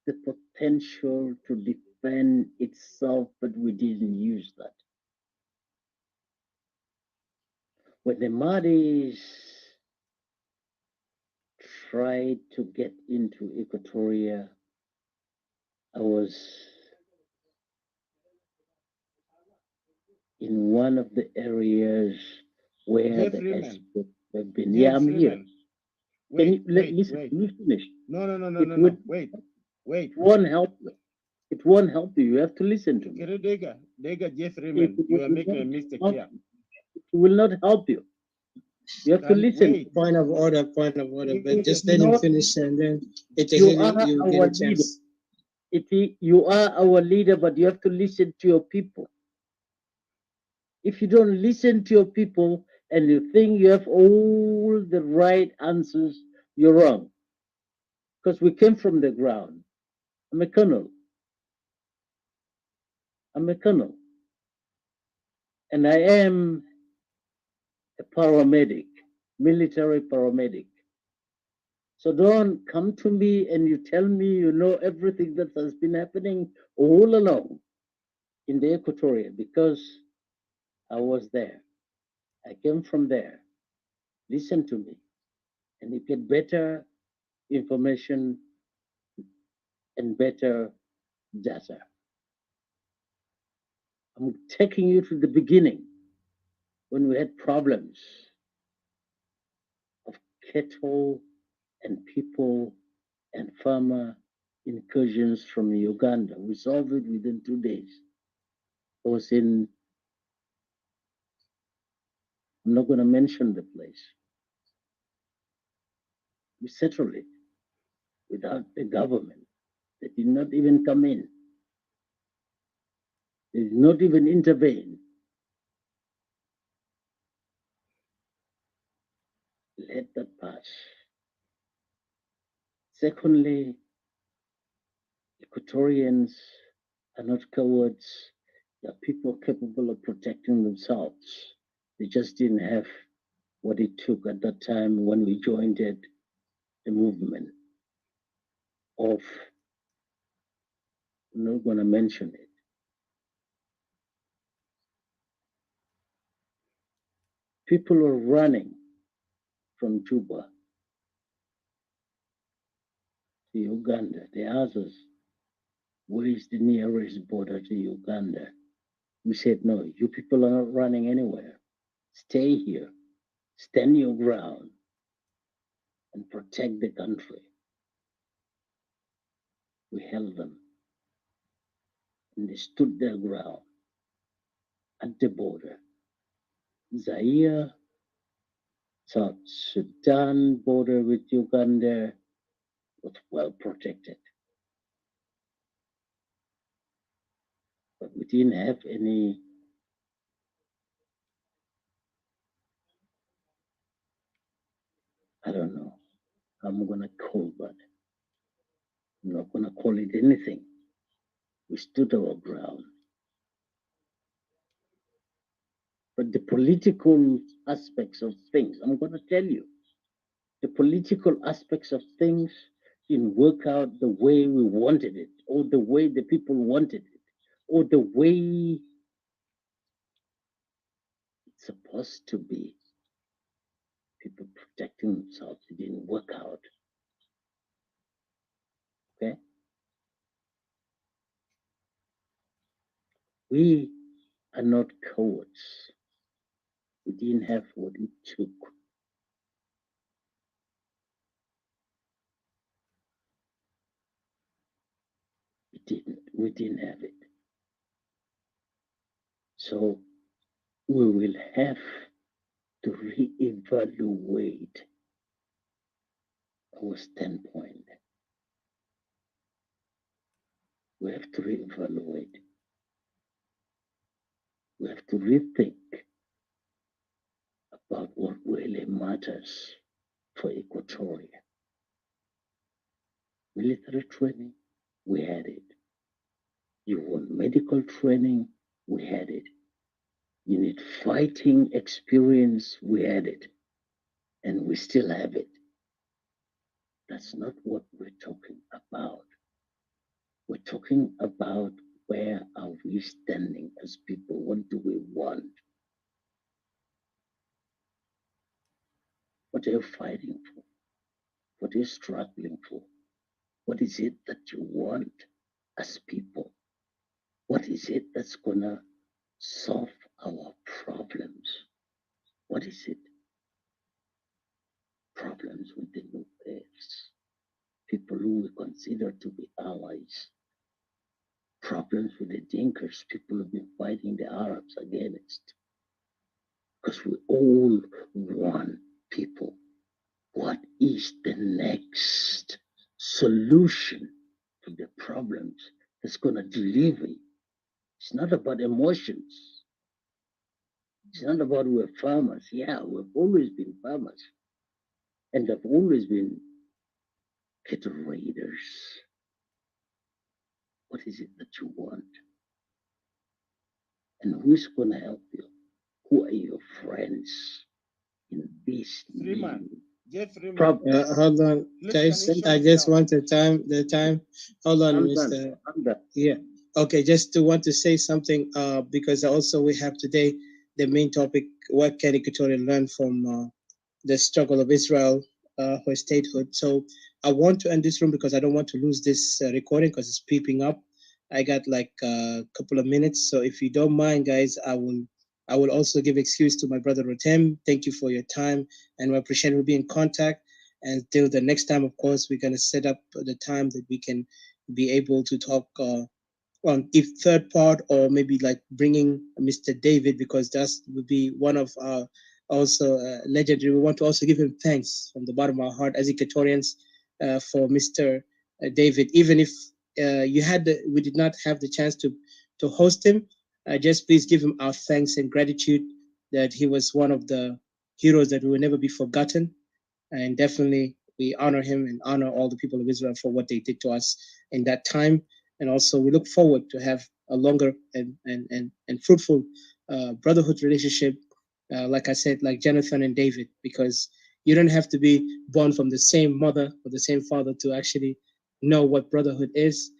the potential to defend itself, but we didn't use that. When the Mahdi's tried to get into Equatoria, I was in one of the areas where Jeff the Freeman. experts have been. Jeff Yeah, I'm here. Freeman. Can you Wait, listen? wait. Can you finish? No. Wait. It won't help you. It won't help you. You have to listen to me. Dega Jeff If Freeman, it you are will making a not mistake help here. you, it will not help you. You have to listen. Wait. Point of order, but You just let him not- finish and then You are you our get a leader. chance. You are our leader, but you have to listen to your people. If you don't listen to your people and you think you have all the right answers, you're wrong. Because we came from the ground. I'm a colonel. And I am a paramedic, military paramedic. So don't come to me and you tell me you know everything that has been happening all along in the Equatoria, because I was there. I came from there. Listen to me, and you get better information and better data. I'm taking you to the beginning when we had problems of cattle and people and farmer incursions from Uganda. We solved it within 2 days. I was in, I'm not going to mention the place. We settled it without the government. They did not even come in. They did not even intervene. Let that pass. Secondly, Equatorians are not cowards. They are people capable of protecting themselves. They just didn't have what it took at that time when we joined it, the movement of, I'm not going to mention it. People were running from Juba to Uganda. They asked us, where is the nearest border to Uganda? We said, no, you people are not running anywhere. Stay here, stand your ground, and protect the country. We held them, and they stood their ground at the border. Zaire, South Sudan border with Uganda was well protected. But we didn't have any I don't know how I'm gonna call, but I'm not gonna call it anything. We stood our ground. But the political aspects of things, I'm gonna tell you, the political aspects of things didn't work out the way we wanted it, or the way the people wanted it, or the way it's supposed to be. People protecting themselves, it didn't work out. Okay? We are not cowards. We didn't have what it took. We didn't have it. So we will have to reevaluate our standpoint. We have to reevaluate. We have to rethink about what really matters for Equatoria. Military training, we had it. You want medical training, we had it. You need fighting experience, we had it. And we still have it. That's not what we're talking about. We're talking about where are we standing as people? What do we want? What are you fighting for? What are you struggling for? What is it that you want as people? What is it that's gonna solve our problems. What is it? Problems with the Nubians, people who we consider to be allies. Problems with the Dinkers, people who've been fighting the Arabs against. Because we all want people. What is the next solution to the problems that's going to deliver? It's not about emotions. It's not about we're farmers. Yeah, we've always been farmers. And they've always been cattle raiders. What is it that you want? And who's going to help you? Who are your friends in this Freeman. Jeff Freeman. problem? Hold on, guys. I just want the time. Hold on, I'm Mr. done. Yeah. Okay, just to want to say something, because also we have today the main topic: what can Equatoria learn from the struggle of Israel for statehood? So I want to end this room because I don't want to lose this recording because it's peeping up. I got like a couple of minutes, so if you don't mind, guys, I will also give excuse to my brother Rotem. Thank you for your time, and we appreciate we'll be in contact. And till the next time, of course, we're gonna set up the time that we can be able to talk on if third part, or maybe like bringing Mr. David, because that would be one of our also legendary. We want to also give him thanks from the bottom of our heart as Equatorians for Mr. David. Even if we did not have the chance to host him, just please give him our thanks and gratitude that he was one of the heroes that will never be forgotten. And definitely we honor him and honor all the people of Israel for what they did to us in that time. And also we look forward to have a longer and fruitful brotherhood relationship, like I said, like Jonathan and David, because you don't have to be born from the same mother or the same father to actually know what brotherhood is.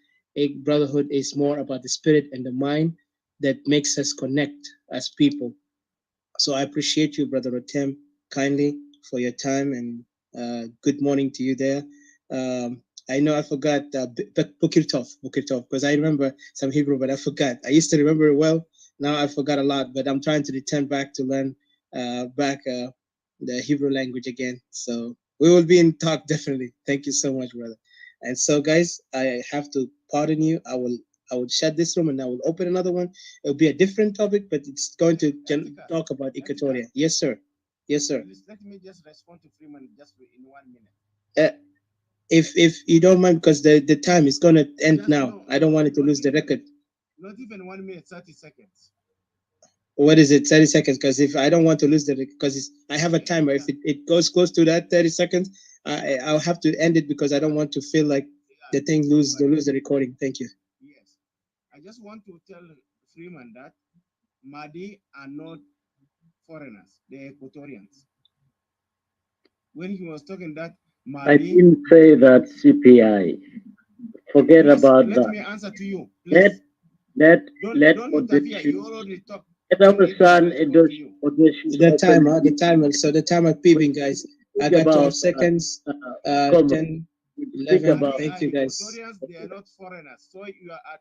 Brotherhood is more about the spirit and the mind that makes us connect as people. So I appreciate you, Brother Otem, kindly for your time, and good morning to you there. I know I forgot Bukirtov, because I remember some Hebrew, but I forgot. I used to remember it well. Now I forgot a lot, but I'm trying to return back to learn the Hebrew language again. So we will be in talk definitely. Thank you so much, brother. And so, guys, I have to pardon you. I will shut this room and I will open another one. It'll be a different topic, but it's going to talk about Equatoria. Yes, sir. Yes, sir. Please let me just respond to Freeman just in 1 minute. If you don't mind, because the time is going to end now. No, I don't want it to lose the record. Not even 1 minute, 30 seconds. What is it? 30 seconds? Because if I don't want to lose the, because I have a timer. If it goes close to that 30 seconds, I'll have to end it because I don't want to feel like the thing lose the recording. Thank you. Yes. I just want to tell Freeman that Mahdi are not foreigners, they're Equatorians. When he was talking that Mahdi, I didn't say that CPI. Forget about let that. me answer to you. Please. Let Don't interfere. Odysseus. You already talked. Let our son Odysseus The timer. So the timer peeping, guys. I got 12 seconds. 10, 11. Thank you, guys. Equatorians, they are not foreigners. So you are at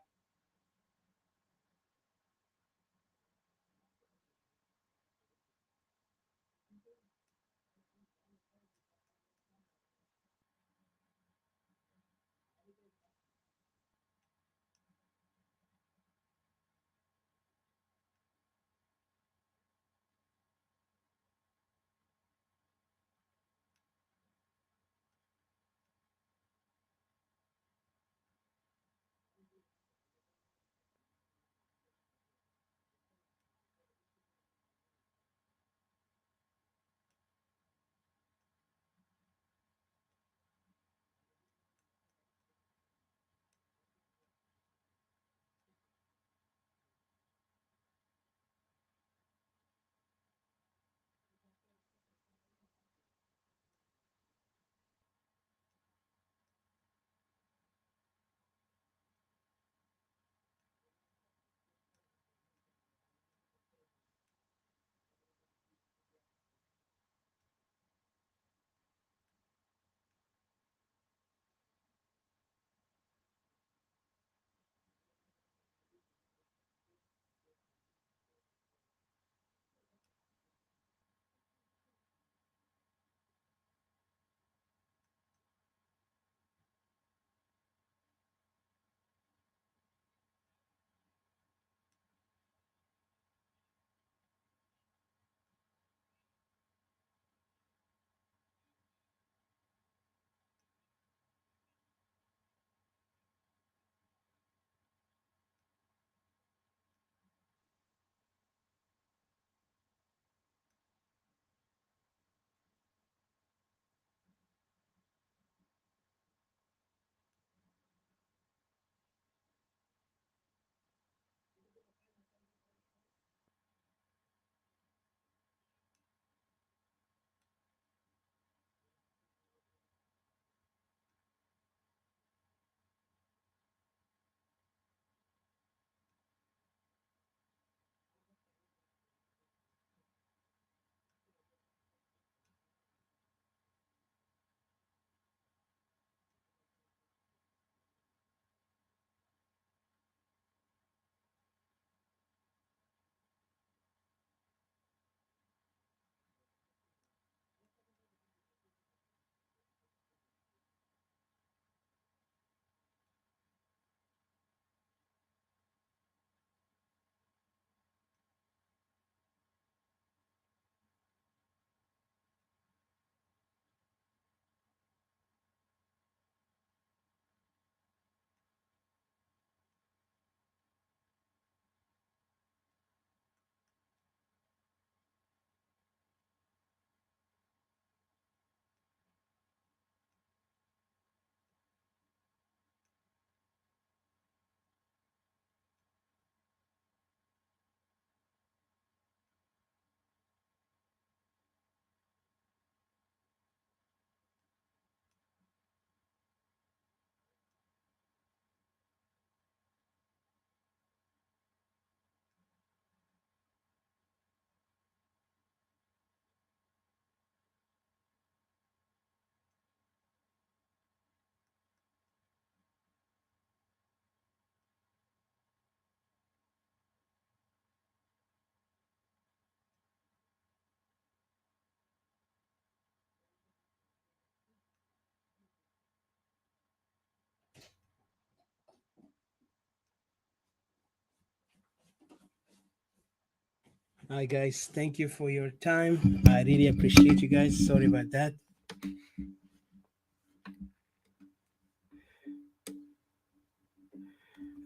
Hi guys, thank you for your time. I really appreciate you guys. Sorry about that.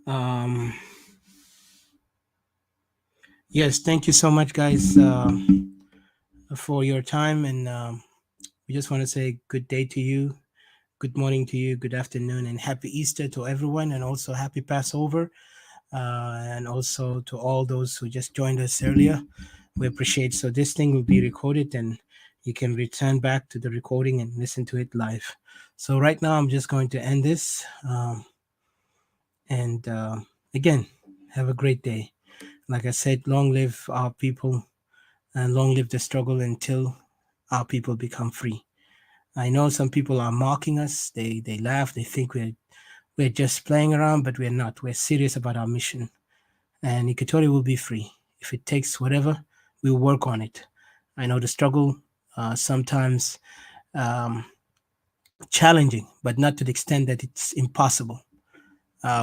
Um, yes, thank you so much, guys, for your time. And we just want to say good day to you, good morning to you, good afternoon, and happy Easter to everyone, and also happy Passover. And also to all those who just joined us earlier. We appreciate. So this thing will be recorded, and you can return back to the recording and listen to it live. So right now, I'm just going to end this. And again, have a great day. Like I said, long live our people, and long live the struggle until our people become free. I know some people are mocking us. They laugh. They think we're just playing around, but we're not. We're serious about our mission, and Equatoria will be free. If it takes whatever, we'll work on it. I know the struggle sometimes challenging, but not to the extent that it's impossible.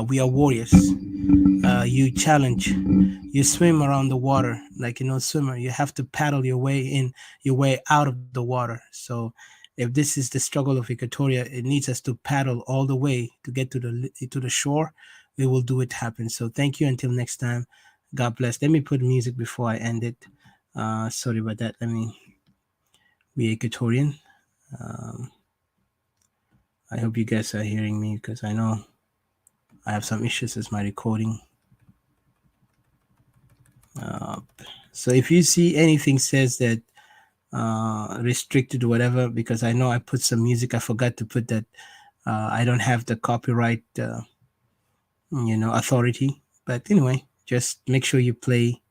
We are warriors. You challenge. You swim around the water like swimmer. You have to paddle your way in, your way out of the water. So, if this is the struggle of Equatoria, it needs us to paddle all the way to get to the shore. We will do it happen. So, thank you. Until next time. God bless. Let me put music before I end it. Sorry about that. Let me be Equatorian. I hope you guys are hearing me because I know I have some issues with my recording. So if you see anything says that restricted or whatever, because I know I put some music, I forgot to put that. I don't have the copyright, authority. But anyway, just make sure you play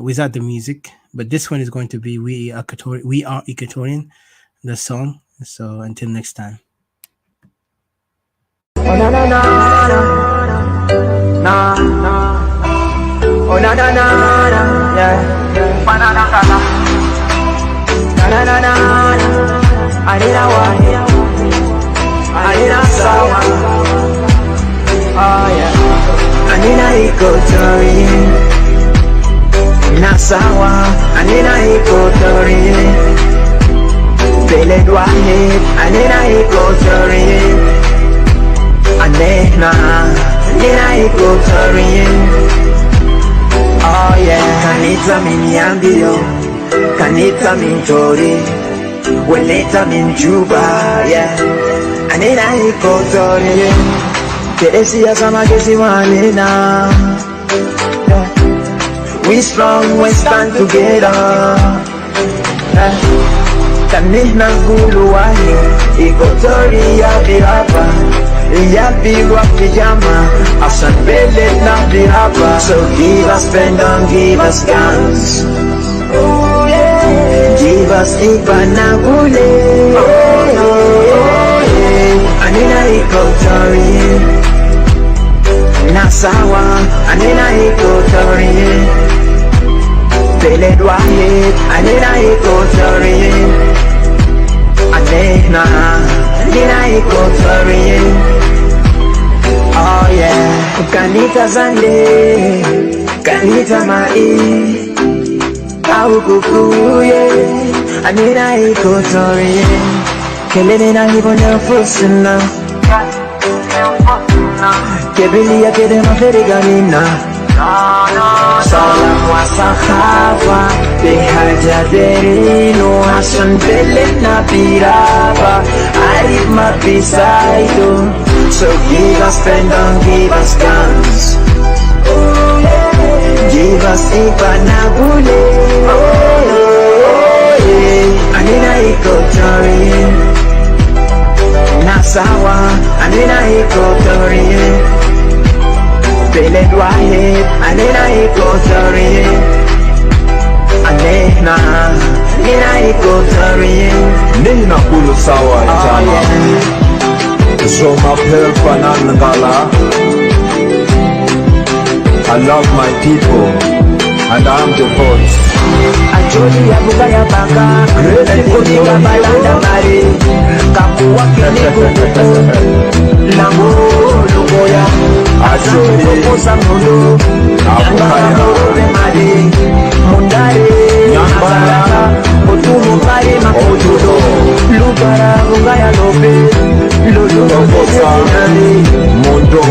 without the music. But this one is going to be We Are Equatorian, the song. So until next time. Oh na na na na na. Oh na na na na, yeah. Banana kala. Na na na na na. Anina wa, anina sawa. Oh yeah. Anina Equatorian. Nasawa, anina Equatorian. Bele dwahe, anina Equatorian. Anena, anina Equatorian. Oh yeah, kanita minyambio, kanita mintori, weleta minjuba, yeah. Anina Equatorian. Teresia samagesi wanena. We strong, we stand together. Kanina gulu wahi, Equatoria biraba. Yapigwa pijama, asanbele na biraba. So give us pen, don't give us guns. Oh yeah. Give us ipanabule. Oh yeah. Anina Equatorian. Nasawa, anina Equatorian. Bele dwahe, anina Equatorian. Anena, anina Equatorian. Oh yeah, kanita zande, kanita mai, au kukuye, anina Equatorian. Kelele na hibona fusina, kebili ya kede maferiganina. Salam wa sahaba, behaja derino, hasan bele na biraba, arif ma bisaido. So give us pen, don't give us guns. Oh yeah. Give us ipanabule. Oh yeah. Anina Equatorian. Nasawa, anina Equatorian. Bele dwahe, anina Equatorian. Anena, anina Equatorian. Nina kulu sawa jama. Zoma pelfanan ngala. I love my people, and I'm the voice. Ajoli ya buka ya baka, kuni ya balanda mari, kamu wakini kukuku, lango lugoya, ajoli kukusa mulu, yanga mulu remadi, Bunga ya lope Mondo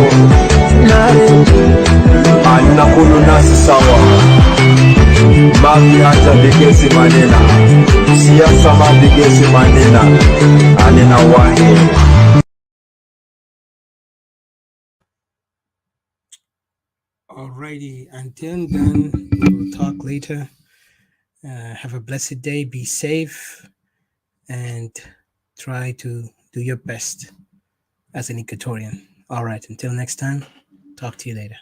Alina kulu nasi sawa Mami hata bigesi manena Siasa ma bigesi manena Anena wahe Alrighty, until then, we'll talk later. Have a blessed day, be safe, and try to do your best as an Equatorian. All right, until next time, talk to you later.